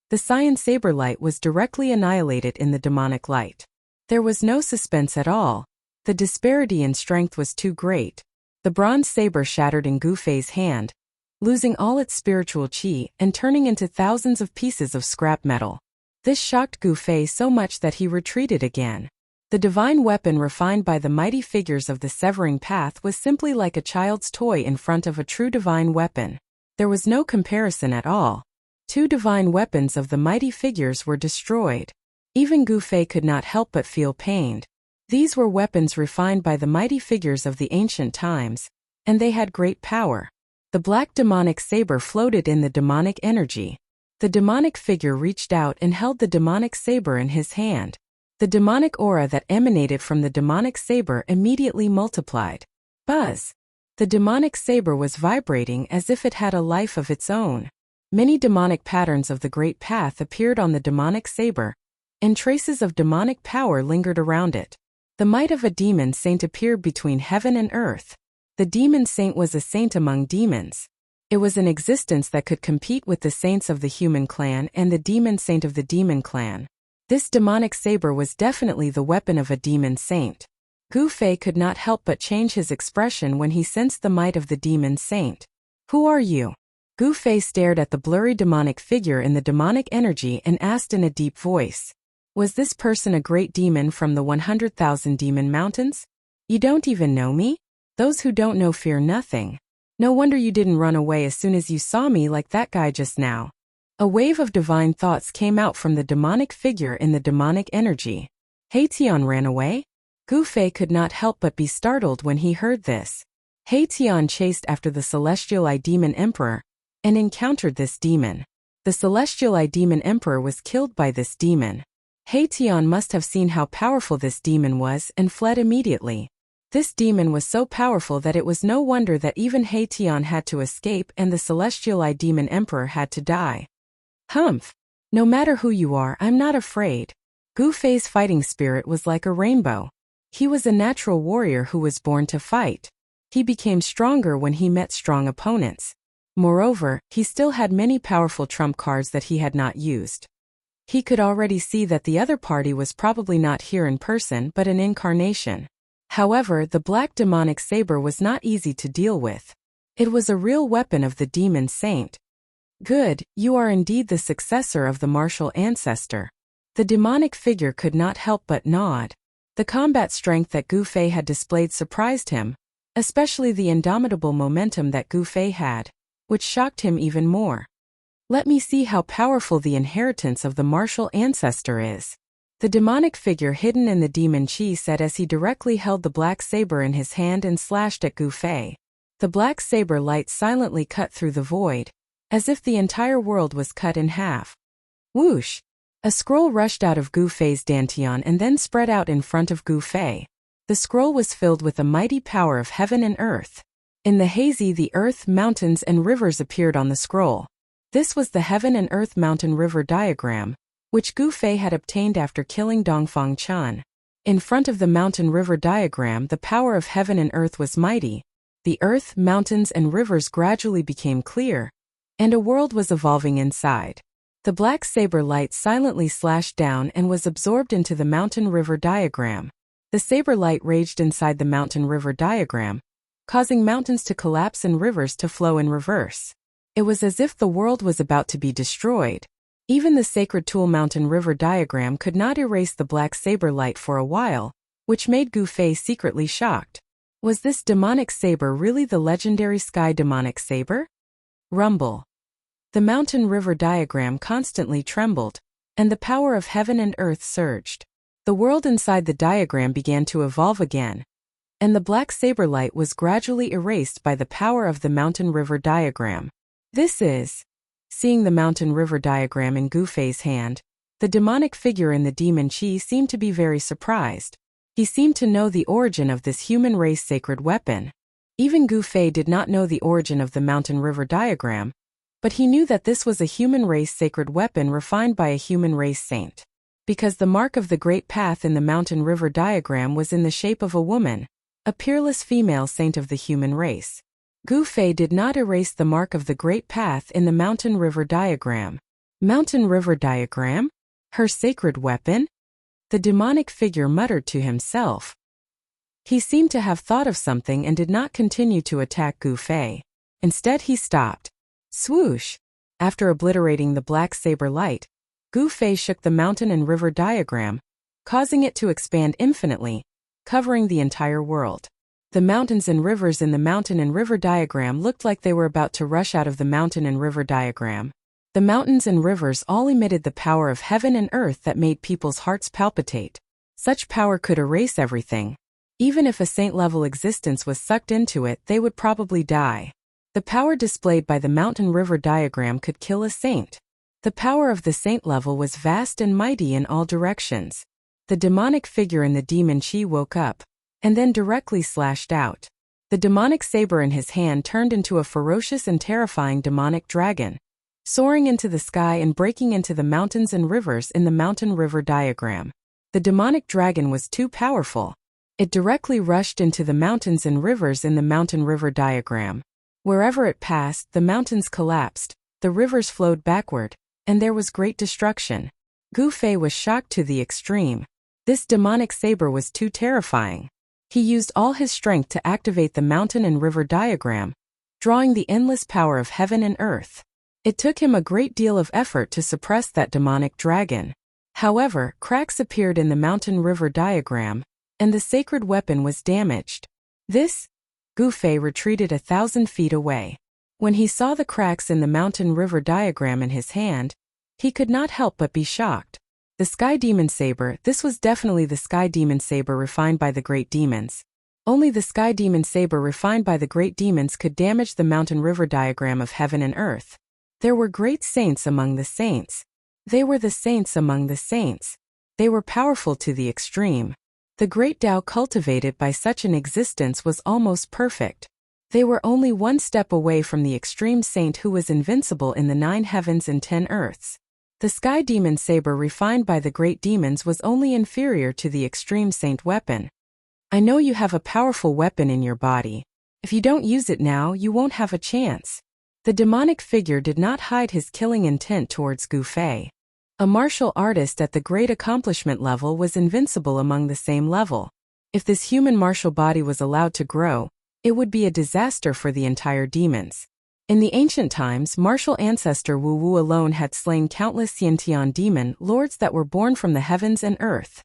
Speaker 1: the cyan saber light was directly annihilated in the demonic light. There was no suspense at all. The disparity in strength was too great. The bronze saber shattered in Gu Fei's hand, losing all its spiritual chi and turning into thousands of pieces of scrap metal. This shocked Gu Fei so much that he retreated again. The divine weapon refined by the mighty figures of the severing path was simply like a child's toy in front of a true divine weapon. There was no comparison at all. Two divine weapons of the mighty figures were destroyed. Even Gu Fei could not help but feel pained. These were weapons refined by the mighty figures of the ancient times, and they had great power. The black demonic saber floated in the demonic energy. The demonic figure reached out and held the demonic saber in his hand. The demonic aura that emanated from the demonic saber immediately multiplied. Buzz! The demonic saber was vibrating as if it had a life of its own. Many demonic patterns of the great path appeared on the demonic saber, and traces of demonic power lingered around it. The might of a demon saint appeared between heaven and earth. The demon saint was a saint among demons. It was an existence that could compete with the saints of the human clan and the demon saint of the demon clan. This demonic saber was definitely the weapon of a demon saint. Gu Fei could not help but change his expression when he sensed the might of the demon saint. Who are you? Gu Fei stared at the blurry demonic figure in the demonic energy and asked in a deep voice. Was this person a great demon from the 100,000 demon mountains? You don't even know me? Those who don't know fear nothing. No wonder you didn't run away as soon as you saw me like that guy just now. A wave of divine thoughts came out from the demonic figure in the demonic energy. Tian ran away? Gu Fei could not help but be startled when he heard this. Tian chased after the celestial eye demon emperor and encountered this demon. The celestial eye demon emperor was killed by this demon. Tian must have seen how powerful this demon was and fled immediately. This demon was so powerful that it was no wonder that even Tian had to escape and the celestial eye demon emperor had to die. Humph! No matter who you are, I'm not afraid. Gu Fei's fighting spirit was like a rainbow. He was a natural warrior who was born to fight. He became stronger when he met strong opponents. Moreover, he still had many powerful trump cards that he had not used. He could already see that the other party was probably not here in person but an incarnation. However, the black demonic saber was not easy to deal with. It was a real weapon of the demon saint. Good, you are indeed the successor of the martial ancestor. The demonic figure could not help but nod. The combat strength that Gu Fei had displayed surprised him, especially the indomitable momentum that Gu Fei had, which shocked him even more. Let me see how powerful the inheritance of the martial ancestor is. The demonic figure hidden in the demon chi said as he directly held the black saber in his hand and slashed at Gu Fei. The black saber light silently cut through the void, as if the entire world was cut in half. Whoosh! A scroll rushed out of Gu Fei's dantian and then spread out in front of Gu Fei. The scroll was filled with the mighty power of heaven and earth. In the hazy, the earth, mountains, and rivers appeared on the scroll. This was the heaven and earth mountain river diagram, which Gu Fei had obtained after killing Dongfang Chan. In front of the mountain river diagram, the power of heaven and earth was mighty. The earth, mountains, and rivers gradually became clear, and a world was evolving inside. The black saber light silently slashed down and was absorbed into the mountain river diagram. The saber light raged inside the mountain river diagram, causing mountains to collapse and rivers to flow in reverse. It was as if the world was about to be destroyed. Even the sacred tool mountain river diagram could not erase the black saber light for a while, which made Gu Fei secretly shocked. Was this demonic saber really the legendary sky demonic saber? Rumble. The mountain river diagram constantly trembled, and the power of heaven and earth surged. The world inside the diagram began to evolve again, and the black saber light was gradually erased by the power of the mountain river diagram. This is. Seeing the mountain river diagram in Gu Fei's hand, the demonic figure in the demon chi seemed to be very surprised. He seemed to know the origin of this human race sacred weapon. Even Gu Fei did not know the origin of the mountain river diagram, but he knew that this was a human race sacred weapon refined by a human race saint. Because the mark of the great path in the mountain river diagram was in the shape of a woman, a peerless female saint of the human race. Gu Fei did not erase the mark of the great path in the mountain river diagram. Mountain river diagram? Her sacred weapon? The demonic figure muttered to himself. He seemed to have thought of something and did not continue to attack Gu Fei. Instead he stopped. Swoosh! After obliterating the black saber light, Gu Fei shook the mountain and river diagram, causing it to expand infinitely, covering the entire world. The mountains and rivers in the mountain and river diagram looked like they were about to rush out of the mountain and river diagram. The mountains and rivers all emitted the power of heaven and earth that made people's hearts palpitate. Such power could erase everything. Even if a saint-level existence was sucked into it, they would probably die. The power displayed by the mountain-river diagram could kill a saint. The power of the saint level was vast and mighty in all directions. The demonic figure in the demon chi woke up, and then directly slashed out. The demonic saber in his hand turned into a ferocious and terrifying demonic dragon, soaring into the sky and breaking into the mountains and rivers in the mountain-river diagram. The demonic dragon was too powerful. It directly rushed into the mountains and rivers in the mountain-river diagram. Wherever it passed, the mountains collapsed, the rivers flowed backward, and there was great destruction. Gu Fei was shocked to the extreme. This demonic saber was too terrifying. He used all his strength to activate the mountain and river diagram, drawing the endless power of heaven and earth. It took him a great deal of effort to suppress that demonic dragon. However, cracks appeared in the mountain-river diagram, and the sacred weapon was damaged. Gu Fei retreated 1,000 feet away. When he saw the cracks in the mountain-river diagram in his hand, he could not help but be shocked. The Sky Demon Saber, this was definitely the Sky Demon Saber refined by the Great Demons. Only the Sky Demon Saber refined by the Great Demons could damage the mountain-river diagram of heaven and earth. There were great saints among the saints. They were the saints among the saints. They were powerful to the extreme. The great Tao cultivated by such an existence was almost perfect. They were only one step away from the extreme saint who was invincible in the 9 heavens and 10 earths. The Sky Demon Saber refined by the Great Demons was only inferior to the extreme saint weapon. I know you have a powerful weapon in your body. If you don't use it now, you won't have a chance. The demonic figure did not hide his killing intent towards Gu Fei. A martial artist at the great accomplishment level was invincible among the same level. If this human martial body was allowed to grow, it would be a disaster for the entire demons. In the ancient times, martial ancestor Wu Wu alone had slain countless Xiantian demon lords that were born from the heavens and earth.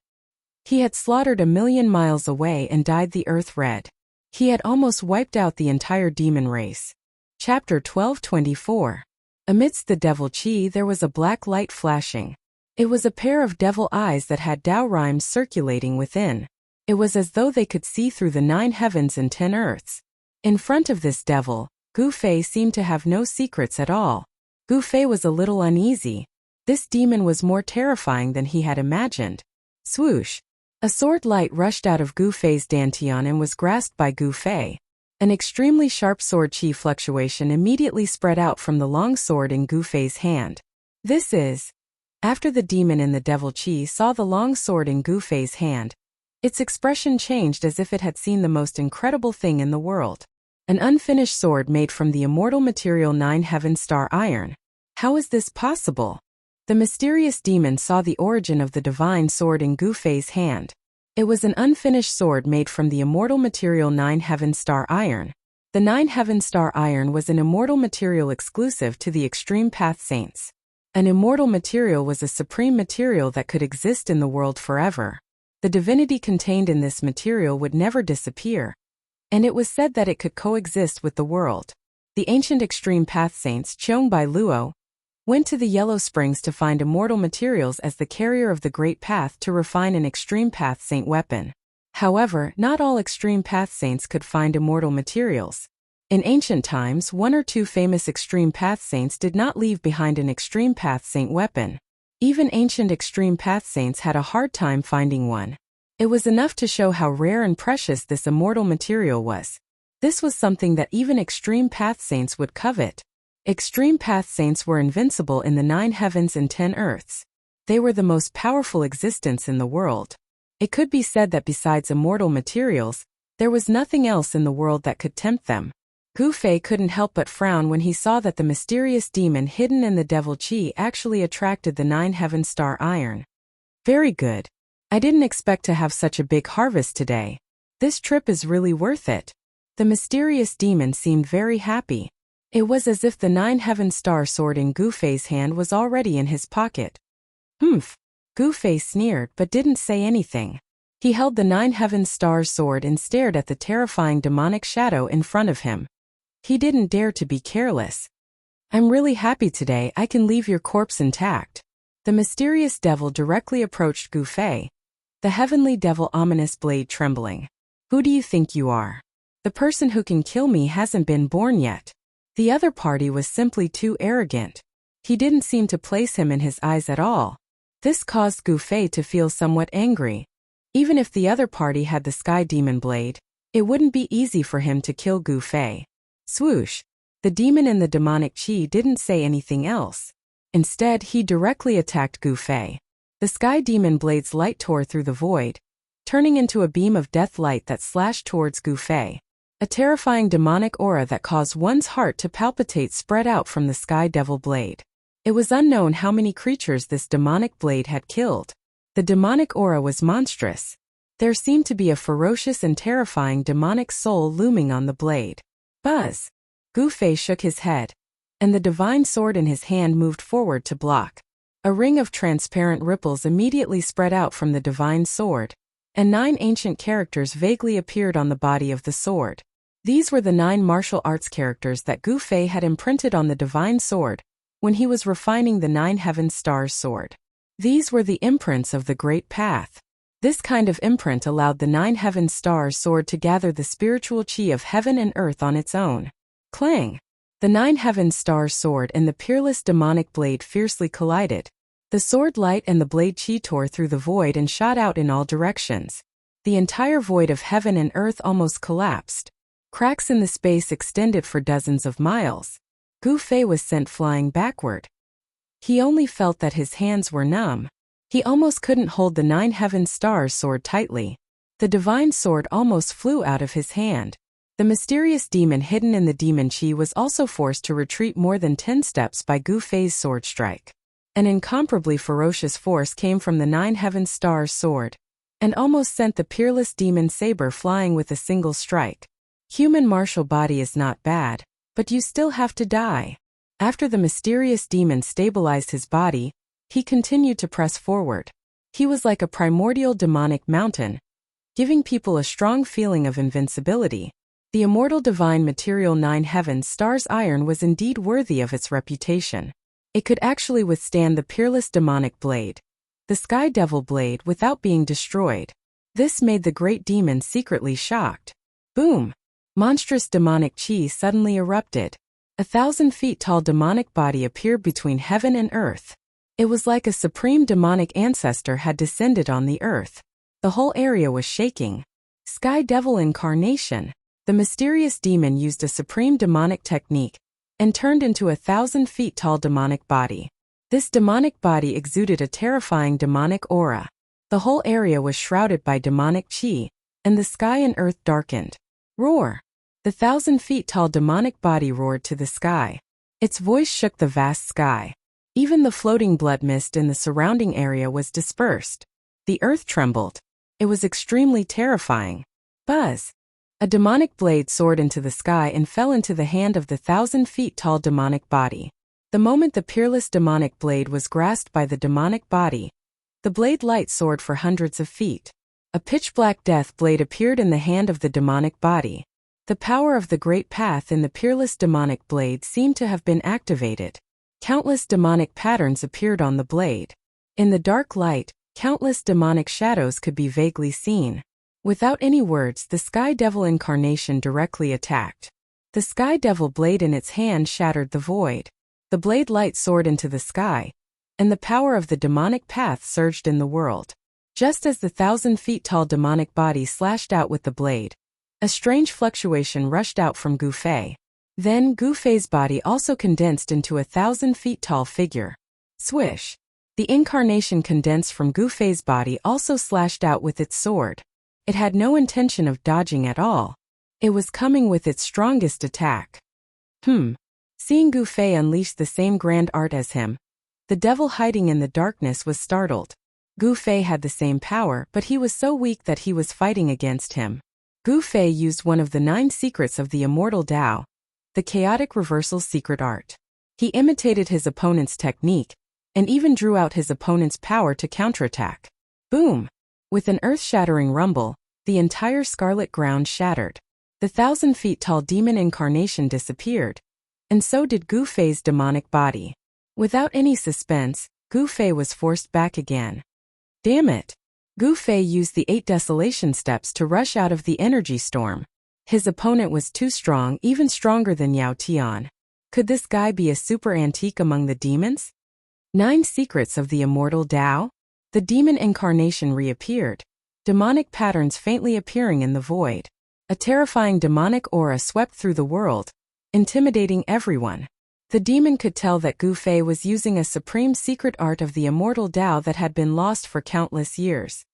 Speaker 1: He had slaughtered 1,000,000 miles away and dyed the earth red. He had almost wiped out the entire demon race. Chapter 12:24. Amidst the devil chi there was a black light flashing. It was a pair of devil eyes that had Tao rhymes circulating within. It was as though they could see through the 9 heavens and 10 earths. In front of this devil, Gu Fei seemed to have no secrets at all. Gu Fei was a little uneasy. This demon was more terrifying than he had imagined. Swoosh! A sword light rushed out of Gu Fei's dantian and was grasped by Gu Fei. An extremely sharp sword chi fluctuation immediately spread out from the long sword in Gu Fei's hand. After the demon in the devil chi saw the long sword in Gu Fei's hand, its expression changed as if it had seen the most incredible thing in the world. An unfinished sword made from the immortal material 9 heaven star iron. How is this possible? The mysterious demon saw the origin of the divine sword in Gu Fei's hand. It was an unfinished sword made from the immortal material 9 Heaven Star Iron. The 9 Heaven Star Iron was an immortal material exclusive to the Extreme Path Saints. An immortal material was a supreme material that could exist in the world forever. The divinity contained in this material would never disappear, and it was said that it could coexist with the world. The ancient Extreme Path Saints, Cheong Bai Luo, went to the Yellow Springs to find immortal materials as the carrier of the Great Path to refine an Extreme Path Saint weapon. However, not all Extreme Path Saints could find immortal materials. In ancient times, 1 or 2 famous Extreme Path Saints did not leave behind an Extreme Path Saint weapon. Even ancient Extreme Path Saints had a hard time finding one. It was enough to show how rare and precious this immortal material was. This was something that even Extreme Path Saints would covet. Extreme Path Saints were invincible in the 9 heavens and 10 earths. They were the most powerful existence in the world. It could be said that besides immortal materials, there was nothing else in the world that could tempt them. Gu Fei couldn't help but frown when he saw that the mysterious demon hidden in the devil chi actually attracted the 9 Heaven Star Iron. Very good. I didn't expect to have such a big harvest today. This trip is really worth it. The mysterious demon seemed very happy. It was as if the 9 Heaven Star sword in Gu Fei's hand was already in his pocket. Humph. Gu Fei sneered but didn't say anything. He held the 9 Heaven Star sword and stared at the terrifying demonic shadow in front of him. He didn't dare to be careless. I'm really happy today I can leave your corpse intact. The mysterious devil directly approached Gu Fei. The heavenly devil ominous blade trembling. Who do you think you are? The person who can kill me hasn't been born yet. The other party was simply too arrogant. He didn't seem to place him in his eyes at all. This caused Gu Fei to feel somewhat angry. Even if the other party had the Sky Demon Blade, it wouldn't be easy for him to kill Gu Fei. Swoosh! The demon in the demonic chi didn't say anything else. Instead, he directly attacked Gu Fei. The Sky Demon Blade's light tore through the void, turning into a beam of death light that slashed towards Gu Fei. A terrifying demonic aura that caused one's heart to palpitate spread out from the Sky Devil Blade. It was unknown how many creatures this demonic blade had killed. The demonic aura was monstrous. There seemed to be a ferocious and terrifying demonic soul looming on the blade. Buzz! Gu Fei shook his head, and the divine sword in his hand moved forward to block. A ring of transparent ripples immediately spread out from the divine sword, and 9 ancient characters vaguely appeared on the body of the sword. These were the 9 martial arts characters that Gu Fei had imprinted on the divine sword when he was refining the 9 Heaven Stars sword. These were the imprints of the Great Path. This kind of imprint allowed the 9 Heaven Stars sword to gather the spiritual chi of heaven and earth on its own. Clang! The 9 Heaven Stars sword and the peerless demonic blade fiercely collided. The sword light and the blade chi tore through the void and shot out in all directions. The entire void of heaven and earth almost collapsed. Cracks in the space extended for dozens of miles. Gu Fei was sent flying backward. He only felt that his hands were numb. He almost couldn't hold the 9 Heaven Stars sword tightly. The divine sword almost flew out of his hand. The mysterious demon hidden in the demon chi was also forced to retreat more than 10 steps by Gu Fei's sword strike. An incomparably ferocious force came from the 9 Heaven Stars sword, and almost sent the peerless demon saber flying with a single strike. Human martial body is not bad, but you still have to die. After the mysterious demon stabilized his body, he continued to press forward. He was like a primordial demonic mountain, giving people a strong feeling of invincibility. The immortal divine material 9 Heaven Stars iron was indeed worthy of its reputation. It could actually withstand the peerless demonic blade, the Sky Devil Blade, without being destroyed. This made the great demon secretly shocked. Boom! Monstrous demonic chi suddenly erupted. 1,000 feet tall demonic body appeared between heaven and earth. It was like a supreme demonic ancestor had descended on the earth. The whole area was shaking. Sky Devil Incarnation. The mysterious demon used a supreme demonic technique and turned into 1,000 feet tall demonic body. This demonic body exuded a terrifying demonic aura. The whole area was shrouded by demonic chi, and the sky and earth darkened. Roar! The 1,000 feet tall demonic body roared to the sky. Its voice shook the vast sky. Even the floating blood mist in the surrounding area was dispersed. The earth trembled. It was extremely terrifying. Buzz! A demonic blade soared into the sky and fell into the hand of the 1,000-feet-tall demonic body. The moment the peerless demonic blade was grasped by the demonic body, the blade light soared for hundreds of feet. A pitch-black death blade appeared in the hand of the demonic body. The power of the great path in the peerless demonic blade seemed to have been activated. Countless demonic patterns appeared on the blade. In the dark light, countless demonic shadows could be vaguely seen. Without any words, the Sky Devil incarnation directly attacked. The Sky Devil blade in its hand shattered the void. The blade light soared into the sky, and the power of the demonic path surged in the world. Just as the 1,000-feet-tall demonic body slashed out with the blade, a strange fluctuation rushed out from Gu Fei. Then Gu Fei's body also condensed into a 1,000-feet-tall figure. Swish! The incarnation condensed from Gu Fei's body also slashed out with its sword. It had no intention of dodging at all. It was coming with its strongest attack. Seeing Gu Fei unleash the same grand art as him, the devil hiding in the darkness was startled. Gu Fei had the same power, but he was so weak that he was fighting against him. Gu Fei used one of the 9 secrets of the immortal Tao, the chaotic reversal secret art. He imitated his opponent's technique, and even drew out his opponent's power to counterattack. Boom! With an earth-shattering rumble, the entire scarlet ground shattered. The 1,000-feet-tall demon incarnation disappeared, and so did Gu Fei's demonic body. Without any suspense, Gu Fei was forced back again. Damn it! Gu Fei used the 8 desolation steps to rush out of the energy storm. His opponent was too strong, even stronger than Yao Tian. Could this guy be a super antique among the demons? 9 secrets of the immortal Tao? The demon incarnation reappeared, demonic patterns faintly appearing in the void. A terrifying demonic aura swept through the world, intimidating everyone. The demon could tell that Gu Fei was using a supreme secret art of the immortal Tao that had been lost for countless years.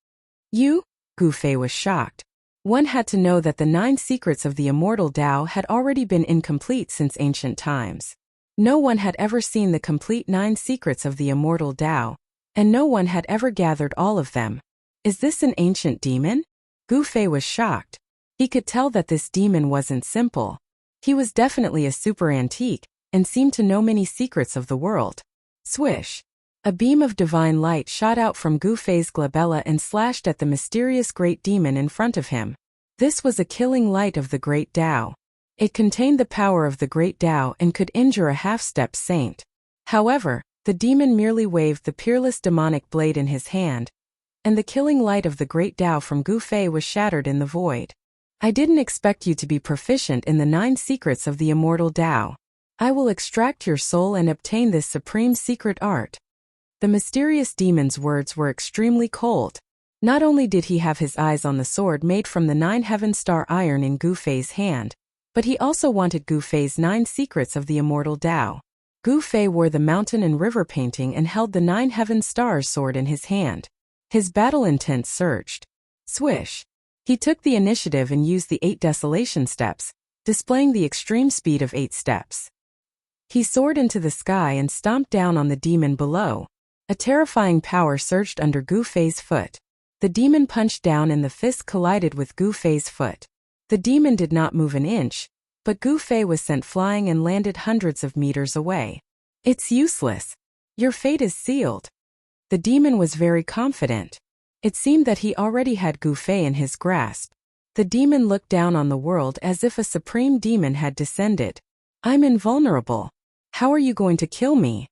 Speaker 1: You? Gu Fei was shocked. One had to know that the 9 secrets of the immortal Tao had already been incomplete since ancient times. No one had ever seen the complete 9 secrets of the immortal Tao, and no one had ever gathered all of them. Is this an ancient demon? Gu Fei was shocked. He could tell that this demon wasn't simple. He was definitely a super antique, and seemed to know many secrets of the world. Swish! A beam of divine light shot out from Gu Fei's glabella and slashed at the mysterious great demon in front of him. This was a killing light of the great Tao. It contained the power of the great Tao and could injure a half-step saint. However, the demon merely waved the peerless demonic blade in his hand, and the killing light of the great Tao from Gu Fei was shattered in the void. I didn't expect you to be proficient in the 9 secrets of the immortal Tao. I will extract your soul and obtain this supreme secret art. The mysterious demon's words were extremely cold. Not only did he have his eyes on the sword made from the 9 heaven star iron in Gu Fei's hand, but he also wanted Gu Fei's 9 secrets of the immortal Tao. Gu Fei wore the mountain and river painting and held the 9 heaven stars sword in his hand. His battle intent surged. Swish! He took the initiative and used the 8 desolation steps, displaying the extreme speed of 8 steps. He soared into the sky and stomped down on the demon below. A terrifying power surged under Gu Fei's foot. The demon punched down and the fist collided with Gu Fei's foot. The demon did not move an inch, but Gu Fei was sent flying and landed hundreds of meters away. It's useless. Your fate is sealed. The demon was very confident. It seemed that he already had Gu Fei in his grasp. The demon looked down on the world as if a supreme demon had descended. I'm invulnerable. How are you going to kill me?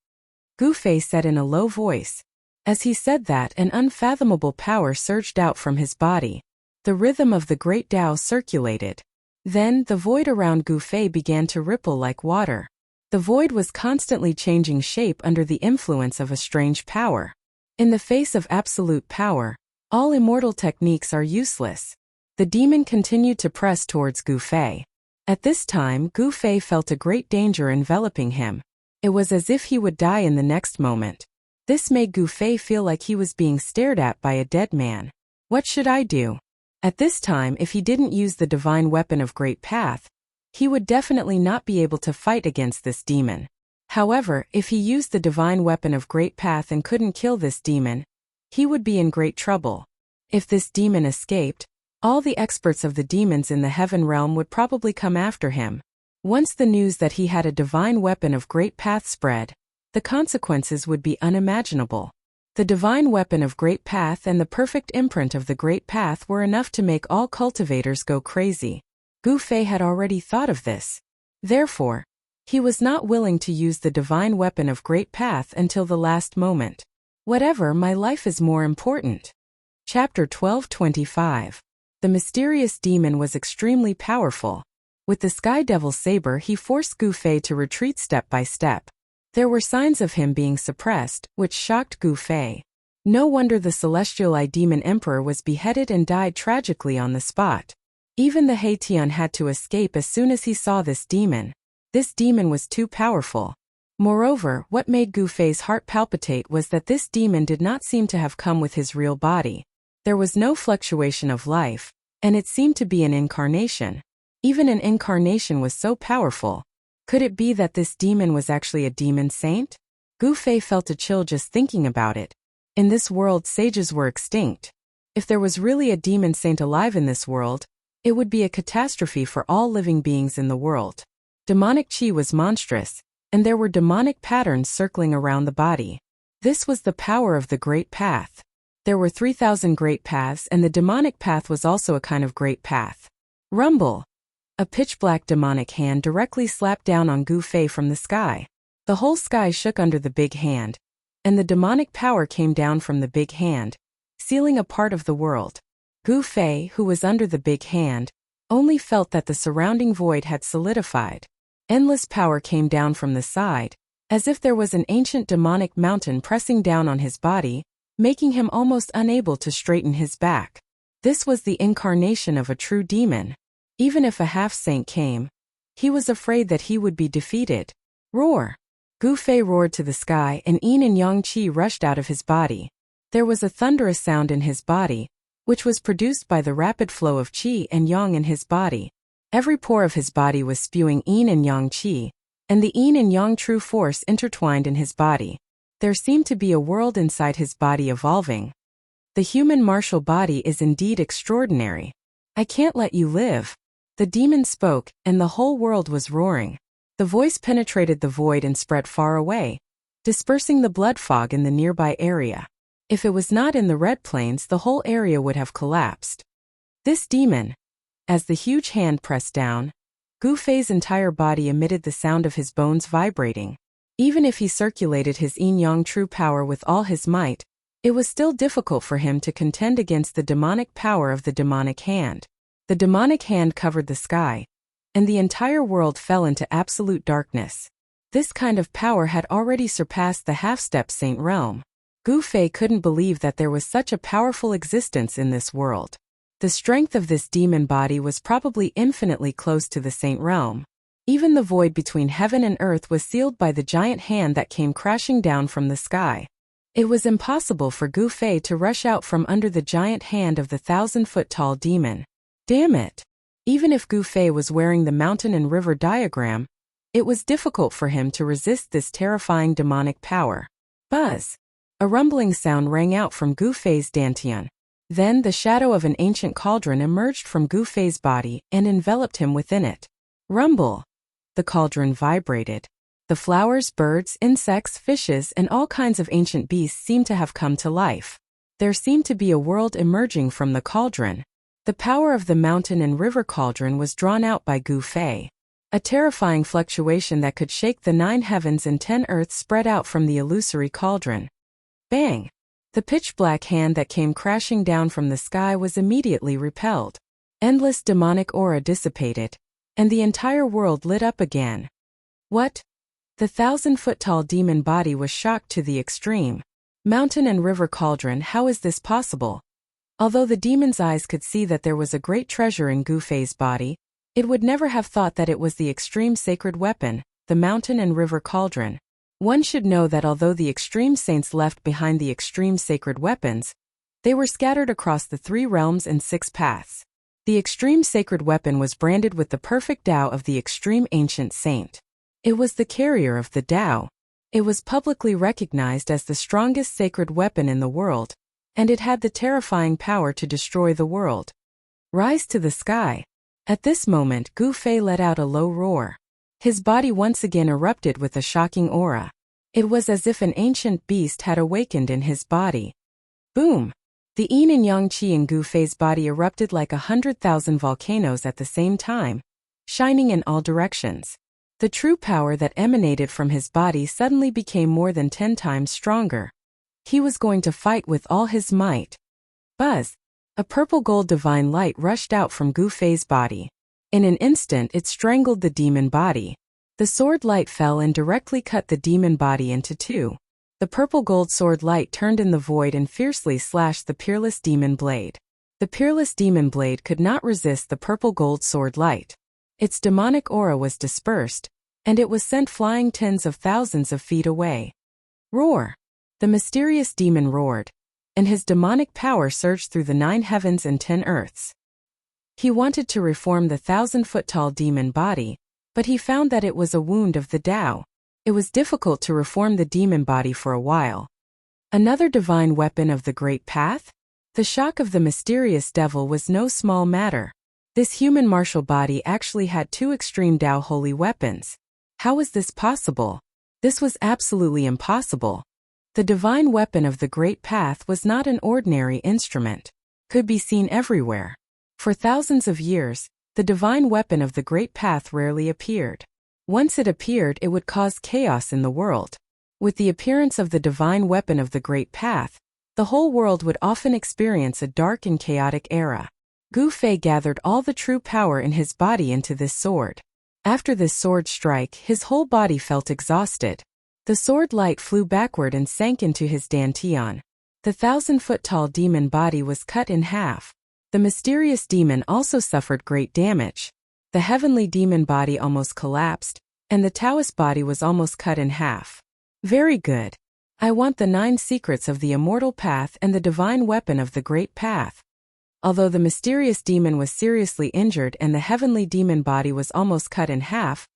Speaker 1: Gu Fei said in a low voice. As he said that, an unfathomable power surged out from his body. The rhythm of the great Tao circulated. Then, the void around Gu Fei began to ripple like water. The void was constantly changing shape under the influence of a strange power. In the face of absolute power, all immortal techniques are useless. The demon continued to press towards Gu Fei. At this time, Gu Fei felt a great danger enveloping him. It was as if he would die in the next moment. This made Gu Fei feel like he was being stared at by a dead man. What should I do? At this time, if he didn't use the divine weapon of Great Path, he would definitely not be able to fight against this demon. However, if he used the divine weapon of Great Path and couldn't kill this demon, he would be in great trouble. If this demon escaped, all the experts of the demons in the heaven realm would probably come after him. Once the news that he had a divine weapon of great path spread, the consequences would be unimaginable. The divine weapon of great path and the perfect imprint of the great path were enough to make all cultivators go crazy. Gu Fei had already thought of this. Therefore, he was not willing to use the divine weapon of great path until the last moment. Whatever, my life is more important. Chapter 12:25. The mysterious demon was extremely powerful. With the Sky Devil's saber, he forced Gu Fei to retreat step by step. There were signs of him being suppressed, which shocked Gu Fei. No wonder the Celestial Eye Demon Emperor was beheaded and died tragically on the spot. Even the Haitian had to escape as soon as he saw this demon. This demon was too powerful. Moreover, what made Gu Fei's heart palpitate was that this demon did not seem to have come with his real body. There was no fluctuation of life, and it seemed to be an incarnation. Even an incarnation was so powerful. Could it be that this demon was actually a demon saint? Gu Fei felt a chill just thinking about it. In this world, sages were extinct. If there was really a demon saint alive in this world, it would be a catastrophe for all living beings in the world. Demonic chi was monstrous, and there were demonic patterns circling around the body. This was the power of the Great Path. There were 3,000 great paths, and the demonic path was also a kind of great path. Rumble! A pitch-black demonic hand directly slapped down on Gu Fei from the sky. The whole sky shook under the big hand, and the demonic power came down from the big hand, sealing a part of the world. Gu Fei, who was under the big hand, only felt that the surrounding void had solidified. Endless power came down from the side, as if there was an ancient demonic mountain pressing down on his body, making him almost unable to straighten his back. This was the incarnation of a true demon. Even if a half-saint came, he was afraid that he would be defeated. Roar! Gu Fei roared to the sky, and yin and yang qi rushed out of his body. There was a thunderous sound in his body, which was produced by the rapid flow of qi and yang in his body. Every pore of his body was spewing yin and yang qi, and the yin and yang true force intertwined in his body. There seemed to be a world inside his body evolving. The human martial body is indeed extraordinary. I can't let you live. The demon spoke, and the whole world was roaring. The voice penetrated the void and spread far away, dispersing the blood fog in the nearby area. If it was not in the Red Plains, the whole area would have collapsed. This demon. As the huge hand pressed down, Gu Fei's entire body emitted the sound of his bones vibrating. Even if he circulated his yin-yang true power with all his might, it was still difficult for him to contend against the demonic power of the demonic hand. The demonic hand covered the sky, and the entire world fell into absolute darkness. This kind of power had already surpassed the half-step saint realm. Gu Fei couldn't believe that there was such a powerful existence in this world. The strength of this demon body was probably infinitely close to the saint realm. Even the void between heaven and earth was sealed by the giant hand that came crashing down from the sky. It was impossible for Gu Fei to rush out from under the giant hand of the 1,000-foot-tall demon. Damn it! Even if Gu Fei was wearing the mountain and river diagram, it was difficult for him to resist this terrifying demonic power. Buzz! A rumbling sound rang out from Gu Fei's dantian. Then the shadow of an ancient cauldron emerged from Gu Fei's body and enveloped him within it. Rumble! The cauldron vibrated. The flowers, birds, insects, fishes, and all kinds of ancient beasts seemed to have come to life. There seemed to be a world emerging from the cauldron. The power of the mountain and river cauldron was drawn out by Gu Fei. A terrifying fluctuation that could shake the 9 heavens and 10 earths spread out from the illusory cauldron. Bang! The pitch-black hand that came crashing down from the sky was immediately repelled. Endless demonic aura dissipated, and the entire world lit up again. What? The 1,000-foot-tall demon body was shocked to the extreme. Mountain and river cauldron, how is this possible? Although the demon's eyes could see that there was a great treasure in Gu Fei's body, it would never have thought that it was the extreme sacred weapon, the mountain and river cauldron. One should know that although the extreme saints left behind the extreme sacred weapons, they were scattered across the 3 realms and 6 paths. The extreme sacred weapon was branded with the perfect Tao of the extreme ancient saint. It was the carrier of the Tao. It was publicly recognized as the strongest sacred weapon in the world, and it had the terrifying power to destroy the world. Rise to the sky. At this moment, Gu Fei let out a low roar. His body once again erupted with a shocking aura. It was as if an ancient beast had awakened in his body. Boom! The yin and yang qi in Gu Fei's body erupted like 100,000 volcanoes at the same time, shining in all directions. The true power that emanated from his body suddenly became more than 10 times stronger. He was going to fight with all his might. Buzz! A purple gold divine light rushed out from Gu Fei's body. In an instant it strangled the demon body. The sword light fell and directly cut the demon body into two. The purple gold sword light turned in the void and fiercely slashed the peerless demon blade. The peerless demon blade could not resist the purple gold sword light. Its demonic aura was dispersed, and it was sent flying tens of thousands of feet away. Roar! The mysterious demon roared, and his demonic power surged through the 9 heavens and 10 earths. He wanted to reform the 1,000-foot-tall demon body, but he found that it was a wound of the Tao. It was difficult to reform the demon body for a while. Another divine weapon of the Great Path? The shock of the mysterious devil was no small matter. This human martial body actually had 2 extreme Tao holy weapons. How was this possible? This was absolutely impossible. The divine weapon of the Great Path was not an ordinary instrument. Could be seen everywhere. For thousands of years, the divine weapon of the Great Path rarely appeared. Once it appeared, it would cause chaos in the world. With the appearance of the divine weapon of the Great Path, the whole world would often experience a dark and chaotic era. Gu Fei gathered all the true power in his body into this sword. After this sword strike, his whole body felt exhausted. The sword light flew backward and sank into his dantian. The 1,000-foot-tall demon body was cut in half. The mysterious demon also suffered great damage. The heavenly demon body almost collapsed, and the Taoist body was almost cut in half. Very good. I want the 9 secrets of the immortal path and the divine weapon of the Great Path. Although the mysterious demon was seriously injured and the heavenly demon body was almost cut in half,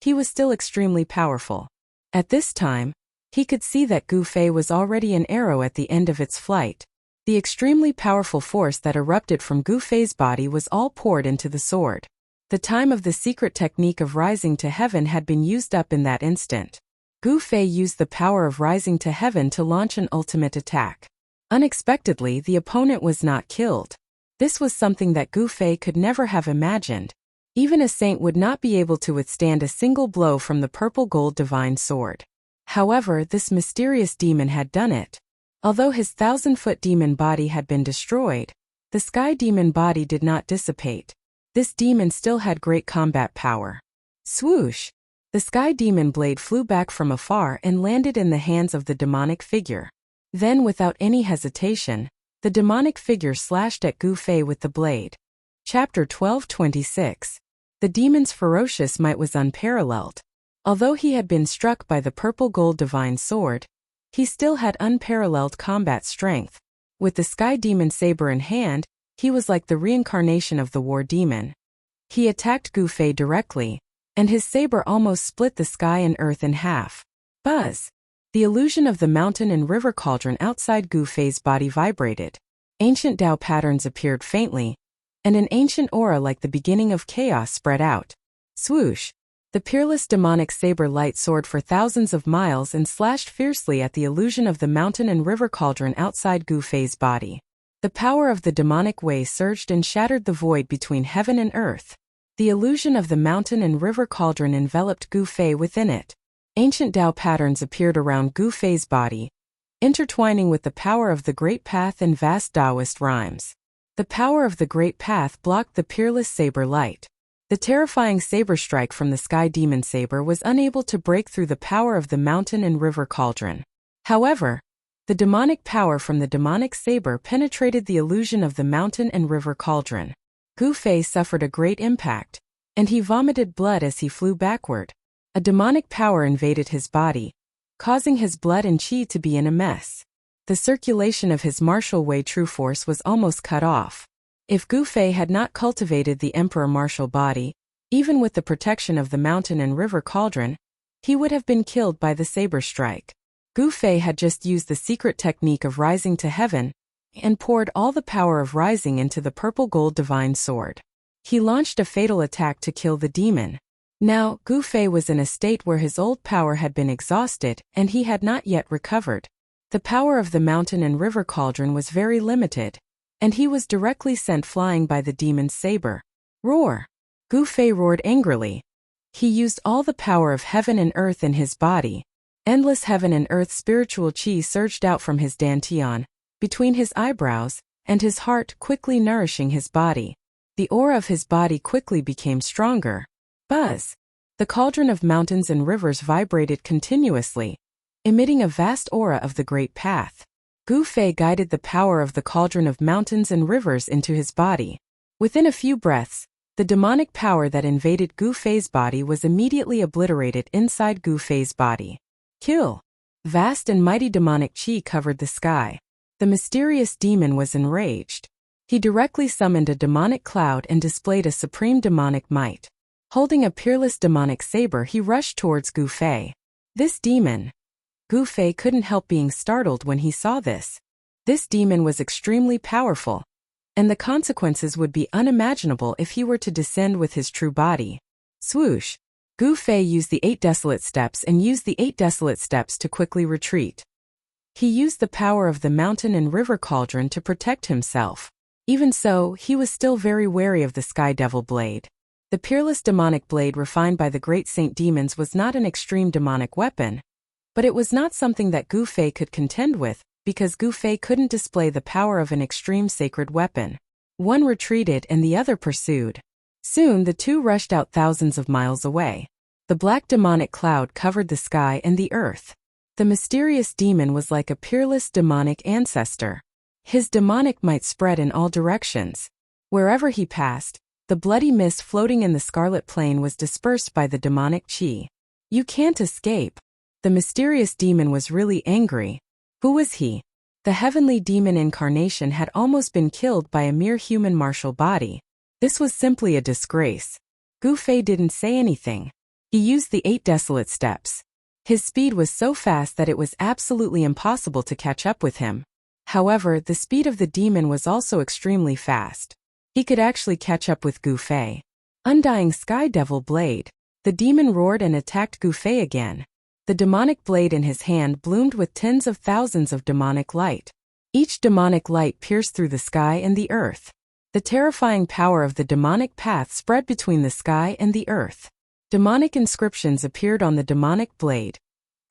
Speaker 1: he was still extremely powerful. At this time, he could see that Gu Fei was already an arrow at the end of its flight. The extremely powerful force that erupted from Gu Fei's body was all poured into the sword. The time of the secret technique of rising to heaven had been used up in that instant. Gu Fei used the power of rising to heaven to launch an ultimate attack. Unexpectedly, the opponent was not killed. This was something that Gu Fei could never have imagined. Even a saint would not be able to withstand a single blow from the purple gold divine sword. However, this mysterious demon had done it. Although his 1,000-foot demon body had been destroyed, the sky demon body did not dissipate. This demon still had great combat power. Swoosh! The sky demon blade flew back from afar and landed in the hands of the demonic figure. Then, without any hesitation, the demonic figure slashed at Gu Fei with the blade. Chapter 12:26. The demon's ferocious might was unparalleled. Although he had been struck by the purple gold divine sword, he still had unparalleled combat strength. With the sky demon saber in hand, he was like the reincarnation of the war demon. He attacked Gu Fei directly, and his saber almost split the sky and earth in half. Buzz! The illusion of the mountain and river cauldron outside Gu Fei's body vibrated. Ancient Tao patterns appeared faintly, and an ancient aura like the beginning of chaos spread out. Swoosh! The peerless demonic saber light soared for thousands of miles and slashed fiercely at the illusion of the mountain and river cauldron outside Gu Fei's body. The power of the demonic way surged and shattered the void between heaven and earth. The illusion of the mountain and river cauldron enveloped Gu Fei within it. Ancient Tao patterns appeared around Gu Fei's body, intertwining with the power of the Great Path and vast Taoist rhymes. The power of the Great Path blocked the peerless saber light. The terrifying saber strike from the sky demon saber was unable to break through the power of the mountain and river cauldron. However, the demonic power from the demonic saber penetrated the illusion of the mountain and river cauldron. Gu Fei suffered a great impact, and he vomited blood as he flew backward. A demonic power invaded his body, causing his blood and qi to be in a mess. The circulation of his martial way true force was almost cut off. If Gu Fei had not cultivated the emperor martial body, even with the protection of the mountain and river cauldron, he would have been killed by the saber strike. Gu Fei had just used the secret technique of rising to heaven, and poured all the power of rising into the purple gold divine sword. He launched a fatal attack to kill the demon. Now, Gu Fei was in a state where his old power had been exhausted and he had not yet recovered. The power of the mountain and river cauldron was very limited, and he was directly sent flying by the demon's saber. Roar! Gu Fei roared angrily. He used all the power of heaven and earth in his body. Endless heaven and earth spiritual qi surged out from his dantian, between his eyebrows, and his heart, quickly nourishing his body. The aura of his body quickly became stronger. Buzz! The cauldron of mountains and rivers vibrated continuously, emitting a vast aura of the great path. Gu Fei guided the power of the cauldron of mountains and rivers into his body. Within a few breaths, the demonic power that invaded Gu Fei's body was immediately obliterated inside Gu Fei's body. Kill! Vast and mighty demonic qi covered the sky. The mysterious demon was enraged. He directly summoned a demonic cloud and displayed a supreme demonic might. Holding a peerless demonic saber, he rushed towards Gu Fei. This demon! Gu Fei couldn't help being startled when he saw this. This demon was extremely powerful, and the consequences would be unimaginable if he were to descend with his true body. Swoosh! Gu Fei used the 8 desolate steps and used the 8 desolate steps to quickly retreat. He used the power of the mountain and river cauldron to protect himself. Even so, he was still very wary of the Sky Devil blade. The peerless demonic blade refined by the great saint demons was not an extreme demonic weapon, but it was not something that Gu Fei could contend with, because Gu Fei couldn't display the power of an extreme sacred weapon. One retreated and the other pursued. Soon the two rushed out thousands of miles away. The black demonic cloud covered the sky and the earth. The mysterious demon was like a peerless demonic ancestor. His demonic might spread in all directions. Wherever he passed, the bloody mist floating in the scarlet plain was dispersed by the demonic qi. You can't escape. The mysterious demon was really angry. Who was he? The heavenly demon incarnation had almost been killed by a mere human martial body. This was simply a disgrace. Gu Fei didn't say anything. He used the 8 desolate steps. His speed was so fast that it was absolutely impossible to catch up with him. However, the speed of the demon was also extremely fast. He could actually catch up with Gu Fei. Undying Sky Devil Blade. The demon roared and attacked Gu Fei again. The demonic blade in his hand bloomed with tens of thousands of demonic light. Each demonic light pierced through the sky and the earth. The terrifying power of the demonic path spread between the sky and the earth. Demonic inscriptions appeared on the demonic blade,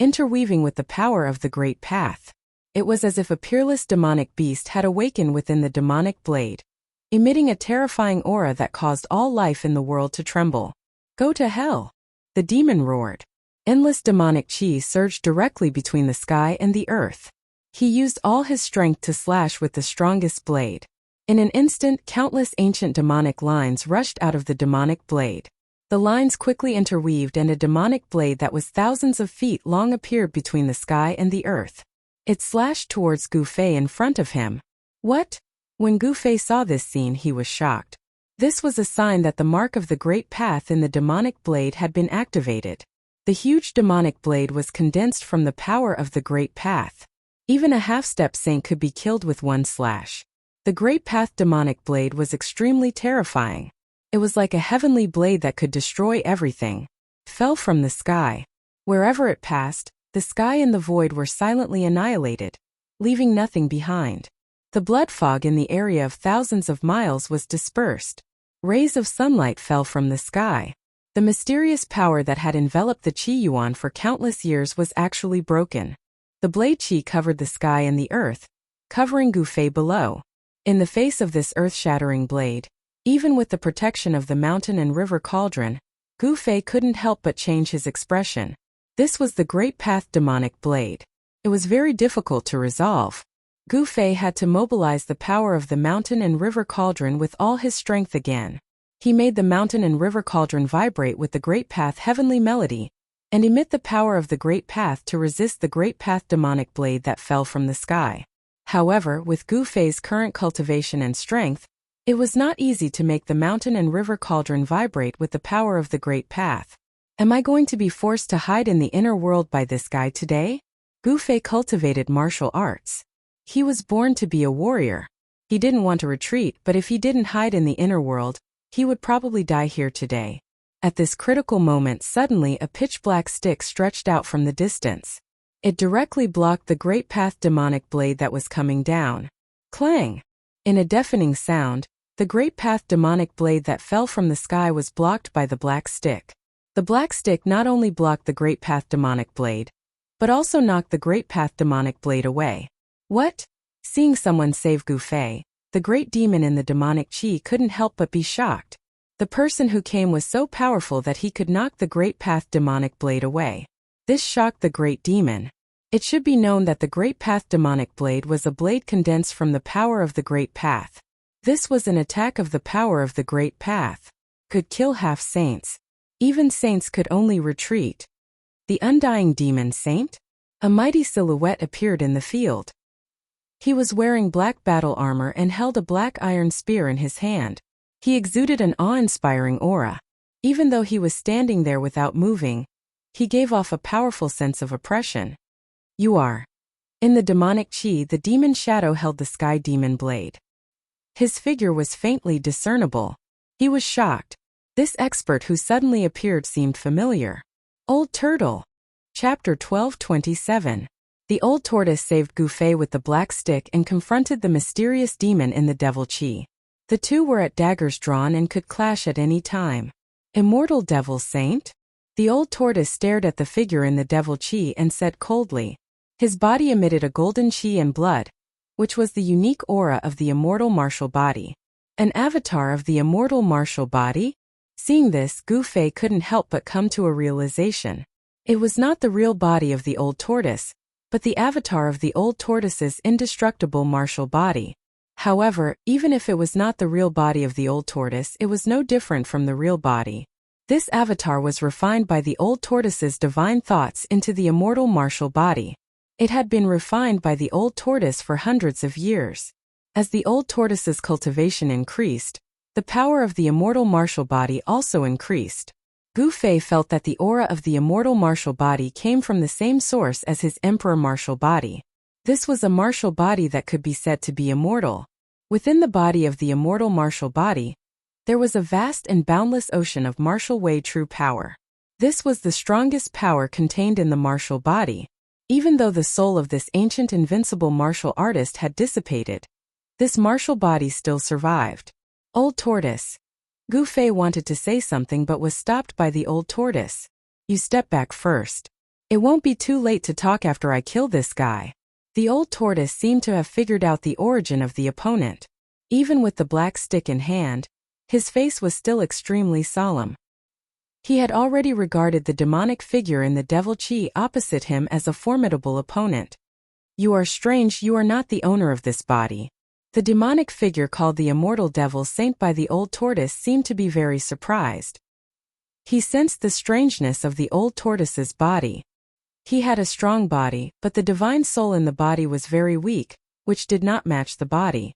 Speaker 1: interweaving with the power of the great path. It was as if a peerless demonic beast had awakened within the demonic blade, emitting a terrifying aura that caused all life in the world to tremble. Go to hell! The demon roared. Endless demonic qi surged directly between the sky and the earth. He used all his strength to slash with the strongest blade. In an instant, countless ancient demonic lines rushed out of the demonic blade. The lines quickly interweaved and a demonic blade that was thousands of feet long appeared between the sky and the earth. It slashed towards Gu Fei in front of him. What? When Gu Fei saw this scene, he was shocked. This was a sign that the mark of the great path in the demonic blade had been activated. The huge demonic blade was condensed from the power of the great path. Even a half-step saint could be killed with one slash. The great path demonic blade was extremely terrifying. It was like a heavenly blade that could destroy everything. It fell from the sky. Wherever it passed, the sky and the void were silently annihilated, leaving nothing behind. The blood fog in the area of thousands of miles was dispersed. Rays of sunlight fell from the sky. The mysterious power that had enveloped the Qi Yuan for countless years was actually broken. The blade Qi covered the sky and the earth, covering Gu Fei below. In the face of this earth-shattering blade, even with the protection of the mountain and river cauldron, Gu Fei couldn't help but change his expression. This was the Great Path demonic blade. It was very difficult to resolve. Gu Fei had to mobilize the power of the mountain and river cauldron with all his strength again. He made the mountain and river cauldron vibrate with the Great Path heavenly melody, and emit the power of the Great Path to resist the Great Path demonic blade that fell from the sky. However, with Gu Fei's current cultivation and strength, it was not easy to make the mountain and river cauldron vibrate with the power of the Great Path. Am I going to be forced to hide in the inner world by this guy today? Gu Fei cultivated martial arts. He was born to be a warrior. He didn't want to retreat, but if he didn't hide in the inner world, he would probably die here today. At this critical moment, suddenly a pitch-black stick stretched out from the distance. It directly blocked the great path demonic blade that was coming down. Clang! In a deafening sound, the great path demonic blade that fell from the sky was blocked by the black stick. The black stick not only blocked the great path demonic blade, but also knocked the great path demonic blade away. What? Seeing someone save Gu Fei, the great demon in the demonic chi couldn't help but be shocked. The person who came was so powerful that he could knock the great path demonic blade away. This shocked the great demon. It should be known that the great path demonic blade was a blade condensed from the power of the great path. This was an attack of the power of the great path. Could kill half saints. Even saints could only retreat. The undying demon saint? A mighty silhouette appeared in the field. He was wearing black battle armor and held a black iron spear in his hand. He exuded an awe-inspiring aura. Even though he was standing there without moving, he gave off a powerful sense of oppression. You are. In the demonic chi, the demon shadow held the sky demon blade. His figure was faintly discernible. He was shocked. This expert who suddenly appeared seemed familiar. Old Turtle. Chapter 12:27. The old tortoise saved Gu Fei with the black stick and confronted the mysterious demon in the devil chi. The two were at daggers drawn and could clash at any time. Immortal devil saint? The old tortoise stared at the figure in the devil chi and said coldly. His body emitted a golden chi and blood, which was the unique aura of the immortal martial body. An avatar of the immortal martial body? Seeing this, Gu Fei couldn't help but come to a realization. It was not the real body of the old tortoise, but the avatar of the old tortoise's indestructible martial body. However, even if it was not the real body of the old tortoise, it was no different from the real body. This avatar was refined by the old tortoise's divine thoughts into the immortal martial body. It had been refined by the old tortoise for hundreds of years. As the old tortoise's cultivation increased, the power of the immortal martial body also increased. Gu Fei felt that the aura of the immortal martial body came from the same source as his emperor martial body. This was a martial body that could be said to be immortal. Within the body of the immortal martial body, there was a vast and boundless ocean of martial way true power. This was the strongest power contained in the martial body. Even though the soul of this ancient invincible martial artist had dissipated, this martial body still survived. Old tortoise. Gu Fei wanted to say something but was stopped by the old tortoise. You step back first. It won't be too late to talk after I kill this guy. The old tortoise seemed to have figured out the origin of the opponent. Even with the black stick in hand, his face was still extremely solemn. He had already regarded the demonic figure in the devil chi opposite him as a formidable opponent. You are strange, you are not the owner of this body. The demonic figure called the immortal devil saint by the old tortoise seemed to be very surprised. He sensed the strangeness of the old tortoise's body. He had a strong body, but the divine soul in the body was very weak, which did not match the body.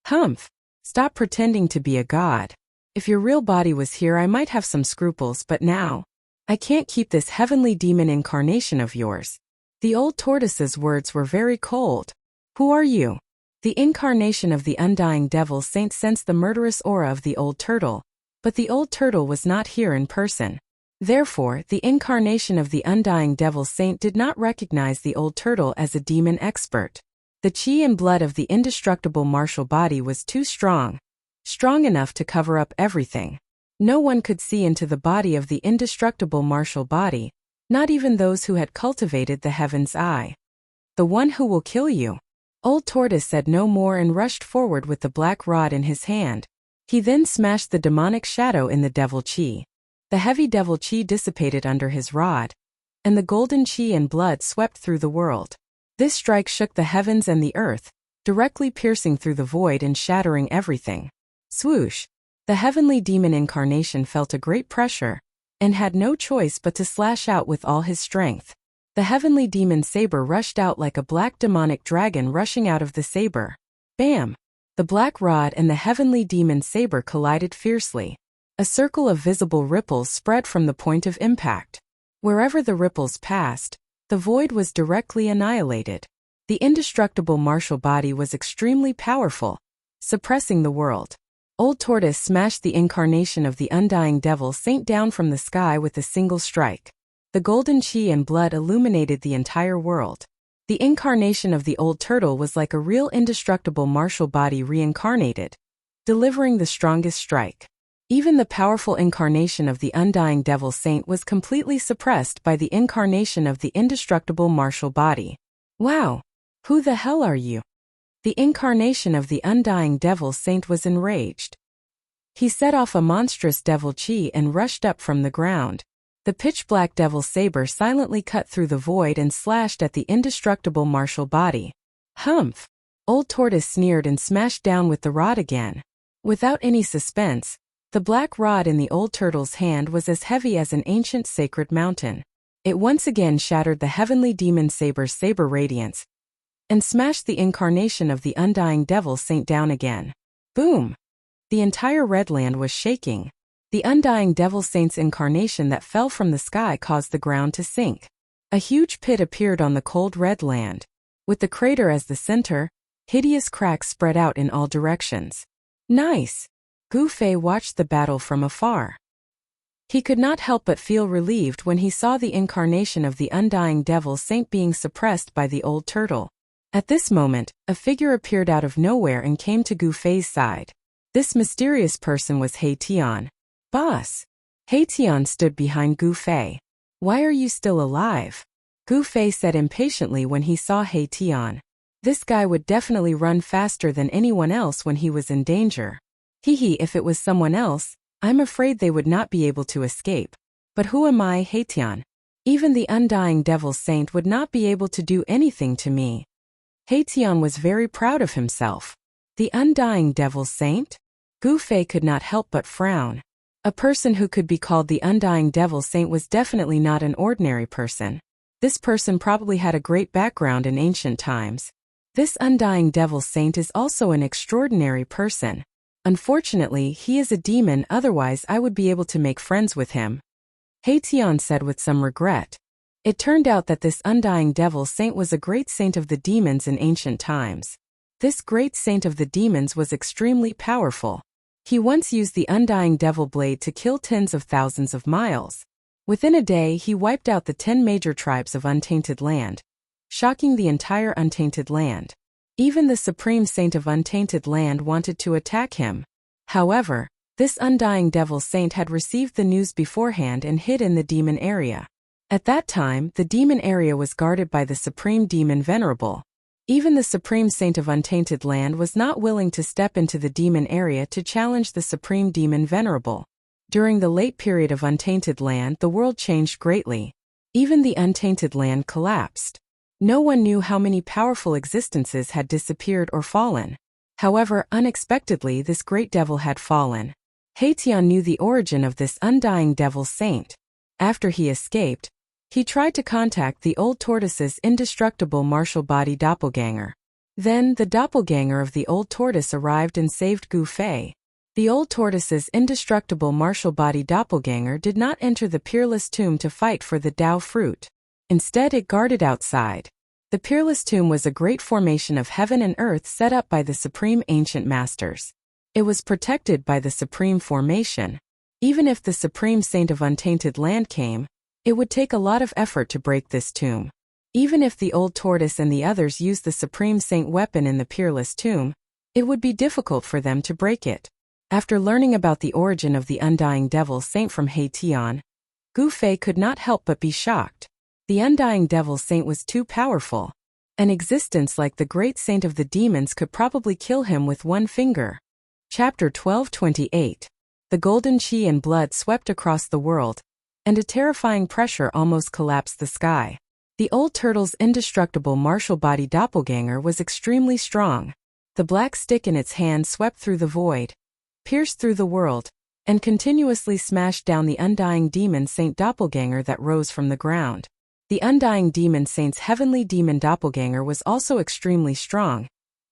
Speaker 1: Humph! Stop pretending to be a god. If your real body was here I might have some scruples, but now, I can't keep this heavenly demon incarnation of yours. The old tortoise's words were very cold. Who are you? The incarnation of the undying devil saint sensed the murderous aura of the old turtle, but the old turtle was not here in person. Therefore, the incarnation of the undying devil saint did not recognize the old turtle as a demon expert. The chi and blood of the indestructible martial body was too strong enough to cover up everything. No one could see into the body of the indestructible martial body, not even those who had cultivated the heaven's eye. The one who will kill you. Old Tortoise said no more and rushed forward with the black rod in his hand. He then smashed the demonic shadow in the devil chi. The heavy devil chi dissipated under his rod, and the golden chi and blood swept through the world. This strike shook the heavens and the earth, directly piercing through the void and shattering everything. Swoosh! The heavenly demon incarnation felt a great pressure, and had no choice but to slash out with all his strength. The heavenly demon saber rushed out like a black demonic dragon rushing out of the saber. Bam! The black rod and the heavenly demon saber collided fiercely. A circle of visible ripples spread from the point of impact. Wherever the ripples passed, the void was directly annihilated. The indestructible martial body was extremely powerful, suppressing the world. Old Tortoise smashed the incarnation of the Undying Devil Saint down from the sky with a single strike. The golden chi and blood illuminated the entire world. The incarnation of the old turtle was like a real indestructible martial body reincarnated, delivering the strongest strike. Even the powerful incarnation of the Undying Devil Saint was completely suppressed by the incarnation of the indestructible martial body. Wow! Who the hell are you? The incarnation of the Undying Devil Saint was enraged. He set off a monstrous devil chi and rushed up from the ground. The pitch-black devil saber silently cut through the void and slashed at the indestructible martial body. Humph! Old Tortoise sneered and smashed down with the rod again. Without any suspense, the black rod in the old turtle's hand was as heavy as an ancient sacred mountain. It once again shattered the heavenly demon saber's saber radiance and smashed the incarnation of the Undying Devil Saint down again. Boom! The entire Redland was shaking. The Undying Devil Saint's incarnation that fell from the sky caused the ground to sink. A huge pit appeared on the cold red land. With the crater as the center, hideous cracks spread out in all directions. Nice! Gu Fei watched the battle from afar. He could not help but feel relieved when he saw the incarnation of the Undying Devil Saint being suppressed by the old turtle. At this moment, a figure appeared out of nowhere and came to Gu Fei's side. This mysterious person was He Tian. Boss! He Tian stood behind Gu Fei. Why are you still alive? Gu Fei said impatiently when he saw He Tian. This guy would definitely run faster than anyone else when he was in danger. If it was someone else, I'm afraid they would not be able to escape. But who am I, He Tian? Even the Undying Devil Saint would not be able to do anything to me. He Tian was very proud of himself. The Undying Devil Saint? Gu Fei could not help but frown. A person who could be called the Undying Devil Saint was definitely not an ordinary person. This person probably had a great background in ancient times. This Undying Devil Saint is also an extraordinary person. Unfortunately, he is a demon, otherwise I would be able to make friends with him. He Tian said with some regret. It turned out that this Undying Devil Saint was a great saint of the demons in ancient times. This great saint of the demons was extremely powerful. He once used the Undying Devil Blade to kill tens of thousands of miles. Within a day he wiped out the 10 major tribes of Untainted Land, shocking the entire Untainted Land. Even the Supreme Saint of Untainted Land wanted to attack him. However, this Undying Devil Saint had received the news beforehand and hid in the demon area. At that time, the demon area was guarded by the Supreme Demon Venerable. Even the Supreme Saint of Untainted Land was not willing to step into the demon area to challenge the Supreme Demon Venerable. During the late period of Untainted Land, the world changed greatly. Even the Untainted Land collapsed. No one knew how many powerful existences had disappeared or fallen. However, unexpectedly this great devil had fallen. He Tian knew the origin of this Undying Devil Saint. After he escaped, he tried to contact the old tortoise's indestructible martial body doppelganger. Then, the doppelganger of the old tortoise arrived and saved Gu Fei. The old tortoise's indestructible martial body doppelganger did not enter the peerless tomb to fight for the Dao fruit. Instead, it guarded outside. The peerless tomb was a great formation of heaven and earth set up by the Supreme Ancient Masters. It was protected by the Supreme Formation. Even if the Supreme Saint of Untainted Land came, it would take a lot of effort to break this tomb. Even if the old tortoise and the others used the Supreme Saint weapon in the peerless tomb, it would be difficult for them to break it. After learning about the origin of the Undying Devil Saint from He Tian, Gu Fei could not help but be shocked. The Undying Devil Saint was too powerful. An existence like the great saint of the demons could probably kill him with one finger. Chapter 1228. The golden chi and blood swept across the world, and a terrifying pressure almost collapsed the sky. The old turtle's indestructible martial body doppelganger was extremely strong. The black stick in its hand swept through the void, pierced through the world, and continuously smashed down the Undying Demon Saint doppelganger that rose from the ground. The Undying Demon Saint's heavenly demon doppelganger was also extremely strong,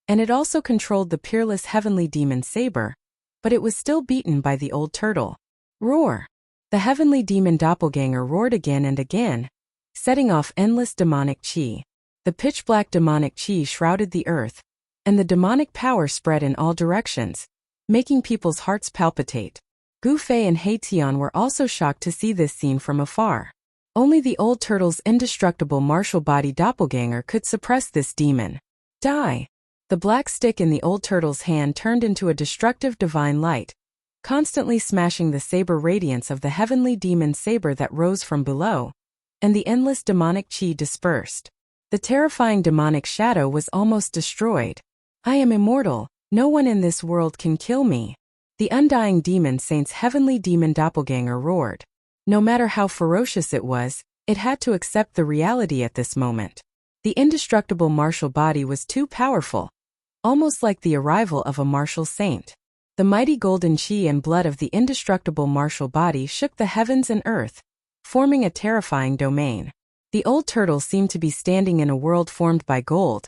Speaker 1: and it also controlled the peerless heavenly demon saber, but it was still beaten by the old turtle. Roar! The heavenly demon doppelganger roared again and again, setting off endless demonic chi. The pitch-black demonic chi shrouded the earth, and the demonic power spread in all directions, making people's hearts palpitate. Gu Fei and He Tian were also shocked to see this scene from afar. Only the old turtle's indestructible martial body doppelganger could suppress this demon. Die! The black stick in the old turtle's hand turned into a destructive divine light, constantly smashing the saber radiance of the heavenly demon saber that rose from below, and the endless demonic chi dispersed. The terrifying demonic shadow was almost destroyed. I am immortal, no one in this world can kill me. The Undying Demon Saint's heavenly demon doppelganger roared. No matter how ferocious it was, it had to accept the reality at this moment. The indestructible martial body was too powerful, almost like the arrival of a martial saint. The mighty golden chi and blood of the indestructible martial body shook the heavens and earth, forming a terrifying domain. The old turtle seemed to be standing in a world formed by gold,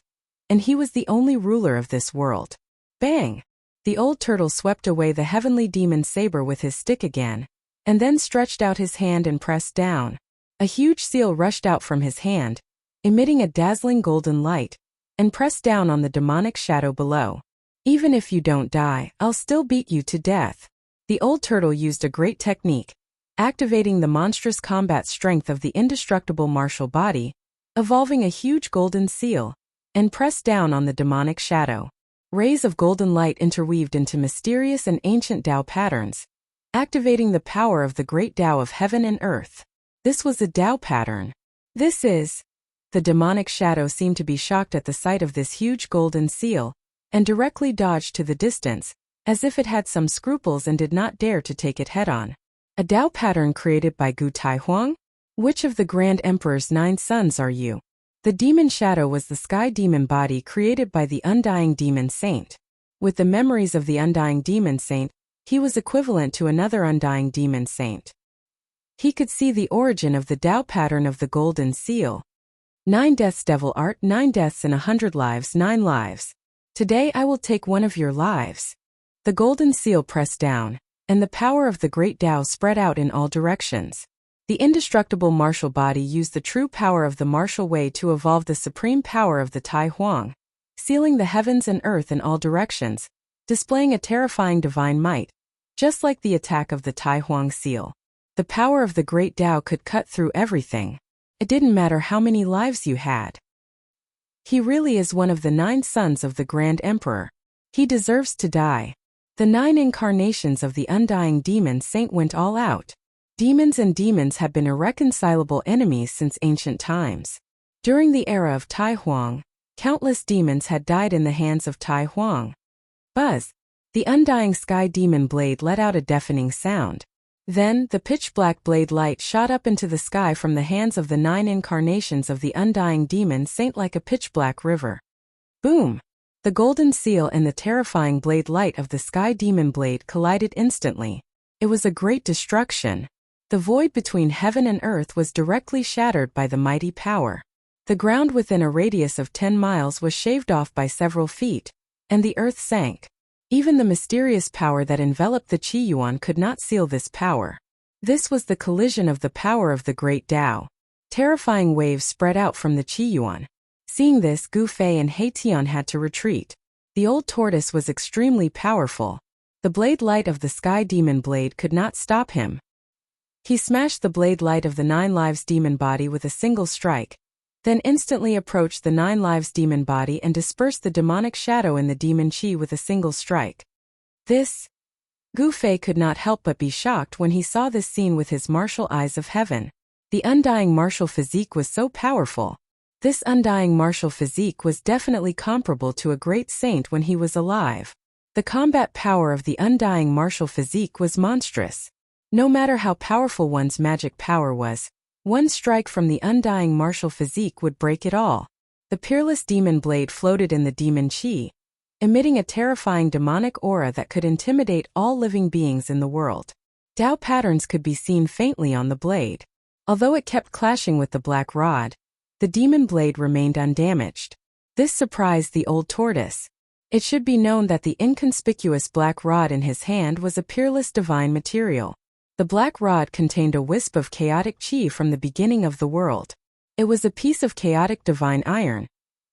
Speaker 1: and he was the only ruler of this world. Bang! The old turtle swept away the heavenly demon saber with his stick again, and then stretched out his hand and pressed down. A huge seal rushed out from his hand, emitting a dazzling golden light, and pressed down on the demonic shadow below. Even if you don't die, I'll still beat you to death. The old turtle used a great technique, activating the monstrous combat strength of the indestructible martial body, evolving a huge golden seal, and pressed down on the demonic shadow. Rays of golden light interweaved into mysterious and ancient Tao patterns, activating the power of the great Tao of heaven and earth. This was a Tao pattern. This is... The demonic shadow seemed to be shocked at the sight of this huge golden seal, and directly dodged to the distance, as if it had some scruples and did not dare to take it head-on. A Tao pattern created by Gu Taihuang? Which of the Grand Emperor's 9 sons are you? The demon shadow was the sky demon body created by the Undying Demon Saint. With the memories of the Undying Demon Saint, he was equivalent to another Undying Demon Saint. He could see the origin of the Tao pattern of the golden seal. 9 deaths devil art, 9 deaths in 100 lives, 9 lives. Today I will take one of your lives. The golden seal pressed down, and the power of the great Tao spread out in all directions. The indestructible martial body used the true power of the martial way to evolve the supreme power of the Tai Huang, sealing the heavens and earth in all directions, displaying a terrifying divine might, just like the attack of the Tai Huang seal. The power of the great Tao could cut through everything. It didn't matter how many lives you had. He really is one of the 9 sons of the Grand Emperor. He deserves to die. The 9 incarnations of the Undying Demon Saint went all out. Demons and demons have been irreconcilable enemies since ancient times. During the era of Tai Huang, countless demons had died in the hands of Tai Huang. Buzz! The undying sky demon blade let out a deafening sound. Then, the pitch-black blade light shot up into the sky from the hands of the 9 incarnations of the Undying Demon Saint like a pitch-black river. Boom! The golden seal and the terrifying blade light of the sky demon blade collided instantly. It was a great destruction. The void between heaven and earth was directly shattered by the mighty power. The ground within a radius of 10 miles was shaved off by several feet, and the earth sank. Even the mysterious power that enveloped the Qi Yuan could not seal this power. This was the collision of the power of the great Tao. Terrifying waves spread out from the Qi Yuan. Seeing this, Gu Fei and He Tian had to retreat. The old tortoise was extremely powerful. The blade light of the sky demon blade could not stop him. He smashed the blade light of the 9 lives demon body with a single strike, then instantly approached the 9 lives demon body and dispersed the demonic shadow in the demon chi with a single strike. Gu Fei could not help but be shocked when he saw this scene with his martial eyes of heaven. The undying martial physique was so powerful. This undying martial physique was definitely comparable to a great saint when he was alive. The combat power of the undying martial physique was monstrous. No matter how powerful one's magic power was, one strike from the undying martial physique would break it all. The peerless demon blade floated in the demon chi, emitting a terrifying demonic aura that could intimidate all living beings in the world. Tao patterns could be seen faintly on the blade. Although it kept clashing with the black rod, the demon blade remained undamaged. This surprised the old tortoise. It should be known that the inconspicuous black rod in his hand was a peerless divine material. The black rod contained a wisp of chaotic chi from the beginning of the world. It was a piece of chaotic divine iron,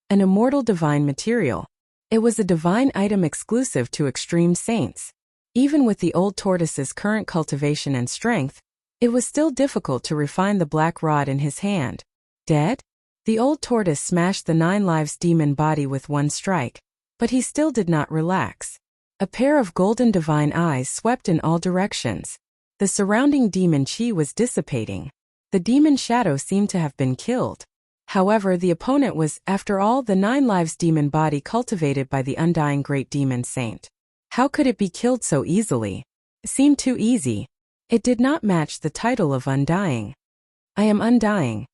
Speaker 1: an immortal divine material. It was a divine item exclusive to extreme saints. Even with the old tortoise's current cultivation and strength, it was still difficult to refine the black rod in his hand. Dead? The old tortoise smashed the 9 lives demon body with one strike, but he still did not relax. A pair of golden divine eyes swept in all directions. The surrounding demon chi was dissipating. The demon shadow seemed to have been killed. However, the opponent was, after all, the 9 lives demon body cultivated by the Undying Great Demon Saint. How could it be killed so easily? It seemed too easy. It did not match the title of Undying. I am undying.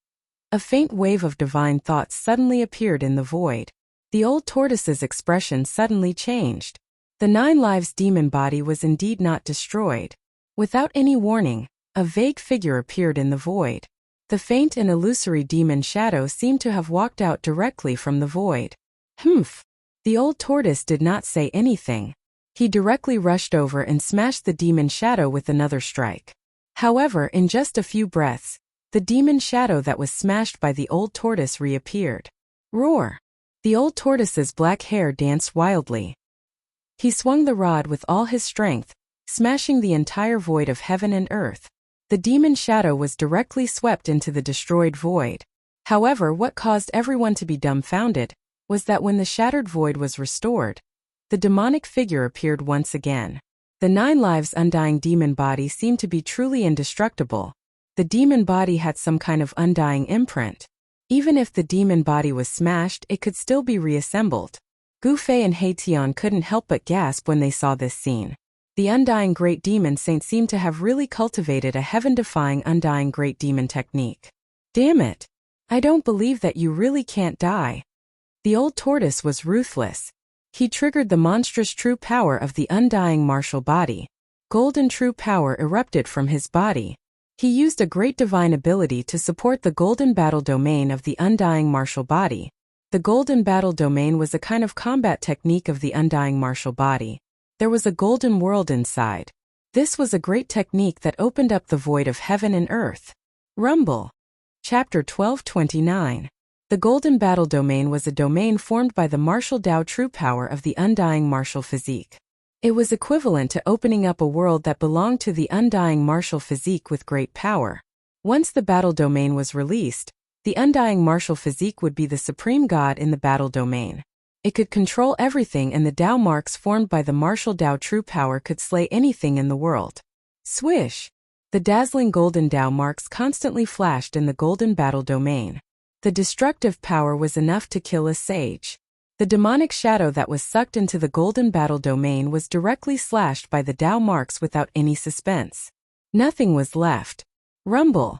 Speaker 1: A faint wave of divine thoughts suddenly appeared in the void. The old tortoise's expression suddenly changed. The 9 lives demon body was indeed not destroyed. Without any warning, a vague figure appeared in the void. The faint and illusory demon shadow seemed to have walked out directly from the void. Humph! The old tortoise did not say anything. He directly rushed over and smashed the demon shadow with another strike. However, in just a few breaths, the demon shadow that was smashed by the old tortoise reappeared. Roar! The old tortoise's black hair danced wildly. He swung the rod with all his strength, smashing the entire void of heaven and earth. The demon shadow was directly swept into the destroyed void. However, what caused everyone to be dumbfounded was that when the shattered void was restored, the demonic figure appeared once again. The 9 lives undying demon body seemed to be truly indestructible. The demon body had some kind of undying imprint. Even if the demon body was smashed, it could still be reassembled. Gu Fei and Hei-Tian couldn't help but gasp when they saw this scene. The Undying Great Demon Saint seemed to have really cultivated a heaven-defying Undying Great Demon technique. Damn it! I don't believe that you really can't die. The old tortoise was ruthless. He triggered the monstrous true power of the Undying martial body. Golden true power erupted from his body. He used a great divine ability to support the golden battle domain of the Undying martial body. The golden battle domain was a kind of combat technique of the Undying martial body. There was a golden world inside. This was a great technique that opened up the void of heaven and earth. Rumble. Chapter 1229. The golden battle domain was a domain formed by the martial Tao true power of the Undying martial physique. It was equivalent to opening up a world that belonged to the Undying martial physique with great power. Once the battle domain was released, the Undying martial physique would be the supreme god in the battle domain. It could control everything, and the Tao marks formed by the martial Tao true power could slay anything in the world. Swish! The dazzling golden Tao marks constantly flashed in the golden battle domain. The destructive power was enough to kill a sage. The demonic shadow that was sucked into the golden battle domain was directly slashed by the Tao marks without any suspense. Nothing was left. Rumble!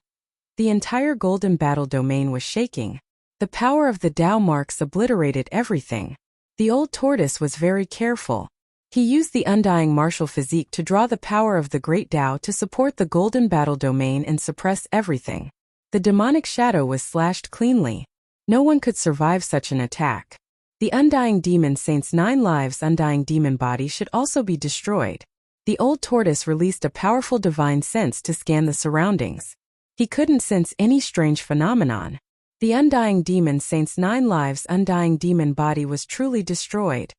Speaker 1: The entire golden battle domain was shaking. The power of the Tao marks obliterated everything. The old tortoise was very careful. He used the Undying martial physique to draw the power of the great Tao to support the golden battle domain and suppress everything. The demonic shadow was slashed cleanly. No one could survive such an attack. The Undying Demon Saint's 9 lives Undying demon body should also be destroyed. The old tortoise released a powerful divine sense to scan the surroundings. He couldn't sense any strange phenomenon. The Undying Demon Saint's 9 lives Undying demon body was truly destroyed.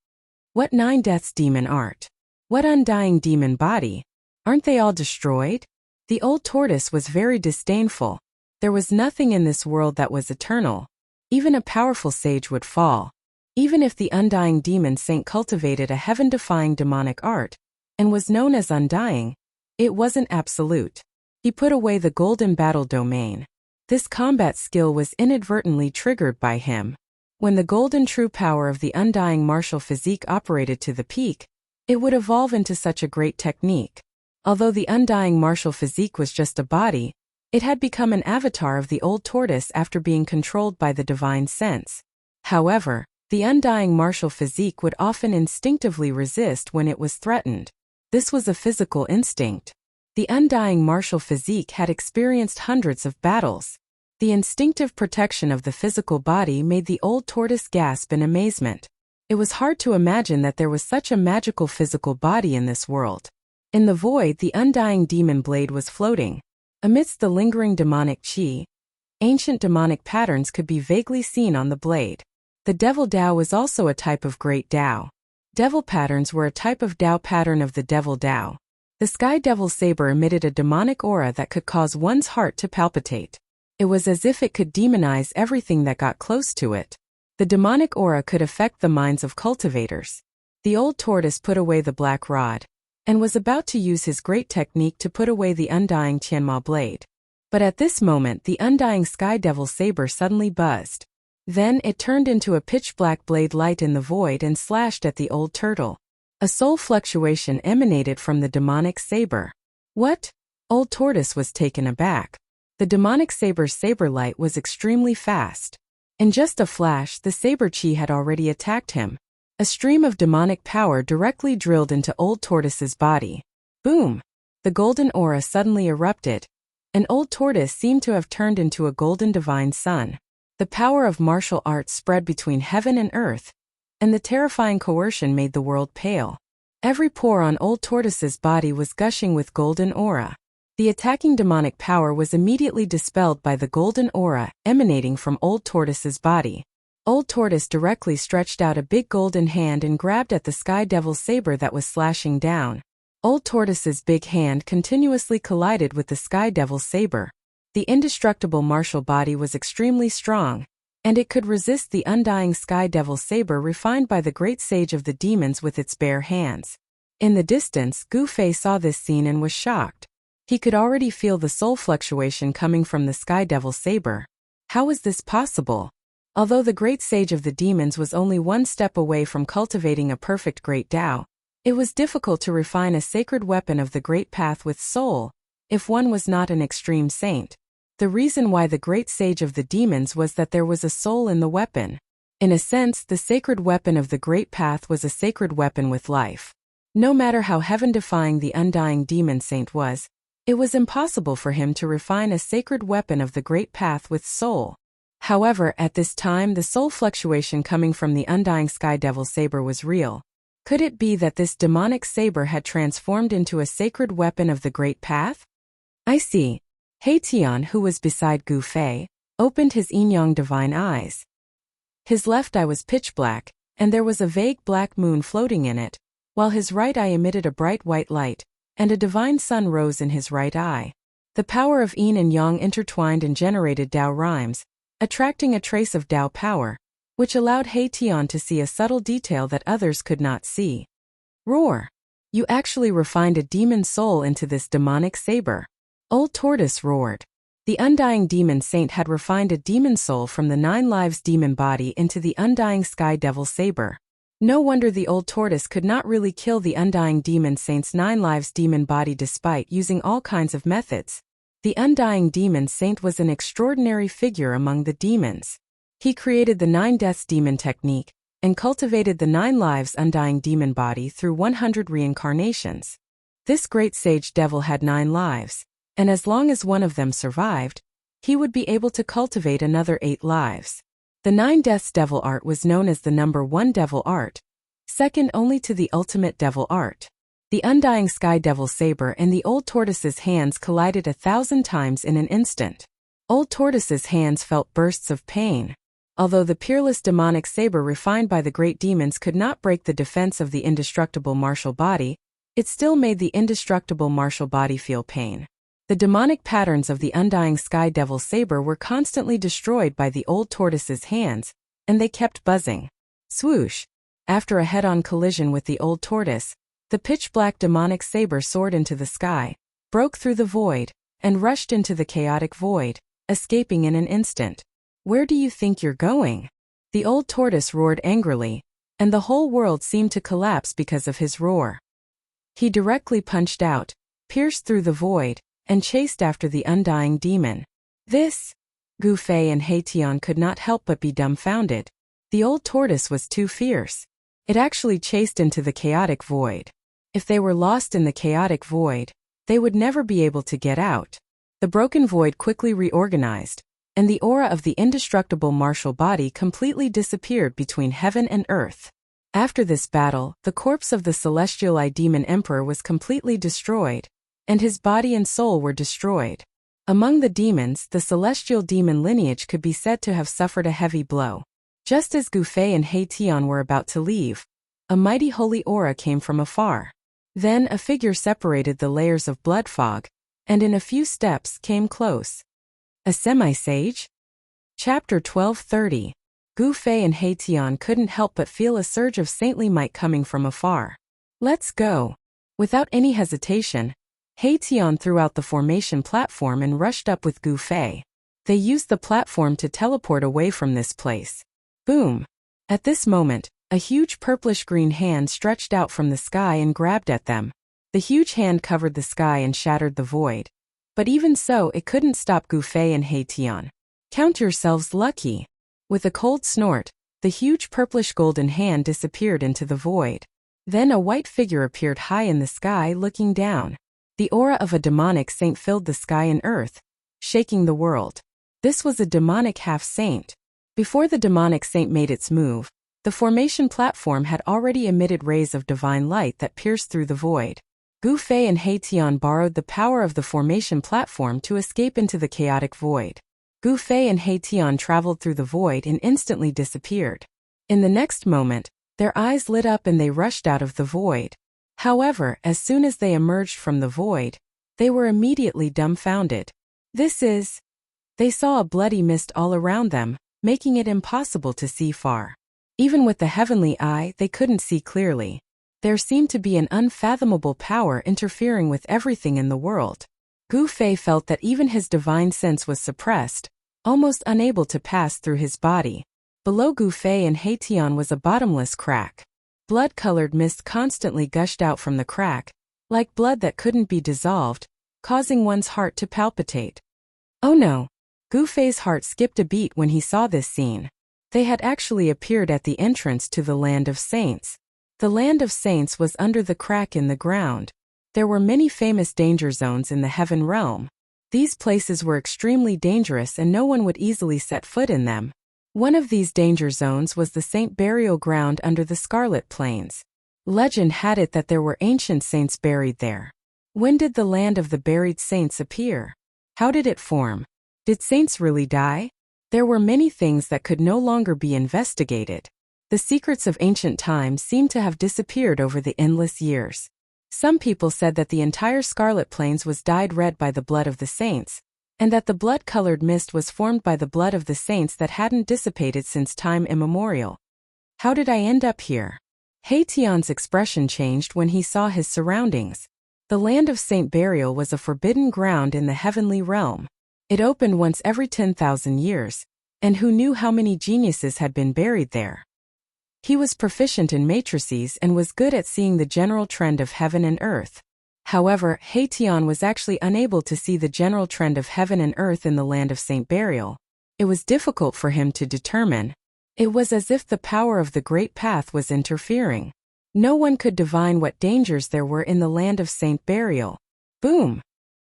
Speaker 1: What 9 deaths demon art? What undying demon body? Aren't they all destroyed? The old tortoise was very disdainful. There was nothing in this world that was eternal. Even a powerful sage would fall. Even if the Undying Demon Saint cultivated a heaven-defying demonic art and was known as Undying, it wasn't absolute. He put away the golden battle domain. This combat skill was inadvertently triggered by him. When the golden true power of the Undying martial physique operated to the peak, it would evolve into such a great technique. Although the Undying martial physique was just a body, it had become an avatar of the old tortoise after being controlled by the divine sense. However, the Undying martial physique would often instinctively resist when it was threatened. This was a physical instinct. The Undying martial physique had experienced hundreds of battles. The instinctive protection of the physical body made the old tortoise gasp in amazement. It was hard to imagine that there was such a magical physical body in this world. In the void, the Undying demon blade was floating. Amidst the lingering demonic chi, Ancient demonic patterns could be vaguely seen on the blade. The Devil Dao was also a type of Great Dao. Devil patterns were a type of Dao pattern of the Devil Dao. The Sky Devil saber emitted a demonic aura that could cause one's heart to palpitate. It was as if it could demonize everything that got close to it. The demonic aura could affect the minds of cultivators. The old tortoise put away the black rod, and was about to use his great technique to put away the Undying Tianma blade. But at this moment the Undying Sky Devil saber suddenly buzzed. Then it turned into a pitch-black blade light in the void and slashed at the old turtle. A soul fluctuation emanated from the demonic saber. What? Old Tortoise was taken aback. The demonic saber's saber light was extremely fast. In just a flash, the saber chi had already attacked him. A stream of demonic power directly drilled into Old Tortoise's body. Boom! The golden aura suddenly erupted, and Old Tortoise seemed to have turned into a golden divine sun. The power of martial arts spread between heaven and earth, and the terrifying coercion made the world pale. Every pore on Old Tortoise's body was gushing with golden aura. The attacking demonic power was immediately dispelled by the golden aura emanating from Old Tortoise's body. Old Tortoise directly stretched out a big golden hand and grabbed at the Sky Devil's saber that was slashing down. Old Tortoise's big hand continuously collided with the Sky Devil's saber. The indestructible martial body was extremely strong, and it could resist the Undying Sky Devil saber refined by the great sage of the demons with its bare hands. In the distance, Gu Fei saw this scene and was shocked. He could already feel the soul fluctuation coming from the Sky Devil saber. How was this possible? Although the great sage of the demons was only one step away from cultivating a perfect great Dao, it was difficult to refine a sacred weapon of the great path with soul, if one was not an extreme saint. The reason why the great sage of the demons was that there was a soul in the weapon. In a sense, the sacred weapon of the great path was a sacred weapon with life. No matter how heaven-defying the undying demon saint was, it was impossible for him to refine a sacred weapon of the great path with soul. However, at this time the soul fluctuation coming from the Undying Sky Devil saber was real. Could it be that this demonic saber had transformed into a sacred weapon of the great path? I see. He Tian, who was beside Gu Fei, opened his yin-yang divine eyes. His left eye was pitch black, and there was a vague black moon floating in it, while his right eye emitted a bright white light, and a divine sun rose in his right eye. The power of yin and yang intertwined and generated Dao rhymes, attracting a trace of Dao power, which allowed He Tian to see a subtle detail that others could not see. Roar! You actually refined a demon soul into this demonic saber. Old Tortoise roared. The Undying Demon Saint had refined a demon soul from the 9 lives demon body into the Undying Sky Devil saber. No wonder the Old Tortoise could not really kill the Undying Demon Saint's 9 lives demon body despite using all kinds of methods. The Undying Demon Saint was an extraordinary figure among the demons. He created the 9 deaths demon technique, and cultivated the 9 lives Undying demon body through 100 reincarnations. This great sage devil had 9 lives, and as long as one of them survived, he would be able to cultivate another 8 lives. The 9 deaths devil art was known as the number 1 devil art, second only to the ultimate devil art. The Undying Sky Devil saber and the Old Tortoise's hands collided 1,000 times in an instant. Old Tortoise's hands felt bursts of pain. Although the peerless demonic saber refined by the great demons could not break the defense of the indestructible martial body, it still made the indestructible martial body feel pain. The demonic patterns of the Undying Sky Devil saber were constantly destroyed by the Old Tortoise's hands, and they kept buzzing. Swoosh! After a head-on collision with the Old Tortoise, the pitch-black demonic saber soared into the sky, broke through the void, and rushed into the chaotic void, escaping in an instant. Where do you think you're going? The Old Tortoise roared angrily, and the whole world seemed to collapse because of his roar. He directly punched out, pierced through the void, and chased after the Undying Demon. This? Gu Fei and He Tian could not help but be dumbfounded. The Old Tortoise was too fierce. It actually chased into the chaotic void. If they were lost in the chaotic void, they would never be able to get out. The broken void quickly reorganized, and the aura of the indestructible martial body completely disappeared between heaven and earth. After this battle, the corpse of the celestial Eye Demon Emperor was completely destroyed, and his body and soul were destroyed. Among the demons, the celestial demon lineage could be said to have suffered a heavy blow. Just as Gu Fei and He Tian were about to leave, a mighty holy aura came from afar. Then a figure separated the layers of blood fog, and in a few steps came close. A semi-sage? Chapter 1230. Gu Fei and He Tian couldn't help but feel a surge of saintly might coming from afar. Let's go. Without any hesitation, He Tian threw out the formation platform and rushed up with Gu Fei. They used the platform to teleport away from this place. Boom! At this moment, a huge purplish-green hand stretched out from the sky and grabbed at them. The huge hand covered the sky and shattered the void. But even so, it couldn't stop Gu Fei and He Tian. Count yourselves lucky. With a cold snort, the huge purplish-golden hand disappeared into the void. Then a white figure appeared high in the sky looking down. The aura of a demonic saint filled the sky and earth, shaking the world. This was a demonic half-saint. Before the demonic saint made its move, the formation platform had already emitted rays of divine light that pierced through the void. Gu Fei and He Tian borrowed the power of the formation platform to escape into the chaotic void. Gu Fei and He Tian traveled through the void and instantly disappeared. In the next moment, their eyes lit up and they rushed out of the void. However, as soon as they emerged from the void, they were immediately dumbfounded. They saw a bloody mist all around them, making it impossible to see far. Even with the heavenly eye, they couldn't see clearly. There seemed to be an unfathomable power interfering with everything in the world. Gu Fei felt that even his divine sense was suppressed, almost unable to pass through his body. Below Gu Fei and He Tian was a bottomless crack. Blood-colored mist constantly gushed out from the crack, like blood that couldn't be dissolved, causing one's heart to palpitate. Oh no! Gu Fei's heart skipped a beat when he saw this scene. They had actually appeared at the entrance to the Land of Saints. The Land of Saints was under the crack in the ground. There were many famous danger zones in the heaven realm. These places were extremely dangerous and no one would easily set foot in them. One of these danger zones was the saint burial ground under the Scarlet Plains. Legend had it that there were ancient saints buried there. When did the land of the buried saints appear? How did it form? Did saints really die? There were many things that could no longer be investigated. The secrets of ancient times seemed to have disappeared over the endless years. Some people said that the entire Scarlet Plains was dyed red by the blood of the saints, and that the blood-colored mist was formed by the blood of the saints that hadn't dissipated since time immemorial. How did I end up here? He Tian's expression changed when he saw his surroundings. The land of Saint Burial was a forbidden ground in the heavenly realm. It opened once every 10,000 years, and who knew how many geniuses had been buried there? He was proficient in matrices and was good at seeing the general trend of heaven and earth. However, He Tian was actually unable to see the general trend of heaven and earth in the land of Saint Burial. It was difficult for him to determine. It was as if the power of the Great Path was interfering. No one could divine what dangers there were in the land of Saint Burial. Boom!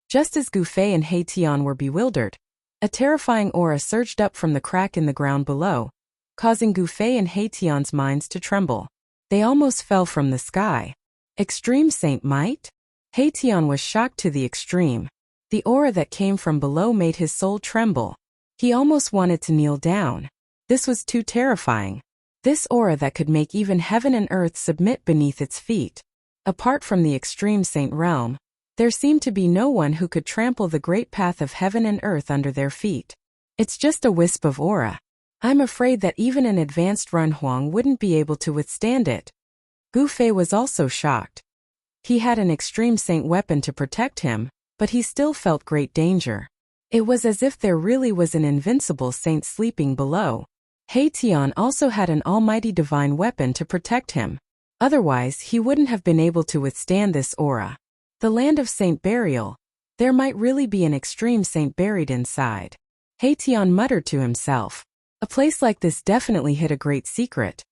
Speaker 1: Just as Gu Fei and He Tian were bewildered, a terrifying aura surged up from the crack in the ground below, causing Gu Fei and He Tian's minds to tremble. They almost fell from the sky. Extreme saint might? He Tian was shocked to the extreme. The aura that came from below made his soul tremble. He almost wanted to kneel down. This was too terrifying. This aura that could make even heaven and earth submit beneath its feet. Apart from the extreme saint realm, there seemed to be no one who could trample the great path of heaven and earth under their feet. It's just a wisp of aura. I'm afraid that even an advanced Runhuang wouldn't be able to withstand it. Gu Fei was also shocked. He had an extreme saint weapon to protect him, but he still felt great danger. It was as if there really was an invincible saint sleeping below. He Tian also had an almighty divine weapon to protect him. Otherwise, he wouldn't have been able to withstand this aura. The land of Saint Burial. There might really be an extreme saint buried inside. He Tian muttered to himself. A place like this definitely hid a great secret.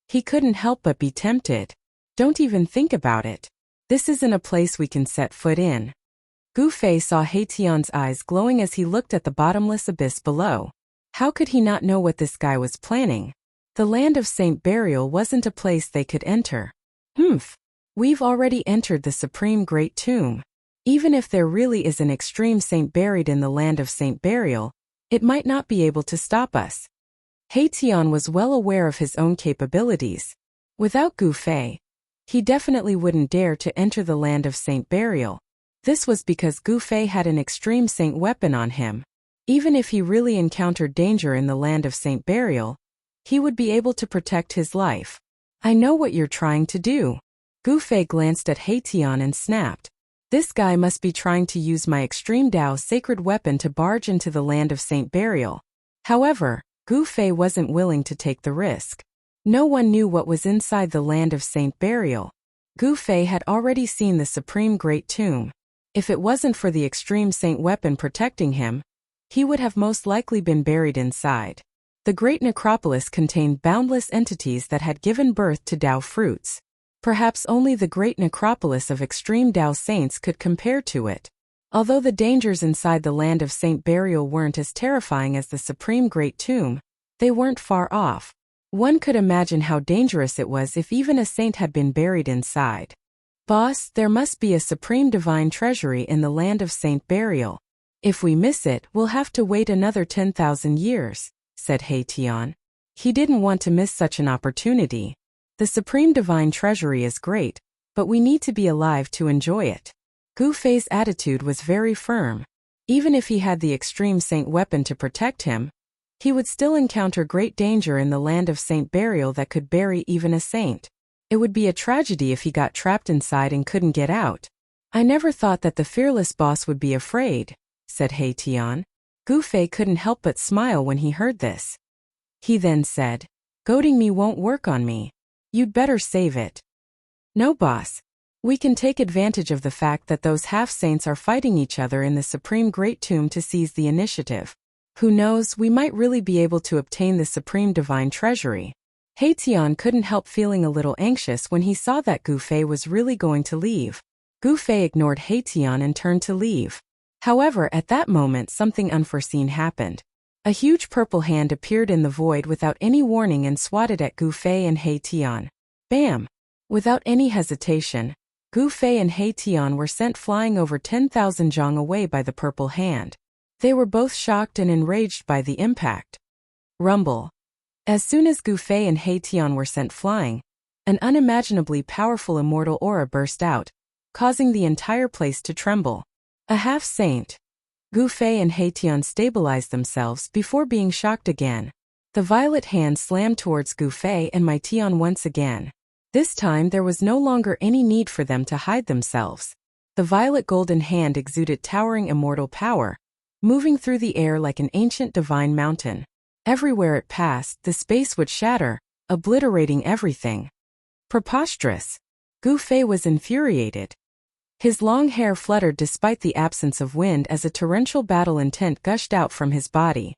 Speaker 1: He couldn't help but be tempted. Don't even think about it. This isn't a place we can set foot in. Gu Fei saw He Tian's eyes glowing as he looked at the bottomless abyss below. How could he not know what this guy was planning? The land of Saint Burial wasn't a place they could enter. We've already entered the Supreme Great Tomb. Even if there really is an extreme saint buried in the land of saint burial, it might not be able to stop us. Heition was well aware of his own capabilities. Without Gu Fei, he definitely wouldn't dare to enter the land of saint burial. This was because Gu Fei had an extreme saint weapon on him. Even if he really encountered danger in the land of saint burial, he would be able to protect his life. I know what you're trying to do. Gu Fei glanced at Heition and snapped. This guy must be trying to use my extreme Dao sacred weapon to barge into the land of saint burial. However, Gu Fei wasn't willing to take the risk. No one knew what was inside the land of saint burial. Gu Fei had already seen the supreme great tomb. If it wasn't for the extreme saint weapon protecting him, he would have most likely been buried inside. The great necropolis contained boundless entities that had given birth to Dao fruits. Perhaps only the great necropolis of extreme Dao saints could compare to it. Although the dangers inside the land of saint burial weren't as terrifying as the supreme great tomb, they weren't far off. One could imagine how dangerous it was if even a saint had been buried inside. Boss, there must be a supreme divine treasury in the land of saint burial. If we miss it, we'll have to wait another 10,000 years, said Heition. He didn't want to miss such an opportunity. The supreme divine treasury is great, but we need to be alive to enjoy it. Gu Fei's attitude was very firm. Even if he had the extreme saint weapon to protect him, he would still encounter great danger in the land of saint burial that could bury even a saint. It would be a tragedy if he got trapped inside and couldn't get out. I never thought that the fearless boss would be afraid, said Heition. Gu Fei couldn't help but smile when he heard this. He then said, goading me won't work on me. You'd better save it. No, boss. We can take advantage of the fact that those half-saints are fighting each other in the Supreme Great Tomb to seize the initiative. Who knows, we might really be able to obtain the Supreme Divine Treasury. Heition couldn't help feeling a little anxious when he saw that Gu Fei was really going to leave. Gu Fei ignored Heition and turned to leave. However, at that moment something unforeseen happened. A huge purple hand appeared in the void without any warning and swatted at Gu Fei and Heition. Bam! Without any hesitation, Gu Fei and Heition were sent flying over 10,000 zhang away by the purple hand. They were both shocked and enraged by the impact. Rumble. As soon as Gu Fei and Heition were sent flying, an unimaginably powerful immortal aura burst out, causing the entire place to tremble. A half-saint. Gu Fei and Heition stabilized themselves before being shocked again. The violet hand slammed towards Gu Fei and Heition once again. This time there was no longer any need for them to hide themselves. The violet golden hand exuded towering immortal power, moving through the air like an ancient divine mountain. Everywhere it passed, the space would shatter, obliterating everything. Preposterous. Gu Fei was infuriated. His long hair fluttered despite the absence of wind as a torrential battle intent gushed out from his body.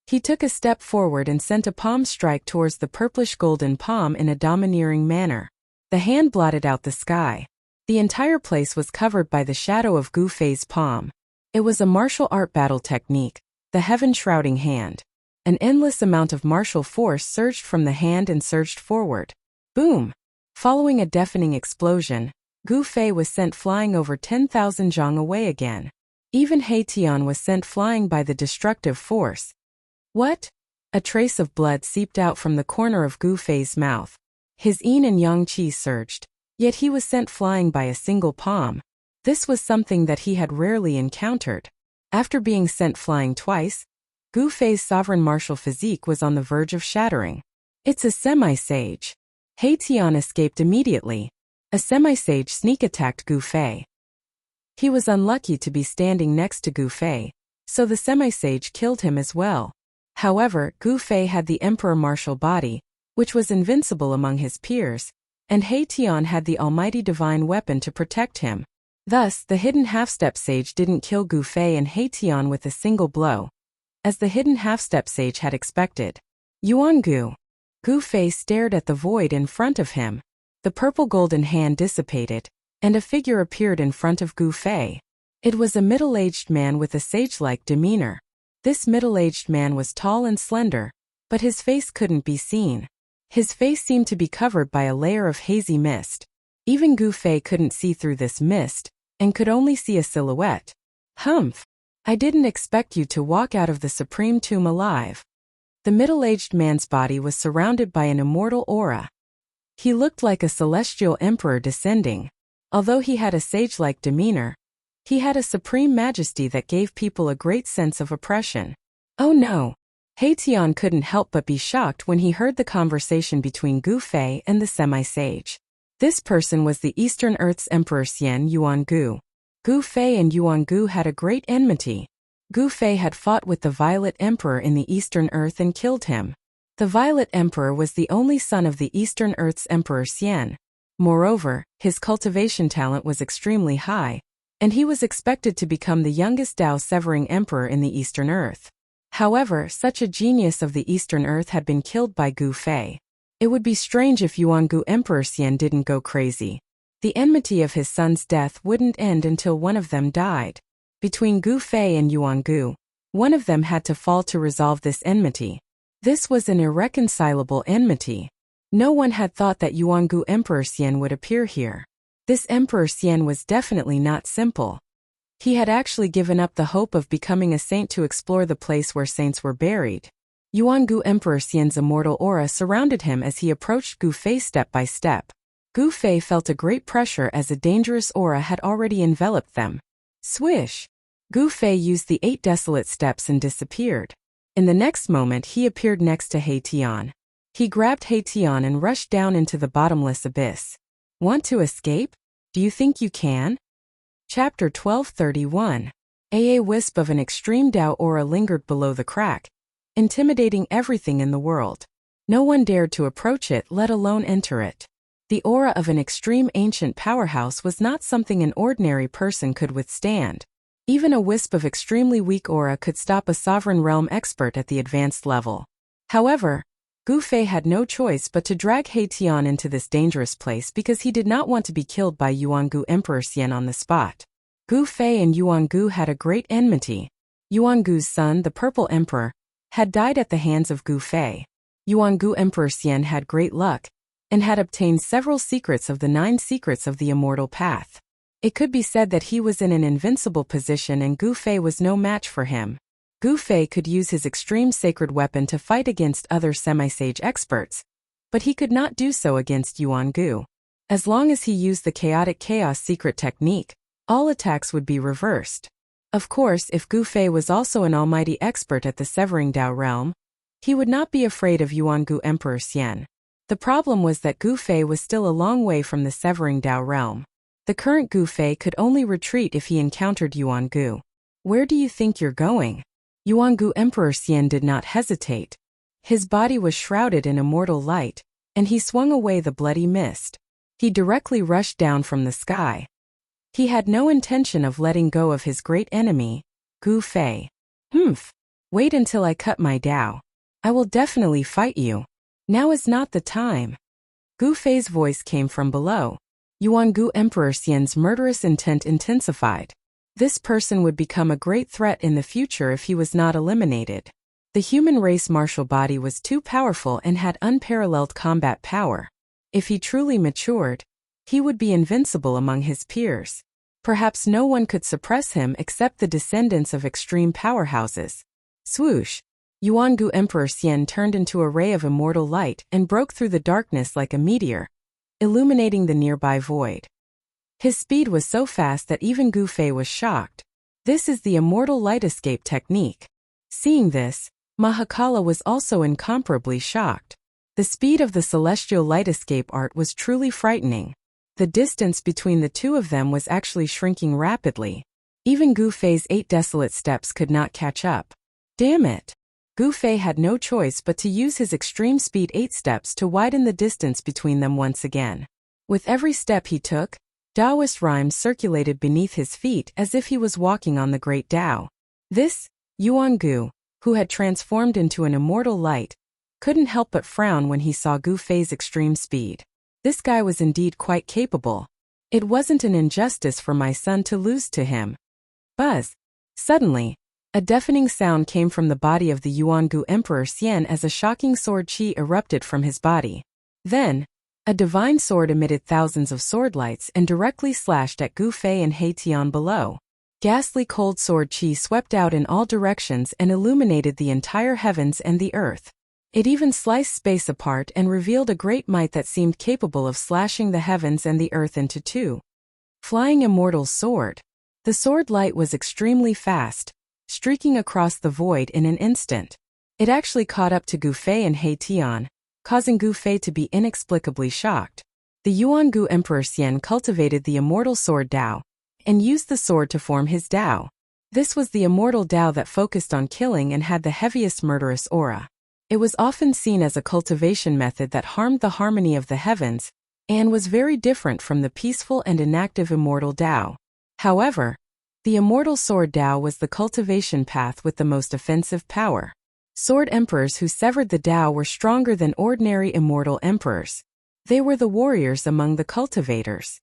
Speaker 1: He took a step forward and sent a palm strike towards the purplish-golden palm in a domineering manner. The hand blotted out the sky. The entire place was covered by the shadow of Gu Fei's palm. It was a martial art battle technique, the heaven-shrouding hand. An endless amount of martial force surged from the hand and surged forward. Boom! Following a deafening explosion, Gu Fei was sent flying over 10,000 zhang away again. Even Heition was sent flying by the destructive force. What? A trace of blood seeped out from the corner of Gu Fei's mouth. His yin and yang qi surged, yet he was sent flying by a single palm. This was something that he had rarely encountered. After being sent flying twice, Gu Fei's sovereign martial physique was on the verge of shattering. It's a semi-sage. Heition escaped immediately. A semi-sage sneak-attacked Gu Fei. He was unlucky to be standing next to Gu Fei, so the semi-sage killed him as well. However, Gu Fei had the Emperor martial body, which was invincible among his peers, and Heition had the almighty divine weapon to protect him. Thus, the hidden half-step sage didn't kill Gu Fei and Heition with a single blow, as the hidden half-step sage had expected. Yuangu. Gu Fei stared at the void in front of him. The purple golden hand dissipated, and a figure appeared in front of Gu Fei. It was a middle-aged man with a sage-like demeanor. This middle-aged man was tall and slender, but his face couldn't be seen. His face seemed to be covered by a layer of hazy mist. Even Gu Fei couldn't see through this mist, and could only see a silhouette. Humph! I didn't expect you to walk out of the supreme tomb alive. The middle-aged man's body was surrounded by an immortal aura. He looked like a celestial emperor descending. Although he had a sage-like demeanor, he had a supreme majesty that gave people a great sense of oppression. Oh no! Haetian couldn't help but be shocked when he heard the conversation between Gu Fei and the semi-sage. This person was the Eastern Earth's Emperor Xian Yuangu. Gu Fei and Yuangu had a great enmity. Gu Fei had fought with the Violet Emperor in the Eastern Earth and killed him. The Violet Emperor was the only son of the Eastern Earth's Emperor Xian. Moreover, his cultivation talent was extremely high, and he was expected to become the youngest Dao-severing emperor in the Eastern Earth. However, such a genius of the Eastern Earth had been killed by Gu Fei. It would be strange if Yuangu Emperor Xian didn't go crazy. The enmity of his son's death wouldn't end until one of them died. Between Gu Fei and Yuangu, one of them had to fall to resolve this enmity. This was an irreconcilable enmity. No one had thought that Yuangu Emperor Xian would appear here. This Emperor Xian was definitely not simple. He had actually given up the hope of becoming a saint to explore the place where saints were buried. Yuangu Emperor Xian's immortal aura surrounded him as he approached Gu Fei step by step. Gu Fei felt a great pressure as a dangerous aura had already enveloped them. Swish! Gu Fei used the 8 desolate steps and disappeared. In the next moment he appeared next to Haetian. He grabbed Haetian and rushed down into the bottomless abyss. Want to escape? Do you think you can? Chapter 1231. A wisp of an extreme Dao aura lingered below the crack, intimidating everything in the world. No one dared to approach it, let alone enter it. The aura of an extreme ancient powerhouse was not something an ordinary person could withstand. Even a wisp of extremely weak aura could stop a sovereign realm expert at the advanced level. However, Gu Fei had no choice but to drag Haetian into this dangerous place because he did not want to be killed by Yuangu Emperor Xian on the spot. Gu Fei and Yuangu had a great enmity. Yuangu's son, the Purple Emperor, had died at the hands of Gu Fei. Yuangu Emperor Xian had great luck, and had obtained several secrets of the 9 secrets of the immortal path. It could be said that he was in an invincible position and Gu Fei was no match for him. Gu Fei could use his extreme sacred weapon to fight against other semi-sage experts, but he could not do so against Yuangu. As long as he used the chaotic chaos secret technique, all attacks would be reversed. Of course, if Gu Fei was also an almighty expert at the Severing Dao realm, he would not be afraid of Yuangu Emperor Xian. The problem was that Gu Fei was still a long way from the Severing Dao realm. The current Gu Fei could only retreat if he encountered Yuangu. Where do you think you're going? Yuangu Emperor Xian did not hesitate. His body was shrouded in immortal light, and he swung away the bloody mist. He directly rushed down from the sky. He had no intention of letting go of his great enemy, Gu Fei. Wait until I cut my Dao. I will definitely fight you. Now is not the time. Gu Fei's voice came from below. Yuangu Emperor Xian's murderous intent intensified. This person would become a great threat in the future if he was not eliminated. The human race martial body was too powerful and had unparalleled combat power. If he truly matured, he would be invincible among his peers. Perhaps no one could suppress him except the descendants of extreme powerhouses. Swoosh! Yuangu Emperor Xian turned into a ray of immortal light and broke through the darkness like a meteor, illuminating the nearby void. His speed was so fast that even Gu Fei was shocked. This is the immortal light escape technique. Seeing this, Mahakala was also incomparably shocked. The speed of the celestial light escape art was truly frightening. The distance between the two of them was actually shrinking rapidly. Even Gu Fei's 8 desolate steps could not catch up. Damn it! Gu Fei had no choice but to use his extreme speed 8 steps to widen the distance between them once again. With every step he took, Taoist rhymes circulated beneath his feet as if he was walking on the great Tao. This, Yuangu, who had transformed into an immortal light, couldn't help but frown when he saw Gu Fei's extreme speed. This guy was indeed quite capable. It wasn't an injustice for my son to lose to him. Buzz! Suddenly, a deafening sound came from the body of the Yuangu Emperor Xian as a shocking sword chi erupted from his body. Then, A divine sword emitted thousands of sword lights and directly slashed at Gu Fei and He Tian below. Ghastly cold sword chi swept out in all directions and illuminated the entire heavens and the earth. It even sliced space apart and revealed a great might that seemed capable of slashing the heavens and the earth into two. Flying Immortal's sword. The sword light was extremely fast, streaking across the void in an instant. It actually caught up to Gu Fei and He Tian, causing Gu Fei to be inexplicably shocked. The Yuangu Emperor Xian cultivated the immortal sword Dao, and used the sword to form his Dao. This was the immortal Dao that focused on killing and had the heaviest murderous aura. It was often seen as a cultivation method that harmed the harmony of the heavens, and was very different from the peaceful and inactive immortal Dao. However, the immortal sword Dao was the cultivation path with the most offensive power. Sword emperors who severed the Dao were stronger than ordinary immortal emperors. They were the warriors among the cultivators.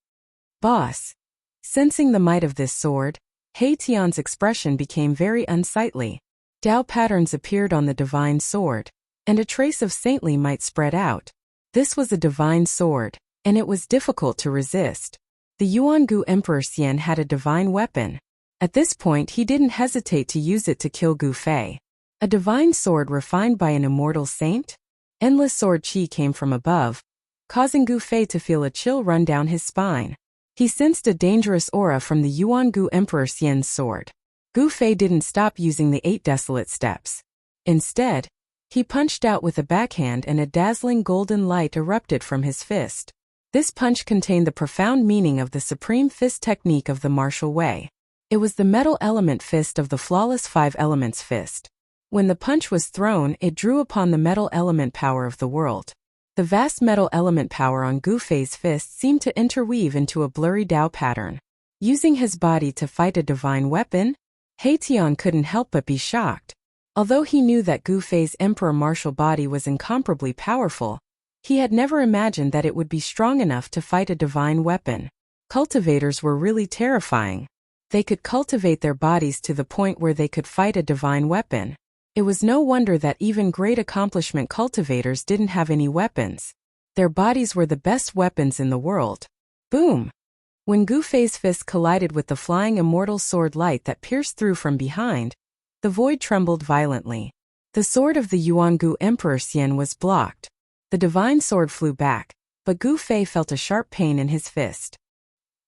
Speaker 1: Boss. Sensing the might of this sword, He Tian's expression became very unsightly. Dao patterns appeared on the divine sword, and a trace of saintly might spread out. This was a divine sword, and it was difficult to resist. The Yuangu Emperor Xian had a divine weapon. At this point he didn't hesitate to use it to kill Gu Fei. A divine sword refined by an immortal saint? Endless sword chi came from above, causing Gu Fei to feel a chill run down his spine. He sensed a dangerous aura from the Yuangu Emperor Xian's sword. Gu Fei didn't stop using the 8 desolate steps. Instead, he punched out with a backhand and a dazzling golden light erupted from his fist. This punch contained the profound meaning of the supreme fist technique of the martial way. It was the metal element fist of the flawless 5 elements fist. When the punch was thrown, it drew upon the metal element power of the world. The vast metal element power on Gu Fei's fist seemed to interweave into a blurry Dao pattern. Using his body to fight a divine weapon? He Tian couldn't help but be shocked. Although he knew that Gu Fei's emperor martial body was incomparably powerful, he had never imagined that it would be strong enough to fight a divine weapon. Cultivators were really terrifying. They could cultivate their bodies to the point where they could fight a divine weapon. It was no wonder that even great accomplishment cultivators didn't have any weapons. Their bodies were the best weapons in the world. Boom! When Gu Fei's fist collided with the flying immortal sword light that pierced through from behind, the void trembled violently. The sword of the Yuangu Emperor Xian was blocked. The divine sword flew back, but Gu Fei felt a sharp pain in his fist.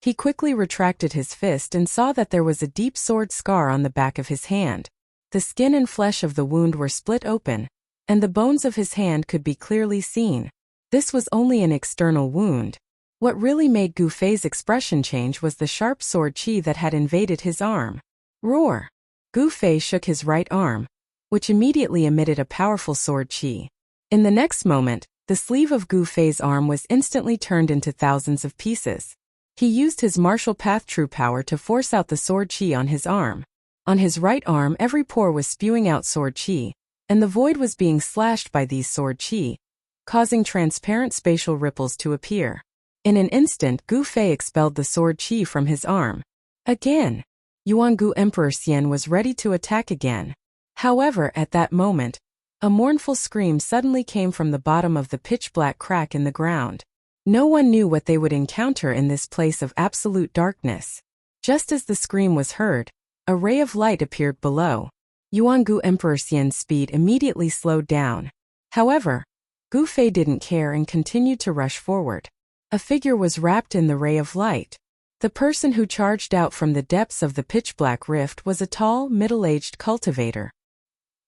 Speaker 1: He quickly retracted his fist and saw that there was a deep sword scar on the back of his hand. The skin and flesh of the wound were split open, and the bones of his hand could be clearly seen. This was only an external wound. What really made Gu Fei's expression change was the sharp sword chi that had invaded his arm. Roar! Gu Fei shook his right arm, which immediately emitted a powerful sword chi. In the next moment, the sleeve of Gu Fei's arm was instantly turned into thousands of pieces. He used his martial path true power to force out the sword chi on his arm. On his right arm every pore was spewing out sword chi, and the void was being slashed by these sword chi, causing transparent spatial ripples to appear. In an instant Gu Fei expelled the sword chi from his arm. Again! Yuangu Emperor Xian was ready to attack again. However, at that moment, a mournful scream suddenly came from the bottom of the pitch-black crack in the ground. No one knew what they would encounter in this place of absolute darkness. Just as the scream was heard, a ray of light appeared below. Yuangu Emperor Xian's speed immediately slowed down. However, Gu Fei didn't care and continued to rush forward. A figure was wrapped in the ray of light. The person who charged out from the depths of the pitch-black rift was a tall, middle-aged cultivator.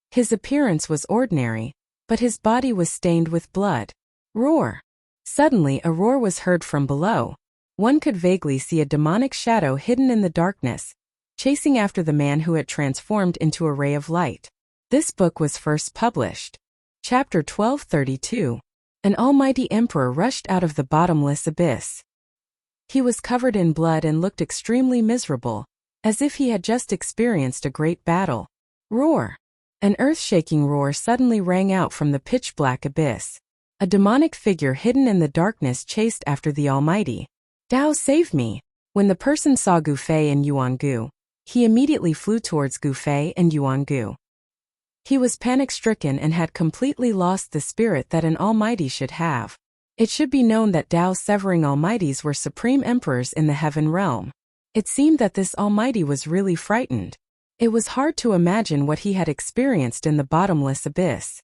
Speaker 1: His appearance was ordinary, but his body was stained with blood. Roar! Suddenly a roar was heard from below. One could vaguely see a demonic shadow hidden in the darkness, chasing after the man who had transformed into a ray of light. This book was first published. Chapter 1232. An almighty emperor rushed out of the bottomless abyss. He was covered in blood and looked extremely miserable, as if he had just experienced a great battle. Roar! An earth-shaking roar suddenly rang out from the pitch-black abyss. A demonic figure hidden in the darkness chased after the almighty. Dao, save me! When the person saw Gu Fei and Yuangu, he immediately flew towards Gu Fei and Yuangu. He was panic-stricken and had completely lost the spirit that an almighty should have. It should be known that Tao-severing Almighties were supreme emperors in the heaven realm. It seemed that this Almighty was really frightened. It was hard to imagine what he had experienced in the bottomless abyss.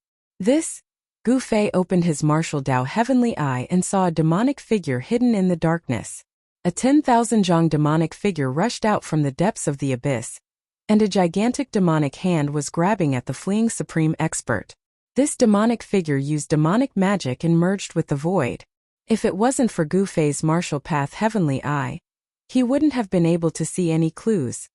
Speaker 1: Gu Fei opened his martial Tao heavenly eye and saw a demonic figure hidden in the darkness. A 10,000 zhang demonic figure rushed out from the depths of the abyss, and a gigantic demonic hand was grabbing at the fleeing supreme expert. This demonic figure used demonic magic and merged with the void. If it wasn't for Gu Fei's martial path heavenly eye, he wouldn't have been able to see any clues.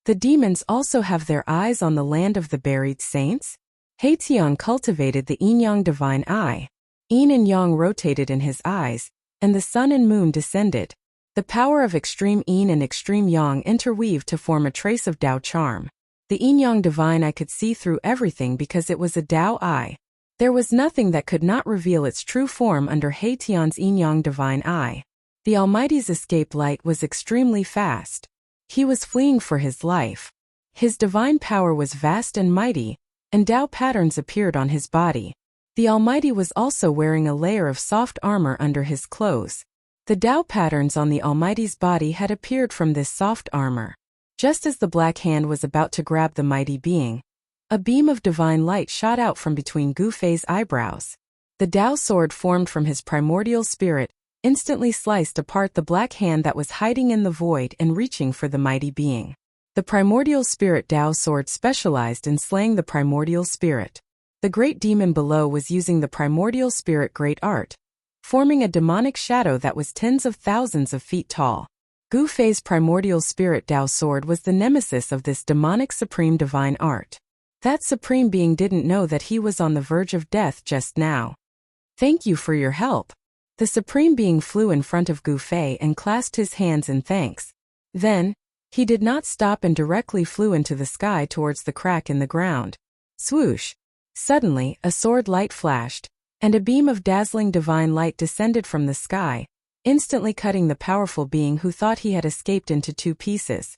Speaker 1: The demons also have their eyes on the land of the buried saints? Heitian cultivated the yin-yang divine eye. Yin and yang rotated in his eyes, and the sun and moon descended. The power of extreme yin and extreme yang interweaved to form a trace of Tao charm. The yin-yang divine eye could see through everything because it was a Tao eye. There was nothing that could not reveal its true form under Heitian's yin-yang divine eye. The Almighty's escape light was extremely fast. He was fleeing for his life. His divine power was vast and mighty, and Tao patterns appeared on his body. The Almighty was also wearing a layer of soft armor under his clothes. The Tao patterns on the Almighty's body had appeared from this soft armor. Just as the black hand was about to grab the mighty being, a beam of divine light shot out from between Gu Fei's eyebrows. The Tao sword formed from his primordial spirit, instantly sliced apart the black hand that was hiding in the void and reaching for the mighty being. The primordial spirit Tao sword specialized in slaying the primordial spirit. The great demon below was using the primordial spirit great art, forming a demonic shadow that was tens of thousands of feet tall. Gu Fei's primordial spirit Tao sword was the nemesis of this demonic supreme divine art. That supreme being didn't know that he was on the verge of death just now. "Thank you for your help." The supreme being flew in front of Gu Fei and clasped his hands in thanks. Then, he did not stop and directly flew into the sky towards the crack in the ground. Swoosh! Suddenly, a sword light flashed, and a beam of dazzling divine light descended from the sky, instantly cutting the powerful being who thought he had escaped into two pieces.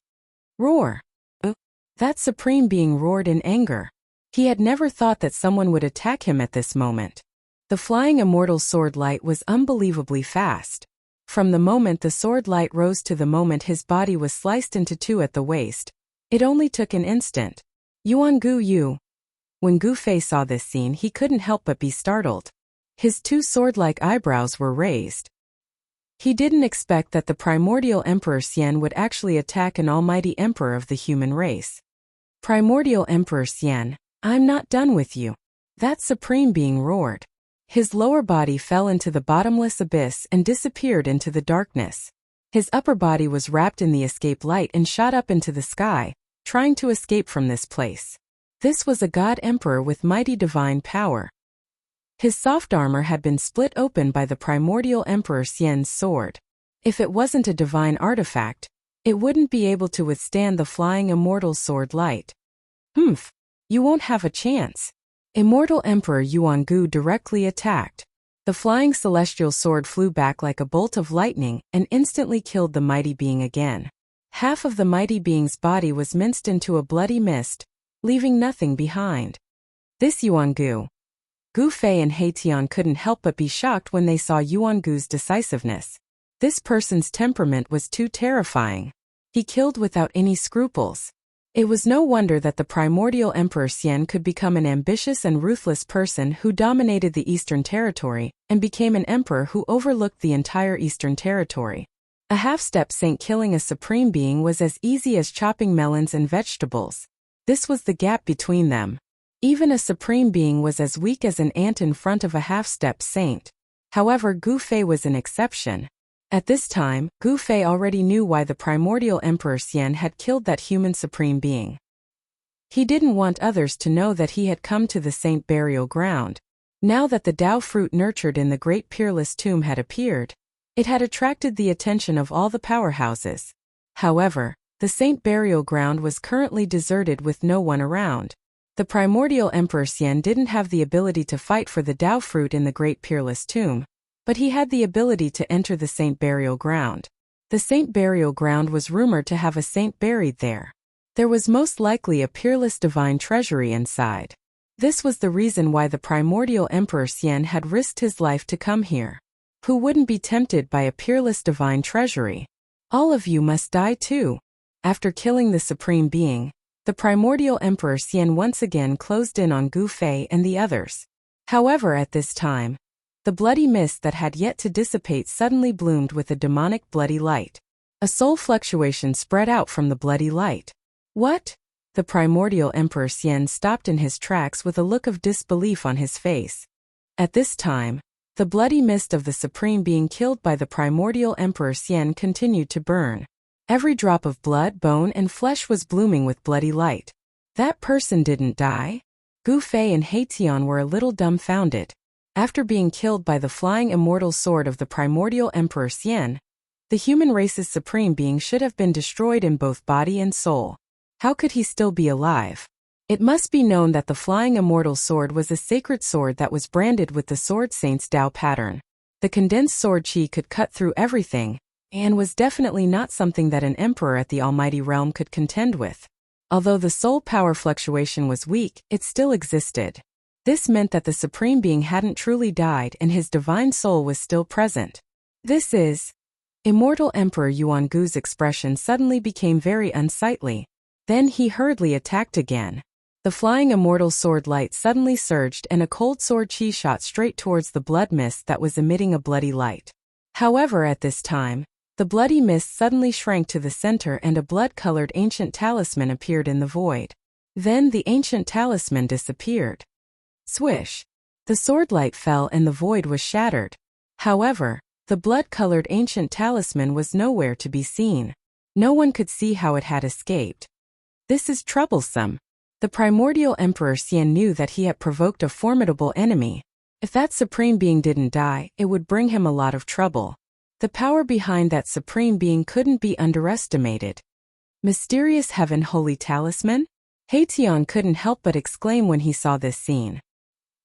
Speaker 1: Roar! That supreme being roared in anger. He had never thought that someone would attack him at this moment. The flying immortal sword light was unbelievably fast. From the moment the sword light rose to the moment his body was sliced into two at the waist, it only took an instant. Yuan Gu Yu. When Gu Fei saw this scene, he couldn't help but be startled. His two sword-like eyebrows were raised. He didn't expect that the primordial Emperor Xian would actually attack an almighty emperor of the human race. Primordial Emperor Xian, I'm not done with you. That supreme being roared. His lower body fell into the bottomless abyss and disappeared into the darkness. His upper body was wrapped in the escape light and shot up into the sky, trying to escape from this place. This was a god emperor with mighty divine power. His soft armor had been split open by the primordial Emperor Xian's sword. If it wasn't a divine artifact, it wouldn't be able to withstand the flying immortal sword light. You won't have a chance. Immortal Emperor Yuan Gu directly attacked. The flying celestial sword flew back like a bolt of lightning and instantly killed the mighty being again. Half of the mighty being's body was minced into a bloody mist, leaving nothing behind. This Yuan Gu. Gu Fei and Heitian couldn't help but be shocked when they saw Yuan Gu's decisiveness. This person's temperament was too terrifying. He killed without any scruples. It was no wonder that the primordial Emperor Xian could become an ambitious and ruthless person who dominated the Eastern Territory and became an emperor who overlooked the entire Eastern Territory. A half-step saint killing a supreme being was as easy as chopping melons and vegetables. This was the gap between them. Even a supreme being was as weak as an ant in front of a half-step saint. However, Gu Fei was an exception. At this time, Gu Fei already knew why the primordial Emperor Xian had killed that human supreme being. He didn't want others to know that he had come to the saint burial ground. Now that the Tao fruit nurtured in the great peerless tomb had appeared, it had attracted the attention of all the powerhouses. However, the saint burial ground was currently deserted with no one around. The primordial Emperor Xian didn't have the ability to fight for the Tao fruit in the great peerless tomb, but he had the ability to enter the saint burial ground. The saint burial ground was rumored to have a saint buried there. There was most likely a peerless divine treasury inside. This was the reason why the primordial Emperor Xian had risked his life to come here. Who wouldn't be tempted by a peerless divine treasury? All of you must die too. After killing the Supreme Being, the primordial Emperor Xian once again closed in on Gu Fei and the others. However, at this time, the bloody mist that had yet to dissipate suddenly bloomed with a demonic bloody light. A soul fluctuation spread out from the bloody light. What? The primordial Emperor Xian stopped in his tracks with a look of disbelief on his face. At this time, the bloody mist of the Supreme Being killed by the primordial Emperor Xian continued to burn. Every drop of blood, bone, and flesh was blooming with bloody light. That person didn't die? Gu Fei and Heitian were a little dumbfounded. After being killed by the flying immortal sword of the primordial Emperor Xian, the human race's Supreme Being should have been destroyed in both body and soul. How could he still be alive? It must be known that the flying immortal sword was a sacred sword that was branded with the Sword Saint's Tao pattern. The condensed sword chi could cut through everything, and was definitely not something that an emperor at the Almighty Realm could contend with. Although the soul power fluctuation was weak, it still existed. This meant that the Supreme Being hadn't truly died and his divine soul was still present. This is... Immortal Emperor Yuan Gu's expression suddenly became very unsightly. Then he hurriedly attacked again. The flying immortal sword light suddenly surged and a cold sword chi shot straight towards the blood mist that was emitting a bloody light. However, at this time, the bloody mist suddenly shrank to the center and a blood-colored ancient talisman appeared in the void. Then the ancient talisman disappeared. Swish! The sword light fell and the void was shattered. However, the blood-colored ancient talisman was nowhere to be seen. No one could see how it had escaped. This is troublesome. The primordial Emperor Xian knew that he had provoked a formidable enemy. If that Supreme Being didn't die, it would bring him a lot of trouble. The power behind that Supreme Being couldn't be underestimated. Mysterious Heaven Holy Talisman? Heitian couldn't help but exclaim when he saw this scene.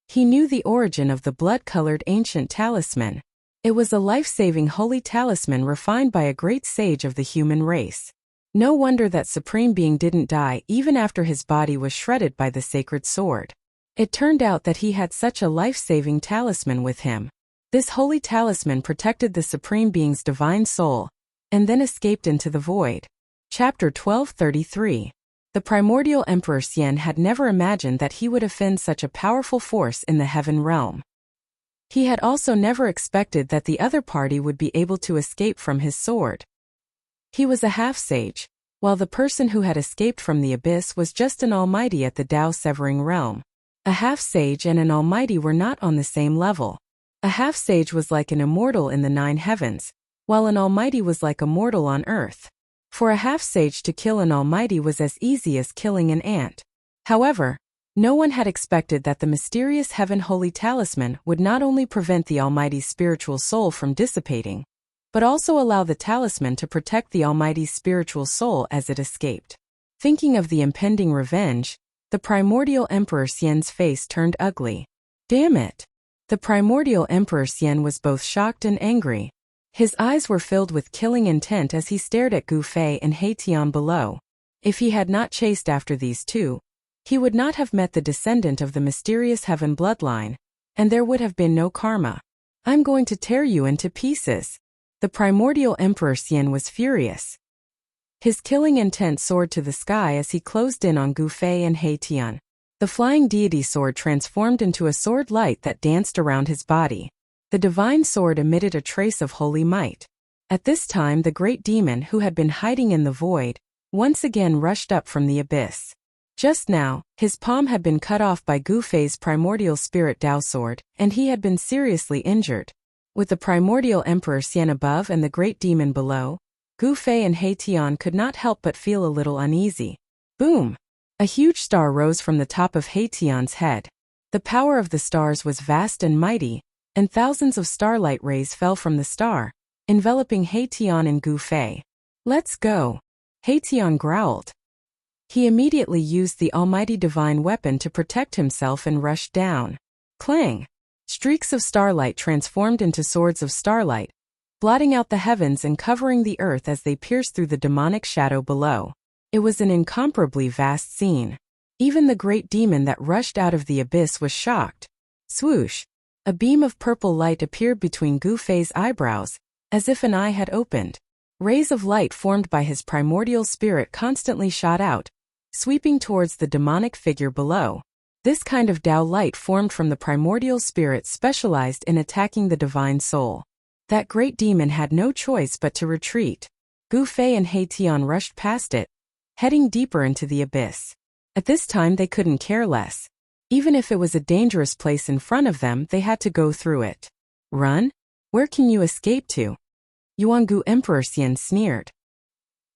Speaker 1: He knew the origin of the blood-colored ancient talisman. It was a life-saving holy talisman refined by a great sage of the human race. No wonder that Supreme Being didn't die even after his body was shredded by the sacred sword. It turned out that he had such a life-saving talisman with him. This holy talisman protected the Supreme Being's divine soul, and then escaped into the void. Chapter 1233. The primordial Emperor Xian had never imagined that he would offend such a powerful force in the heaven realm. He had also never expected that the other party would be able to escape from his sword. He was a half-sage, while the person who had escaped from the abyss was just an almighty at the Tao-severing realm. A half-sage and an almighty were not on the same level. A half-sage was like an immortal in the 9 heavens, while an almighty was like a mortal on earth. For a half-sage to kill an almighty was as easy as killing an ant. However, no one had expected that the mysterious Heaven Holy Talisman would not only prevent the almighty's spiritual soul from dissipating, but also allow the talisman to protect the almighty's spiritual soul as it escaped. Thinking of the impending revenge, the primordial Emperor Xian's face turned ugly. Damn it! The primordial Emperor Xian was both shocked and angry. His eyes were filled with killing intent as he stared at Gu Fei and Heitian below. If he had not chased after these two, he would not have met the descendant of the mysterious heaven bloodline, and there would have been no karma. I'm going to tear you into pieces. The primordial Emperor Xian was furious. His killing intent soared to the sky as he closed in on Gu Fei and Heitian. The flying deity sword transformed into a sword light that danced around his body. The divine sword emitted a trace of holy might. At this time, the great demon who had been hiding in the void once again rushed up from the abyss. Just now, his palm had been cut off by Gu Fei's primordial spirit Tao sword, and he had been seriously injured. With the primordial Emperor Xian above and the great demon below, Gu Fei and Heitian could not help but feel a little uneasy. Boom! A huge star rose from the top of Heitian's head. The power of the stars was vast and mighty, and thousands of starlight rays fell from the star, enveloping Heitian and Gu Fei. Let's go! Heitian growled. He immediately used the almighty divine weapon to protect himself and rushed down. Clang! Streaks of starlight transformed into swords of starlight, blotting out the heavens and covering the earth as they pierced through the demonic shadow below. It was an incomparably vast scene. Even the great demon that rushed out of the abyss was shocked. Swoosh! A beam of purple light appeared between Gu Fei's eyebrows, as if an eye had opened. Rays of light formed by his primordial spirit constantly shot out, sweeping towards the demonic figure below. This kind of Tao light formed from the primordial spirit specialized in attacking the divine soul. That great demon had no choice but to retreat. Gu Fei and He Tian rushed past it, heading deeper into the abyss. At this time they couldn't care less. Even if it was a dangerous place in front of them, they had to go through it. Run? Where can you escape to? Yuangu Emperor Xian sneered.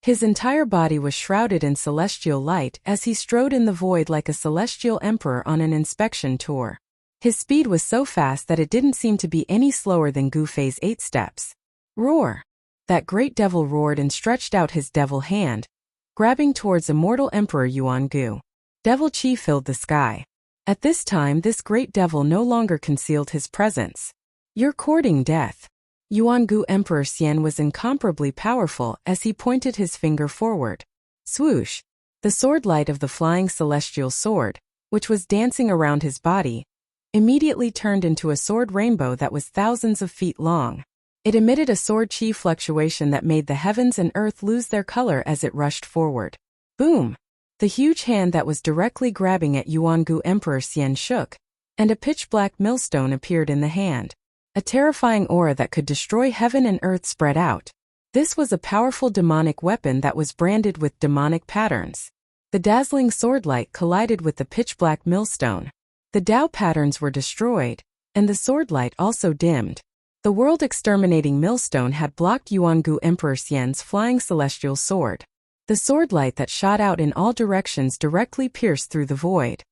Speaker 1: His entire body was shrouded in celestial light as he strode in the void like a celestial emperor on an inspection tour. His speed was so fast that it didn't seem to be any slower than Gu Fei's 8 steps. Roar! That great devil roared and stretched out his devil hand, grabbing towards immortal Emperor Yuangu. Devil chi filled the sky. At this time, this great devil no longer concealed his presence. You're courting death. Yuangu Emperor Xian was incomparably powerful as he pointed his finger forward. Swoosh! The sword light of the flying celestial sword, which was dancing around his body, immediately turned into a sword rainbow that was thousands of feet long. It emitted a sword chi fluctuation that made the heavens and earth lose their color as it rushed forward. Boom! The huge hand that was directly grabbing at Yuangu Emperor Xian shook, and a pitch-black millstone appeared in the hand. A terrifying aura that could destroy heaven and earth spread out. This was a powerful demonic weapon that was branded with demonic patterns. The dazzling sword light collided with the pitch-black millstone. The Tao patterns were destroyed, and the sword light also dimmed. The world-exterminating millstone had blocked Yuangu Emperor Xian's flying celestial sword. The sword light that shot out in all directions directly pierced through the void.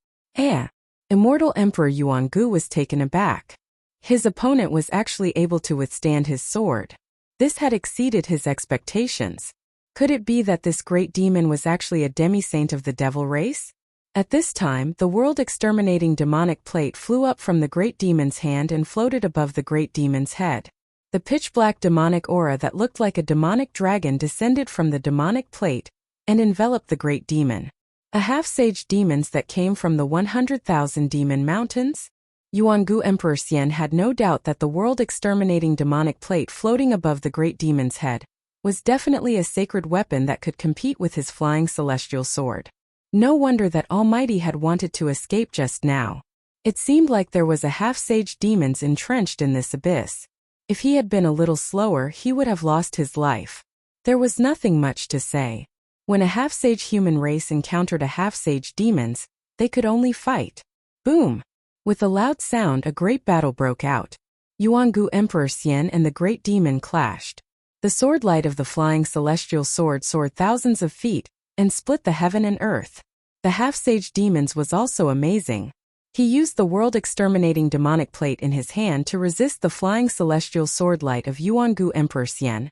Speaker 1: Immortal Emperor Yuangu was taken aback. His opponent was actually able to withstand his sword. This had exceeded his expectations. Could it be that this great demon was actually a demi-saint of the devil race? At this time, the world-exterminating demonic plate flew up from the great demon's hand and floated above the great demon's head. The pitch-black demonic aura that looked like a demonic dragon descended from the demonic plate and enveloped the great demon. A half-sage demons that came from the 100,000 demon mountains? Yuangu Emperor Xian had no doubt that the world-exterminating demonic plate floating above the great demon's head was definitely a sacred weapon that could compete with his flying celestial sword. No wonder that Almighty had wanted to escape just now. It seemed like there was a half-sage demons entrenched in this abyss. If he had been a little slower, he would have lost his life. There was nothing much to say. When a half-sage human race encountered a half-sage demons, they could only fight. Boom! With a loud sound, a great battle broke out. Yuangu Emperor Xian and the great demon clashed. The sword light of the flying celestial sword soared thousands of feet and split the heaven and earth. The half-sage demons was also amazing. He used the world-exterminating demonic plate in his hand to resist the flying celestial sword light of Yuangu Emperor Xian,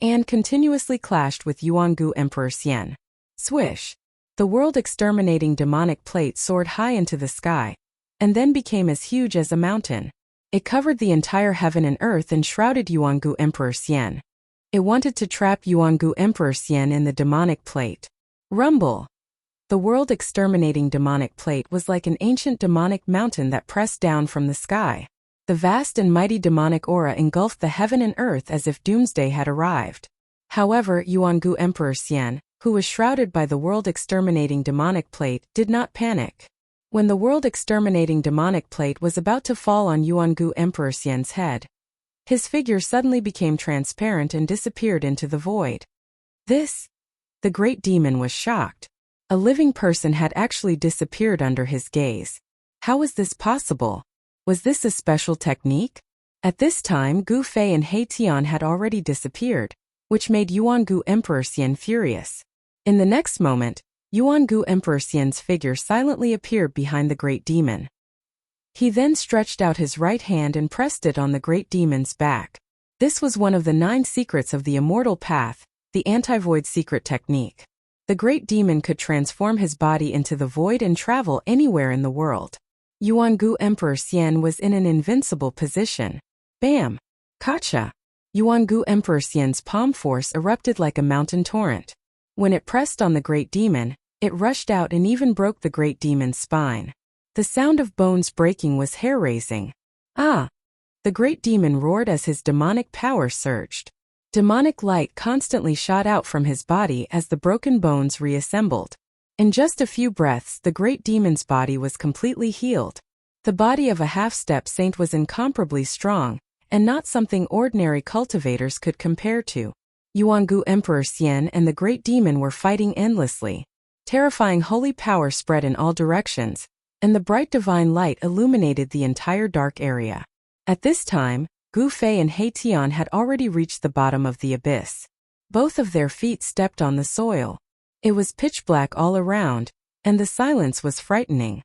Speaker 1: and continuously clashed with Yuangu Emperor Xian. Swish! The world-exterminating demonic plate soared high into the sky, and then became as huge as a mountain. It covered the entire heaven and earth and shrouded Yuangu Emperor Xian. It wanted to trap Yuangu Emperor Xian in the demonic plate. Rumble! The world-exterminating demonic plate was like an ancient demonic mountain that pressed down from the sky. The vast and mighty demonic aura engulfed the heaven and earth as if doomsday had arrived. However, Yuangu Emperor Xian, who was shrouded by the world-exterminating demonic plate, did not panic. When the world-exterminating demonic plate was about to fall on Yuangu Emperor Xian's head, his figure suddenly became transparent and disappeared into the void. The great demon was shocked. A living person had actually disappeared under his gaze. How was this possible? Was this a special technique? At this time, Gu Fei and He Tian had already disappeared, which made Yuangu Emperor Xian furious. In the next moment, Yuangu Emperor Xian's figure silently appeared behind the great demon. He then stretched out his right hand and pressed it on the great demon's back. This was one of the 9 secrets of the immortal path, the anti-void secret technique. The great demon could transform his body into the void and travel anywhere in the world. Yuangu Emperor Xian was in an invincible position. Bam! Gotcha! Yuangu Emperor Xian's palm force erupted like a mountain torrent. When it pressed on the great demon, it rushed out and even broke the great demon's spine. The sound of bones breaking was hair-raising. Ah! The great demon roared as his demonic power surged. Demonic light constantly shot out from his body as the broken bones reassembled. In just a few breaths, the great demon's body was completely healed. The body of a half-step saint was incomparably strong, and not something ordinary cultivators could compare to. Yuangu Emperor Xian and the great demon were fighting endlessly. Terrifying holy power spread in all directions, and the bright divine light illuminated the entire dark area. At this time, Gu Fei and He Tian had already reached the bottom of the abyss. Both of their feet stepped on the soil. It was pitch black all around, and the silence was frightening.